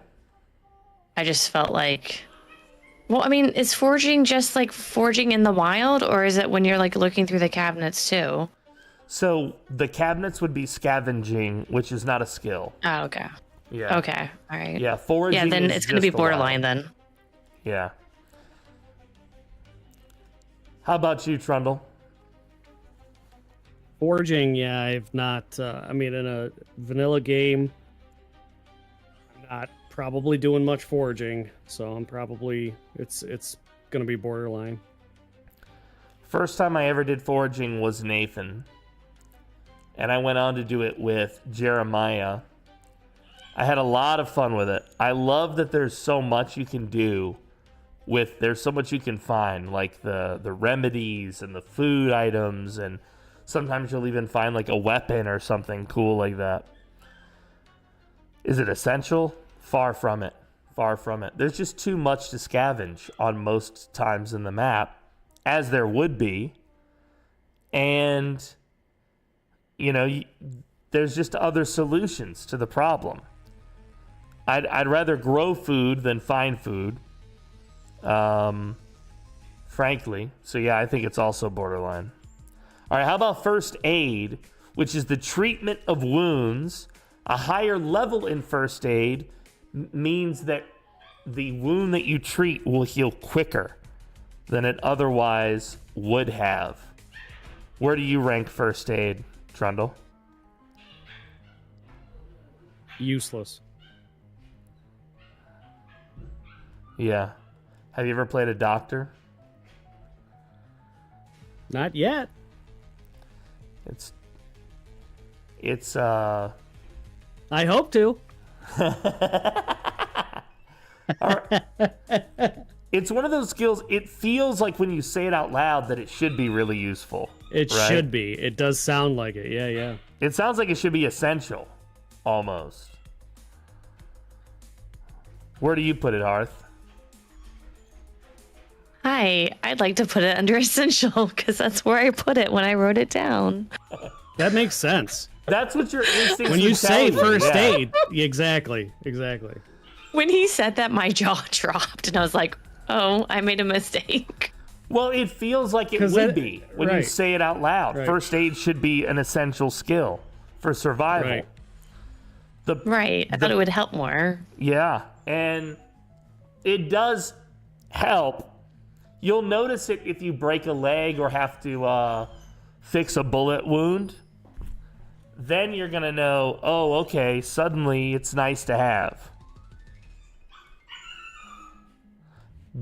Speaker 3: I just felt like... Well, I mean, is foraging just like foraging in the wild? Or is it when you're like looking through the cabinets too?
Speaker 1: So the cabinets would be scavenging, which is not a skill.
Speaker 3: Oh, okay.
Speaker 1: Yeah.
Speaker 3: Okay. All right.
Speaker 1: Yeah, foraging.
Speaker 3: Yeah, then
Speaker 1: is
Speaker 3: it's going to be
Speaker 1: just the
Speaker 3: borderline
Speaker 1: wild.
Speaker 3: then.
Speaker 1: Yeah. How about you, Trundle?
Speaker 4: Foraging, yeah, I've not. I mean, in a vanilla game, I'm not probably doing much foraging, so I'm probably it's gonna be borderline.
Speaker 1: First time I ever did foraging was Nathan, and I went on to do it with Jeremiah. I had a lot of fun with it. I love that there's so much you can do with, there's so much you can find, like the remedies and the food items, and sometimes you'll even find like a weapon or something cool like that. Is it essential? Far from it. Far from it. There's just too much to scavenge on most times in the map, as there would be. And, you know, there's just other solutions to the problem. I'd rather grow food than find food, frankly. So yeah, I think it's also borderline. All right, how about first aid, which is the treatment of wounds? A higher level in first aid means that the wound that you treat will heal quicker than it otherwise would have. Where do you rank first aid, Trundle?
Speaker 4: Useless.
Speaker 1: Yeah. Have you ever played a doctor?
Speaker 4: Not yet.
Speaker 1: It's
Speaker 4: I hope to.
Speaker 1: It's one of those skills, it feels like when you say it out loud that it should be really useful.
Speaker 4: It
Speaker 1: right?
Speaker 4: should be. It does sound like it. Yeah.
Speaker 1: It sounds like it should be essential, almost. Where do you put it, Hearth?
Speaker 3: Hi, I'd like to put it under essential because that's where I put it when I wrote it down.
Speaker 4: That makes sense.
Speaker 1: That's what your instincts
Speaker 4: when you
Speaker 1: would
Speaker 4: say
Speaker 1: tell you,
Speaker 4: first
Speaker 1: yeah.
Speaker 4: aid. Exactly.
Speaker 3: When he said that, my jaw dropped, and I was like, "Oh, I made a mistake."
Speaker 1: Well, it feels like it would be when you say it out loud.
Speaker 4: Right.
Speaker 1: First aid should be an essential skill for survival.
Speaker 3: Right. I thought it would help more.
Speaker 1: Yeah, and it does help. You'll notice it if you break a leg or have to fix a bullet wound. Then you're going to know, oh, okay, suddenly it's nice to have.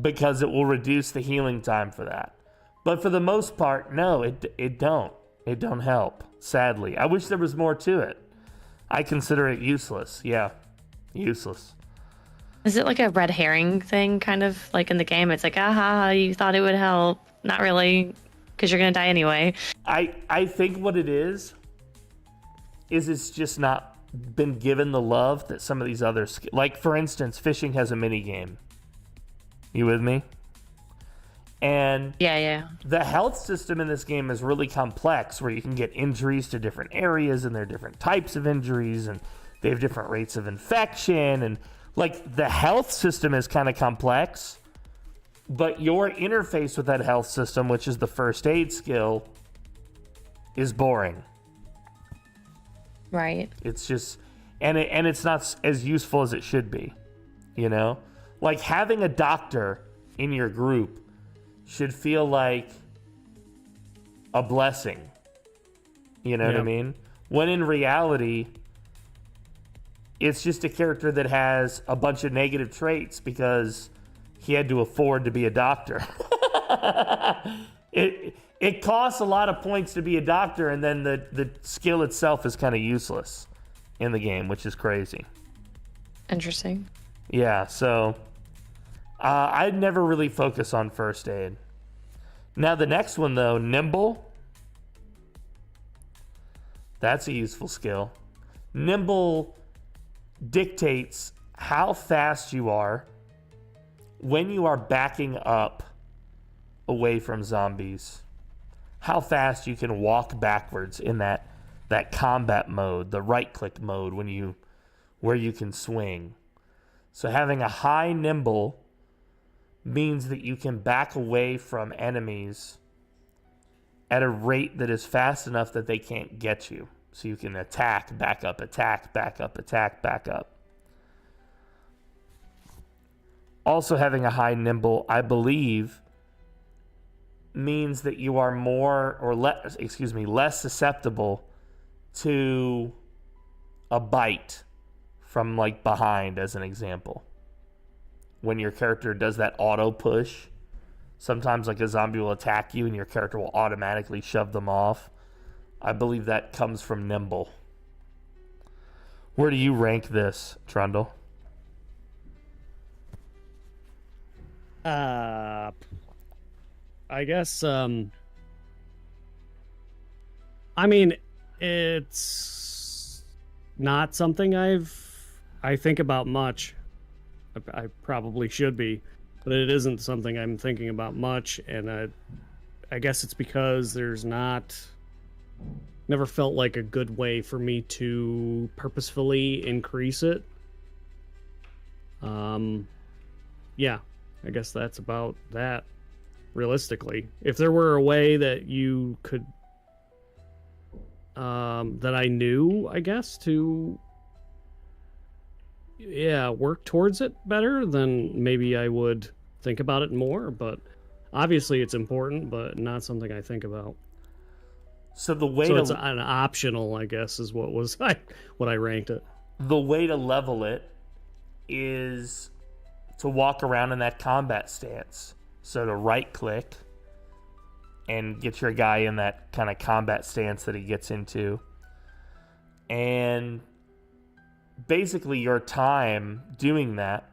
Speaker 1: Because it will reduce the healing time for that. But for the most part, no, it don't. It don't help, sadly. I wish there was more to it. I consider it useless. Yeah, useless.
Speaker 3: Is it like a red herring thing, kind of like in the game? It's like, aha, you thought it would help. Not really, because you're going to die anyway.
Speaker 1: I think what it is it's just not been given the love that some of these other... Like, for instance, fishing has a mini game. You with me? And
Speaker 3: yeah,
Speaker 1: the health system in this game is really complex, where you can get injuries to different areas, and there are different types of injuries, and they have different rates of infection, and like the health system is kind of complex, but your interface with that health system, which is the first aid skill, is boring.
Speaker 3: Right.
Speaker 1: It's just, and it's not as useful as it should be, you know? Like having a doctor in your group should feel like a blessing. You know what I mean? When in reality, it's just a character that has a bunch of negative traits because he had to afford to be a doctor. It costs a lot of points to be a doctor, and then the skill itself is kind of useless in the game, which is crazy.
Speaker 3: Interesting.
Speaker 1: Yeah, so I'd never really focus on first aid. Now the next one, though, nimble. That's a useful skill. Nimble dictates how fast you are when you are backing up away from zombies. How fast you can walk backwards in that combat mode, the right-click mode where you can swing. So having a high nimble means that you can back away from enemies at a rate that is fast enough that they can't get you. So you can attack, back up, attack, back up, attack, back up. Also having a high nimble, I believe, means that you are more or less, less susceptible to a bite from like behind, as an example. When your character does that auto push, sometimes like a zombie will attack you and your character will automatically shove them off. I believe that comes from nimble. Where do you rank this, Trundle?
Speaker 4: I guess, I mean, it's not something I think about much. I probably should be, but it isn't something I'm thinking about much, and I guess it's because there's never felt like a good way for me to purposefully increase it. Yeah, I guess that's about that. Realistically, if there were a way that you could, that I knew, I guess, to, work towards it better, then maybe I would think about it more. But obviously, it's important, but not something I think about.
Speaker 1: So the way
Speaker 4: it's an optional, I guess, is what I ranked it.
Speaker 1: The way to level it is to walk around in that combat stance. So to right click and get your guy in that kind of combat stance that he gets into. And basically your time doing that,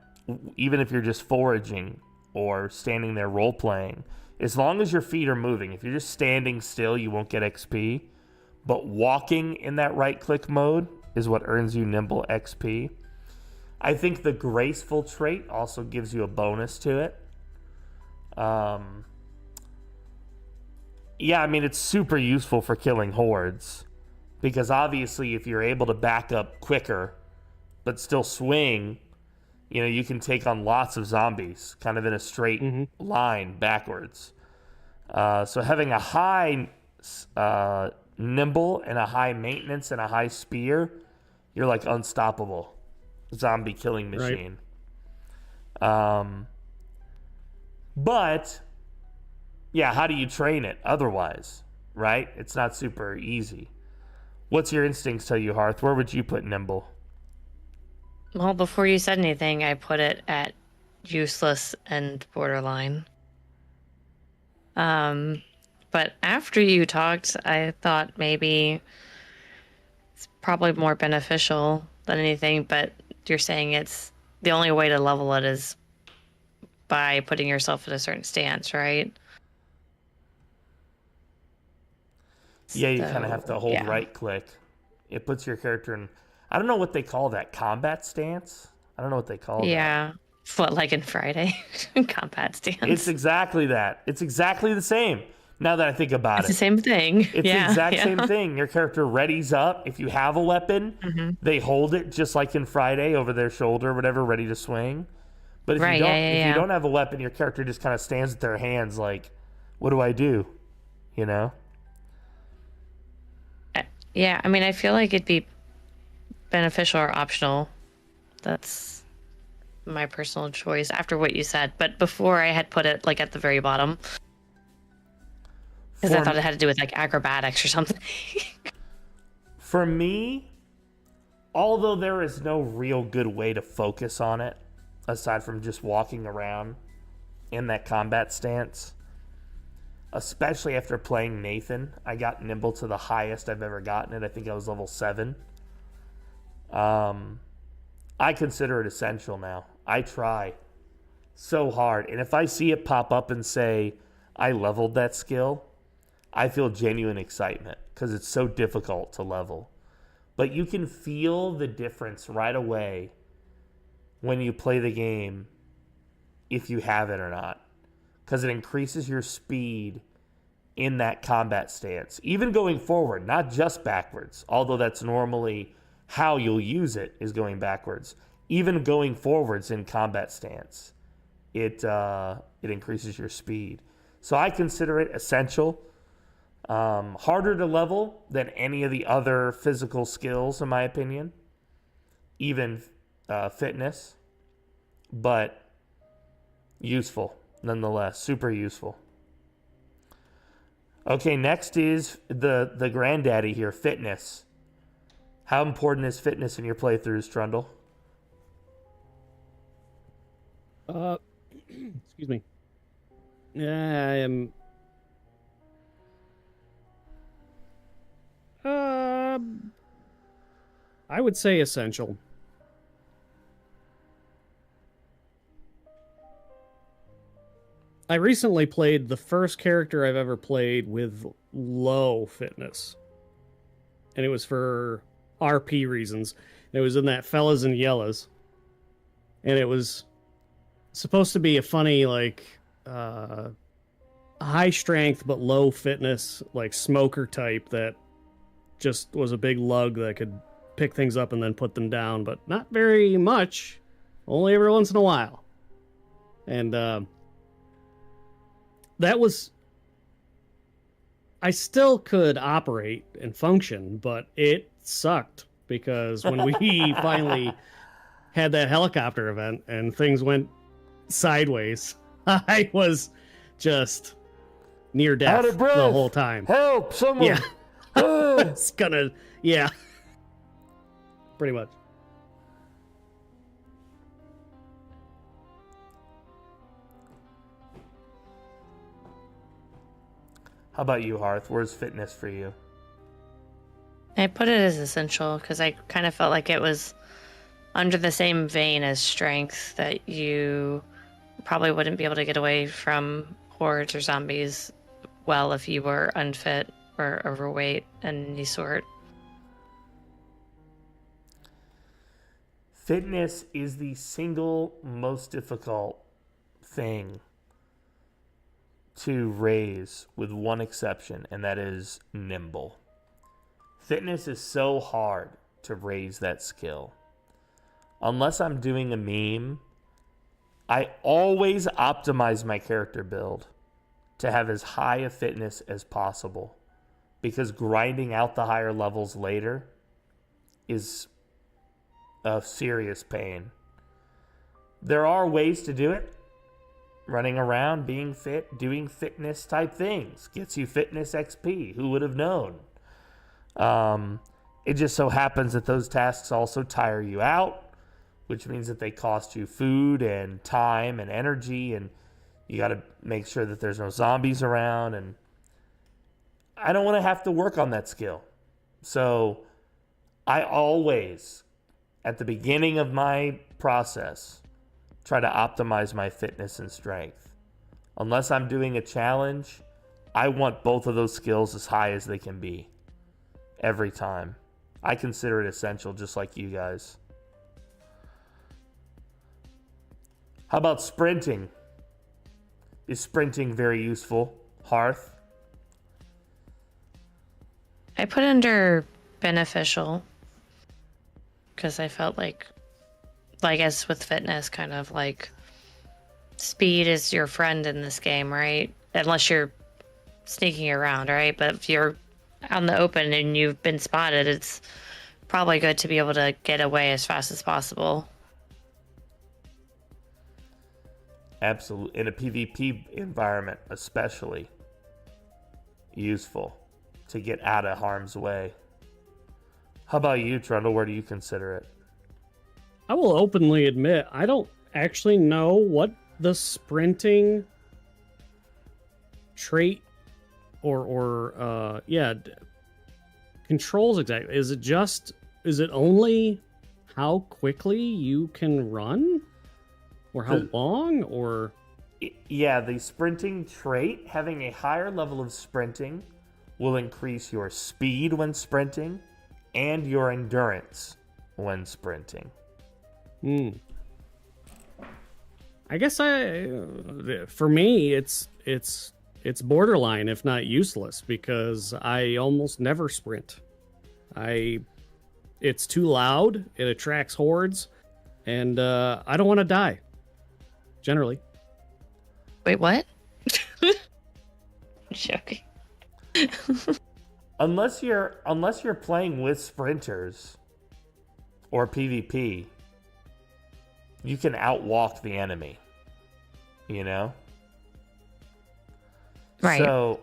Speaker 1: even if you're just foraging or standing there role playing, as long as your feet are moving, if you're just standing still, you won't get XP. But walking in that right click mode is what earns you nimble XP. I think the graceful trait also gives you a bonus to it. Yeah, I mean, it's super useful for killing hordes, because obviously if you're able to back up quicker but still swing, you can take on lots of zombies kind of in a straight line backwards. So having a high nimble and a high maintenance and a high spear, you're like unstoppable zombie killing machine. Right. But yeah, how do you train it otherwise, right? It's not super easy. What's your instincts tell you, Hearth? Where would you put nimble?
Speaker 3: Well, before you said anything, I put it at useless and borderline. But after you talked, I thought maybe it's probably more beneficial than anything, but you're saying it's the only way to level it is by putting yourself in a certain stance, right?
Speaker 1: Yeah, you kind of have to hold right click. It puts your character in, I don't know what they call that, combat stance? I don't know what they call that.
Speaker 3: Yeah, what, like in Friday? Combat stance.
Speaker 1: It's exactly that. It's exactly the same. Now that I think about it.
Speaker 3: It's the same thing.
Speaker 1: It's the exact same thing. Your character readies up. If you have a weapon, they hold it just like in Friday over their shoulder or whatever, ready to swing. But if you don't have a weapon, your character just kind of stands with their hands like, what do I do?
Speaker 3: Yeah, I mean, I feel like it'd be beneficial or optional. That's my personal choice after what you said. But before I had put it like at the very bottom. Because I thought it had to do with like acrobatics or something.
Speaker 1: For me, although there is no real good way to focus on it, aside from just walking around in that combat stance, especially after playing Nathan, I got nimble to the highest I've ever gotten it. I think I was level 7. I consider it essential now. I try so hard. And if I see it pop up and say, I leveled that skill, I feel genuine excitement because it's so difficult to level. But you can feel the difference right away when you play the game if you have it or not, because it increases your speed in that combat stance, even going forward, not just backwards, although that's normally how you'll use it, is going backwards. Even going forwards in combat stance, it increases your speed. So I consider it essential. Harder to level than any of the other physical skills, in my opinion, even fitness, but useful nonetheless, super useful. Okay, next is the granddaddy here, fitness. How important is fitness in your playthroughs, Trundle?
Speaker 4: Excuse me. I am. I would say essential. I recently played the first character I've ever played with low fitness. And it was for RP reasons. It was in that Fellas and Yellas. And it was supposed to be a funny, like, high strength but low fitness, like, smoker type that just was a big lug that could pick things up and then put them down, but not very much. Only every once in a while. And, that was... I still could operate and function, but it sucked because when we finally had that helicopter event and things went sideways, I was just near death
Speaker 1: Out of breath.
Speaker 4: the whole time.
Speaker 1: Help! Someone!
Speaker 4: Yeah. It's gonna... Yeah. Pretty much.
Speaker 1: How about you, Hearth? Where's fitness for you?
Speaker 3: I put it as essential because I kind of felt like it was under the same vein as strength, that you probably wouldn't be able to get away from hordes or zombies well if you were unfit or overweight in any sort.
Speaker 1: Fitness is the single most difficult thing to raise, with one exception, and that is nimble. Fitness is so hard to raise that skill. Unless I'm doing a meme, I always optimize my character build to have as high a fitness as possible, because grinding out the higher levels later is a serious pain. There are ways to do it. Running around, being fit, doing fitness type things gets you fitness XP. Who would have known? It just so happens that those tasks also tire you out, which means that they cost you food and time and energy, and you got to make sure that there's no zombies around. And I don't want to have to work on that skill. So I always, at the beginning of my process, try to optimize my fitness and strength. Unless I'm doing a challenge, I want both of those skills as high as they can be. Every time. I consider it essential, just like you guys. How about sprinting? Is sprinting very useful? Hearth?
Speaker 3: I put under beneficial because I felt like I guess with fitness, kind of like speed is your friend in this game, right? Unless you're sneaking around, right? But if you're out in the open and you've been spotted, it's probably good to be able to get away as fast as possible.
Speaker 1: Absolutely. In a PvP environment, especially useful to get out of harm's way. How about you, Trundle? Where do you consider it?
Speaker 4: I will openly admit, I don't actually know what the sprinting trait or controls exactly. Is it only how quickly you can run? Or how long? Or
Speaker 1: yeah, the sprinting trait, having a higher level of sprinting, will increase your speed when sprinting and your endurance when sprinting.
Speaker 4: I guess for me, it's borderline, if not useless, because I almost never sprint. It's too loud. It attracts hordes, and I don't want to die. Generally.
Speaker 3: Wait, what? I'm joking.
Speaker 1: Unless you're playing with sprinters or PvP, you can outwalk the enemy. You know?
Speaker 3: Right.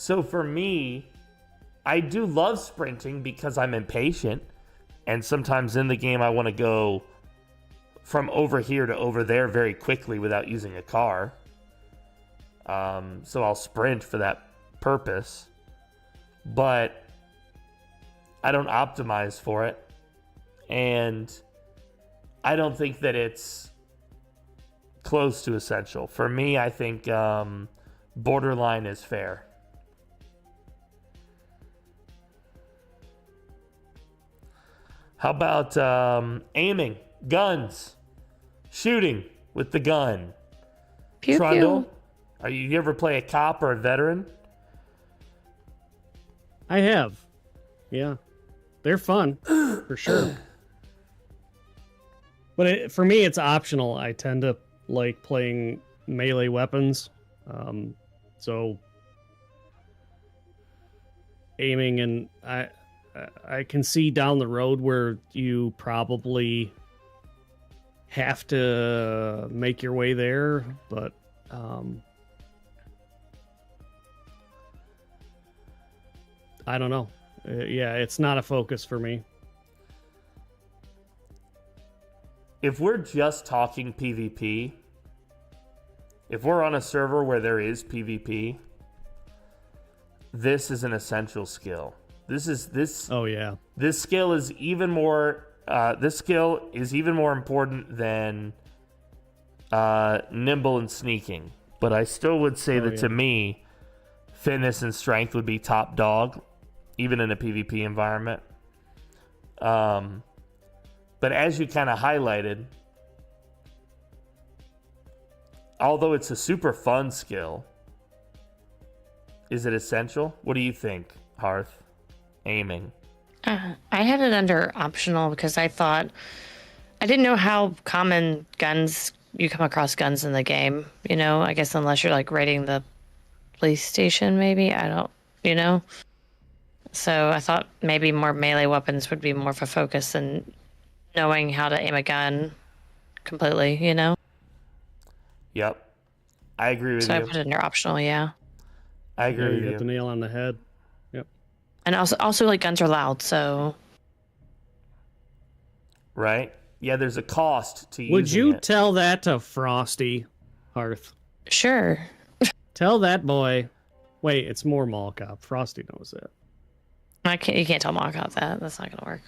Speaker 1: So for me, I do love sprinting because I'm impatient. And sometimes in the game, I want to go from over here to over there very quickly without using a car. So I'll sprint for that purpose. But I don't optimize for it. And I don't think that it's close to essential. For me, I think borderline is fair. How about aiming, guns, shooting with the gun?
Speaker 3: Pew
Speaker 1: Trundle,
Speaker 3: pew.
Speaker 1: you ever play a cop or a veteran?
Speaker 4: I have. Yeah. They're fun, for sure. But for me, it's optional. I tend to like playing melee weapons. So aiming, and I can see down the road where you probably have to make your way there, but I don't know. Yeah, it's not a focus for me.
Speaker 1: If we're just talking PvP, if we're on a server where there is PvP, this is an essential skill.
Speaker 4: Oh yeah.
Speaker 1: This skill is even more. This skill is even more important than nimble and sneaking. But I still would say that to me, fitness and strength would be top dog, even in a PvP environment. But as you kind of highlighted, although it's a super fun skill, is it essential? What do you think, Hearth? Aiming.
Speaker 3: I had it under optional because I thought I didn't know how common you come across guns in the game. You know, I guess unless you're like raiding the police station, maybe So I thought maybe more melee weapons would be more of a focus than knowing how to aim a gun completely.
Speaker 1: Yep, I agree with you.
Speaker 3: So I put it under optional. Yeah,
Speaker 1: I agree with you.
Speaker 4: You hit the nail on the head.
Speaker 3: And also like guns are loud, so.
Speaker 1: Right? Yeah, there's a cost to using
Speaker 4: Would you
Speaker 1: it.
Speaker 4: tell that to Frosty, Hearth?
Speaker 3: Sure.
Speaker 4: Tell that boy. Wait, it's more Mall Cop. Frosty knows that.
Speaker 3: You can't tell Mall Cop that. That's not gonna work.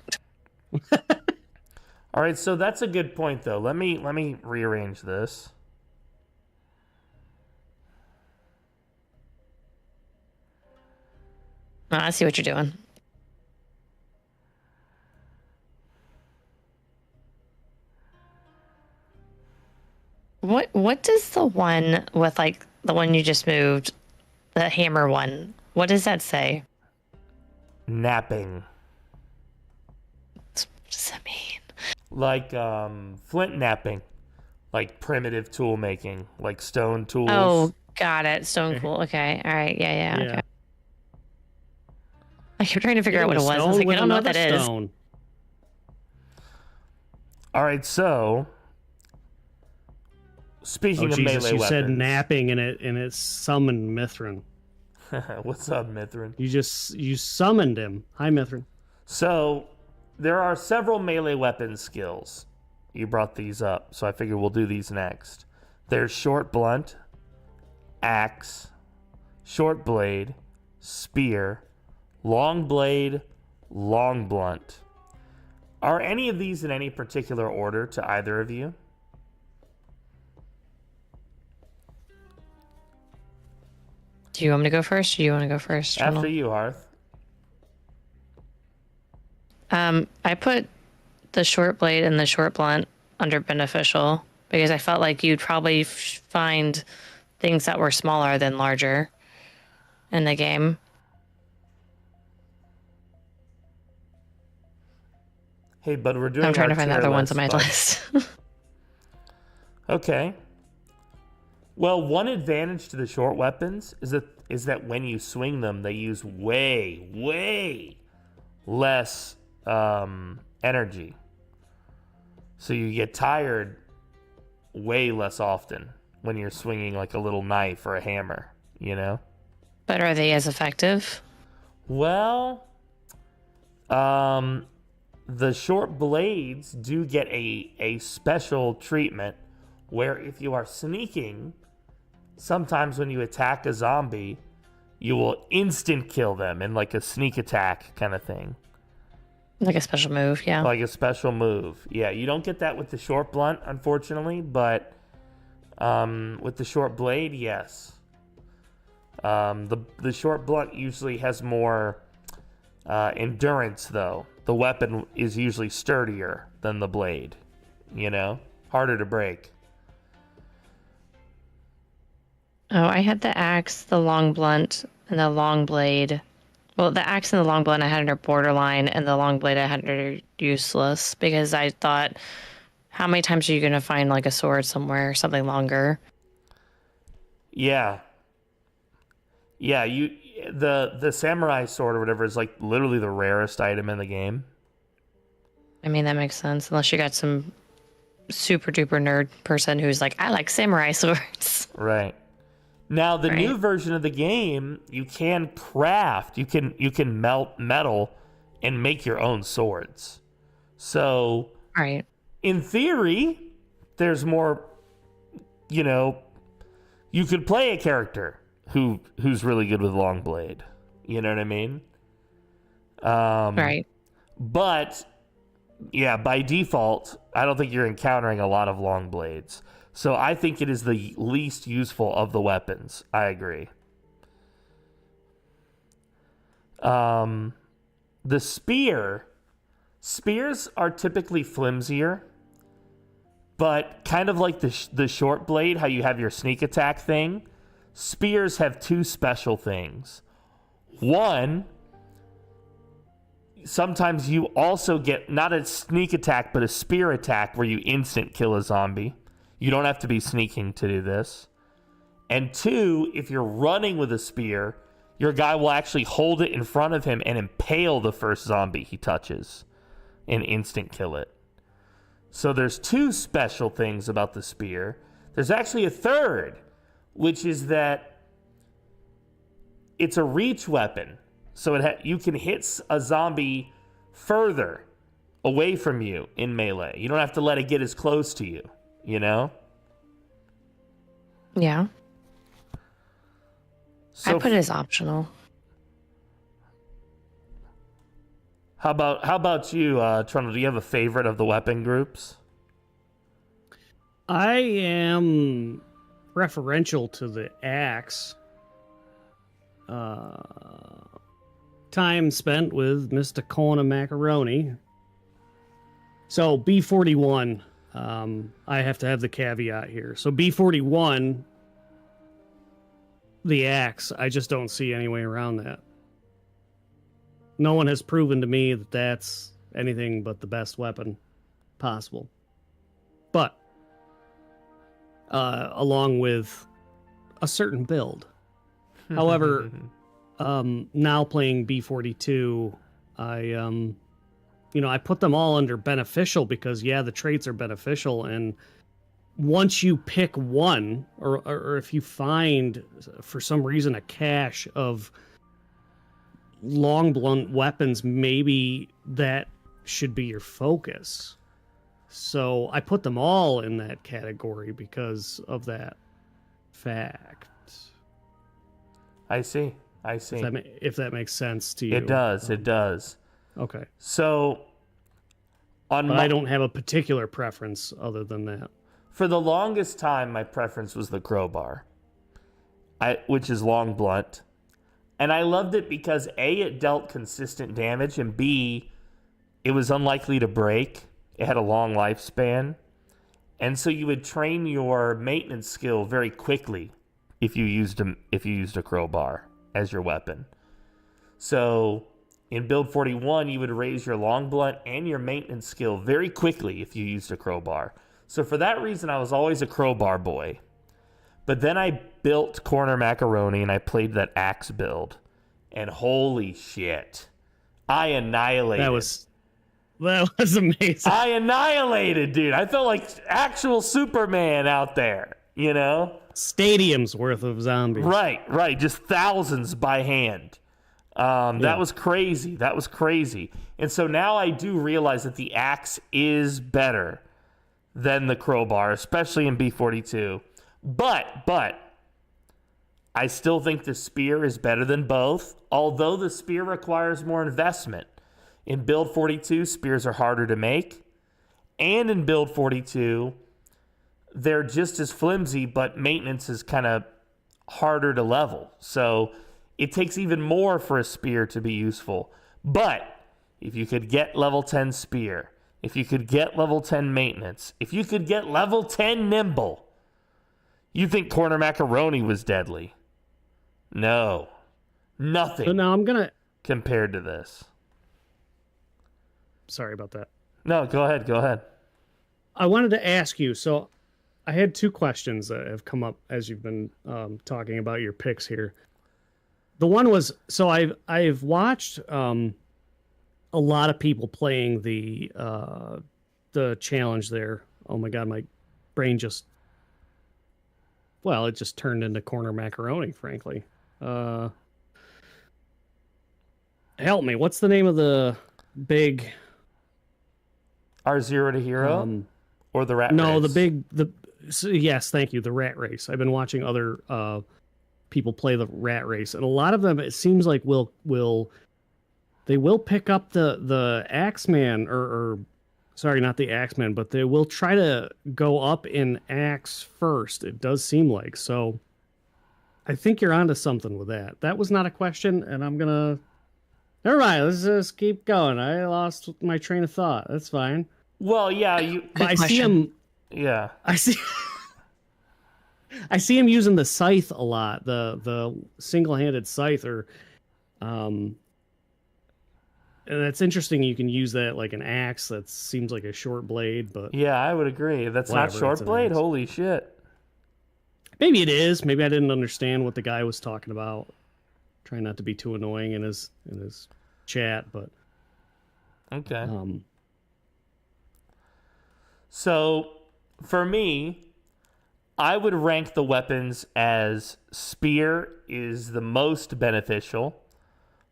Speaker 1: All right, so that's a good point, though. Let me rearrange this.
Speaker 3: I see what you're doing. What does the one with like the one you just moved, the hammer one? What does that say?
Speaker 1: Napping.
Speaker 3: What does that mean?
Speaker 1: Like flint napping, like primitive tool making, like stone tools.
Speaker 3: Oh, got it. Stone cool. Okay. All right. Yeah. Okay. I kept trying to figure out what it was. I was like, I don't know what that is.
Speaker 1: All right, so speaking of melee
Speaker 4: you
Speaker 1: weapons,
Speaker 4: said napping and it summoned Mithrin.
Speaker 1: What's up, Mithrin?
Speaker 4: You summoned him. Hi, Mithrin.
Speaker 1: So there are several melee weapon skills. You brought these up, so I figure we'll do these next. There's short blunt, axe, short blade, spear, long blade, long blunt. Are any of these in any particular order to either of you?
Speaker 3: Do you want me to go first, or do you want to go first?
Speaker 1: After you, Hearth.
Speaker 3: I put the short blade and the short blunt under beneficial because I felt like you'd probably find things that were smaller than larger in the game.
Speaker 1: Hey, but we're doing.
Speaker 3: I'm trying to
Speaker 1: our
Speaker 3: find the
Speaker 1: tier
Speaker 3: other ones on my
Speaker 1: list. Okay. Well, one advantage to the short weapons is that when you swing them, they use way less energy. So you get tired way less often when you're swinging like a little knife or a hammer, you know?
Speaker 3: But are they as effective?
Speaker 1: Well, the short blades do get a special treatment where if you are sneaking, sometimes when you attack a zombie, you will instant kill them in like a sneak attack kind of thing.
Speaker 3: Like a special move, yeah.
Speaker 1: Like a special move. Yeah, you don't get that with the short blunt, unfortunately, but with the short blade, yes. The short blunt usually has more endurance, though. The weapon is usually sturdier than the blade, you know? Harder to break.
Speaker 3: Oh, I had the axe, the long blunt, and the long blade. Well, the axe and the long blunt I had under borderline, and the long blade I had under useless, because I thought, how many times are you going to find like a sword somewhere, something longer?
Speaker 1: Yeah. Yeah, the samurai sword or whatever is like literally the rarest item in the game.
Speaker 3: I mean, that makes sense, unless you got some super duper nerd person who's like, I like samurai swords.
Speaker 1: Right. Now, the new version of the game, you can craft, you can melt metal and make your own swords. So, in theory, there's more, you know, you could play a character who's really good with long blade. You know what I mean?
Speaker 3: Right.
Speaker 1: But, yeah, by default, I don't think you're encountering a lot of long blades. So I think it is the least useful of the weapons. I agree. The spears are typically flimsier, but kind of like the short blade, how you have your sneak attack thing, spears have two special things. One, sometimes you also get not a sneak attack, but a spear attack where you instant kill a zombie. You don't have to be sneaking to do this. And two, if you're running with a spear, your guy will actually hold it in front of him and impale the first zombie he touches and instant kill it. So there's two special things about the spear. There's actually a third, which is that it's a reach weapon. So you can hit a zombie further away from you in melee. You don't have to let it get as close to you. You know?
Speaker 3: Yeah.
Speaker 1: So
Speaker 3: I put it as optional.
Speaker 1: How about you, Trundle? Do you have a favorite of the weapon groups?
Speaker 4: I am preferential to the axe. Time spent with Mr. Corn and Macaroni. So B41. I have to have the caveat here. So B41, the axe, I just don't see any way around that. No one has proven to me that that's anything but the best weapon possible. But, along with a certain build. However, now playing B42, I put them all under beneficial because, yeah, the traits are beneficial. And once you pick one, or if you find, for some reason, a cache of long blunt weapons, maybe that should be your focus. So I put them all in that category because of that fact.
Speaker 1: I see.
Speaker 4: If that makes sense to you.
Speaker 1: It does.
Speaker 4: Okay.
Speaker 1: So,
Speaker 4: I don't have a particular preference other than that.
Speaker 1: For the longest time, my preference was the crowbar, which is long blunt. And I loved it because A, it dealt consistent damage, and B, it was unlikely to break. It had a long lifespan. And so you would train your maintenance skill very quickly if you used a crowbar as your weapon. So in build 41, you would raise your long blunt and your maintenance skill very quickly if you used a crowbar. So for that reason, I was always a crowbar boy. But then I built Corner Macaroni and I played that axe build. And holy shit, I annihilated.
Speaker 4: That was amazing.
Speaker 1: I annihilated, dude. I felt like actual Superman out there, you know?
Speaker 4: stadiums worth of zombies.
Speaker 1: Right. Just thousands by hand. That was crazy. And so now I do realize that the axe is better than the crowbar, especially in B42. But I still think the spear is better than both, although the spear requires more investment. In Build 42, spears are harder to make. And in Build 42, they're just as flimsy, but maintenance is kind of harder to level. So it takes even more for a spear to be useful. But if you could get level 10 spear, if you could get level 10 maintenance, if you could get level 10 nimble, you think corner macaroni was deadly? No. Nothing.
Speaker 4: So now I'm going to...
Speaker 1: compared to this.
Speaker 4: Sorry about that.
Speaker 1: No, go ahead.
Speaker 4: I wanted to ask you, so I had two questions that have come up as you've been talking about your picks here. The one was, so I've watched a lot of people playing the challenge there. Oh my God, my brain just, well, it just turned into corner macaroni, frankly. Help me, what's the name of the big...
Speaker 1: R0 to Hero? Or the Rat Race?
Speaker 4: No, yes, thank you, the Rat Race. I've been watching other people play the Rat Race, and a lot of them, it seems like will pick up the Axeman, or sorry, not the Axeman, but they will try to go up in Axe first. It does seem like. So I think you're onto something with that. That was not a question, and I'm gonna... Never mind, let's just keep going. I lost my train of thought. That's fine.
Speaker 1: Well, yeah,
Speaker 4: I see him.
Speaker 1: Yeah,
Speaker 4: I see him using the scythe a lot. The single-handed scythe, and that's interesting. You can use that like an axe. That seems like a short blade, but
Speaker 1: yeah, I would agree. That's not short blade. Holy shit.
Speaker 4: Maybe it is. Maybe I didn't understand what the guy was talking about. Trying not to be too annoying in his chat, but
Speaker 1: okay. So for me, I would rank the weapons as spear is the most beneficial,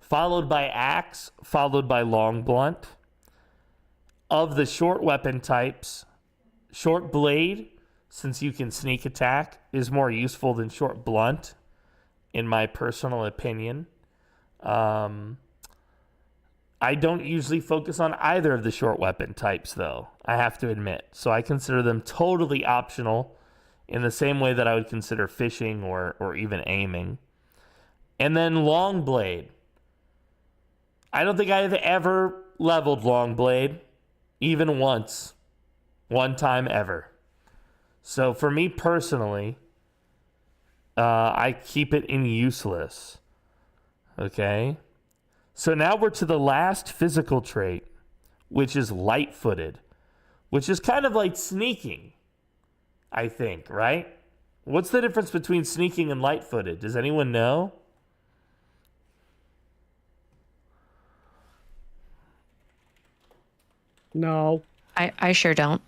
Speaker 1: followed by axe, followed by long blunt. Of the short weapon types, short blade, since you can sneak attack, is more useful than short blunt, in my personal opinion. I don't usually focus on either of the short weapon types, though, I have to admit. So I consider them totally optional in the same way that I would consider fishing or even aiming. And then long blade. I don't think I've ever leveled long blade, even once. One time ever. So for me personally, I keep it in useless. Okay? So now we're to the last physical trait, which is light-footed, which is kind of like sneaking, I think, right? What's the difference between sneaking and light-footed? Does anyone know?
Speaker 4: No.
Speaker 3: I sure don't.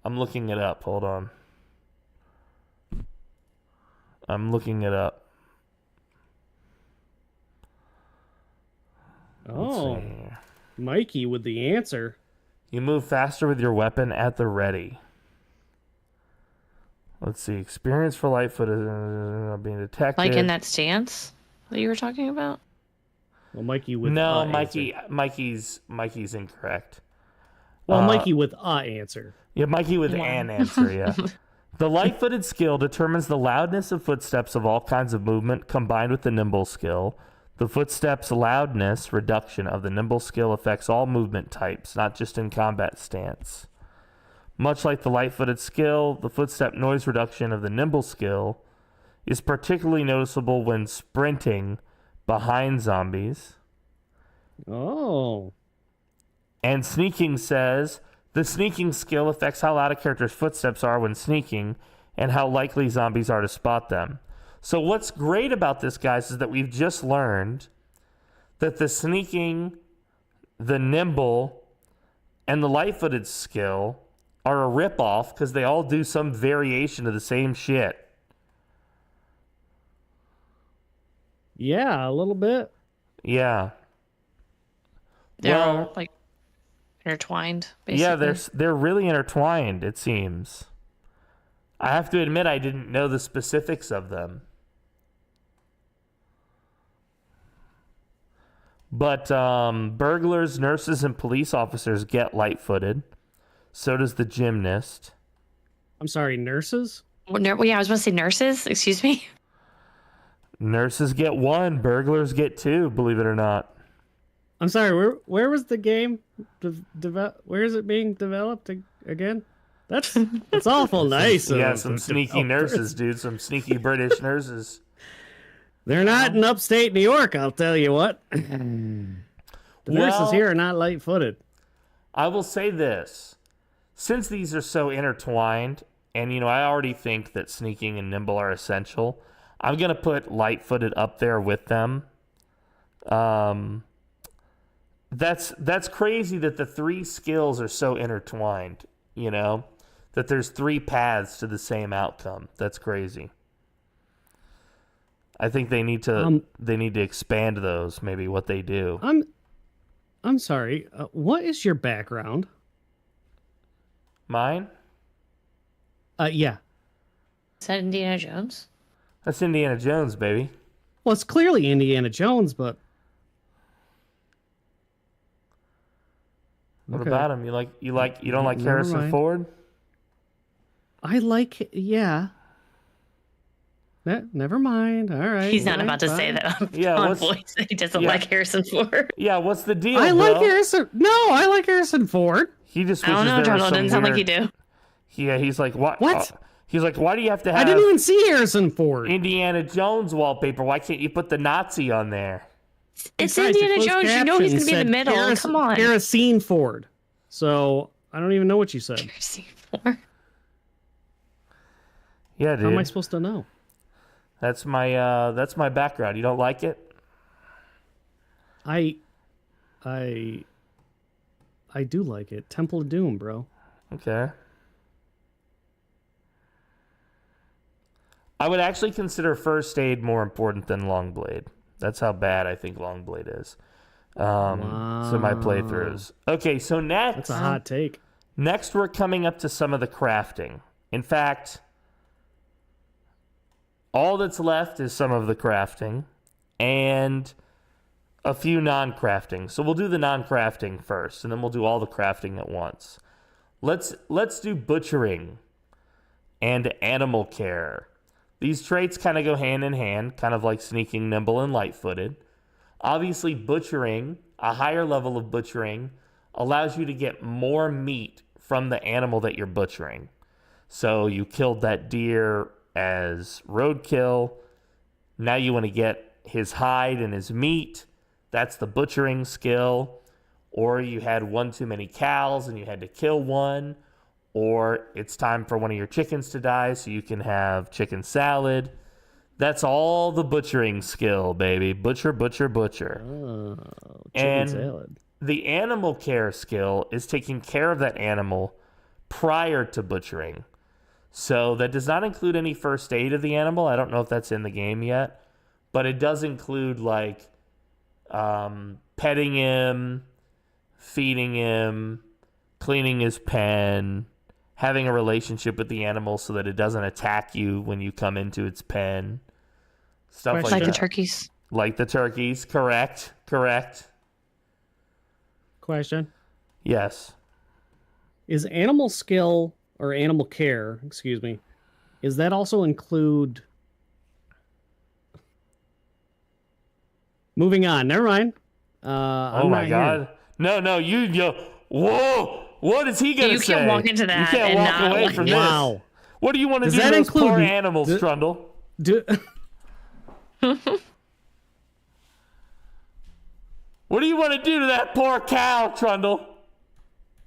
Speaker 1: I'm looking it up. Hold on. I'm looking it up.
Speaker 4: Oh, Mikey with the answer.
Speaker 1: You move faster with your weapon at the ready. Let's see. Experience for light-footed being detected.
Speaker 3: Like in that stance that you were talking about?
Speaker 4: Well, Mikey with
Speaker 1: no,
Speaker 4: answer.
Speaker 1: Mikey's incorrect.
Speaker 4: Well, Mikey with answer.
Speaker 1: Yeah, Mikey with an answer, yeah. The light-footed skill determines the loudness of footsteps of all kinds of movement combined with the nimble skill. The footsteps loudness reduction of the nimble skill affects all movement types, not just in combat stance. Much like the light-footed skill, the footstep noise reduction of the nimble skill is particularly noticeable when sprinting behind zombies.
Speaker 4: Oh.
Speaker 1: And sneaking says, the sneaking skill affects how loud a character's footsteps are when sneaking and how likely zombies are to spot them. So what's great about this, guys, is that we've just learned that the sneaking, the nimble, and the light-footed skill are a ripoff because they all do some variation of the same shit.
Speaker 4: Yeah, a little bit.
Speaker 1: Yeah.
Speaker 3: They're all like intertwined, basically.
Speaker 1: Yeah, they're really intertwined, it seems. I have to admit I didn't know the specifics of them. But burglars, nurses, and police officers get light-footed. So does the gymnast.
Speaker 4: I'm sorry, nurses?
Speaker 3: Well, yeah, I was going to say nurses. Excuse me.
Speaker 1: Nurses get 1, burglars get 2, believe it or not.
Speaker 4: I'm sorry, where was the game? Where is it being developed again? That's awful nice.
Speaker 1: Yeah, some sneaky nurses, dude. Some sneaky British nurses.
Speaker 4: They're not in upstate New York, I'll tell you what. The nurses here are not light-footed.
Speaker 1: I will say this. Since these are so intertwined, and, I already think that sneaking and nimble are essential, I'm going to put light-footed up there with them. That's crazy that the 3 skills are so intertwined, that there's 3 paths to the same outcome. That's crazy. I think they need to expand those, maybe what they do.
Speaker 4: I'm sorry. What is your background?
Speaker 1: Mine?
Speaker 4: Yeah.
Speaker 3: Is that Indiana Jones?
Speaker 1: That's Indiana Jones, baby.
Speaker 4: Well, it's clearly Indiana Jones, but
Speaker 1: what about him? You don't like Harrison Ford?
Speaker 4: Yeah. Never mind. All right.
Speaker 3: He's not about to say that on voice. He doesn't like Harrison Ford.
Speaker 1: Yeah, what's the deal?
Speaker 4: I like Harrison. No, I like Harrison Ford.
Speaker 1: He just.
Speaker 3: I don't know, Charles. Didn't sound like you do.
Speaker 1: Yeah, he's like, what?
Speaker 4: What?
Speaker 1: He's like, why do you have to have?
Speaker 4: I didn't even see Harrison Ford.
Speaker 1: Indiana Jones wallpaper. Why can't you put the Nazi on there?
Speaker 3: It's Indiana Jones. You know he's gonna be in the middle. Come on.
Speaker 4: Harrison Ford. So I don't even know what you said.
Speaker 3: Harrison Ford.
Speaker 1: Yeah, dude.
Speaker 4: How am I supposed to know?
Speaker 1: That's my background. You don't like it?
Speaker 4: I do like it. Temple of Doom, bro.
Speaker 1: Okay. I would actually consider first aid more important than long blade. That's how bad I think long blade is.
Speaker 4: Wow.
Speaker 1: So my playthroughs. Okay, so next.
Speaker 4: That's a hot take.
Speaker 1: Next, we're coming up to some of the crafting. In fact, all that's left is some of the crafting and a few non-crafting. So we'll do the non-crafting first, and then we'll do all the crafting at once. Let's do butchering and animal care. These traits kind of go hand in hand, kind of like sneaking, nimble, and light-footed. Obviously, butchering, a higher level of butchering, allows you to get more meat from the animal that you're butchering. So you killed that deer as roadkill. Now you want to get his hide and his meat. That's the butchering skill. Or you had one too many cows and you had to kill one. Or it's time for one of your chickens to die so you can have chicken salad. That's all the butchering skill, baby. Butcher, butcher, butcher.
Speaker 4: Oh, chicken
Speaker 1: and
Speaker 4: salad.
Speaker 1: The animal care skill is taking care of that animal prior to butchering. So that does not include any first aid of the animal. I don't know if that's in the game yet. But it does include like petting him, feeding him, cleaning his pen, having a relationship with the animal so that it doesn't attack you when you come into its pen. Stuff like that.
Speaker 3: Like the turkeys.
Speaker 1: Like the turkeys. Correct.
Speaker 4: Question.
Speaker 1: Yes.
Speaker 4: Is animal skill or animal care, excuse me, is that also include... Moving on. Never mind.
Speaker 1: Oh my God. No, you, whoa! What is he gonna say?
Speaker 3: You can't walk into that.
Speaker 1: You can't walk away from this.
Speaker 4: Wow.
Speaker 1: What do you want to
Speaker 4: Does
Speaker 1: do to
Speaker 4: that
Speaker 1: those
Speaker 4: include
Speaker 1: poor animals, Trundle? What do you want to do to that poor cow, Trundle?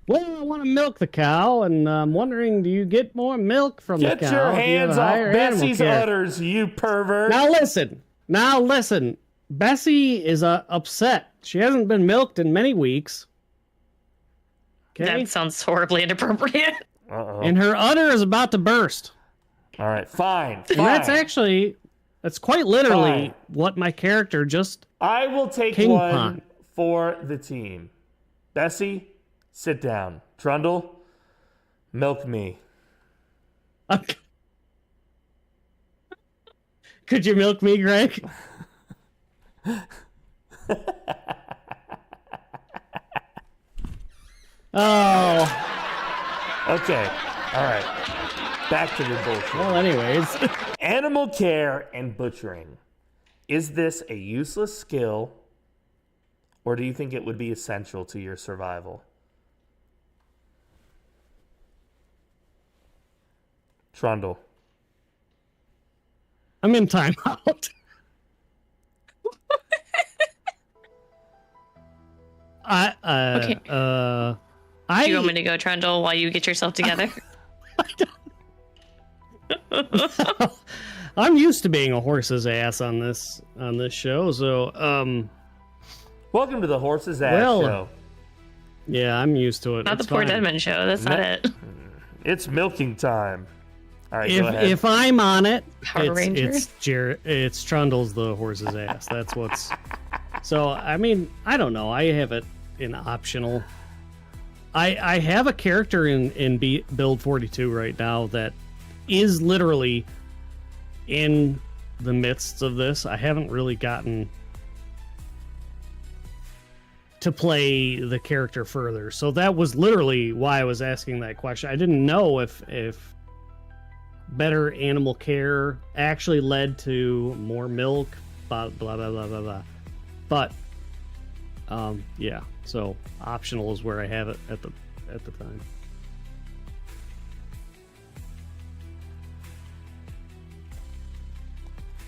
Speaker 4: Well, I want to milk the cow, and I'm wondering, do you get more milk from the cow?
Speaker 1: Get your hands off Bessie's udders, you pervert.
Speaker 4: Now listen. Bessie is upset. She hasn't been milked in many weeks.
Speaker 3: That sounds horribly inappropriate.
Speaker 1: Uh-oh.
Speaker 4: And her udder is about to burst.
Speaker 1: All right, fine.
Speaker 4: And that's quite literally what my character just.
Speaker 1: I will take one for the team. Bessie, sit down. Trundle, milk me.
Speaker 4: Okay. Could you milk me, Greg?
Speaker 1: Oh. Okay. All right. Back to the bullshit.
Speaker 4: Well, anyways.
Speaker 1: Animal care and butchering. Is this a useless skill, or do you think it would be essential to your survival? Trundle.
Speaker 4: I'm in timeout.
Speaker 3: Okay. Do you want me to go, Trundle, while you get yourself together?
Speaker 4: I'm used to being a horse's ass on this show, so
Speaker 1: welcome to the horse's ass show.
Speaker 4: Yeah, I'm used to it.
Speaker 3: Not the PoorDeadMan show. That's not it.
Speaker 1: It's milking time. All right, go ahead.
Speaker 4: If I'm on it,
Speaker 3: it's
Speaker 4: Trundle's the horse's ass. That's what's. So I mean, I don't know. I have it in optional. I have a character in build 42 right now that is literally in the midst of this. I haven't really gotten to play the character further, so that was literally why I was asking that question. I didn't know if better animal care actually led to more milk, blah blah blah blah blah blah. But yeah, so optional is where I have it at the time.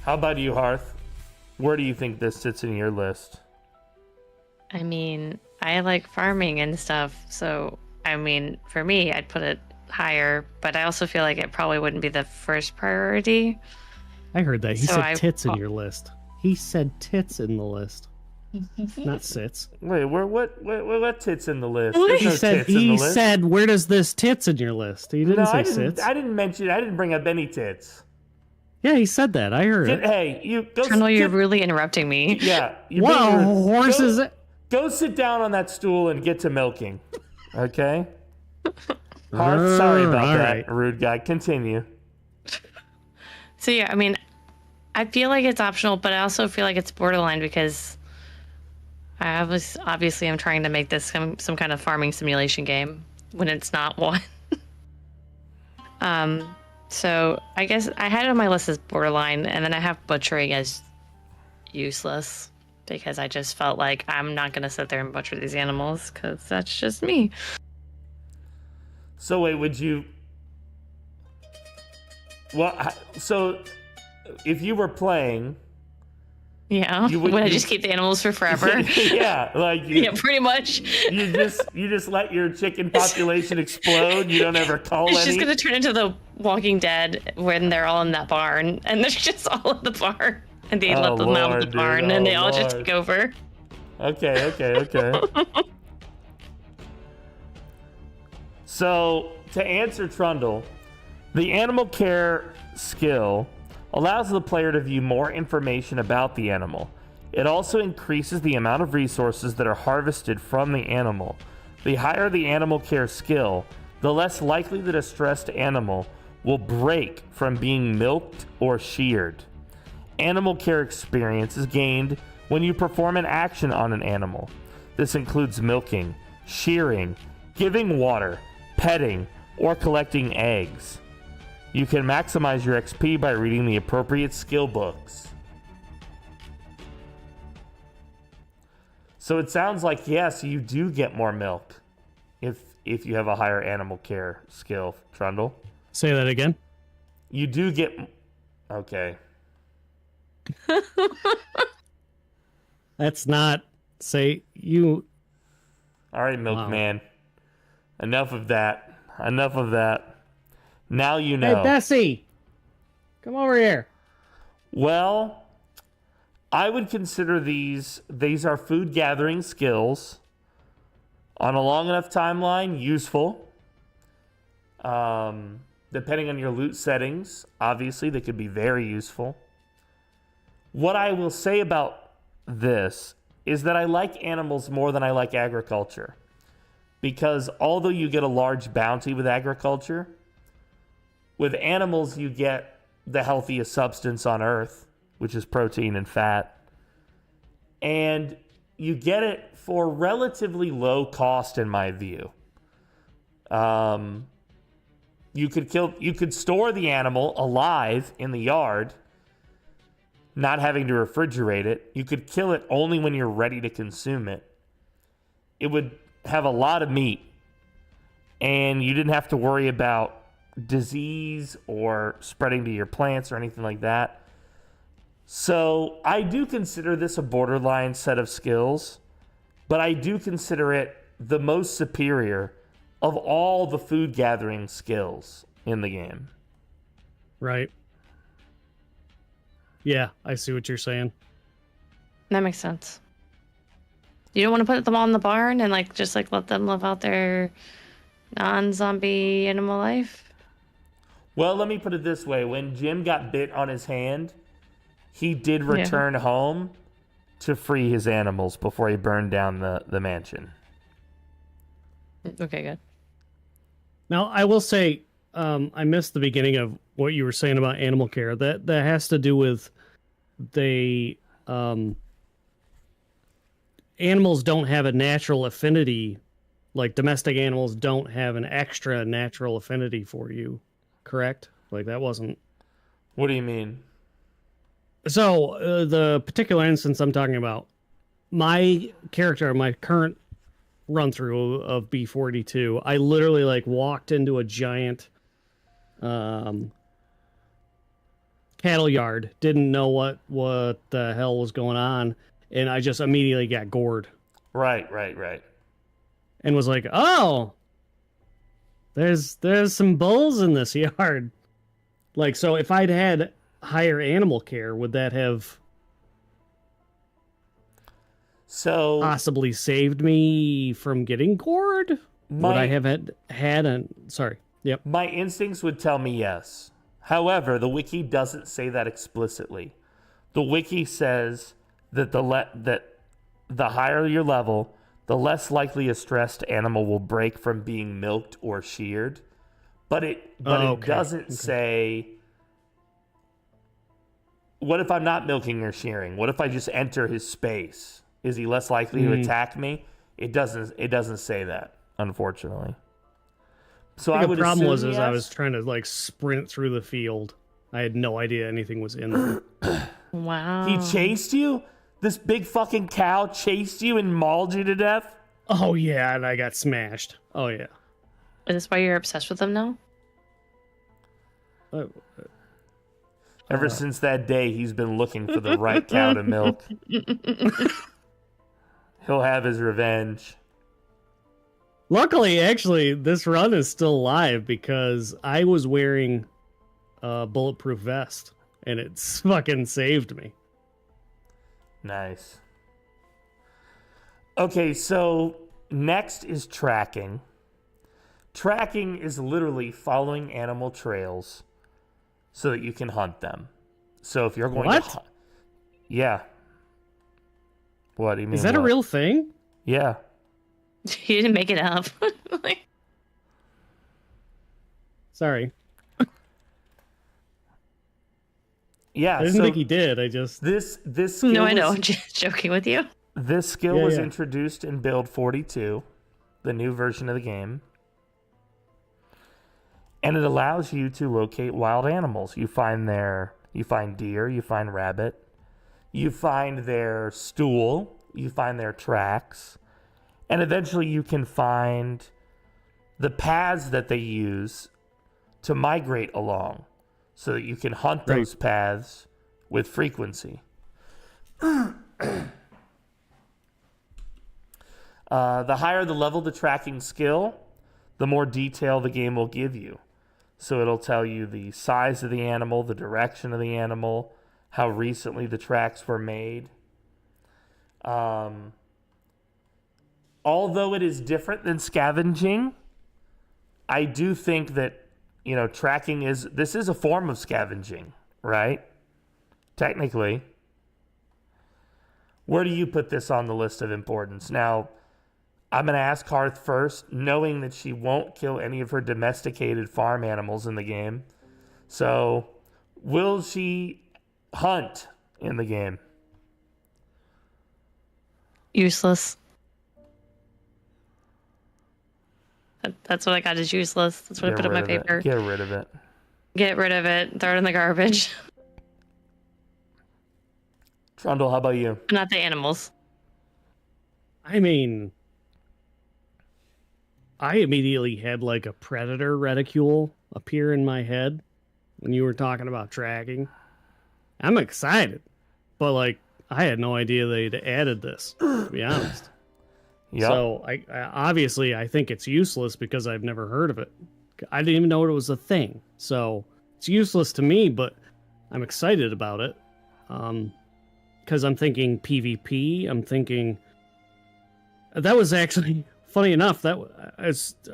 Speaker 1: How about you, Hearth? Where do you think this sits in your list?
Speaker 3: I mean, I like farming and stuff, so I mean, for me, I'd put it higher, but I also feel like it probably wouldn't be the first priority.
Speaker 4: I heard that. He said tits in your list. He said tits in the list. Not sits.
Speaker 1: Wait, what tits in the list?
Speaker 4: He said, where does this tits in your list? He didn't say sits.
Speaker 1: I didn't bring up any tits.
Speaker 4: Yeah, he said that. I heard it.
Speaker 1: Hey, you go.
Speaker 3: Colonel, you're really interrupting me.
Speaker 1: Yeah.
Speaker 4: Horses.
Speaker 1: Go sit down on that stool and get to milking. Okay? Sorry about that, rude guy. Continue.
Speaker 3: So yeah, I mean, I feel like it's optional, but I also feel like it's borderline because I obviously I'm trying to make this some kind of farming simulation game when it's not one. So I guess I had it on my list as borderline, and then I have butchering as useless because I just felt like I'm not going to sit there and butcher these animals because that's just me.
Speaker 1: So wait, would you... Well, so if you were playing...
Speaker 3: Yeah, would I just keep the animals for forever?
Speaker 1: Yeah,
Speaker 3: yeah, pretty much.
Speaker 1: You just let your chicken population explode. You don't ever cull
Speaker 3: It's
Speaker 1: any.
Speaker 3: just gonna turn into The Walking Dead when they're all in that barn, and they're just all in the barn, and they let them out of the barn, and they all just take over.
Speaker 1: Okay. So to answer Trundle, the animal care skill allows the player to view more information about the animal. It also increases the amount of resources that are harvested from the animal. The higher the animal care skill, the less likely that a stressed animal will break from being milked or sheared. Animal care experience is gained when you perform an action on an animal. This includes milking, shearing, giving water, petting, or collecting eggs. You can maximize your XP by reading the appropriate skill books. So it sounds like, yes, you do get more milk if you have a higher animal care skill, Trundle.
Speaker 4: Say that again.
Speaker 1: You do get... Okay.
Speaker 4: That's not... Say, you...
Speaker 1: All right, Milkman. Enough of that. Now you know.
Speaker 4: Hey, Bessie! Come over here.
Speaker 1: Well, I would consider these are food gathering skills. On a long enough timeline, useful. Depending on your loot settings, obviously, they could be very useful. What I will say about this is that I like animals more than I like agriculture. Because although you get a large bounty with agriculture, with animals you get the healthiest substance on Earth, which is protein and fat. And you get it for relatively low cost, in my view. You could store the animal alive in the yard, not having to refrigerate it. You could kill it only when you're ready to consume it. It would have a lot of meat, and you didn't have to worry about disease or spreading to your plants or anything like that. So I do consider this a borderline set of skills, but I do consider it the most superior of all the food gathering skills in the game.
Speaker 4: Right. Yeah, I see what you're saying.
Speaker 3: That makes sense. You don't want to put them all in the barn and just let them live out their non-zombie animal life?
Speaker 1: Well, let me put it this way. When Jim got bit on his hand, he did return home to free his animals before he burned down the mansion.
Speaker 3: Okay, good.
Speaker 4: Now, I will say, I missed the beginning of what you were saying about animal care. That has to do with animals don't have a natural affinity, like domestic animals don't have an extra natural affinity for you, correct? Like that wasn't...
Speaker 1: What do you mean?
Speaker 4: So, the particular instance I'm talking about, my character, my current run-through of B42, I literally walked into a giant cattle yard, didn't know what the hell was going on, and I just immediately got gored.
Speaker 1: Right.
Speaker 4: And was like, oh, there's some bulls in this yard. So if I'd had higher animal care, would that have possibly saved me from getting gored? Would I have sorry. Yep.
Speaker 1: My instincts would tell me yes. However, the wiki doesn't say that explicitly. The wiki says that the higher your level, the less likely a stressed animal will break from being milked or sheared. But it doesn't say, what if I'm not milking or shearing? What if I just enter his space? Is he less likely to attack me? It doesn't say that, unfortunately. So
Speaker 4: I would problem was yes. I was trying to sprint through the field. I had no idea anything was in there.
Speaker 3: Wow.
Speaker 1: He chased you? This big fucking cow chased you and mauled you to death?
Speaker 4: Oh yeah, and I got smashed. Oh yeah.
Speaker 3: Is this why you're obsessed with them now?
Speaker 1: Ever since that day, he's been looking for the right cow to milk. He'll have his revenge.
Speaker 4: Luckily, actually, this run is still live because I was wearing a bulletproof vest, and it's fucking saved me.
Speaker 1: Nice. Okay, so next is tracking. Tracking is literally following animal trails so that you can hunt them. So if you're going to... Yeah. What do you mean?
Speaker 4: Is that a real thing?
Speaker 1: Yeah.
Speaker 3: You didn't make it up.
Speaker 4: Sorry.
Speaker 1: Yeah,
Speaker 4: I didn't think he did. I just
Speaker 1: this skill.
Speaker 3: No, I know. I'm just joking with you.
Speaker 1: This skill was introduced in build 42, the new version of the game, and it allows you to locate wild animals. You find deer, you find rabbit, you find their stool, you find their tracks, and eventually you can find the paths that they use to migrate along so that you can hunt those paths with frequency. The higher the level the tracking skill, the more detail the game will give you. So it'll tell you the size of the animal, the direction of the animal, how recently the tracks were made. although it is different than scavenging, I do think that, tracking this is a form of scavenging, right? Technically. Where do you put this on the list of importance? Now, I'm going to ask Hearth first, knowing that she won't kill any of her domesticated farm animals in the game. So, will she hunt in the game?
Speaker 3: Useless. That's what I got is useless. That's what I put in my paper.
Speaker 1: Get rid of it.
Speaker 3: Get rid of it. Throw it in the garbage.
Speaker 1: Trundle, how about you?
Speaker 3: Not the animals.
Speaker 4: I mean, I immediately had like a predator reticule appear in my head when you were talking about tracking. I'm excited, but like I had no idea they'd added this, to be honest.
Speaker 1: Yep.
Speaker 4: So I obviously I think it's useless because I've never heard of it. I didn't even know it was a thing. So it's useless to me, but I'm excited about it. Because I'm thinking PvP. I'm thinking that was actually funny enough. That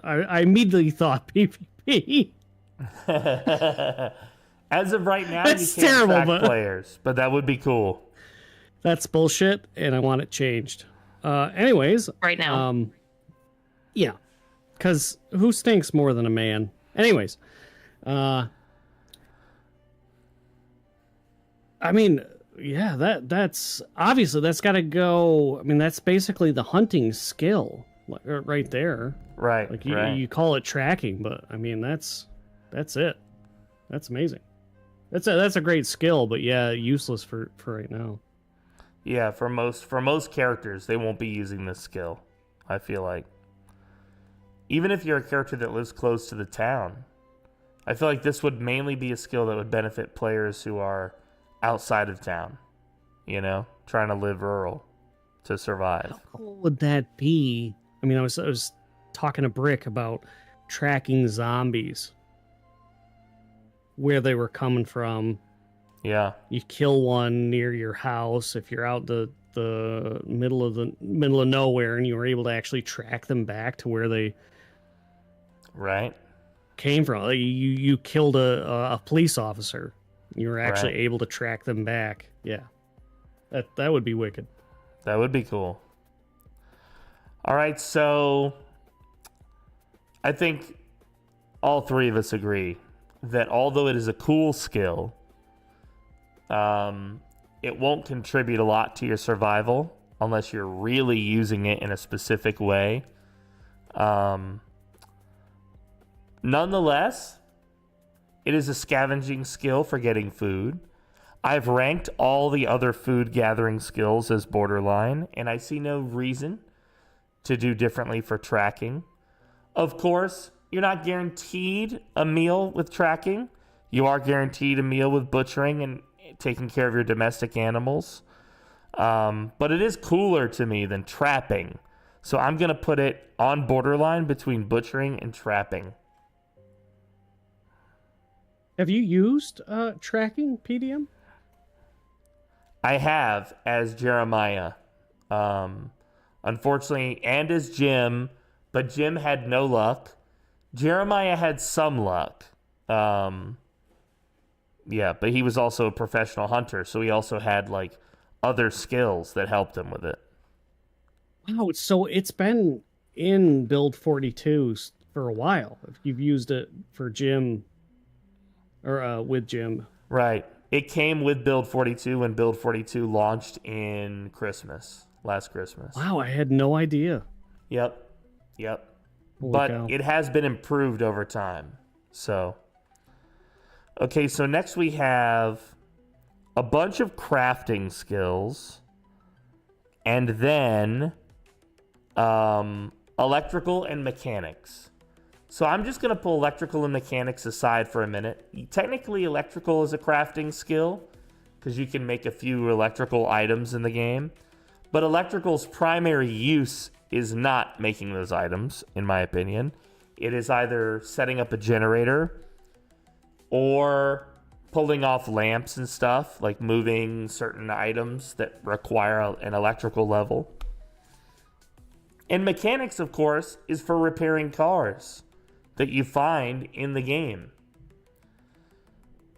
Speaker 4: I immediately thought PvP.
Speaker 1: As of right now,
Speaker 4: That's
Speaker 1: you can't
Speaker 4: terrible,
Speaker 1: track
Speaker 4: but
Speaker 1: players, but that would be cool.
Speaker 4: That's bullshit, and I want it changed. Anyways,
Speaker 3: right now,
Speaker 4: yeah, because who stinks more than a man? Anyways, I mean. Yeah, that's obviously that's got to go. I mean, that's basically the hunting skill right there.
Speaker 1: Right.
Speaker 4: Like
Speaker 1: right.
Speaker 4: you call it tracking, but I mean that's it. That's amazing. That's a great skill, but yeah, useless for right now.
Speaker 1: Yeah, for most characters, they won't be using this skill. I feel like, even if you're a character that lives close to the town, I feel like this would mainly be a skill that would benefit players who are outside of town, trying to live rural to survive.
Speaker 4: How cool would that be? I mean, I was talking to Brick about tracking zombies, where they were coming from.
Speaker 1: Yeah,
Speaker 4: you kill one near your house if you're out the middle of nowhere, and you were able to actually track them back to where they came from. Like you killed a police officer. You were actually able to track them back. Yeah. That would be wicked.
Speaker 1: That would be cool. All right, so I think all three of us agree that although it is a cool skill, it won't contribute a lot to your survival unless you're really using it in a specific way. Nonetheless, it is a scavenging skill for getting food. I've ranked all the other food gathering skills as borderline, and I see no reason to do differently for tracking. Of course, you're not guaranteed a meal with tracking. You are guaranteed a meal with butchering and taking care of your domestic animals. But it is cooler to me than trapping. So I'm going to put it on borderline between butchering and trapping.
Speaker 4: Have you used tracking, PDM?
Speaker 1: I have, as Jeremiah. Unfortunately, and as Jim, but Jim had no luck. Jeremiah had some luck. Yeah, but he was also a professional hunter, so he also had like other skills that helped him with it.
Speaker 4: Wow, so it's been in build 42 for a while. If you've used it for Jim or with Jim.
Speaker 1: Right. It came with build 42 when build 42 launched in last Christmas.
Speaker 4: Wow, I had no idea.
Speaker 1: Yep.
Speaker 4: Holy
Speaker 1: but
Speaker 4: cow.
Speaker 1: It has been improved over time. So, okay, so next we have a bunch of crafting skills and then electrical and mechanics. So I'm just going to pull electrical and mechanics aside for a minute. Technically, electrical is a crafting skill because you can make a few electrical items in the game. But electrical's primary use is not making those items, in my opinion. It is either setting up a generator or pulling off lamps and stuff, like moving certain items that require an electrical level. And mechanics, of course, is for repairing cars that you find in the game.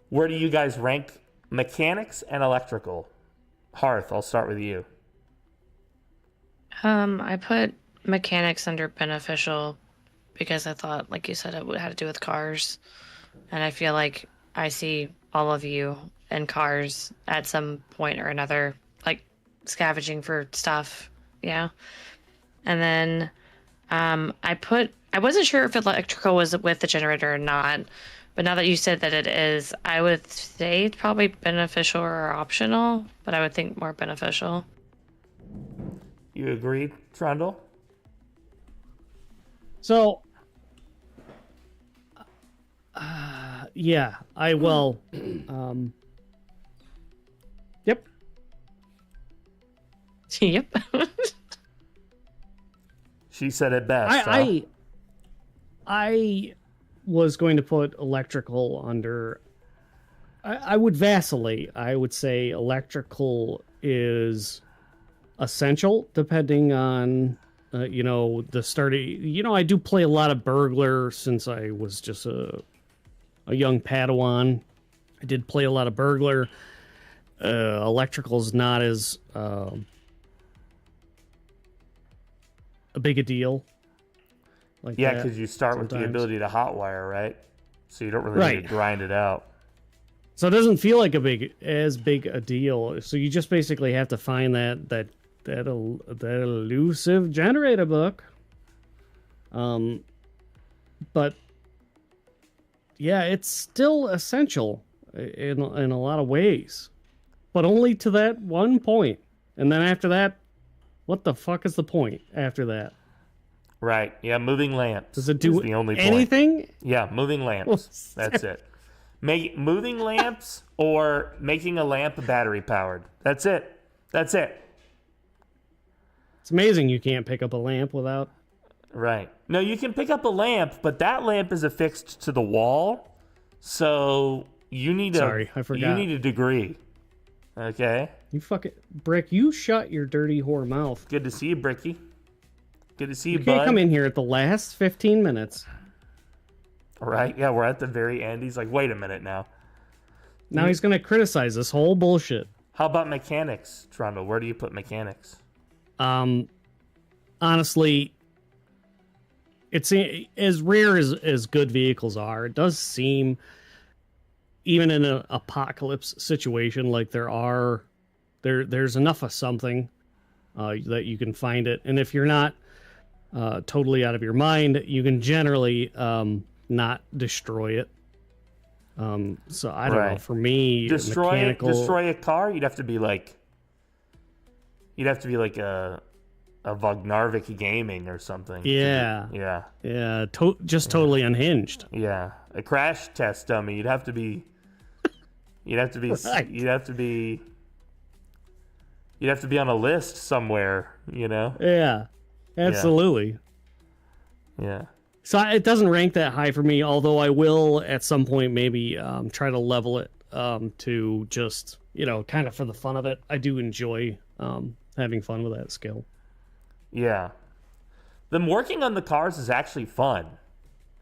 Speaker 1: Where do you guys rank mechanics and electrical? Hearth, I'll start with you.
Speaker 3: I put mechanics under beneficial because I thought, like you said, it had to do with cars. And I feel like I see all of you in cars at some point or another, like scavenging for stuff. Yeah. And then I wasn't sure if electrical was with the generator or not, but now that you said that it is, I would say it's probably beneficial or optional, but I would think more beneficial.
Speaker 1: You agree, Trundle?
Speaker 4: So, yeah, I will. Yep.
Speaker 3: Yep.
Speaker 1: She said it best.
Speaker 4: I was going to put electrical under. I would vacillate. I would say electrical is essential depending on the starting. I do play a lot of burglar since I was just a young Padawan. I did play a lot of burglar. Electrical is not as a big a deal. Like
Speaker 1: yeah, because you start with the ability to hotwire, right? So you don't really need to grind it out.
Speaker 4: So it doesn't feel like as big a deal. So you just basically have to find that elusive generator book. But yeah, it's still essential in a lot of ways, but only to that one point. And then after that, what the fuck is the point after that?
Speaker 1: Right. Yeah, moving lamps.
Speaker 4: Does it do
Speaker 1: the only
Speaker 4: anything?
Speaker 1: Point. Yeah, moving lamps. That's it. Moving lamps or making a lamp battery powered. That's it. That's it.
Speaker 4: It's amazing you can't pick up a lamp without.
Speaker 1: Right. No, you can pick up a lamp, but that lamp is affixed to the wall. So you need
Speaker 4: I forgot.
Speaker 1: You need a degree. Okay.
Speaker 4: You fucking Brick, you shut your dirty whore mouth.
Speaker 1: Good to see you, Bricky. Good to see you,
Speaker 4: You
Speaker 1: bud.
Speaker 4: can't come in here at the last 15 minutes.
Speaker 1: All right. Yeah, we're at the very end. He's like, wait a minute now.
Speaker 4: Now he's going to criticize this whole bullshit.
Speaker 1: How about mechanics, Trundle? Where do you put mechanics?
Speaker 4: Honestly, it's as rare as good vehicles are. It does seem, even in an apocalypse situation, like there's enough of something that you can find it. And if you're not totally out of your mind, you can generally not destroy it. So I don't know. For me,
Speaker 1: destroy a car. You'd have to be like a Vognarvik Gaming or something.
Speaker 4: Yeah.
Speaker 1: Yeah.
Speaker 4: Totally unhinged.
Speaker 1: Yeah. A crash test dummy. You'd have to be. Right. You'd have to be on a list somewhere.
Speaker 4: Yeah. Absolutely.
Speaker 1: Yeah.
Speaker 4: So it doesn't rank that high for me, although I will at some point maybe try to level it to just, kind of for the fun of it. I do enjoy having fun with that skill.
Speaker 1: Yeah. Them working on the cars is actually fun,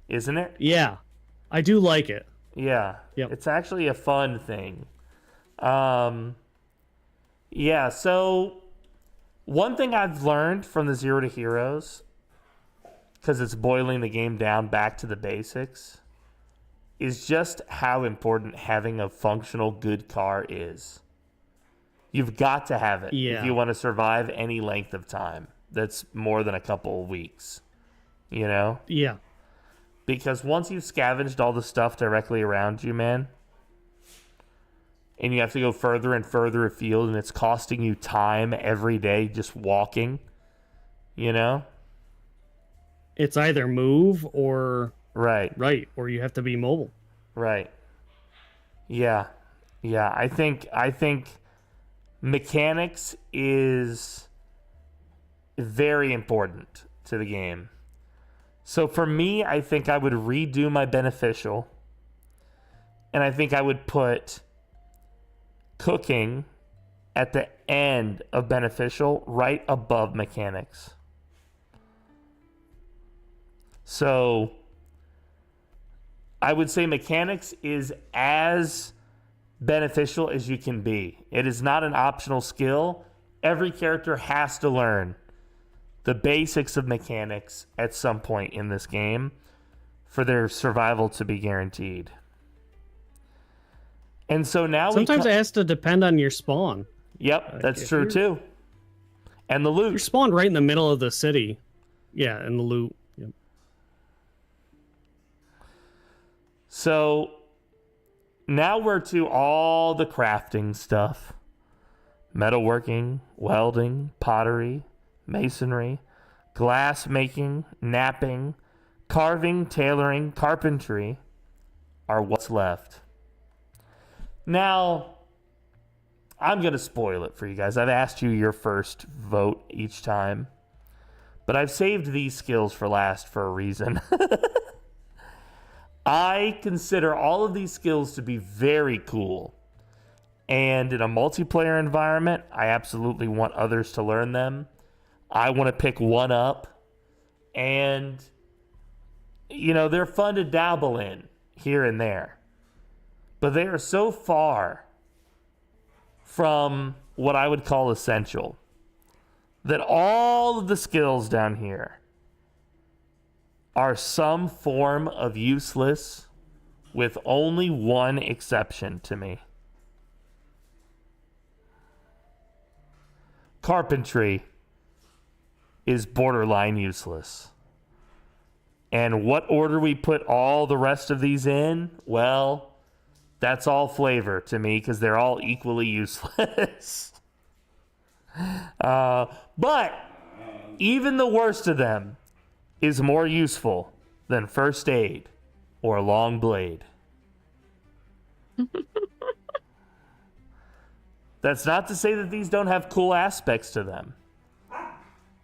Speaker 1: isn't it?
Speaker 4: Yeah. I do like it.
Speaker 1: Yeah.
Speaker 4: Yep.
Speaker 1: It's actually a fun thing. Yeah, so one thing I've learned from the Zero to Heroes, because it's boiling the game down back to the basics, is just how important having a functional good car is. You've got to have it if you want to survive any length of time that's more than a couple of weeks. Yeah. Because once you've scavenged all the stuff directly around you, man, and you have to go further and further afield, and it's costing you time every day just walking,
Speaker 4: It's either move or...
Speaker 1: Right,
Speaker 4: or you have to be mobile.
Speaker 1: Right. Yeah. I think mechanics is very important to the game. So for me, I think I would redo my beneficial, and I think I would put cooking at the end of beneficial, right above mechanics. So I would say mechanics is as beneficial as you can be. It is not an optional skill. Every character has to learn the basics of mechanics at some point in this game for their survival to be guaranteed. And so now
Speaker 4: sometimes it has to depend on your spawn.
Speaker 1: Yep, that's true too. And the loot.
Speaker 4: You're spawned right in the middle of the city. Yeah, and the loot. Yep.
Speaker 1: So now we're to all the crafting stuff. Metalworking, welding, pottery, masonry, glass making, knapping, carving, tailoring, carpentry are what's left. Now, I'm going to spoil it for you guys. I've asked you your first vote each time, but I've saved these skills for last for a reason. I consider all of these skills to be very cool. And in a multiplayer environment, I absolutely want others to learn them. I want to pick one up. And, you know, they're fun to dabble in here and there. But they are so far from what I would call essential that all of the skills down here are some form of useless, with only one exception to me. Carpentry is borderline useless. And what order we put all the rest of these in, well, that's all flavor to me because they're all equally useless. But even the worst of them is more useful than first aid or long blade. That's not to say that these don't have cool aspects to them.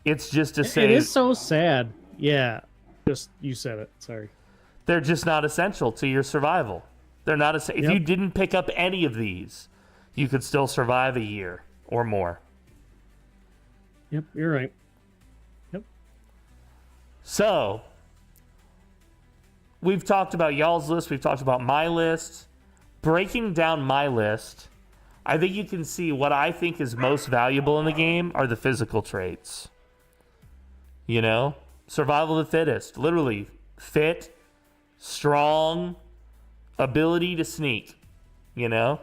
Speaker 1: It's just to say...
Speaker 4: It is so sad. Yeah. Just, you said it. Sorry.
Speaker 1: They're just not essential to your survival. They're not if you didn't pick up any of these, you could still survive a year or more.
Speaker 4: Yep, you're right. Yep.
Speaker 1: So, we've talked about y'all's list. We've talked about my list. Breaking down my list, I think you can see what I think is most valuable in the game are the physical traits. You know? Survival of the fittest. Literally, fit, strong, ability to sneak. You know?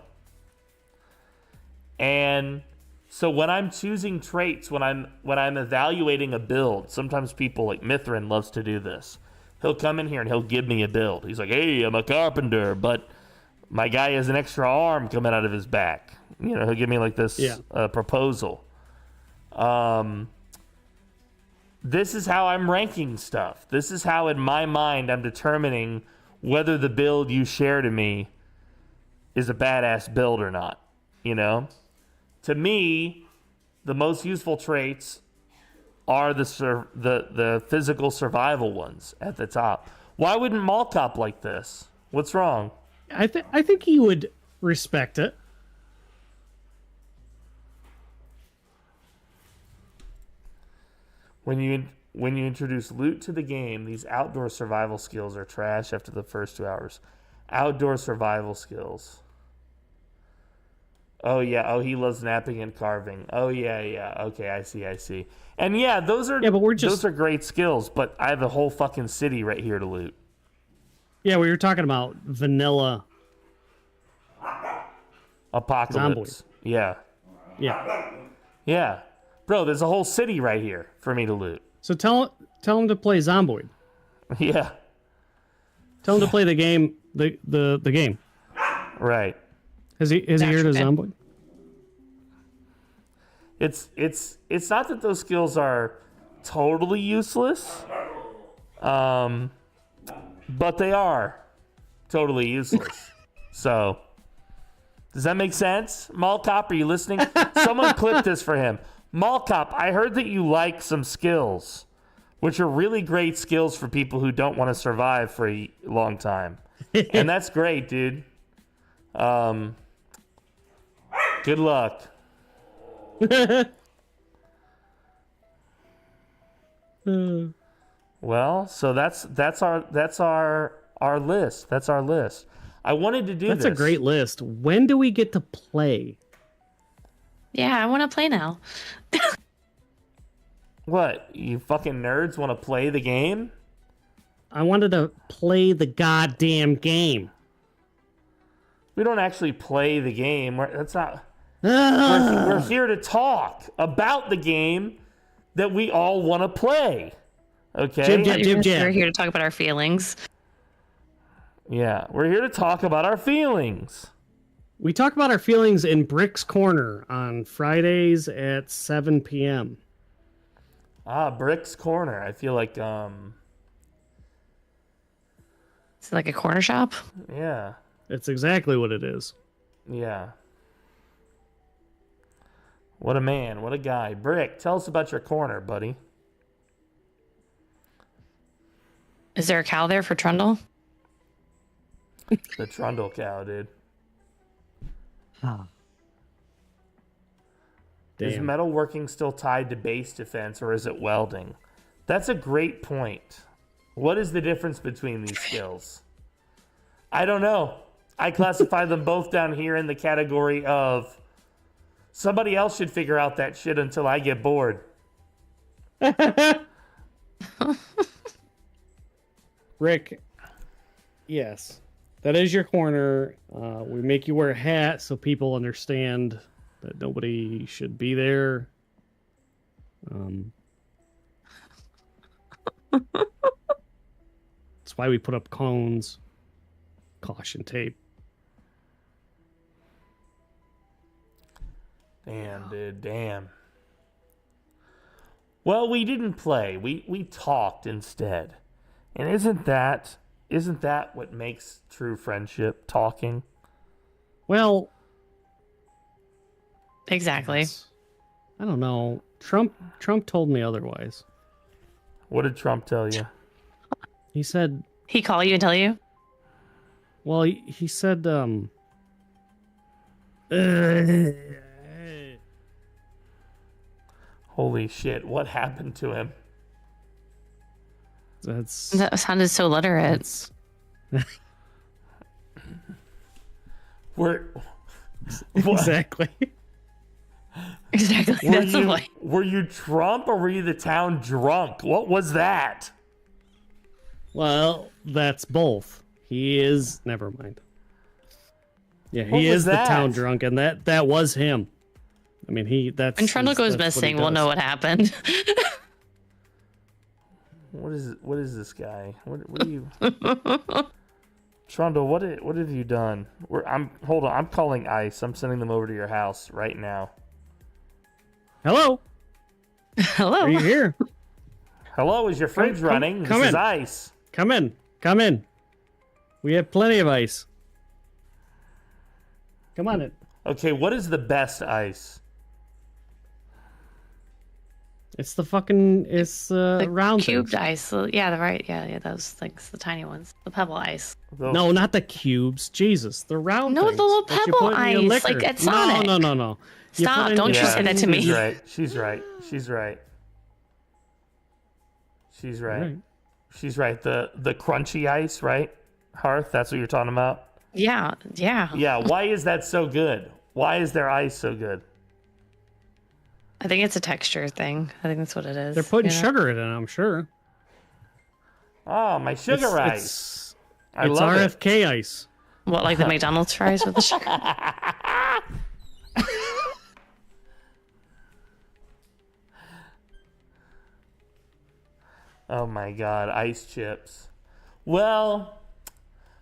Speaker 1: And so when I'm choosing traits, when I'm evaluating a build, sometimes people like Mithrin loves to do this. He'll come in here and he'll give me a build. He's like, hey, I'm a carpenter, but my guy has an extra arm coming out of his back. You know, he'll give me like this proposal. This is how I'm ranking stuff. This is how, in my mind, I'm determining whether the build you share to me is a badass build or not. You know? To me, the most useful traits are the physical survival ones at the top. Why wouldn't Mall Cop like this? What's wrong?
Speaker 4: I think he would respect it.
Speaker 1: When you introduce loot to the game, these outdoor survival skills are trash after the first 2 hours. Outdoor survival skills. Oh, yeah. Oh, he loves napping and carving. Oh, yeah. Okay, I see. And yeah, those are those are great skills, but I have a whole fucking city right here to loot.
Speaker 4: Yeah, we were talking about vanilla
Speaker 1: apocalypse.
Speaker 4: Zomboid.
Speaker 1: Yeah. Bro, there's a whole city right here for me to loot.
Speaker 4: So tell him to play Zomboid.
Speaker 1: Yeah.
Speaker 4: Tell him to play the game. The game.
Speaker 1: Right.
Speaker 4: Is he heard of Zomboid?
Speaker 1: It's not that those skills are totally useless, but they are totally useless. So, does that make sense? Mall Cop, are you listening? Someone clip this for him. Mall Cop, I heard that you like some skills, which are really great skills for people who don't want to survive for a long time. And that's great, dude. Good luck. Well, so that's our list. That's our list. I wanted to do
Speaker 4: That's
Speaker 1: this.
Speaker 4: a great list. When do we get to play?
Speaker 3: Yeah, I want to play now.
Speaker 1: What? You fucking nerds want to play the game?
Speaker 4: I wanted to play the goddamn game.
Speaker 1: We don't actually play the game. That's not. We're here to talk about the game that we all want to play. Okay.
Speaker 3: We're here to talk about our feelings.
Speaker 1: Yeah, we're here to talk about our feelings.
Speaker 4: We talk about our feelings in Brick's Corner on Fridays at 7 p.m.
Speaker 1: Brick's Corner. I feel like
Speaker 3: Is it like a corner shop?
Speaker 1: Yeah.
Speaker 4: It's exactly what it is.
Speaker 1: Yeah. What a man. What a guy. Brick, tell us about your corner, buddy.
Speaker 3: Is there a cow there for Trundle?
Speaker 1: The Trundle cow, dude. Is
Speaker 4: Damn.
Speaker 1: metalworking still tied to base defense, or is it welding? That's a great point. What is the difference between these skills? I don't know. I classify them both down here in the category of somebody else should figure out that shit until I get bored.
Speaker 4: Rick, yes, that is your corner. We make you wear a hat so people understand that nobody should be there. That's why we put up cones, caution tape.
Speaker 1: Damn, dude, damn. Well, we didn't play. We talked instead. And isn't that what makes true friendship, talking?
Speaker 4: Well,
Speaker 3: exactly.
Speaker 4: I don't know. Trump told me otherwise.
Speaker 1: What did Trump tell you?
Speaker 4: He said
Speaker 3: he call you and tell you?
Speaker 4: Well, he said
Speaker 1: holy shit, what happened to him?
Speaker 3: That sounded so literate.
Speaker 4: Exactly.
Speaker 3: Exactly. That's the point.
Speaker 1: Were you Trump or were you the town drunk? What was that?
Speaker 4: Well, that's both. He is. Never mind. Yeah,
Speaker 1: What
Speaker 4: he
Speaker 1: was
Speaker 4: is the
Speaker 1: that?
Speaker 4: town drunk, and that was him. I mean, that's.
Speaker 3: When Trundle goes
Speaker 4: that's what he
Speaker 3: missing, we'll
Speaker 4: does.
Speaker 3: know what happened.
Speaker 1: What is this guy? What are you? Trundle, what have you done? Hold on. I'm calling ICE. I'm sending them over to your house right now.
Speaker 4: Hello.
Speaker 3: Hello.
Speaker 4: Are you here?
Speaker 1: Hello. Is your fridge running?
Speaker 4: Come
Speaker 1: This
Speaker 4: in.
Speaker 1: is ICE.
Speaker 4: Come in. We have plenty of ice. Come on in.
Speaker 1: Okay. What is the best ice?
Speaker 4: It's the fucking. It's
Speaker 3: The
Speaker 4: round
Speaker 3: cubed
Speaker 4: things.
Speaker 3: ice. Yeah, those things, the tiny ones. The pebble ice.
Speaker 4: No, not the cubes. Jesus, the round.
Speaker 3: No,
Speaker 4: things
Speaker 3: the little
Speaker 4: that you
Speaker 3: pebble
Speaker 4: put in your
Speaker 3: ice,
Speaker 4: liquor.
Speaker 3: like at Sonic.
Speaker 4: No. You
Speaker 3: Stop,
Speaker 4: put in
Speaker 3: don't
Speaker 4: your-
Speaker 3: you say that to me.
Speaker 1: She's right. She's right.
Speaker 4: Right.
Speaker 1: She's right. The crunchy ice, right? Hearth, that's what you're talking about?
Speaker 3: Yeah.
Speaker 1: Yeah, why is that so good? Why is their ice so good?
Speaker 3: I think it's a texture thing. I think that's what it is.
Speaker 4: They're putting
Speaker 3: Yeah.
Speaker 4: sugar in it, I'm sure.
Speaker 1: Oh, my sugar ice.
Speaker 4: It's
Speaker 1: I love it.
Speaker 4: RFK ice.
Speaker 3: What, like the McDonald's fries with the sugar?
Speaker 1: Oh my god, ice chips. Well,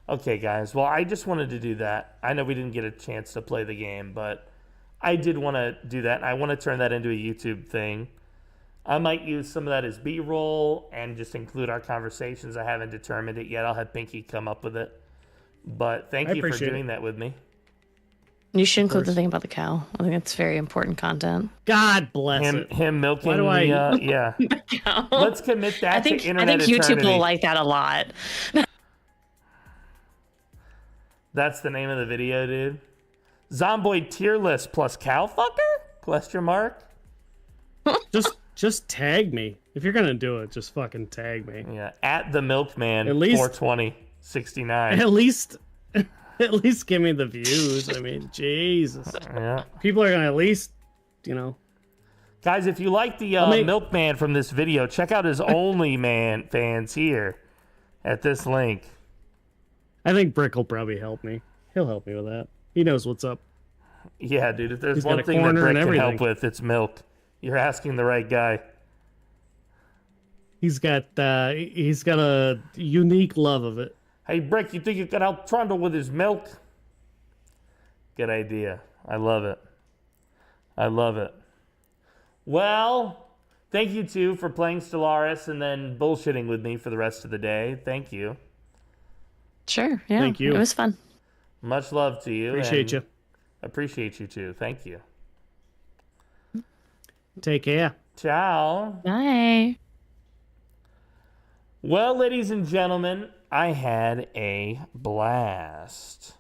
Speaker 1: okay guys. Well, I just wanted to do that. I know we didn't get a chance to play the game, but I did want to do that. And I want to turn that into a YouTube thing. I might use some of that as B-roll and just include our conversations. I haven't determined it yet. I'll have Pinky come up with it. But thank you for
Speaker 4: appreciate
Speaker 1: doing that with me.
Speaker 3: You should include the thing about the cow. I think it's very important content.
Speaker 4: God bless it.
Speaker 1: Him milking
Speaker 4: Why do I-
Speaker 1: yeah. Let's commit that
Speaker 3: I think
Speaker 1: to internet
Speaker 3: YouTube
Speaker 1: eternity.
Speaker 3: will like that a lot.
Speaker 1: That's the name of the video, dude. Zomboid tier list plus cow fucker? Question mark.
Speaker 4: Just tag me. If you're gonna do it, just fucking tag me.
Speaker 1: Yeah, at the Milkman
Speaker 4: At least
Speaker 1: 42069.
Speaker 4: At least give me the views. I mean, Jesus.
Speaker 1: Yeah.
Speaker 4: People are gonna at least,
Speaker 1: Guys, if you like the Milkman from this video, check out his OnlyFans here at this link.
Speaker 4: I think Brick will probably help me. He'll help me with that. He knows what's up.
Speaker 1: Yeah, dude. If there's
Speaker 4: He's
Speaker 1: one
Speaker 4: got a
Speaker 1: thing that
Speaker 4: corner
Speaker 1: Brick
Speaker 4: and
Speaker 1: can help
Speaker 4: everything.
Speaker 1: with, it's milk. You're asking the right guy.
Speaker 4: He's got a unique love of it.
Speaker 1: Hey, Brick, you think you could help Trundle with his milk? Good idea. I love it. I love it. Well, thank you, too, for playing Stellaris and then bullshitting with me for the rest of the day. Thank you.
Speaker 3: Sure, yeah.
Speaker 4: Thank you.
Speaker 3: It was fun.
Speaker 1: Much love to you.
Speaker 4: Appreciate you.
Speaker 1: Appreciate you, too. Thank you.
Speaker 4: Take care.
Speaker 1: Ciao.
Speaker 3: Bye.
Speaker 1: Well, ladies and gentlemen, I had a blast.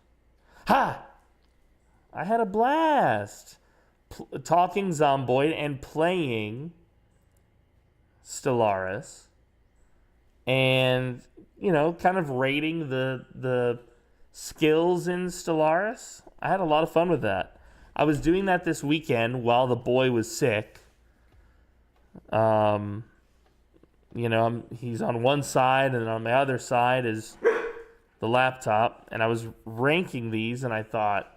Speaker 1: Ha! I had a blast talking Zomboid and playing Stellaris and, kind of rating the skills in Stellaris. I had a lot of fun with that. I was doing that this weekend while the boy was sick. He's on one side, and then on my other side is the laptop. And I was ranking these, and I thought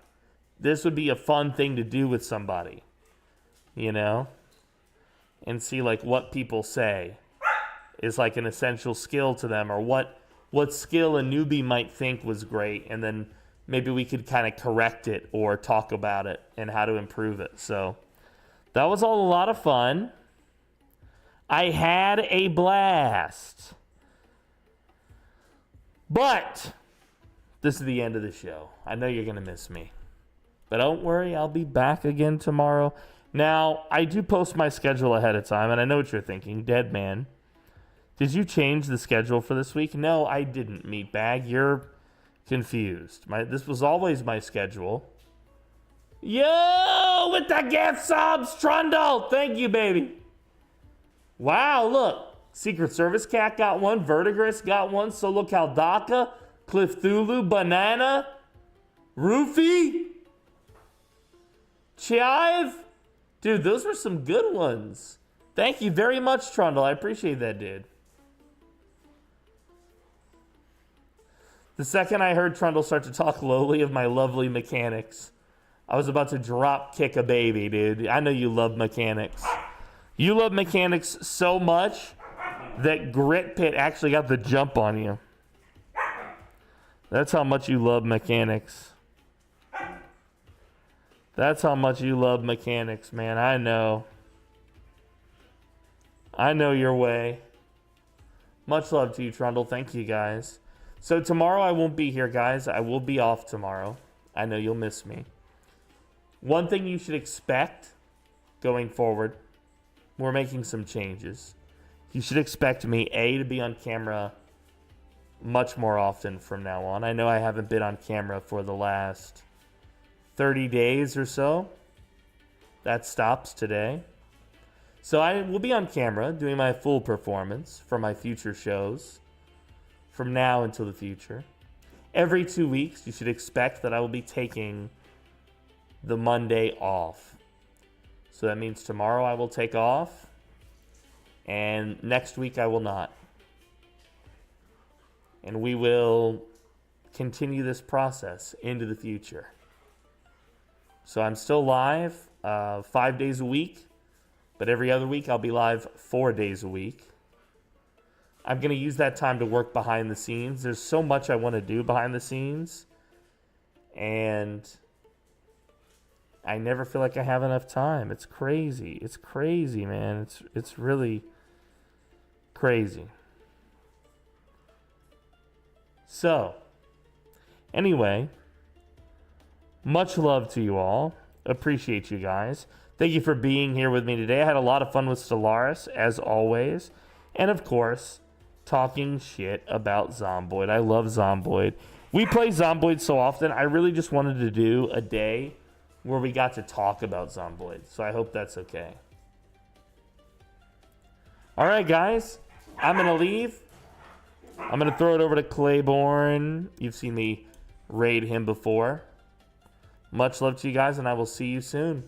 Speaker 1: this would be a fun thing to do with somebody, and see like what people say is like an essential skill to them, or what skill a newbie might think was great, and then maybe we could kind of correct it or talk about it and how to improve it. So that was all a lot of fun. I had a blast. But this is the end of the show. I know you're going to miss me. But don't worry, I'll be back again tomorrow. Now, I do post my schedule ahead of time, and I know what you're thinking. Deadman, did you change the schedule for this week? No, I didn't, Meatbag. You're confused. This was always my schedule. Yo, with the gift subs, Trundle. Thank you, baby. Wow, look. Secret Service Cat got one. Vertigris got one. Solo Caldaka. Cliff Thulu. Banana. Roofy. Chive. Dude, those were some good ones. Thank you very much, Trundle. I appreciate that, dude. The second I heard Trundle start to talk lowly of my lovely mechanics, I was about to drop kick a baby, dude. I know you love mechanics. You love mechanics so much that Grit Pit actually got the jump on you. That's how much you love mechanics. That's how much you love mechanics, man. I know. I know your way. Much love to you, Trundle. Thank you, guys. So tomorrow I won't be here, guys. I will be off tomorrow. I know you'll miss me. One thing you should expect going forward, we're making some changes. You should expect me, to be on camera much more often from now on. I know I haven't been on camera for the last 30 days or so. That stops today. So I will be on camera doing my full performance for my future shows from now until the future. Every 2 weeks, you should expect that I will be taking the Monday off. So that means tomorrow I will take off, and next week I will not. And we will continue this process into the future. So I'm still live 5 days a week, but every other week I'll be live 4 days a week. I'm going to use that time to work behind the scenes. There's so much I want to do behind the scenes, and I never feel like I have enough time. It's crazy. It's crazy, man. It's really crazy. So, anyway, much love to you all. Appreciate you guys. Thank you for being here with me today. I had a lot of fun with Stellaris, as always. And of course, talking shit about Zomboid. I love Zomboid. We play Zomboid so often, I really just wanted to do a day where we got to talk about Zomboid. So I hope that's okay. All right, guys. I'm going to leave. I'm going to throw it over to Claiborne. You've seen me raid him before. Much love to you guys, and I will see you soon.